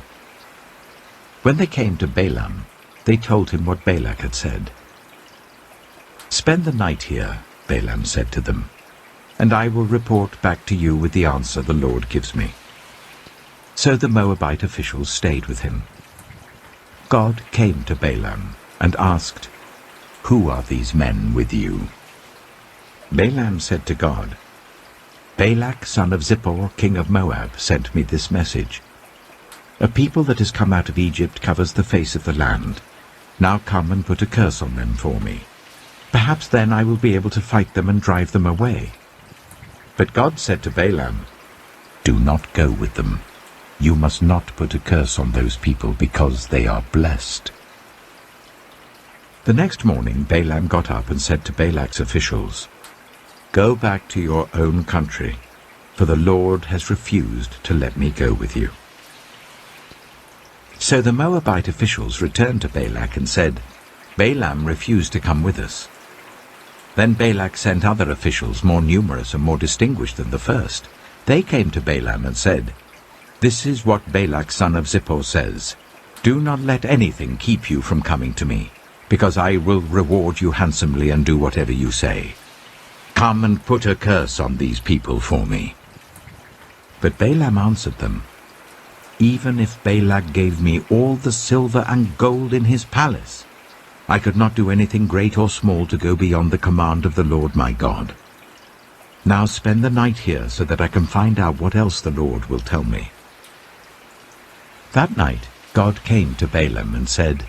When they came to Balaam, they told him what Balak had said. "Spend the night here," Balaam said to them, "and I will report back to you with the answer the Lord gives me." So the Moabite officials stayed with him. God came to Balaam and asked, "Who are these men with you?" Balaam said to God, "Balak, son of Zippor, king of Moab, sent me this message. A people that has come out of Egypt covers the face of the land. Now come and put a curse on them for me. Perhaps then I will be able to fight them and drive them away." But God said to Balaam, "Do not go with them. You must not put a curse on those people because they are blessed." The next morning Balaam got up and said to Balak's officials, "Go back to your own country, for the Lord has refused to let me go with you." So the Moabite officials returned to Balak and said, "Balaam refused to come with us." Then Balak sent other officials more numerous and more distinguished than the first. They came to Balaam and said, "This is what Balak son of Zippor says. Do not let anything keep you from coming to me, because I will reward you handsomely and do whatever you say. Come and put a curse on these people for me." But Balaam answered them, "Even if Balak gave me all the silver and gold in his palace, I could not do anything great or small to go beyond the command of the Lord my God. Now spend the night here so that I can find out what else the Lord will tell me." That night God came to Balaam and said,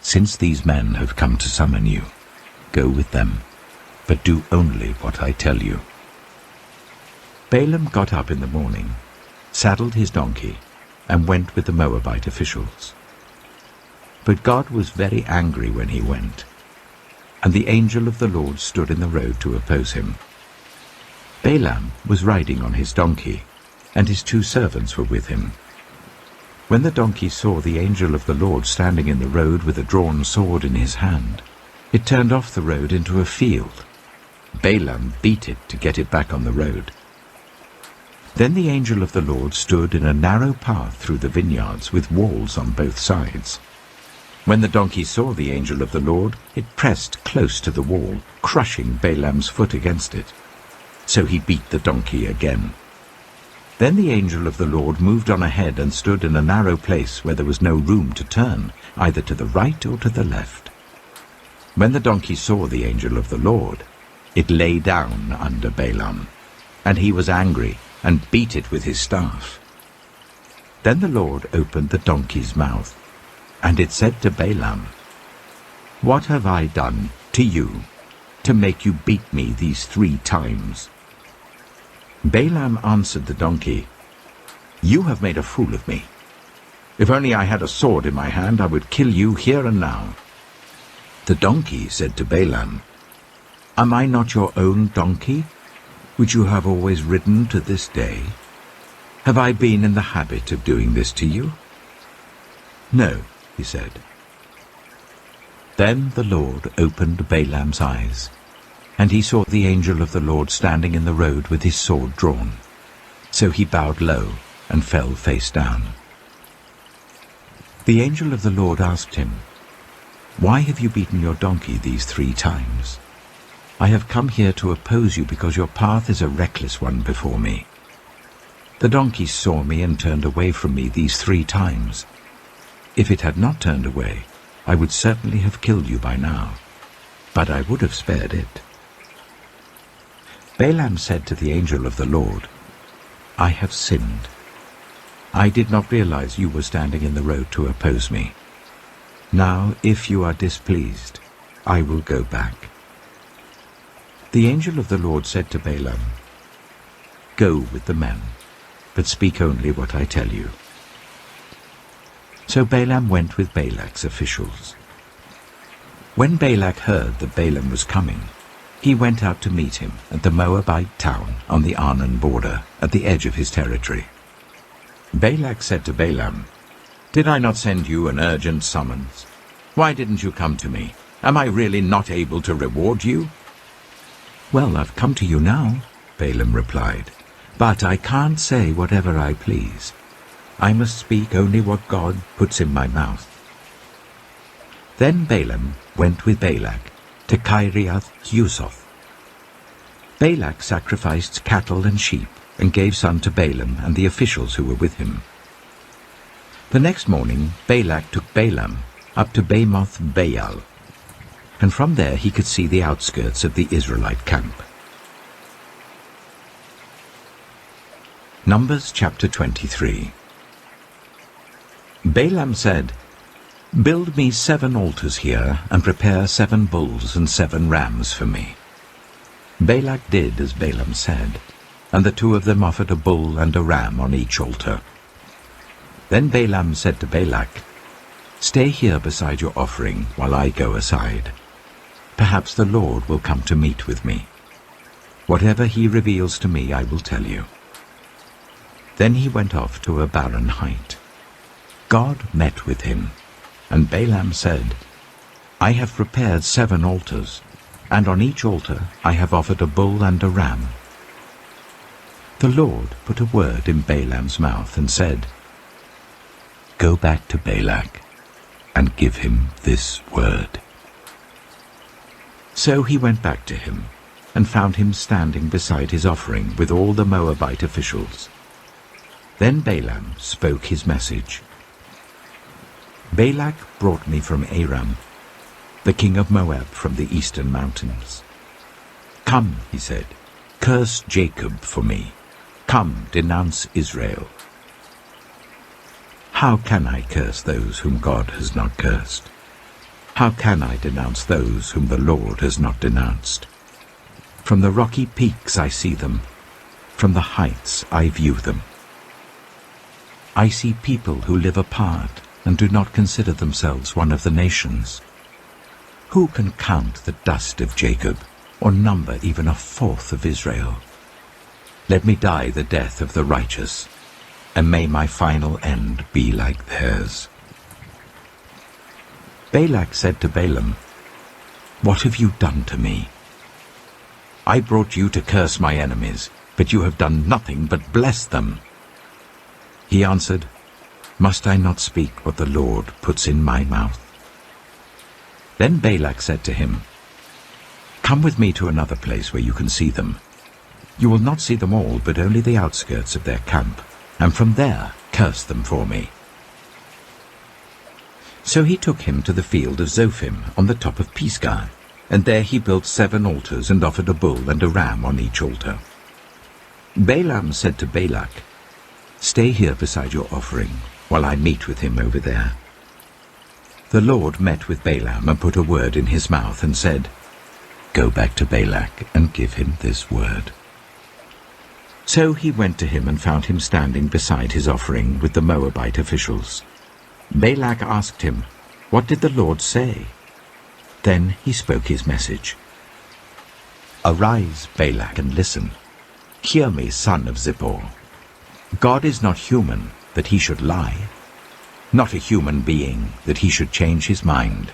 "Since these men have come to summon you, go with them, but do only what I tell you." Balaam got up in the morning, saddled his donkey, and went with the Moabite officials. But God was very angry when he went, and the angel of the Lord stood in the road to oppose him. Balaam was riding on his donkey, and his 2 servants were with him. When the donkey saw the angel of the Lord standing in the road with a drawn sword in his hand, It turned off the road into a field. Balaam beat it to get it back on the road. Then the angel of the Lord stood in a narrow path through the vineyards with walls on both sides. When the donkey saw the angel of the Lord, it pressed close to the wall, crushing Balaam's foot against it. So he beat the donkey again. Then the angel of the Lord moved on ahead and stood in a narrow place where there was no room to turn, either to the right or to the left. When the donkey saw the angel of the Lord, it lay down under Balaam, and he was angry and beat it with his staff. Then the Lord opened the donkey's mouth, and it said to Balaam, "What have I done to you to make you beat me these 3 times?" Balaam answered the donkey, "You have made a fool of me. If only I had a sword in my hand, I would kill you here and now." The donkey said to Balaam, "Am I not your own donkey, which you have always ridden to this day? Have I been in the habit of doing this to you?" "No," he said. Then the Lord opened Balaam's eyes, and he saw the angel of the Lord standing in the road with his sword drawn. So he bowed low and fell face down. The angel of the Lord asked him, "Why have you beaten your donkey these 3 times? I have come here to oppose you because your path is a reckless one before me. The donkey saw me and turned away from me these 3 times. If it had not turned away, I would certainly have killed you by now, but I would have spared it." Balaam said to the angel of the Lord, "I have sinned. I did not realize you were standing in the road to oppose me. Now, if you are displeased, I will go back." The angel of the Lord said to Balaam, "Go with the men, but speak only what I tell you." So Balaam went with Balak's officials. When Balak heard that Balaam was coming, he went out to meet him at the Moabite town on the Arnon border, at the edge of his territory. Balak said to Balaam, "Did I not send you an urgent summons? Why didn't you come to me? Am I really not able to reward you?" "Well, I've come to you now," Balaam replied, "but I can't say whatever I please. I must speak only what God puts in my mouth." Then Balaam went with Balak to Kiriath-Huzoth. Balak sacrificed cattle and sheep and gave some to Balaam and the officials who were with him. The next morning Balak took Balaam up to Bamoth Baal, and from there he could see the outskirts of the Israelite camp. Numbers chapter 23. Balaam said, "Build me 7 altars here, and prepare 7 bulls and 7 rams for me." Balak did as Balaam said, and the 2 of them offered a bull and a ram on each altar. Then Balaam said to Balak, "Stay here beside your offering while I go aside. Perhaps the Lord will come to meet with me. Whatever he reveals to me I will tell you." Then he went off to a barren height. God met with him, and Balaam said, "I have prepared 7 altars, and on each altar I have offered a bull and a ram." The Lord put a word in Balaam's mouth and said, "Go back to Balak and give him this word." So he went back to him and found him standing beside his offering with all the Moabite officials. Then Balaam spoke his message. "Balak brought me from Aram, the king of Moab from the eastern mountains. Come," he said, "curse Jacob for me. Come, denounce Israel." How can I curse those whom God has not cursed? How can I denounce those whom the Lord has not denounced? From the rocky peaks I see them. From the heights I view them. I see people who live apart and do not consider themselves one of the nations. Who can count the dust of Jacob, or number even a 1/4 of Israel? Let me die the death of the righteous, and may my final end be like theirs. Balak said to Balaam, "What have you done to me? I brought you to curse my enemies, but you have done nothing but bless them." He answered, "Must I not speak what the Lord puts in my mouth?" Then Balak said to him, "Come with me to another place where you can see them. You will not see them all, but only the outskirts of their camp, and from there curse them for me." So he took him to the field of Zophim on the top of Pisgah, and there he built 7 altars and offered a bull and a ram on each altar. Balaam said to Balak, "Stay here beside your offering, while I meet with him over there." The Lord met with Balaam and put a word in his mouth and said, "Go back to Balak and give him this word." So he went to him and found him standing beside his offering with the Moabite officials. Balak asked him, "What did the Lord say?" Then he spoke his message. "Arise, Balak, and listen. Hear me, son of Zippor. God is not human, that he should lie, not a human being, that he should change his mind.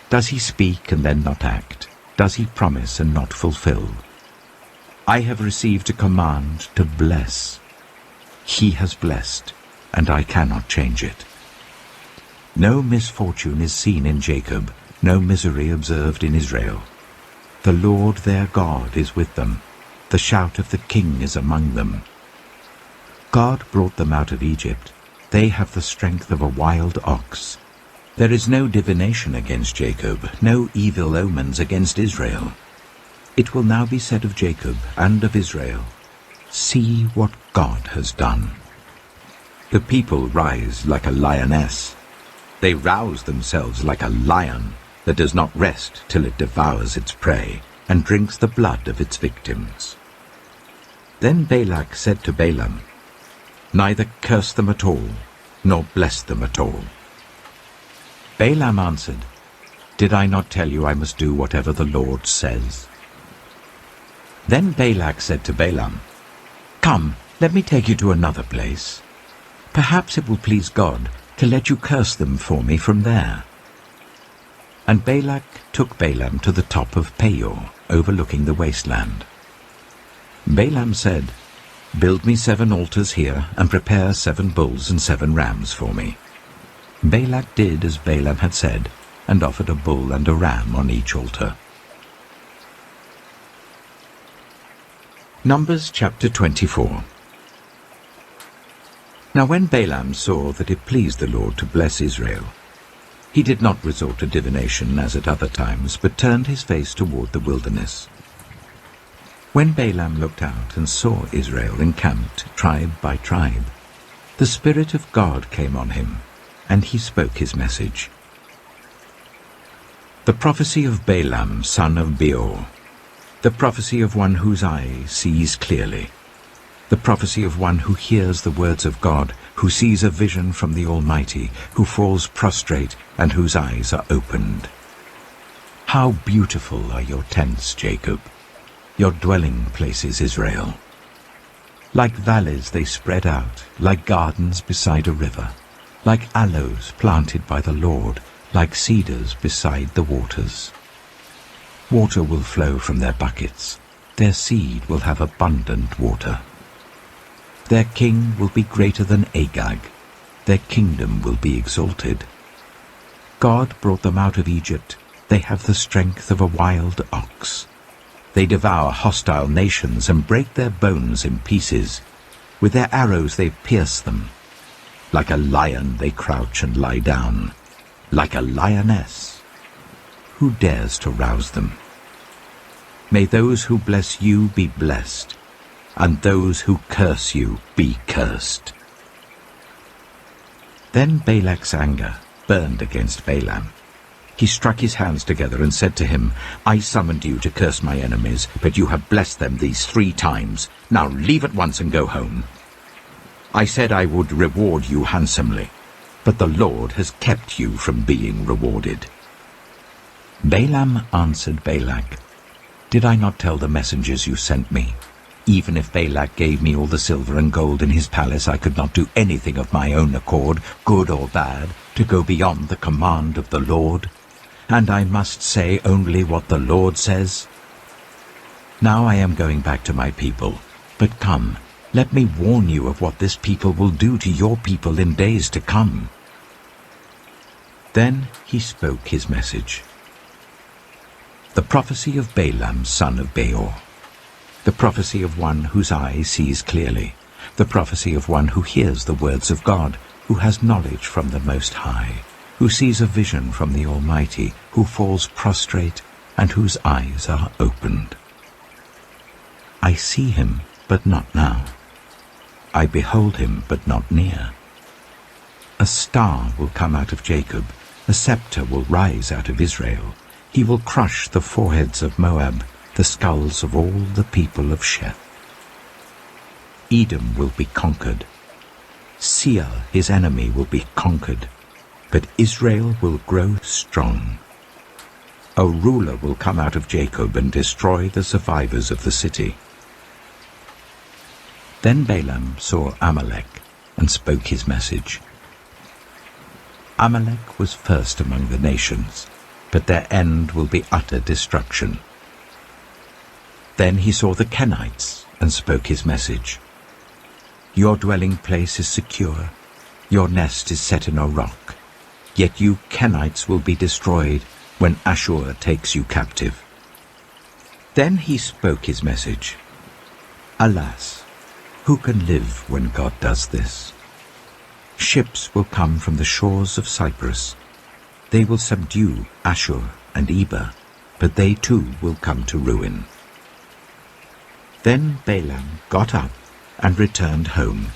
Does he speak and then not act? Does he promise and not fulfill? I have received a command to bless. He has blessed, and I cannot change it. No misfortune is seen in Jacob, no misery observed in Israel. The Lord their God is with them. The shout of the king is among them. God brought them out of Egypt. They have the strength of a wild ox. There is no divination against Jacob, no evil omens against Israel. It will now be said of Jacob and of Israel, see what God has done. The people rise like a lioness. They rouse themselves like a lion that does not rest till it devours its prey and drinks the blood of its victims. Then Balak said to Balaam, neither curse them at all, nor bless them at all. Balaam answered, did I not tell you I must do whatever the Lord says? Then Balak said to Balaam, come, let me take you to another place. Perhaps it will please God to let you curse them for me from there. And Balak took Balaam to the top of Peor, overlooking the wasteland. Balaam said, build me 7 altars here, and prepare 7 bulls and 7 rams for me. Balak did as Balaam had said, and offered a bull and a ram on each altar. Numbers chapter 24. Now when Balaam saw that it pleased the Lord to bless Israel, he did not resort to divination as at other times, but turned his face toward the wilderness. When Balaam looked out and saw Israel encamped tribe by tribe, the Spirit of God came on him, and he spoke his message. The prophecy of Balaam, son of Beor, the prophecy of one whose eye sees clearly, the prophecy of one who hears the words of God, who sees a vision from the Almighty, who falls prostrate and whose eyes are opened. How beautiful are your tents, Jacob, your dwelling places, Israel. Like valleys they spread out, like gardens beside a river, like aloes planted by the Lord, like cedars beside the waters. Water will flow from their buckets, their seed will have abundant water. Their king will be greater than Agag, their kingdom will be exalted. God brought them out of Egypt, they have the strength of a wild ox. They devour hostile nations and break their bones in pieces. With their arrows they pierce them. Like a lion they crouch and lie down, like a lioness. Who dares to rouse them? May those who bless you be blessed, and those who curse you be cursed. Then Balak's anger burned against Balaam. He struck his hands together and said to him, I summoned you to curse my enemies, but you have blessed them these 3 times. Now leave at once and go home. I said I would reward you handsomely, but the Lord has kept you from being rewarded. Balaam answered Balak, did I not tell the messengers you sent me? Even if Balak gave me all the silver and gold in his palace, I could not do anything of my own accord, good or bad, to go beyond the command of the Lord. and I must say only what the Lord says? Now I am going back to my people, but come, let me warn you of what this people will do to your people in days to come." Then he spoke his message. The prophecy of Balaam, son of Beor. The prophecy of one whose eye sees clearly. The prophecy of one who hears the words of God, who has knowledge from the Most High, who sees a vision from the Almighty, who falls prostrate, and whose eyes are opened. I see him, but not now. I behold him, but not near. A star will come out of Jacob, a scepter will rise out of Israel. He will crush the foreheads of Moab, the skulls of all the people of Sheth. Edom will be conquered. Seir, his enemy, will be conquered, but Israel will grow strong. A ruler will come out of Jacob and destroy the survivors of the city. Then Balaam saw Amalek and spoke his message. Amalek was first among the nations, but their end will be utter destruction. Then he saw the Kenites and spoke his message. Your dwelling place is secure, your nest is set in a rock, yet you Kenites will be destroyed when Ashur takes you captive. Then he spoke his message. Alas, who can live when God does this? Ships will come from the shores of Cyprus. They will subdue Ashur and Eber, but they too will come to ruin. Then Balaam got up and returned home,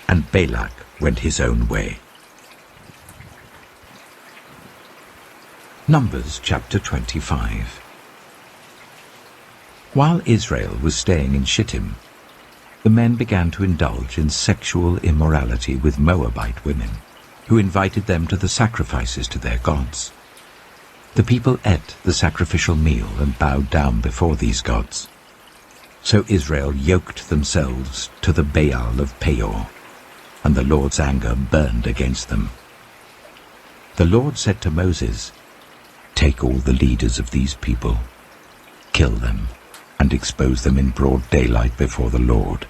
and Balak went his own way. Numbers chapter 25. While Israel was staying in Shittim, the men began to indulge in sexual immorality with Moabite women, who invited them to the sacrifices to their gods. The people ate the sacrificial meal and bowed down before these gods. So Israel yoked themselves to the Baal of Peor, and the Lord's anger burned against them. The Lord said to Moses, "Take all the leaders of these people, kill them, and expose them in broad daylight before the Lord,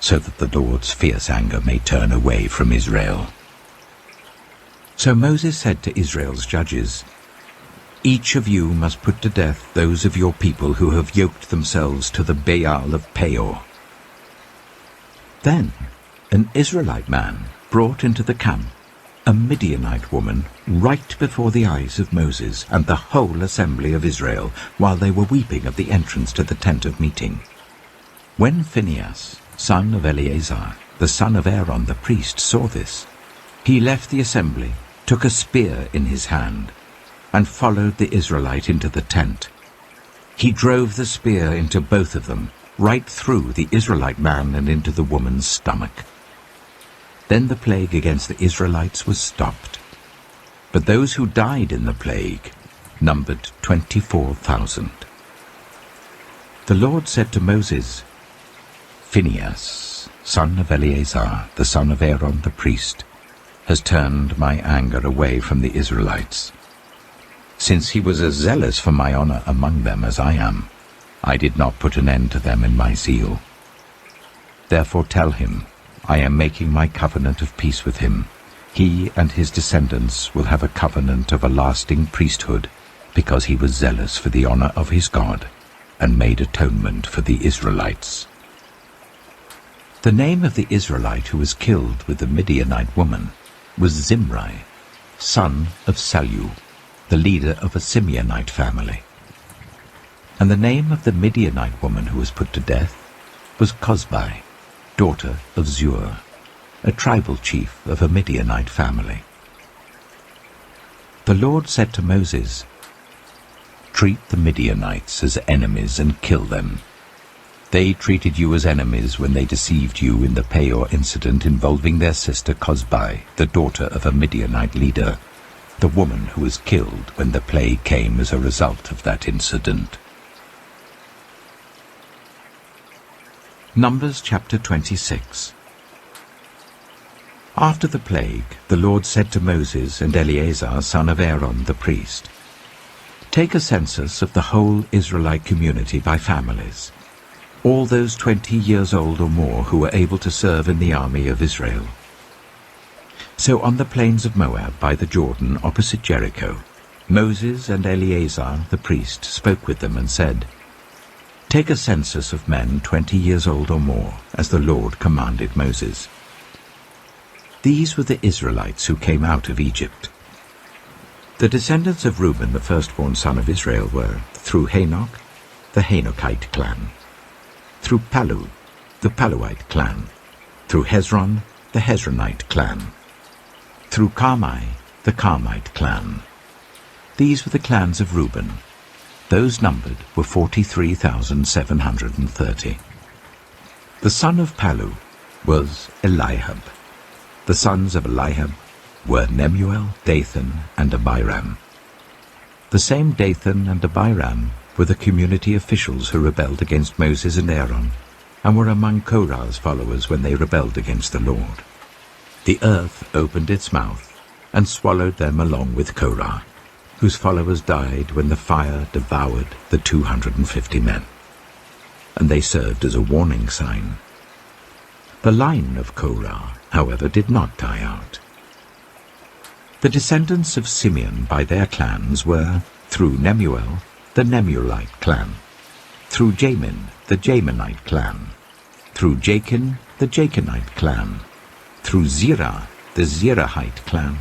so that the Lord's fierce anger may turn away from Israel." So Moses said to Israel's judges, "Each of you must put to death those of your people who have yoked themselves to the Baal of Peor." Then an Israelite man brought into the camp a Midianite woman right before the eyes of Moses and the whole assembly of Israel, while they were weeping at the entrance to the tent of meeting. When Phinehas, son of Eleazar, the son of Aaron the priest, saw this, he left the assembly, took a spear in his hand, and followed the Israelite into the tent. He drove the spear into both of them, right through the Israelite man and into the woman's stomach. Then the plague against the Israelites was stopped. But those who died in the plague numbered 24,000. The Lord said to Moses, "Phinehas, son of Eleazar, the son of Aaron the priest, has turned my anger away from the Israelites. Since he was as zealous for my honor among them as I am, I did not put an end to them in my zeal. Therefore tell him, I am making my covenant of peace with him. He and his descendants will have a covenant of a lasting priesthood, because he was zealous for the honor of his God, and made atonement for the Israelites." The name of the Israelite who was killed with the Midianite woman was Zimri, son of Salu, the leader of a Simeonite family. And the name of the Midianite woman who was put to death was Cozbi, daughter of Zur, a tribal chief of a Midianite family. The Lord said to Moses, "Treat the Midianites as enemies and kill them. They treated you as enemies when they deceived you in the Peor incident involving their sister Cozbi, the daughter of a Midianite leader, the woman who was killed when the plague came as a result of that incident." Numbers chapter 26. After the plague, the Lord said to Moses and Eleazar, son of Aaron the priest, Take a census of the whole Israelite community by families, all those 20 years old or more who were able to serve in the army of Israel. So on the plains of Moab by the Jordan opposite Jericho, Moses and Eleazar the priest spoke with them and said, "Take a census of men 20 years old or more, as the Lord commanded Moses." These were the Israelites who came out of Egypt. The descendants of Reuben, the firstborn son of Israel, were, through Hanok, the Hanokite clan; through Palu, the Paluite clan; through Hezron, the Hezronite clan; through Carmi, the Carmite clan. These were the clans of Reuben. Those numbered were 43,730. The son of Palu was Eliab. The sons of Eliab were Nemuel, Dathan, and Abiram. The same Dathan and Abiram were the community officials who rebelled against Moses and Aaron, and were among Korah's followers when they rebelled against the Lord. The earth opened its mouth and swallowed them along with Korah, whose followers died when the fire devoured the 250 men, and they served as a warning sign. The line of Korah, however, did not die out. The descendants of Simeon by their clans were, through Nemuel, the Nemuelite clan; through Jamin, the Jaminite clan; through Jachin, the Jachinite clan; through Zerah, the Zerahite clan;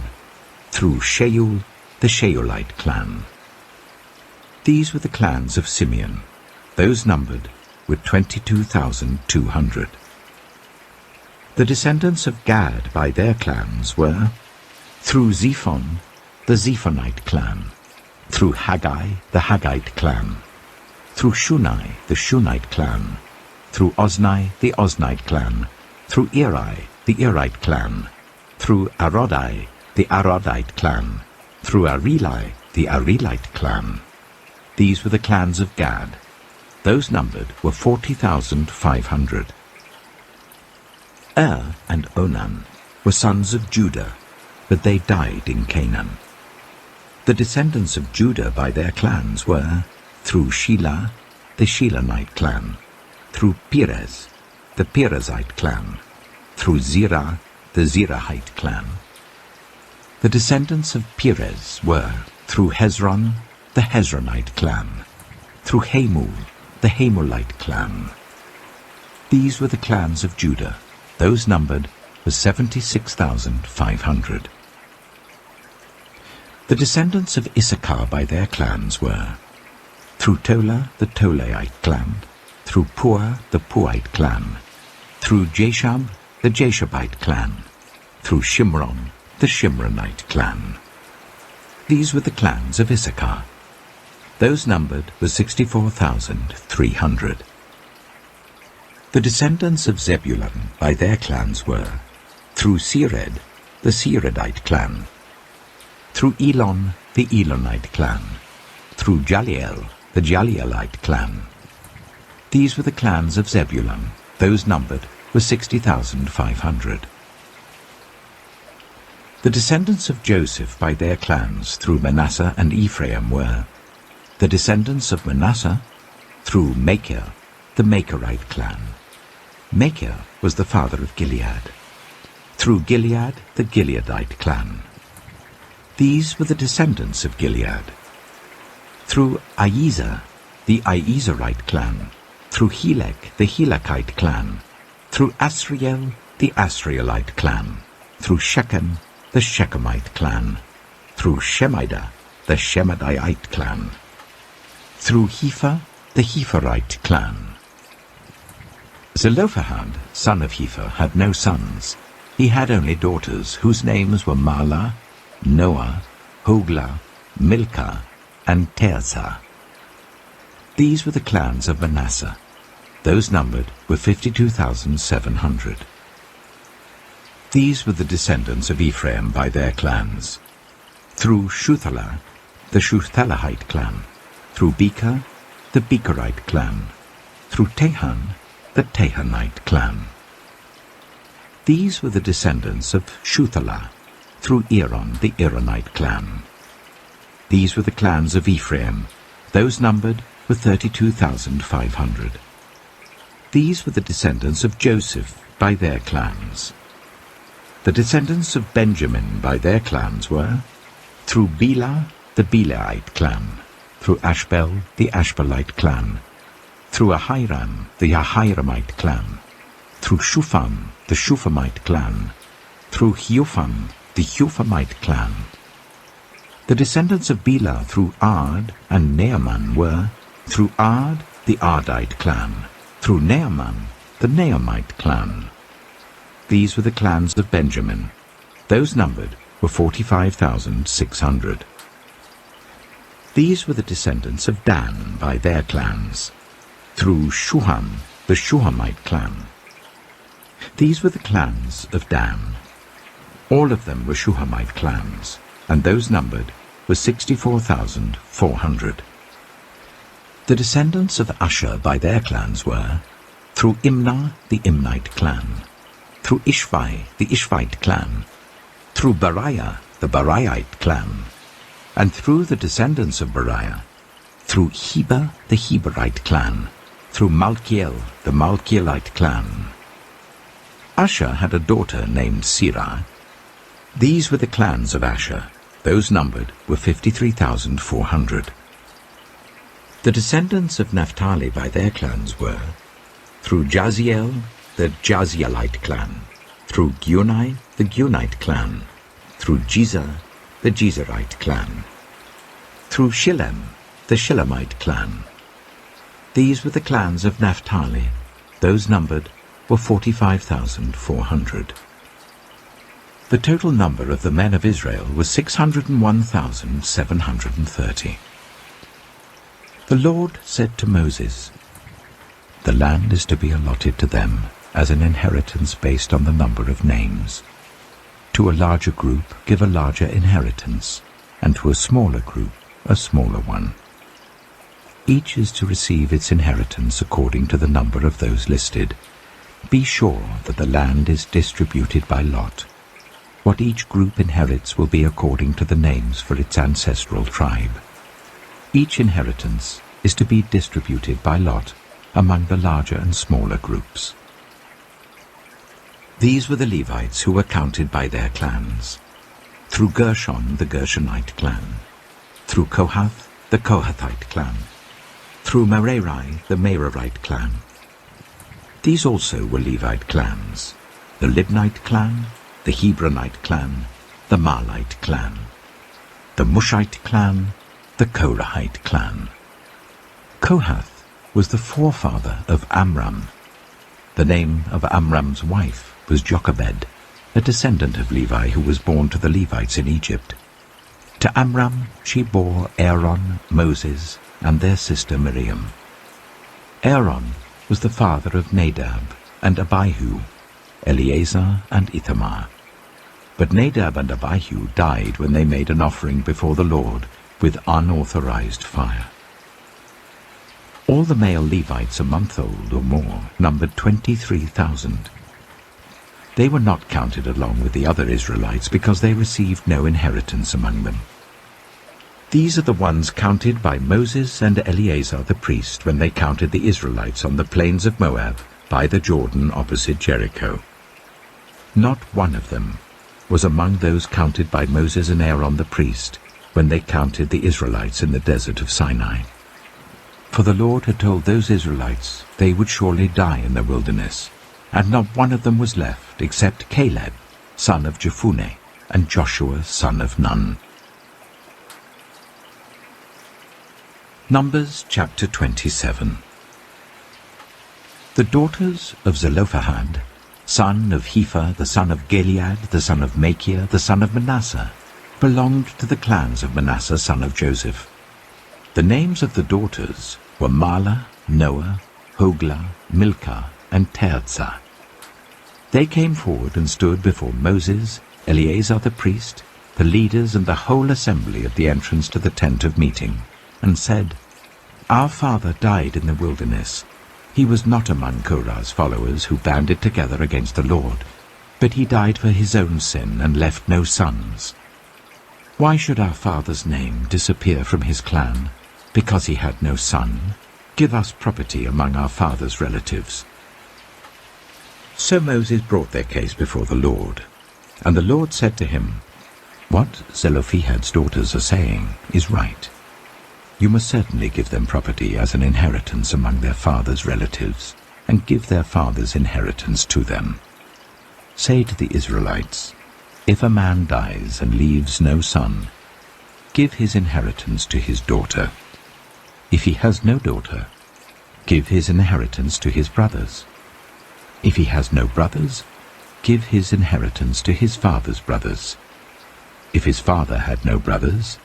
through Sheol, the Sheolite clan. These were the clans of Simeon. Those numbered were 22,200. The descendants of Gad by their clans were, through Zephon, the Zephonite clan; through Haggai, the Haggite clan; through Shunai, the Shunite clan; through Ozni, the Oznite clan; through Eri, the Erite clan; through Arodai, the Arodite clan; through Areli, the Arelite clan. These were the clans of Gad. Those numbered were 40,500. And Onan were sons of Judah, but they died in Canaan. The descendants of Judah by their clans were, through Shelah, the Shelahite clan; through Perez, the Perezite clan; through Zerah, the Zerahite clan. The descendants of Perez were, through Hezron, the Hezronite clan; through Hamul, the Hamulite clan. These were the clans of Judah. Those numbered were 76,500. The descendants of Issachar by their clans were, through Tola, the Tolaite clan; through Puah, the Puahite clan; through Jashab, the Jashabite clan; through Shimron, the Shimronite clan. These were the clans of Issachar. Those numbered were 64,300. The descendants of Zebulun by their clans were, through Sered, the Seredite clan; through Elon, the Elonite clan; through Jaliel, the Jalielite clan. These were the clans of Zebulun. Those numbered were 60,500. The descendants of Joseph by their clans through Manasseh and Ephraim were, the descendants of Manasseh through Machir, the Machirite clan. Machir was the father of Gilead. Through Gilead, the Gileadite clan. These were the descendants of Gilead. Through Iezer, the Iezerite clan; through Helek, the Helekite clan; through Asriel, the Asrielite clan; through Shechem, the Shechemite clan; through Shemida, the Shemidite clan; through Hepher, the Hepherite clan. Zelophehad, son of Hepher, had no sons. He had only daughters, whose names were Mahlah, Noah, Hoglah, Milcah, and Tirzah. These were the clans of Manasseh. Those numbered were 52,700. These were the descendants of Ephraim by their clans. Through Shuthelah, the Shuthelahite clan; through Becher, the Becherite clan; through Tehan, the Tehanite clan. These were the descendants of Shuthelah, through Aaron, the Aaronite clan. These were the clans of Ephraim. Those numbered were 32,500. These were the descendants of Joseph by their clans. The descendants of Benjamin by their clans were, through Bela, the Belaite clan, through Ashbel, the Ashbelite clan, through Ahiram, the Ahiramite clan, through Shufam, the Shufamite clan, through Hufam, the Hufamite clan. The descendants of Bela through Ard and Naaman were, through Ard, the Ardite clan, through Naaman, the Naamite clan. These were the clans of Benjamin. Those numbered were 45,600. These were the descendants of Dan by their clans, through Shuham, the Shuhamite clan. These were the clans of Dan. All of them were Shuhamite clans, and those numbered were 64,400. The descendants of Asher by their clans were, through Imnah, the Imnite clan, through Ishvi, the Ishvite clan, through Beriah, the Beriahite clan, and through the descendants of Beriah, through Heber, the Heberite clan, through Malkiel, the Malkielite clan. Asher had a daughter named Sirah. These were the clans of Asher. Those numbered were 53,400. The descendants of Naphtali by their clans were, through Jaziel, the Jazielite clan, through Gunai, the Gunite clan, through Jezer, the Jezerite clan, through Shillem, the Shillemite clan. These were the clans of Naphtali. Those numbered were 45,400. The total number of the men of Israel was 601,730. The Lord said to Moses, "The land is to be allotted to them as an inheritance based on the number of names. To a larger group give a larger inheritance, and to a smaller group a smaller one. Each is to receive its inheritance according to the number of those listed. Be sure that the land is distributed by lot. What each group inherits will be according to the names for its ancestral tribe. Each inheritance is to be distributed by lot among the larger and smaller groups." These were the Levites who were counted by their clans. Through Gershon, the Gershonite clan. Through Kohath, the Kohathite clan. Through Merari, the Merarite clan. These also were Levite clans: the Libnite clan, the Hebronite clan, the Marlite clan, the Mushite clan, the Korahite clan. Kohath was the forefather of Amram. The name of Amram's wife was Jochebed, a descendant of Levi who was born to the Levites in Egypt. To Amram she bore Aaron, Moses, and their sister Miriam. Aaron was the father of Nadab and Abihu, Eleazar and Ithamar. But Nadab and Abihu died when they made an offering before the Lord with unauthorized fire. All the male Levites a month old or more numbered 23,000. They were not counted along with the other Israelites because they received no inheritance among them. These are the ones counted by Moses and Eleazar the priest when they counted the Israelites on the plains of Moab by the Jordan opposite Jericho. Not one of them was among those counted by Moses and Aaron the priest when they counted the Israelites in the desert of Sinai. For the Lord had told those Israelites they would surely die in the wilderness, and not one of them was left except Caleb, son of Jephunneh, and Joshua, son of Nun. Numbers chapter 27. The daughters of Zelophehad, son of Hepher, the son of Gilead, the son of Machir, the son of Manasseh, belonged to the clans of Manasseh, son of Joseph. The names of the daughters were Mahlah, Noah, Hoglah, Milcah, and Tirzah. They came forward and stood before Moses, Eleazar the priest, the leaders and the whole assembly at the entrance to the tent of meeting, and said, "Our father died in the wilderness. He was not among Korah's followers who banded together against the Lord, but he died for his own sin and left no sons. Why should our father's name disappear from his clan, because he had no son? Give us property among our father's relatives." So Moses brought their case before the Lord, and the Lord said to him, "What Zelophehad's daughters are saying is right. You must certainly give them property as an inheritance among their father's relatives, and give their father's inheritance to them. Say to the Israelites, if a man dies and leaves no son, give his inheritance to his daughter. If he has no daughter, give his inheritance to his brothers. If he has no brothers, give his inheritance to his father's brothers. If his father had no brothers,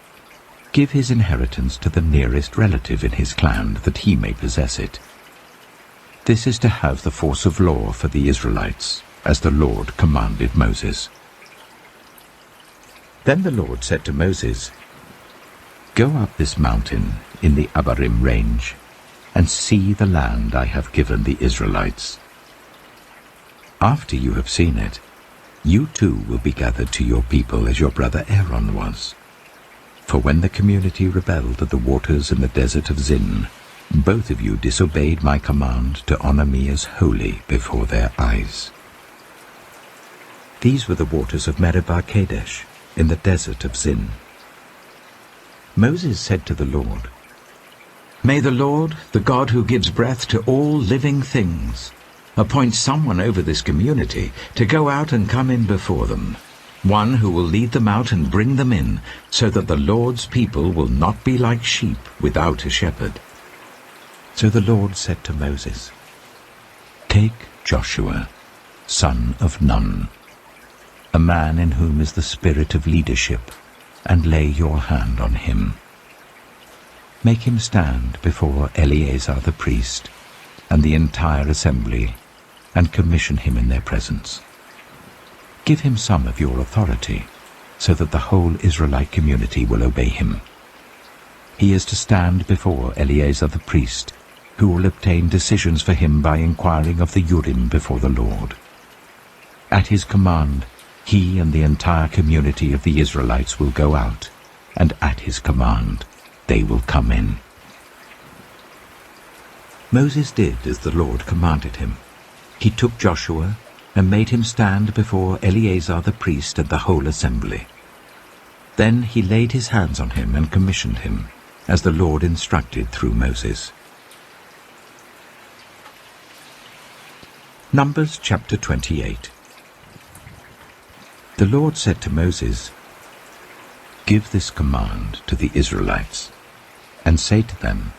give his inheritance to the nearest relative in his clan, that he may possess it. This is to have the force of law for the Israelites, as the Lord commanded Moses." Then the Lord said to Moses, "Go up this mountain in the Abarim range, and see the land I have given the Israelites. After you have seen it, you too will be gathered to your people as your brother Aaron was. For when the community rebelled at the waters in the desert of Zin, both of you disobeyed my command to honor me as holy before their eyes." These were the waters of Meribah Kadesh, in the desert of Zin. Moses said to the Lord, "May the Lord, the God who gives breath to all living things, appoint someone over this community to go out and come in before them, one who will lead them out and bring them in, so that the Lord's people will not be like sheep without a shepherd." So the Lord said to Moses, "Take Joshua, son of Nun, a man in whom is the spirit of leadership, and lay your hand on him. Make him stand before Eleazar the priest and the entire assembly, and commission him in their presence. Give him some of your authority, so that the whole Israelite community will obey him. He is to stand before Eleazar the priest, who will obtain decisions for him by inquiring of the Urim before the Lord. At his command, he and the entire community of the Israelites will go out, and at his command they will come in." Moses did as the Lord commanded him. He took Joshua and made him stand before Eleazar the priest and the whole assembly. Then he laid his hands on him and commissioned him, as the Lord instructed through Moses. Numbers chapter 28. The Lord said to Moses, "Give this command to the Israelites, and say to them,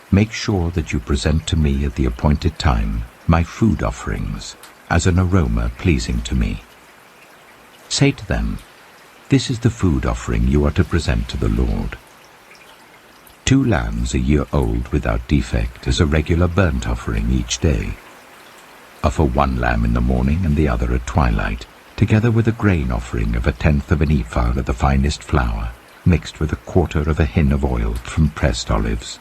make sure that you present to me at the appointed time my food offerings as an aroma pleasing to me. Say to them, this is the food offering you are to present to the Lord. 2 lambs a year old without defect as a regular burnt offering each day. Offer 1 lamb in the morning and the other at twilight, together with a grain offering of 1/10 of an ephah of the finest flour, mixed with 1/4 of a hin of oil from pressed olives.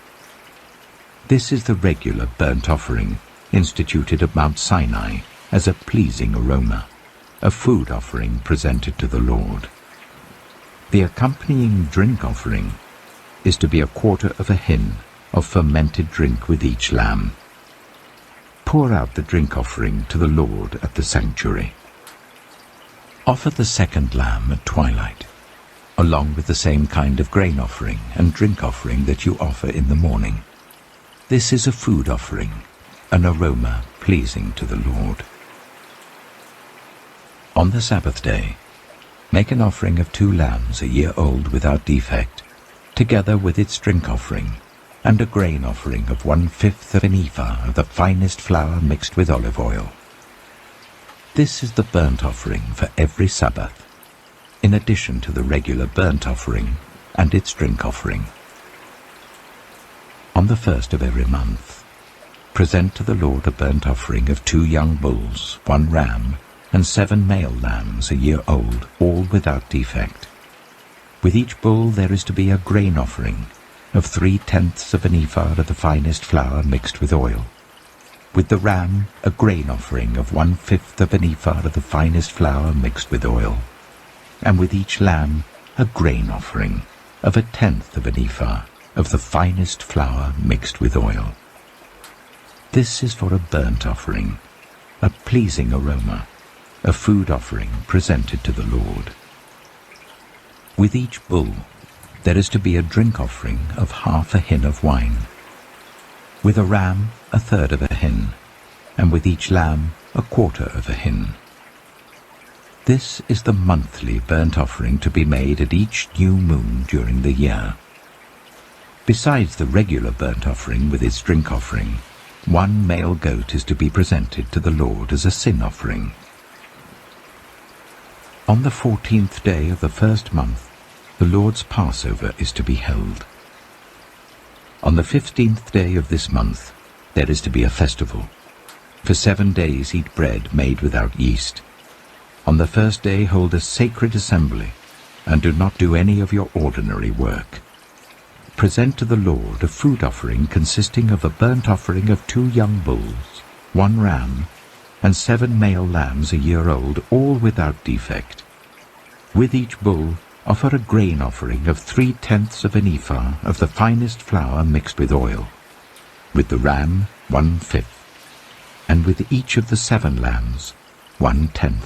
This is the regular burnt offering instituted at Mount Sinai as a pleasing aroma, a food offering presented to the Lord. The accompanying drink offering is to be 1/4 of a hin of fermented drink with each lamb. Pour out the drink offering to the Lord at the sanctuary. Offer the 2nd lamb at twilight, along with the same kind of grain offering and drink offering that you offer in the morning. This is a food offering, an aroma pleasing to the Lord. On the Sabbath day, make an offering of 2 lambs a year old without defect, together with its drink offering, and a grain offering of 1/5 of an ephah of the finest flour mixed with olive oil. This is the burnt offering for every Sabbath, in addition to the regular burnt offering and its drink offering. On the 1st of every month, present to the Lord a burnt offering of 2 young bulls, 1 ram, and 7 male lambs a year old, all without defect. With each bull there is to be a grain offering of 3/10 of an ephah of the finest flour mixed with oil. With the ram, a grain offering of 1/5 of an ephah of the finest flour mixed with oil. And with each lamb, a grain offering of 1/10 of an ephah of the finest flour mixed with oil. This is for a burnt offering, a pleasing aroma, a food offering presented to the Lord. With each bull there is to be a drink offering of 1/2 a hin of wine. With a ram 1/3 of a hin, and with each lamb 1/4 of a hin. This is the monthly burnt offering to be made at each new moon during the year. Besides the regular burnt offering with its drink offering, 1 male goat is to be presented to the Lord as a sin offering. On the 14th day of the first month, the Lord's Passover is to be held. On the 15th day of this month, there is to be a festival. For 7 days eat bread made without yeast. On the first day hold a sacred assembly, and do not do any of your ordinary work. Present to the Lord a food offering consisting of a burnt offering of 2 young bulls, 1 ram, and 7 male lambs a year old, all without defect. With each bull offer a grain offering of 3/10 of an ephah of the finest flour mixed with oil. With the ram 1/5, and with each of the 7 lambs 1/10.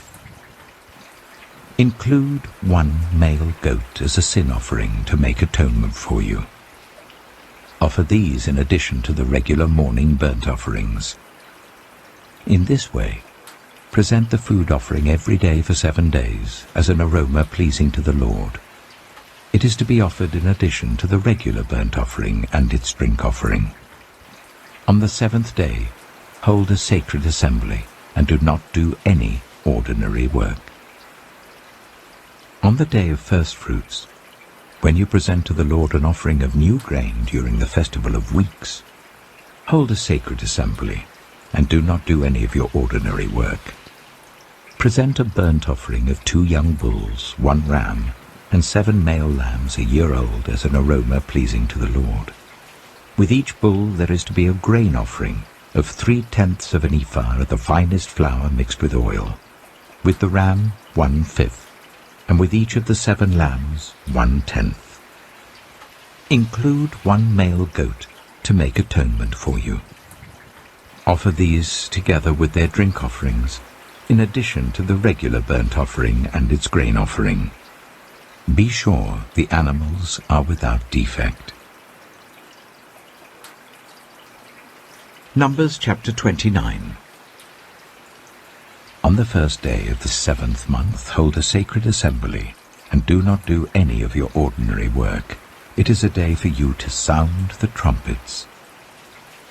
Include 1 male goat as a sin offering to make atonement for you. Offer these in addition to the regular morning burnt offerings. In this way, present the food offering every day for 7 days as an aroma pleasing to the Lord. It is to be offered in addition to the regular burnt offering and its drink offering. On the 7th day, hold a sacred assembly, and do not do any ordinary work. On the day of first fruits, when you present to the Lord an offering of new grain during the festival of weeks, hold a sacred assembly, and do not do any of your ordinary work. Present a burnt offering of 2 young bulls, 1 ram, and 7 male lambs a year old as an aroma pleasing to the Lord. With each bull there is to be a grain offering of 3/10 of an ephah of the finest flour mixed with oil. With the ram 1/5, and with each of the 7 lambs 1/10. Include 1 male goat to make atonement for you. Offer these together with their drink offerings, in addition to the regular burnt offering and its grain offering. Be sure the animals are without defect. Numbers chapter 29. On the first day of the 7th month hold a sacred assembly, and do not do any of your ordinary work. It is a day for you to sound the trumpets.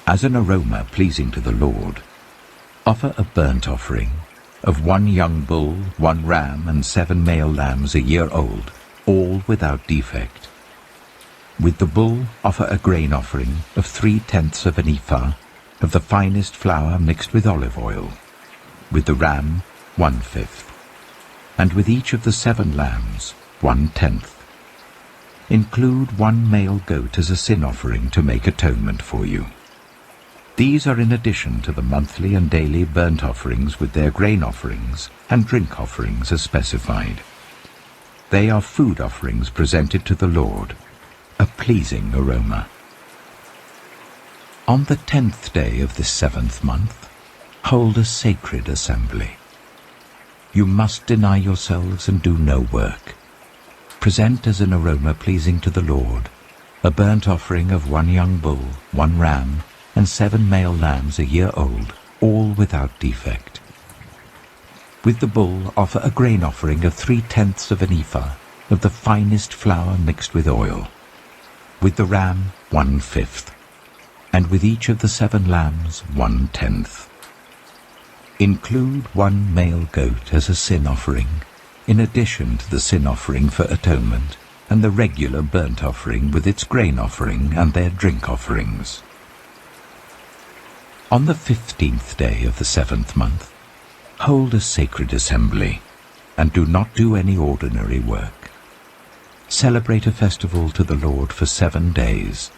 As an aroma pleasing to the Lord, offer a burnt offering of 1 young bull, 1 ram, and 7 male lambs a year old, all without defect. With the bull offer a grain offering of 3/10 of an ephah of the finest flour mixed with olive oil. With the ram 1/5, and with each of the 7 lambs 1/10. Include 1 male goat as a sin offering to make atonement for you. These are in addition to the monthly and daily burnt offerings with their grain offerings and drink offerings as specified. They are food offerings presented to the Lord, a pleasing aroma. On the 10th day of this 7th month, hold a sacred assembly. You must deny yourselves and do no work. Present as an aroma pleasing to the Lord a burnt offering of 1 young bull, 1 ram, and 7 male lambs a year old, all without defect. With the bull offer a grain offering of 3/10 of an ephah of the finest flour mixed with oil. With the ram 1/5, and with each of the 7 lambs 1/10. Include 1 male goat as a sin offering, in addition to the sin offering for atonement and the regular burnt offering with its grain offering and their drink offerings. On the 15th day of the 7th month, hold a sacred assembly, and do not do any ordinary work. Celebrate a festival to the Lord for 7 days.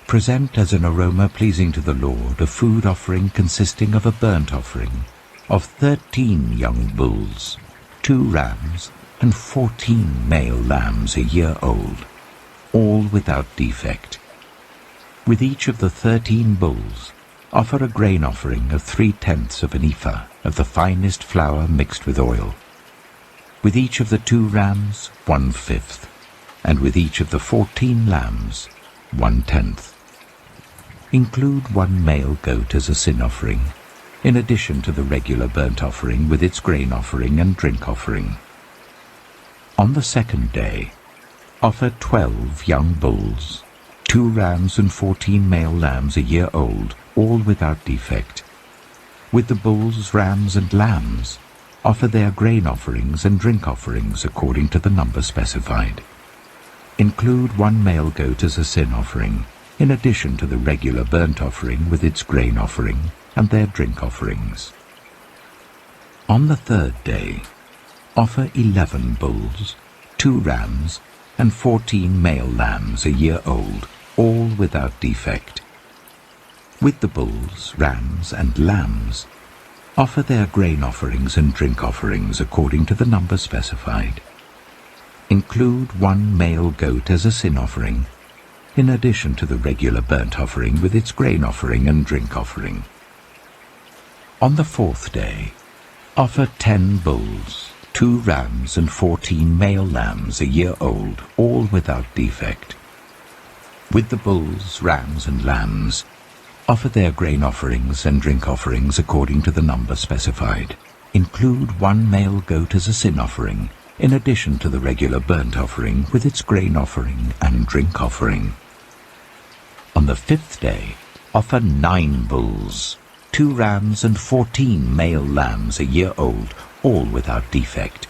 Present as an aroma pleasing to the Lord a food offering consisting of a burnt offering of 13 young bulls, 2 rams, and 14 male lambs a year old, all without defect. With each of the 13 bulls, offer a grain offering of 3/10 of an ephah of the finest flour mixed with oil. With each of the 2 rams, 1/5, and with each of the 14 lambs, 1/10. Include 1 male goat as a sin offering, in addition to the regular burnt offering with its grain offering and drink offering. On the 2nd day, offer 12 young bulls, 2 rams and 14 male lambs a year old, all without defect. With the bulls, rams, and lambs, offer their grain offerings and drink offerings according to the number specified. Include 1 male goat as a sin offering, in addition to the regular burnt offering with its grain offering and their drink offerings. On the 3rd day, offer 11 bulls, 2 rams, and 14 male lambs a year old, all without defect. With the bulls, rams, and lambs, offer their grain offerings and drink offerings according to the number specified. Include 1 male goat as a sin offering, in addition to the regular burnt offering with its grain offering and drink offering. On the 4th day, offer 10 bulls, 2 rams, and 14 male lambs a year old, all without defect. With the bulls, rams, and lambs, offer their grain offerings and drink offerings according to the number specified. Include 1 male goat as a sin offering, in addition to the regular burnt offering with its grain offering and drink offering. On the 5th day, offer 9 bulls, 2 rams, and 14 male lambs a year old, all without defect.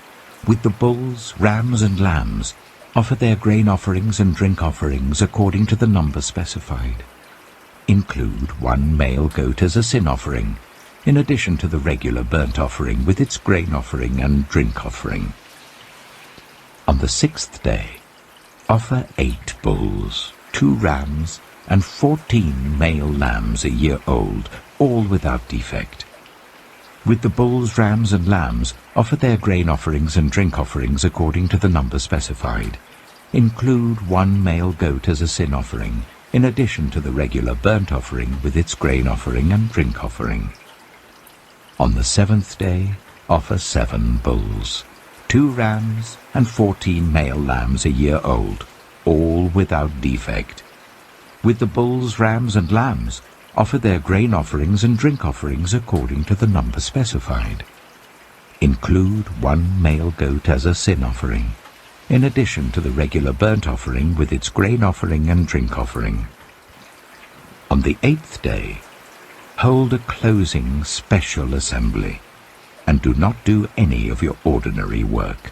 With the bulls, rams, and lambs, offer their grain offerings and drink offerings according to the number specified. Include 1 male goat as a sin offering, in addition to the regular burnt offering with its grain offering and drink offering. On the 6th day, offer 8 bulls, 2 rams, and 14 male lambs a year old, all without defect. With the bulls, rams, and lambs, offer their grain offerings and drink offerings according to the number specified. Include 1 male goat as a sin offering, in addition to the regular burnt offering with its grain offering and drink offering. On the 7th day, offer 7 bulls, 2 rams, and 14 male lambs a year old, all without defect. With the bulls, rams, and lambs, offer their grain offerings and drink offerings according to the number specified. Include 1 male goat as a sin offering, in addition to the regular burnt offering with its grain offering and drink offering. On the 8th day, hold a closing special assembly, and do not do any of your ordinary work.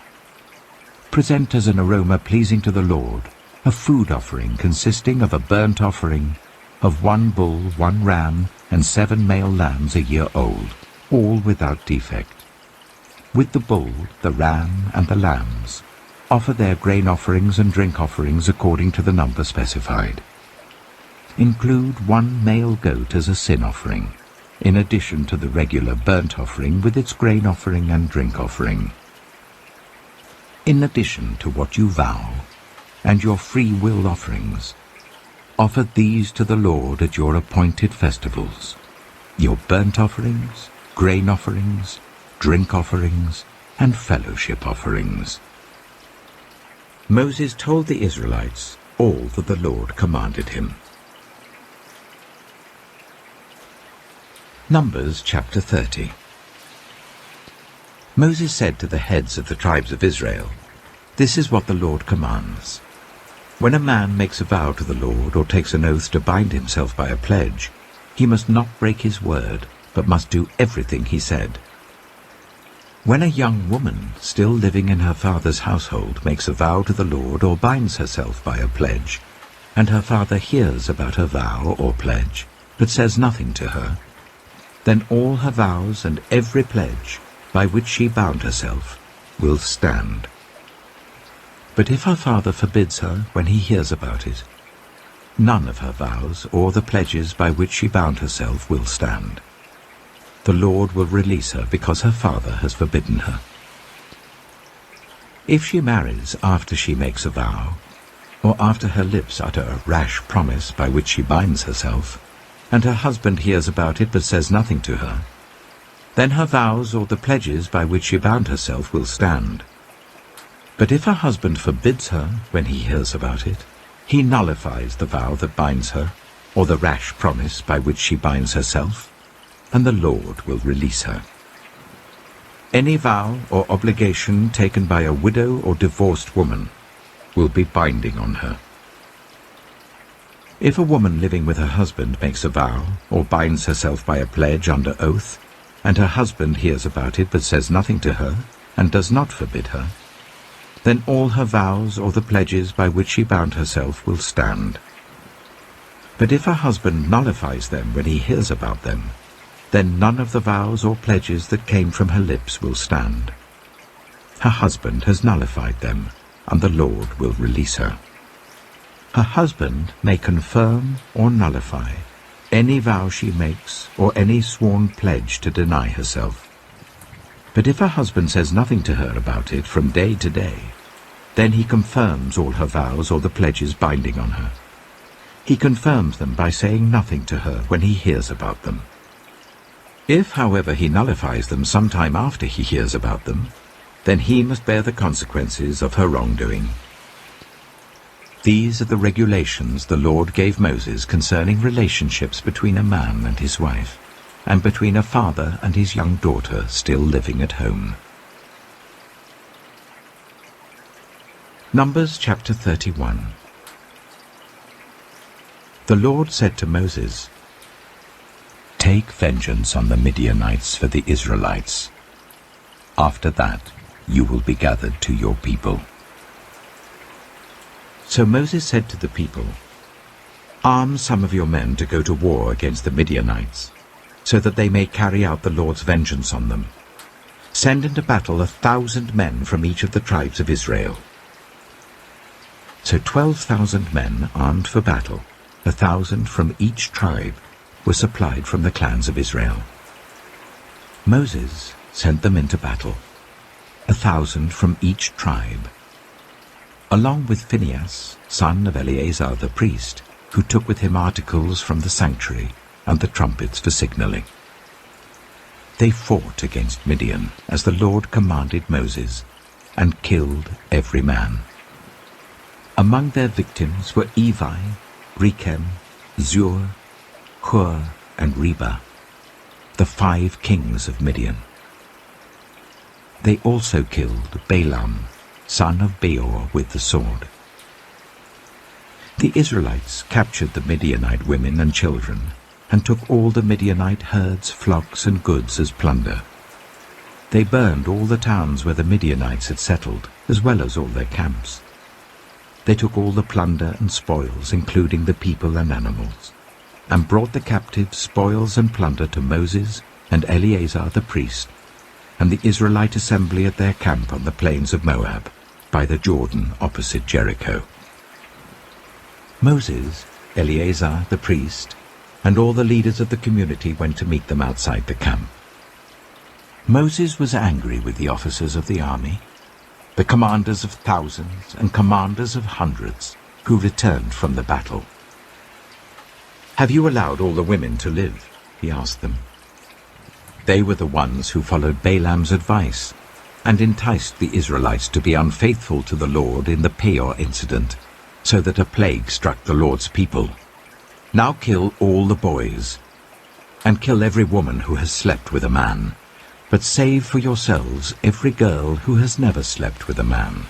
Present as an aroma pleasing to the Lord a food offering consisting of a burnt offering of 1 bull, 1 ram, and 7 male lambs a year old, all without defect. With the bull, the ram, and the lambs, offer their grain offerings and drink offerings according to the number specified. Include 1 male goat as a sin offering, in addition to the regular burnt offering with its grain offering and drink offering. In addition to what you vow, and your free will offerings, offer these to the Lord at your appointed festivals: your burnt offerings, grain offerings, drink offerings, and fellowship offerings. Moses told the Israelites all that the Lord commanded him. Numbers chapter 30. Moses said to the heads of the tribes of Israel, "This is what the Lord commands. When a man makes a vow to the Lord or takes an oath to bind himself by a pledge, he must not break his word, but must do everything he said. When a young woman still living in her father's household makes a vow to the Lord or binds herself by a pledge, and her father hears about her vow or pledge, but says nothing to her, then all her vows and every pledge by which she bound herself will stand. But if her father forbids her when he hears about it, none of her vows or the pledges by which she bound herself will stand. The Lord will release her because her father has forbidden her." If she marries after she makes a vow, or after her lips utter a rash promise by which she binds herself, and her husband hears about it but says nothing to her, then her vows or the pledges by which she bound herself will stand. But if her husband forbids her when he hears about it, he nullifies the vow that binds her, or the rash promise by which she binds herself, and the Lord will release her. Any vow or obligation taken by a widow or divorced woman will be binding on her. If a woman living with her husband makes a vow or binds herself by a pledge under oath, and her husband hears about it but says nothing to her and does not forbid her, then all her vows or the pledges by which she bound herself will stand. But if her husband nullifies them when he hears about them, then none of the vows or pledges that came from her lips will stand. Her husband has nullified them, and the Lord will release her. Her husband may confirm or nullify any vow she makes or any sworn pledge to deny herself. But if her husband says nothing to her about it from day to day, then he confirms all her vows or the pledges binding on her. He confirms them by saying nothing to her when he hears about them. If, however, he nullifies them some time after he hears about them, then he must bear the consequences of her wrongdoing. These are the regulations the Lord gave Moses concerning relationships between a man and his wife, and between a father and his young daughter still living at home. Numbers chapter 31. The Lord said to Moses, "Take vengeance on the Midianites for the Israelites. After that you will be gathered to your people." So Moses said to the people, "Arm some of your men to go to war against the Midianites, so that they may carry out the Lord's vengeance on them. Send into battle 1,000 men from each of the tribes of Israel." So 12,000 men armed for battle, 1,000 from each tribe, were supplied from the clans of Israel. Moses sent them into battle, 1,000 from each tribe, along with Phinehas, son of Eleazar the priest, who took with him articles from the sanctuary and the trumpets for signaling. They fought against Midian, as the Lord commanded Moses, and killed every man. Among their victims were Evi, Rechem, Zur, Hur, and Reba, the 5 kings of Midian. They also killed Balaam, son of Beor, with the sword. The Israelites captured the Midianite women and children, and took all the Midianite herds, flocks, and goods as plunder. They burned all the towns where the Midianites had settled, as well as all their camps. They took all the plunder and spoils, including the people and animals, and brought the captives, spoils, and plunder to Moses and Eleazar the priest, and the Israelite assembly at their camp on the plains of Moab, by the Jordan opposite Jericho. Moses, Eleazar the priest, and all the leaders of the community went to meet them outside the camp. Moses was angry with the officers of the army, the commanders of thousands and commanders of hundreds, who returned from the battle. "Have you allowed all the women to live?" he asked them. They were the ones who followed Balaam's advice and enticed the Israelites to be unfaithful to the Lord in the Peor incident, so that a plague struck the Lord's people. Now kill all the boys, and kill every woman who has slept with a man, but save for yourselves every girl who has never slept with a man.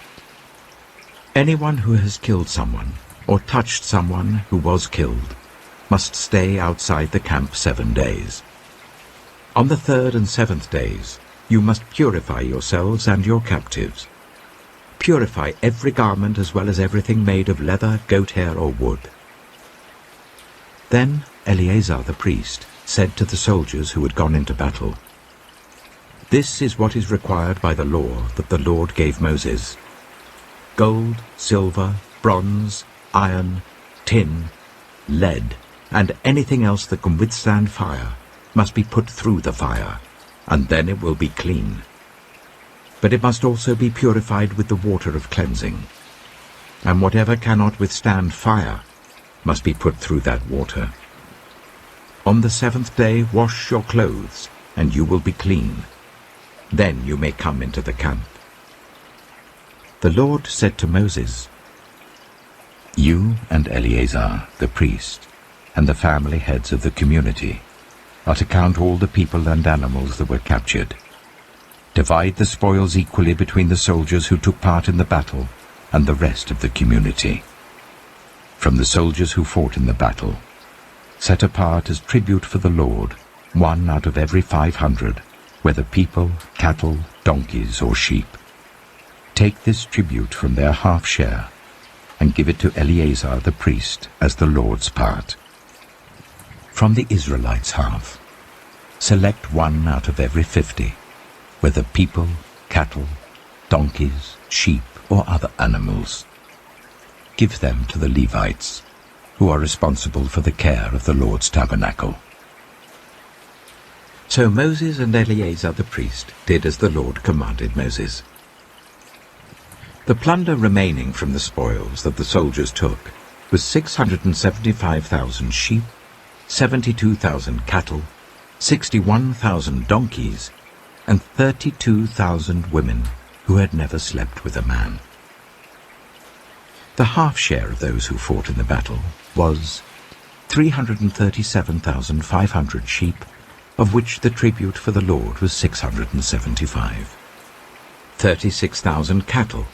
Anyone who has killed someone, or touched someone who was killed, must stay outside the camp 7 days. On the 3rd and 7th days, you must purify yourselves and your captives. Purify every garment as well as everything made of leather, goat hair, or wood. Then Eleazar the priest said to the soldiers who had gone into battle, "This is what is required by the law that the Lord gave Moses. Gold, silver, bronze, iron, tin, lead, and anything else that can withstand fire must be put through the fire, and then it will be clean. but it must also be purified with the water of cleansing. And whatever cannot withstand fire must be put through that water. On the 7th day wash your clothes, and you will be clean. Then you may come into the camp. The Lord said to Moses, "You and Eleazar, the priest, and the family heads of the community, are to count all the people and animals that were captured. Divide the spoils equally between the soldiers who took part in the battle and the rest of the community. From the soldiers who fought in the battle, set apart as tribute for the Lord 1 out of every 500, whether people, cattle, donkeys, or sheep. Take this tribute from their half share and give it to Eleazar the priest as the Lord's part. From the Israelites' half, select 1 out of every 50, whether people, cattle, donkeys, sheep, or other animals. Give them to the Levites, who are responsible for the care of the Lord's tabernacle." So Moses and Eleazar the priest did as the Lord commanded Moses. The plunder remaining from the spoils that the soldiers took was 675,000 sheep, 72,000 cattle, 61,000 donkeys, and 32,000 women who had never slept with a man. The half share of those who fought in the battle was 337,500 sheep, of which the tribute for the Lord was 675. 36,000 cattle,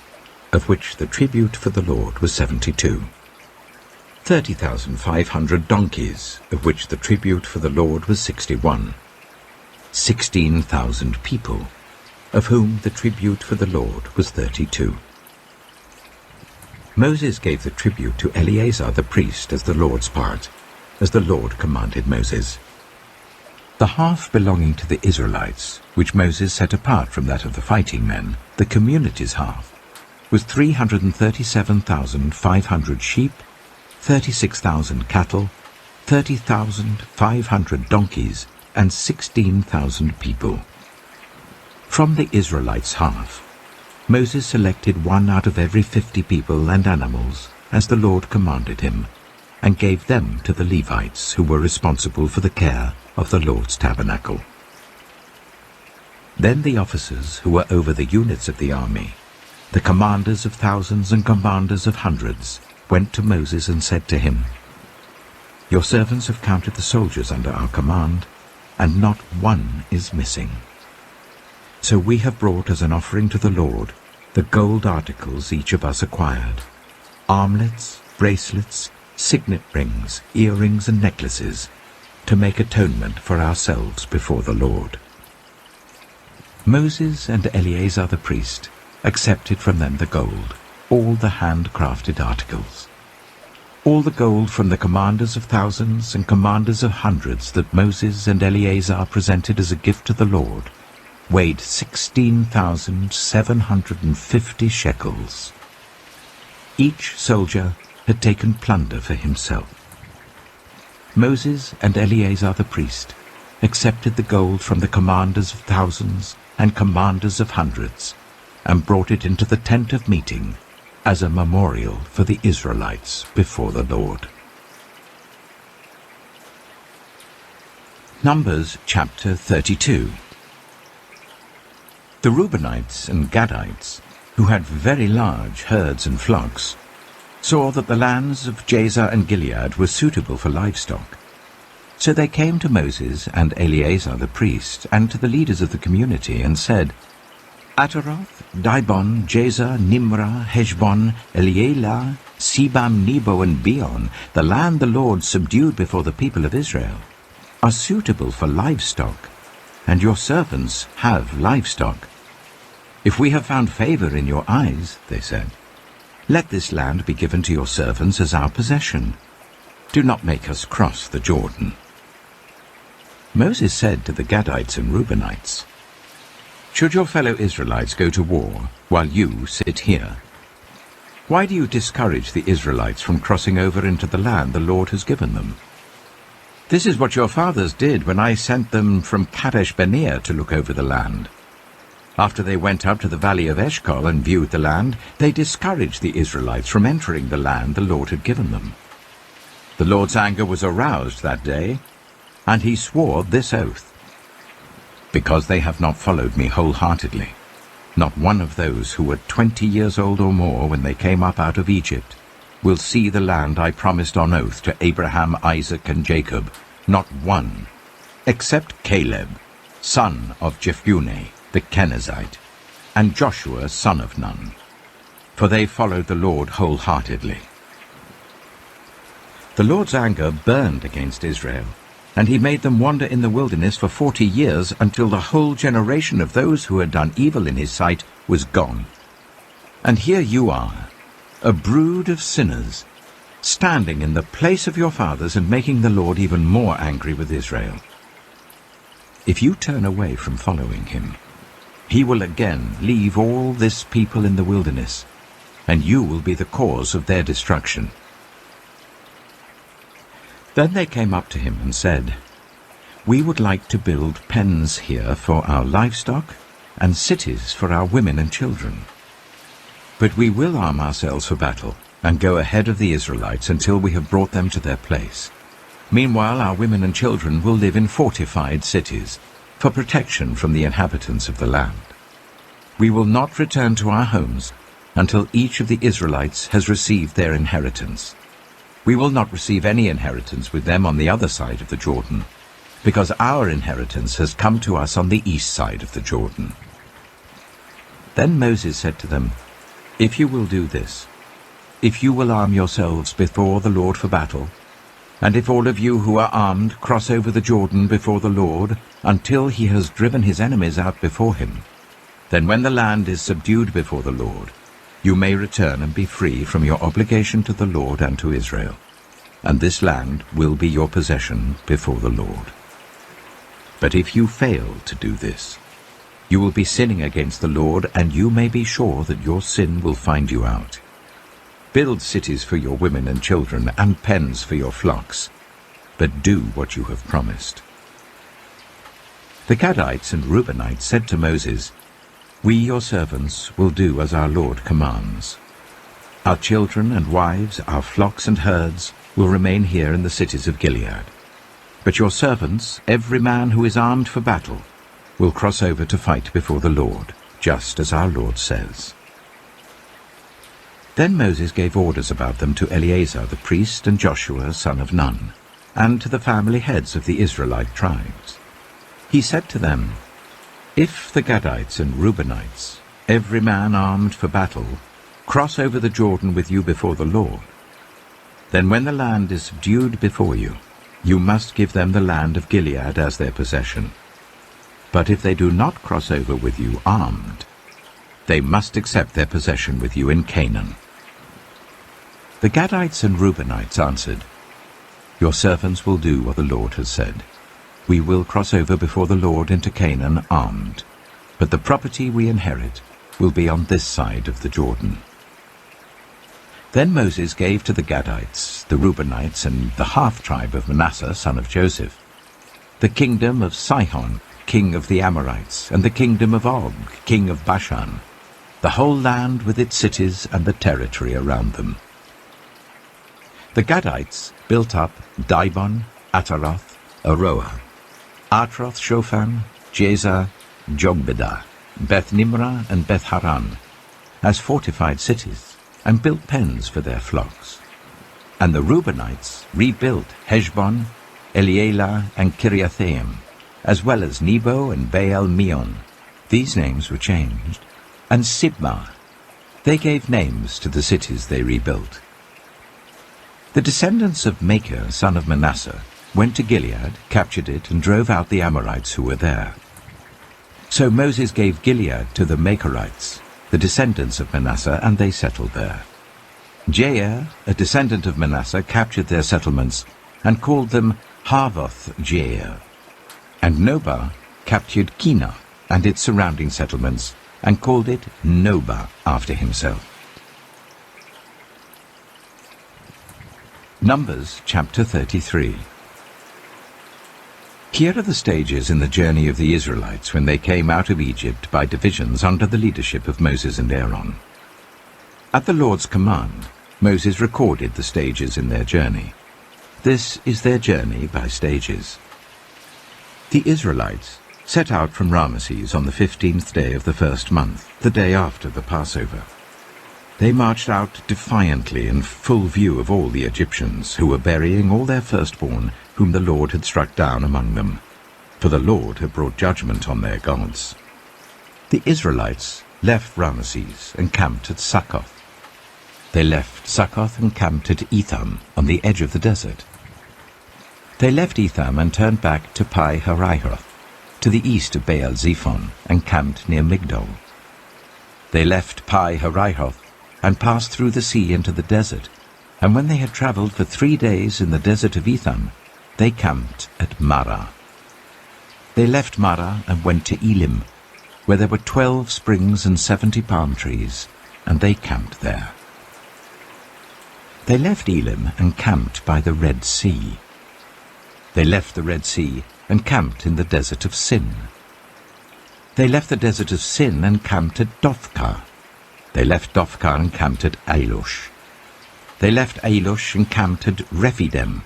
of which the tribute for the Lord was 72. 30,500 donkeys, of which the tribute for the Lord was 61. 16,000 people, of whom the tribute for the Lord was 32. Moses gave the tribute to Eleazar the priest as the Lord's part, as the Lord commanded Moses. The half belonging to the Israelites, which Moses set apart from that of the fighting men, the community's half, was 337,500 sheep, 36,000 cattle, 30,500 donkeys, and 16,000 people. From the Israelites' half, Moses selected 1 out of every 50 people and animals, as the Lord commanded him, and gave them to the Levites, who were responsible for the care of the Lord's tabernacle. Then the officers who were over the units of the army, the commanders of thousands and commanders of hundreds, went to Moses and said to him, "Your servants have counted the soldiers under our command, and not one is missing. So we have brought as an offering to the Lord the gold articles each of us acquired, armlets, bracelets, signet rings, earrings, and necklaces, to make atonement for ourselves before the Lord." Moses and Eleazar the priest accepted from them the gold, all the handcrafted articles. All the gold from the commanders of thousands and commanders of hundreds that Moses and Eleazar presented as a gift to the Lord weighed 16,750 shekels. Each soldier had taken plunder for himself. Moses and Eleazar the priest accepted the gold from the commanders of thousands and commanders of hundreds, and brought it into the tent of meeting as a memorial for the Israelites before the Lord. Numbers chapter 32. The Reubenites and Gadites, who had very large herds and flocks, saw that the lands of Jazer and Gilead were suitable for livestock. So they came to Moses and Eleazar the priest, and to the leaders of the community, and said, "Ataroth, Dibon, Jazer, Nimrah, Heshbon, Elealeh, Sebam, Nebo, and Beon, the land the Lord subdued before the people of Israel, are suitable for livestock, and your servants have livestock. If we have found favor in your eyes," they said, "let this land be given to your servants as our possession. Do not make us cross the Jordan." Moses said to the Gadites and Reubenites, "Should your fellow Israelites go to war while you sit here? Why do you discourage the Israelites from crossing over into the land the Lord has given them? This is what your fathers did when I sent them from Kadesh Barnea to look over the land. After they went up to the valley of Eshcol and viewed the land, they discouraged the Israelites from entering the land the Lord had given them. The Lord's anger was aroused that day, and he swore this oath: "Because they have not followed me wholeheartedly, not one of those who were 20 years old or more when they came up out of Egypt will see the land I promised on oath to Abraham, Isaac, and Jacob, not one, except Caleb, son of Jephunneh, the Kenizzite, and Joshua, son of Nun, for they followed the Lord wholeheartedly." The Lord's anger burned against Israel, and he made them wander in the wilderness for 40 years until the whole generation of those who had done evil in his sight was gone. And here you are, a brood of sinners, standing in the place of your fathers and making the Lord even more angry with Israel. If you turn away from following him, he will again leave all this people in the wilderness, and you will be the cause of their destruction. Then they came up to him and said, "We would like to build pens here for our livestock and cities for our women and children. But we will arm ourselves for battle and go ahead of the Israelites until we have brought them to their place. Meanwhile, our women and children will live in fortified cities for protection from the inhabitants of the land. We will not return to our homes until each of the Israelites has received their inheritance. We will not receive any inheritance with them on the other side of the Jordan, because our inheritance has come to us on the east side of the Jordan." Then Moses said to them, "If you will do this, if you will arm yourselves before the Lord for battle, and if all of you who are armed cross over the Jordan before the Lord until he has driven his enemies out before him, then when the land is subdued before the Lord, you may return and be free from your obligation to the Lord and to Israel, and this land will be your possession before the Lord. But if you fail to do this, you will be sinning against the Lord, and you may be sure that your sin will find you out. Build cities for your women and children, and pens for your flocks, but do what you have promised." The Gadites and Reubenites said to Moses, "We, your servants, will do as our Lord commands. Our children and wives, our flocks and herds, will remain here in the cities of Gilead. But your servants, every man who is armed for battle, will cross over to fight before the Lord, just as our Lord says." Then Moses gave orders about them to Eleazar the priest and Joshua son of Nun, and to the family heads of the Israelite tribes. He said to them, "If the Gadites and Reubenites, every man armed for battle, cross over the Jordan with you before the Lord, then when the land is subdued before you, you must give them the land of Gilead as their possession. But if they do not cross over with you armed, they must accept their possession with you in Canaan." The Gadites and Reubenites answered, "Your servants will do what the Lord has said. We will cross over before the Lord into Canaan armed, but the property we inherit will be on this side of the Jordan." Then Moses gave to the Gadites, the Reubenites, and the half-tribe of Manasseh, son of Joseph, the kingdom of Sihon, king of the Amorites, and the kingdom of Og, king of Bashan, the whole land with its cities and the territory around them. The Gadites built up Dibon, Ataroth, Aroah, Atroth-Shophan, Jazer, Jogbedah, Beth-Nimrah, and Beth-Haran, as fortified cities, and built pens for their flocks. And the Reubenites rebuilt Heshbon, Elealeh, and Kiriathaim, as well as Nebo and Baal-Meon. These names were changed. And Sibmah. They gave names to the cities they rebuilt. The descendants of Machir, son of Manasseh, went to Gilead, captured it, and drove out the Amorites who were there. So Moses gave Gilead to the Machirites, the descendants of Manasseh, and they settled there. Jair, a descendant of Manasseh, captured their settlements and called them Havoth-Jair. And Nobah captured Kinah and its surrounding settlements and called it Nobah after himself. Numbers chapter 33. Here are the stages in the journey of the Israelites when they came out of Egypt by divisions under the leadership of Moses and Aaron. At the Lord's command, Moses recorded the stages in their journey. This is their journey by stages. The Israelites set out from Ramesses on the 15th day of the first month, the day after the Passover. They marched out defiantly in full view of all the Egyptians, who were burying all their firstborn, whom the Lord had struck down among them, for the Lord had brought judgment on their gods. The Israelites left Ramesses and camped at Succoth. They left Succoth and camped at Etham, on the edge of the desert. They left Etham and turned back to Pi-hahiroth, to the east of Baal-zephon, and camped near Migdol. They left Pi-hahiroth and passed through the sea into the desert, and when they had travelled for 3 days in the desert of Etham, they camped at Marah. They left Marah and went to Elim, where there were 12 springs and 70 palm trees, and they camped there. They left Elim and camped by the Red Sea. They left the Red Sea and camped in the desert of Sin. They left the desert of Sin and camped at Dophkah. They left Dophkah and camped at Ailush. They left Ailush and camped at Rephidim,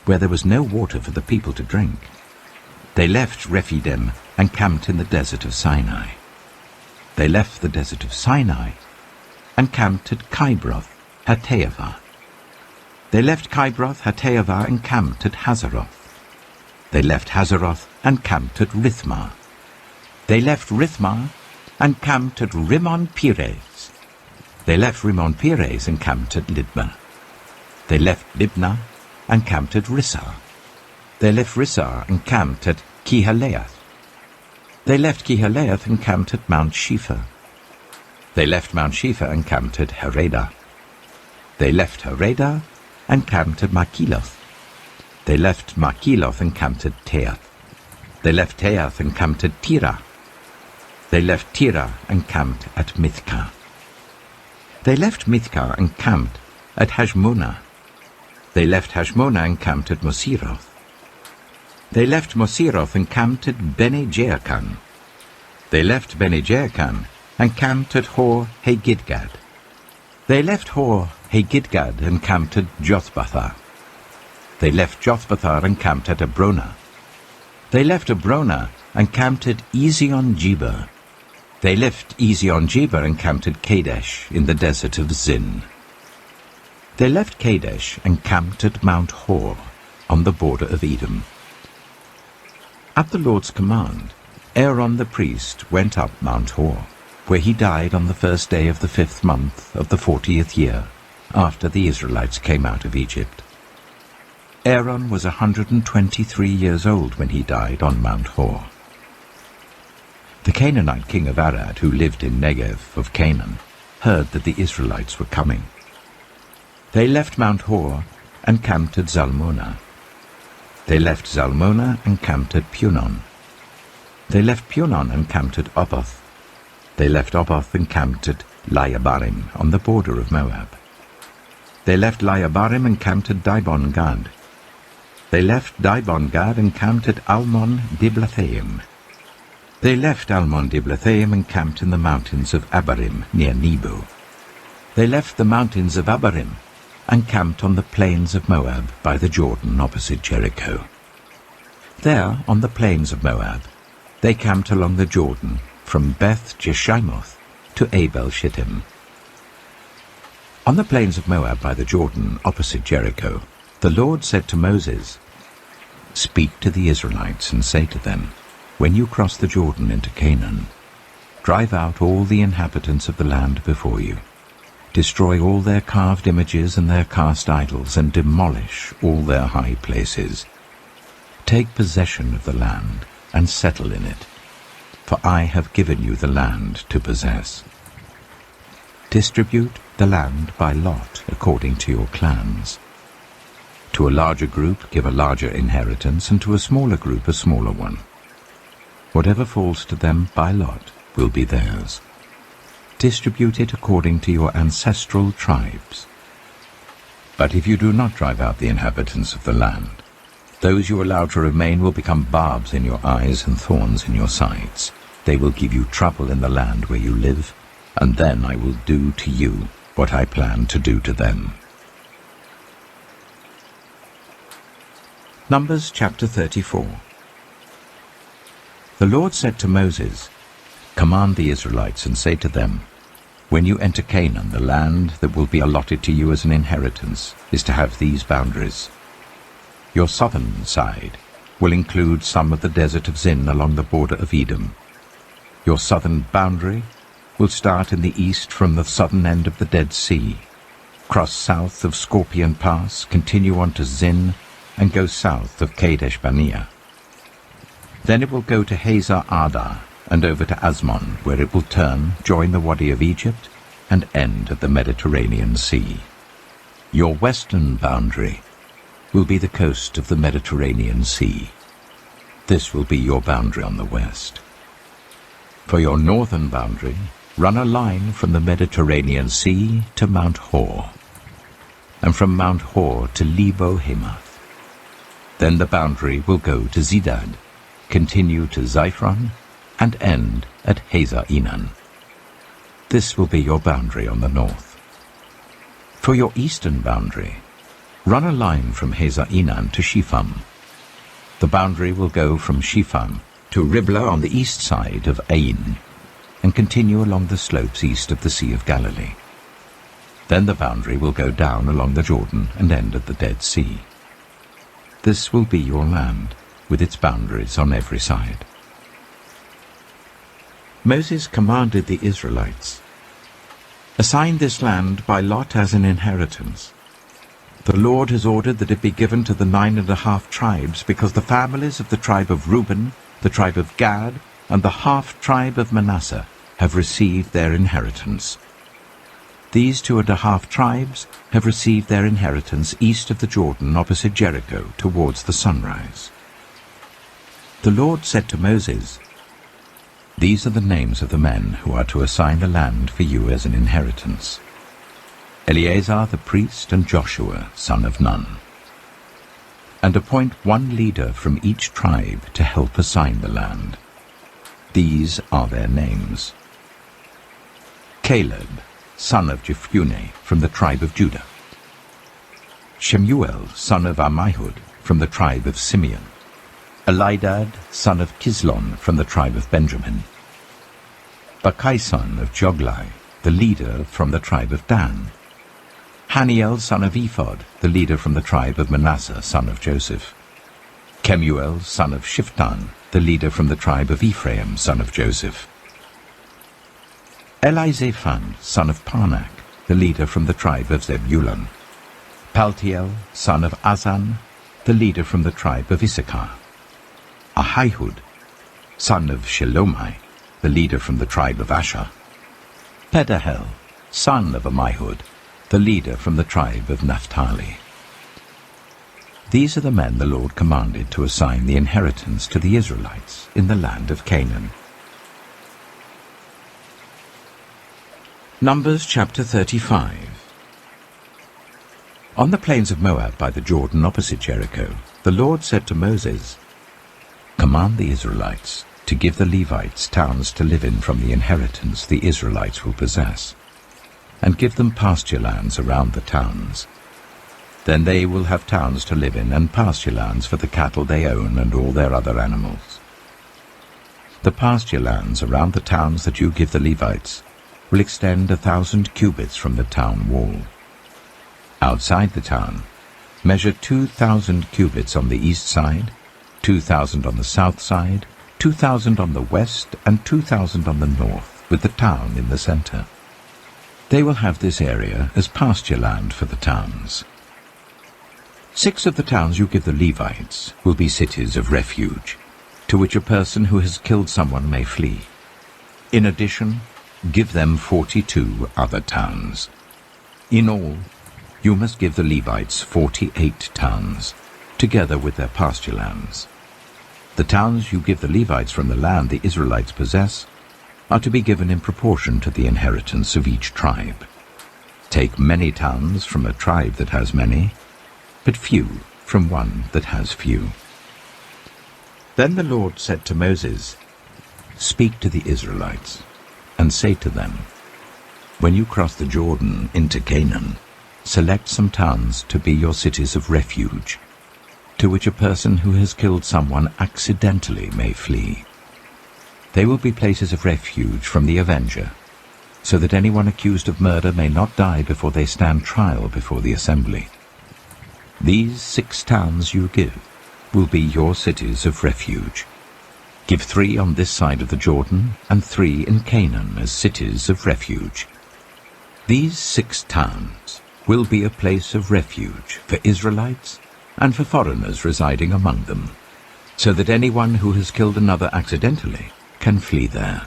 where there was no water for the people to drink. They left Rephidim and camped in the desert of Sinai. They left the desert of Sinai and camped at Kibroth Hattaavah. They left Kibroth Hattaavah and camped at Hazeroth. They left Hazeroth and camped at Rithmah. They left Rithmah and camped at Rimmon-Perez. They left Rimmon-Perez and camped at Libnah. They left Libnah and camped at Rissah. They left Rissah and camped at Kihaleath. They left Kihaleath and camped at Mount Shepha. They left Mount Shepha and camped at Haredah. They left Haredah and camped at Makheloth. They left Makheloth and camped at Teath. They left Teath and camped at Tirah. They left Tirah and camped at Mithkah. They left Mithkah and camped at Hashmonah. They left Hashmonah and camped at Moseroth. They left Moseroth and camped at Bene-Jaakhan. They left Bene-Jaakhan and camped at Hor-Haggidgad. They left Hor-Haggidgad and camped at Jothbathah. They left Jothbathah and camped at Abronah. They left Abronah and camped at Ezion-Geber. They left Ezion-Geber and camped at Kadesh in the desert of Zin. They left Kadesh and camped at Mount Hor, on the border of Edom. At the Lord's command, Aaron the priest went up Mount Hor, where he died on the first day of the 5th month of the 40th year, after the Israelites came out of Egypt. Aaron was 123 years old when he died on Mount Hor. The Canaanite king of Arad, who lived in Negev of Canaan, heard that the Israelites were coming. They left Mount Hor and camped at Zalmonah. They left Zalmonah and camped at Punon. They left Punon and camped at Oboth. They left Oboth and camped at Layabarim, on the border of Moab. They left Layabarim and camped at Dibon-Gad. They left Dibon-Gad and camped at Almon-Diblathaim. They left Almon-Diblathaim and camped in the mountains of Abarim, near Nebo. They left the mountains of Abarim and camped on the plains of Moab by the Jordan opposite Jericho. There, on the plains of Moab, they camped along the Jordan from Beth-Jeshimoth to Abel-Shittim. On the plains of Moab by the Jordan opposite Jericho, the Lord said to Moses, "Speak to the Israelites and say to them, when you cross the Jordan into Canaan, drive out all the inhabitants of the land before you. Destroy all their carved images and their cast idols, and demolish all their high places. Take possession of the land and settle in it, for I have given you the land to possess. Distribute the land by lot according to your clans. To a larger group give a larger inheritance, and to a smaller group a smaller one. Whatever falls to them by lot will be theirs. Distribute it according to your ancestral tribes. But if you do not drive out the inhabitants of the land, Those you allow to remain will become barbs in your eyes and thorns in your sides. They will give you trouble in the land where you live, and then I will do to you what I plan to do to them. Numbers chapter 34. The Lord said to Moses, "Command the Israelites and say to them, when you enter Canaan, the land that will be allotted to you as an inheritance is to have these boundaries. Your southern side will include some of the desert of Zin along the border of Edom. Your southern boundary will start in the east from the southern end of the Dead Sea, cross south of Scorpion Pass, continue on to Zin, and go south of Kadesh Barnea. Then it will go to Hazar Adar and over to Asmon, where it will turn, join the Wadi of Egypt, and end at the Mediterranean Sea. Your western boundary will be the coast of the Mediterranean Sea. This will be your boundary on the west. For your northern boundary, run a line from the Mediterranean Sea to Mount Hor, and from Mount Hor to Lebo Hamath. Then the boundary will go to Zidad, continue to Ziphren, and end at Hazar Enan. This will be your boundary on the north. For your eastern boundary, run a line from Hazar Enan to Shepham. The boundary will go from Shepham to Riblah on the east side of Ain, and continue along the slopes east of the Sea of Galilee. Then the boundary will go down along the Jordan and end at the Dead Sea. This will be your land, with its boundaries on every side. Moses commanded the Israelites, "Assign this land by lot as an inheritance. The Lord has ordered that it be given to the 9.5 tribes, because the families of the tribe of Reuben, the tribe of Gad, and the half-tribe of Manasseh have received their inheritance. These 2.5 tribes have received their inheritance east of the Jordan opposite Jericho towards the sunrise." The Lord said to Moses, "These are the names of the men who are to assign the land for you as an inheritance: Eleazar the priest and Joshua son of Nun. And appoint one leader from each tribe to help assign the land. These are their names: Caleb, son of Jephunneh, from the tribe of Judah; Shemuel, son of Ammihud, from the tribe of Simeon; Elidad, son of Kislon, from the tribe of Benjamin; Bakai, son of Joglai, the leader from the tribe of Dan; Haniel, son of Ephod, the leader from the tribe of Manasseh, son of Joseph; Kemuel, son of Shiftan, the leader from the tribe of Ephraim, son of Joseph; Elizaphan, son of Parnak, the leader from the tribe of Zebulun; Paltiel, son of Azan, the leader from the tribe of Issachar; Ahihud, son of Shelomai, the leader from the tribe of Asher; Pedahel, son of Ammihud, the leader from the tribe of Naphtali. These are the men the Lord commanded to assign the inheritance to the Israelites in the land of Canaan. Numbers chapter 35. On the plains of Moab by the Jordan opposite Jericho, the Lord said to Moses, "Command the Israelites to give the Levites towns to live in from the inheritance the Israelites will possess, and give them pasture lands around the towns. Then they will have towns to live in and pasture lands for the cattle they own and all their other animals. The pasture lands around the towns that you give the Levites will extend 1,000 cubits from the town wall. Outside the town, measure 2,000 cubits on the east side, 2,000 on the south side, 2,000 on the west, and 2,000 on the north, with the town in the center. They will have this area as pasture land for the towns. 6 of the towns you give the Levites will be cities of refuge, to which a person who has killed someone may flee. In addition, give them 42 other towns. In all, you must give the Levites 48 towns, together with their pasture lands. The towns you give the Levites from the land the Israelites possess are to be given in proportion to the inheritance of each tribe. Take many towns from a tribe that has many, but few from one that has few. Then the Lord said to Moses, "Speak to the Israelites, and say to them, when you cross the Jordan into Canaan, select some towns to be your cities of refuge, to which a person who has killed someone accidentally may flee. They will be places of refuge from the avenger, so that anyone accused of murder may not die before they stand trial before the assembly. These 6 towns you give will be your cities of refuge. Give 3 on this side of the Jordan, and 3 in Canaan as cities of refuge. These 6 towns will be a place of refuge for Israelites and for foreigners residing among them, so that anyone who has killed another accidentally can flee there.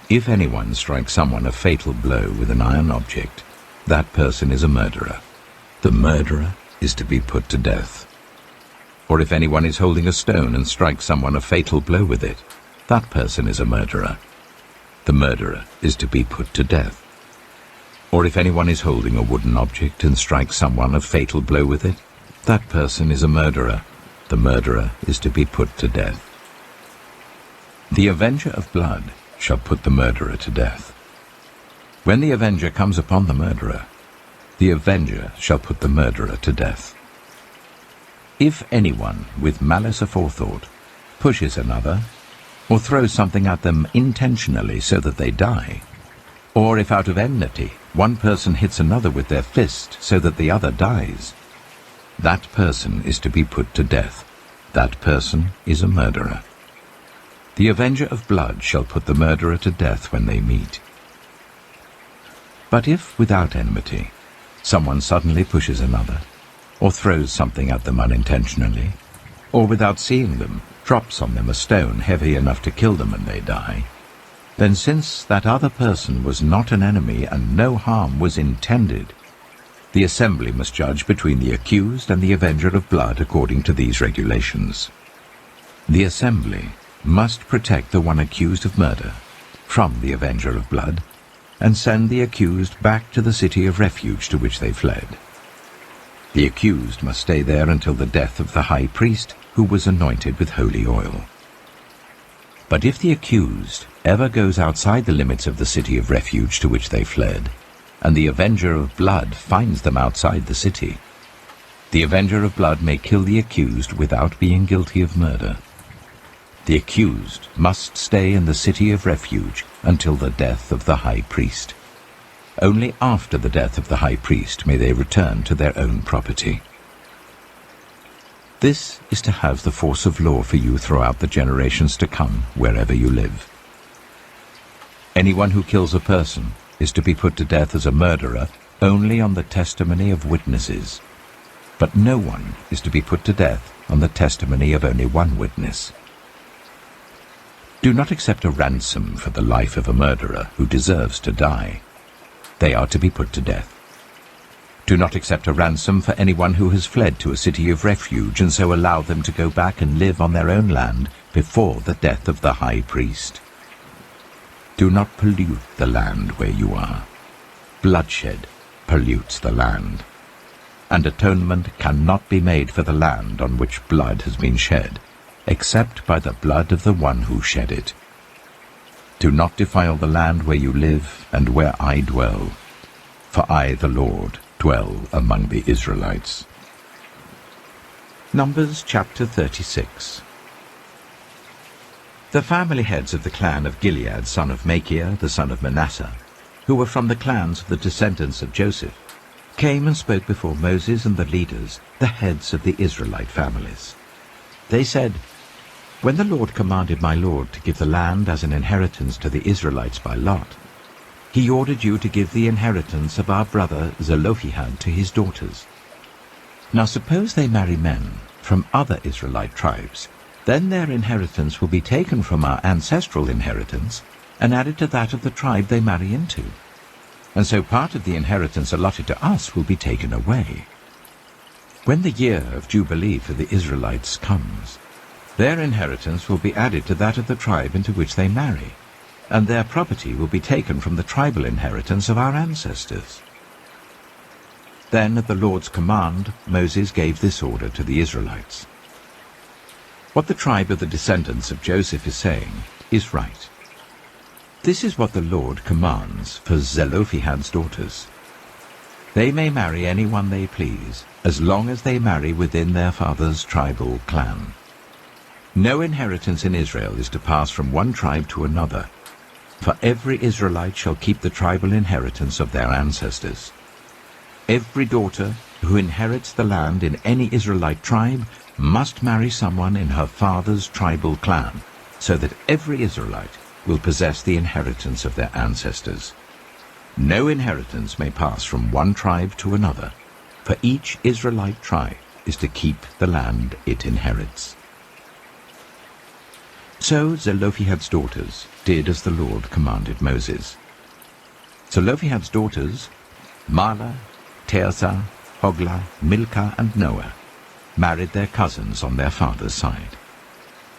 If anyone strikes someone a fatal blow with an iron object, that person is a murderer. The murderer is to be put to death. Or if anyone is holding a stone and strikes someone a fatal blow with it, that person is a murderer. The murderer is to be put to death. Or if anyone is holding a wooden object and strikes someone a fatal blow with it, that person is a murderer. The murderer is to be put to death. The avenger of blood shall put the murderer to death. When the avenger comes upon the murderer, the avenger shall put the murderer to death. If anyone with malice aforethought pushes another, or throws something at them intentionally so that they die, or if out of enmity one person hits another with their fist so that the other dies, that person is to be put to death. That person is a murderer. The avenger of blood shall put the murderer to death when they meet. But if, without enmity, someone suddenly pushes another, or throws something at them unintentionally, or without seeing them, drops on them a stone heavy enough to kill them and they die, then since that other person was not an enemy and no harm was intended, the assembly must judge between the accused and the avenger of blood according to these regulations. The assembly must protect the one accused of murder from the avenger of blood, and send the accused back to the city of refuge to which they fled. The accused must stay there until the death of the high priest, who was anointed with holy oil. But if the accused ever goes outside the limits of the city of refuge to which they fled, and the avenger of blood finds them outside the city, the avenger of blood may kill the accused without being guilty of murder. The accused must stay in the city of refuge until the death of the high priest. Only after the death of the high priest may they return to their own property. This is to have the force of law for you throughout the generations to come, wherever you live. Anyone who kills a person is to be put to death as a murderer only on the testimony of witnesses, but no one is to be put to death on the testimony of only one witness. Do not accept a ransom for the life of a murderer who deserves to die. They are to be put to death. Do not accept a ransom for anyone who has fled to a city of refuge and so allow them to go back and live on their own land before the death of the high priest. Do not pollute the land where you are. Bloodshed pollutes the land, and atonement cannot be made for the land on which blood has been shed, except by the blood of the one who shed it. Do not defile the land where you live and where I dwell, for I, the Lord, dwell among the Israelites. Numbers chapter 36. The family heads of the clan of Gilead, son of Machir, the son of Manasseh, who were from the clans of the descendants of Joseph, came and spoke before Moses and the leaders, the heads of the Israelite families. They said, "When the Lord commanded my Lord to give the land as an inheritance to the Israelites by lot, he ordered you to give the inheritance of our brother Zelophehad to his daughters. Now suppose they marry men from other Israelite tribes, then their inheritance will be taken from our ancestral inheritance and added to that of the tribe they marry into. And so part of the inheritance allotted to us will be taken away. When the year of Jubilee for the Israelites comes, their inheritance will be added to that of the tribe into which they marry, and their property will be taken from the tribal inheritance of our ancestors." Then at the Lord's command, Moses gave this order to the Israelites. What the tribe of the descendants of Joseph is saying is right. This is what the Lord commands for Zelophehad's daughters. They may marry anyone they please, as long as they marry within their father's tribal clan. No inheritance in Israel is to pass from one tribe to another, for every Israelite shall keep the tribal inheritance of their ancestors. Every daughter who inherits the land in any Israelite tribe must marry someone in her father's tribal clan, so that every Israelite will possess the inheritance of their ancestors. No inheritance may pass from one tribe to another, for each Israelite tribe is to keep the land it inherits. So Zelophehad's daughters did as the Lord commanded Moses. Zelophehad's daughters, Mahlah, Tirzah, Hoglah, Milcah, and Noah, married their cousins on their father's side.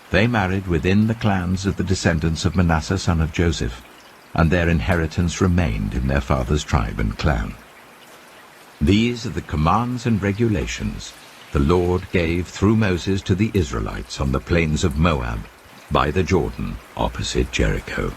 They married within the clans of the descendants of Manasseh son of Joseph, and their inheritance remained in their father's tribe and clan. These are the commands and regulations the Lord gave through Moses to the Israelites on the plains of Moab, by the Jordan, opposite Jericho.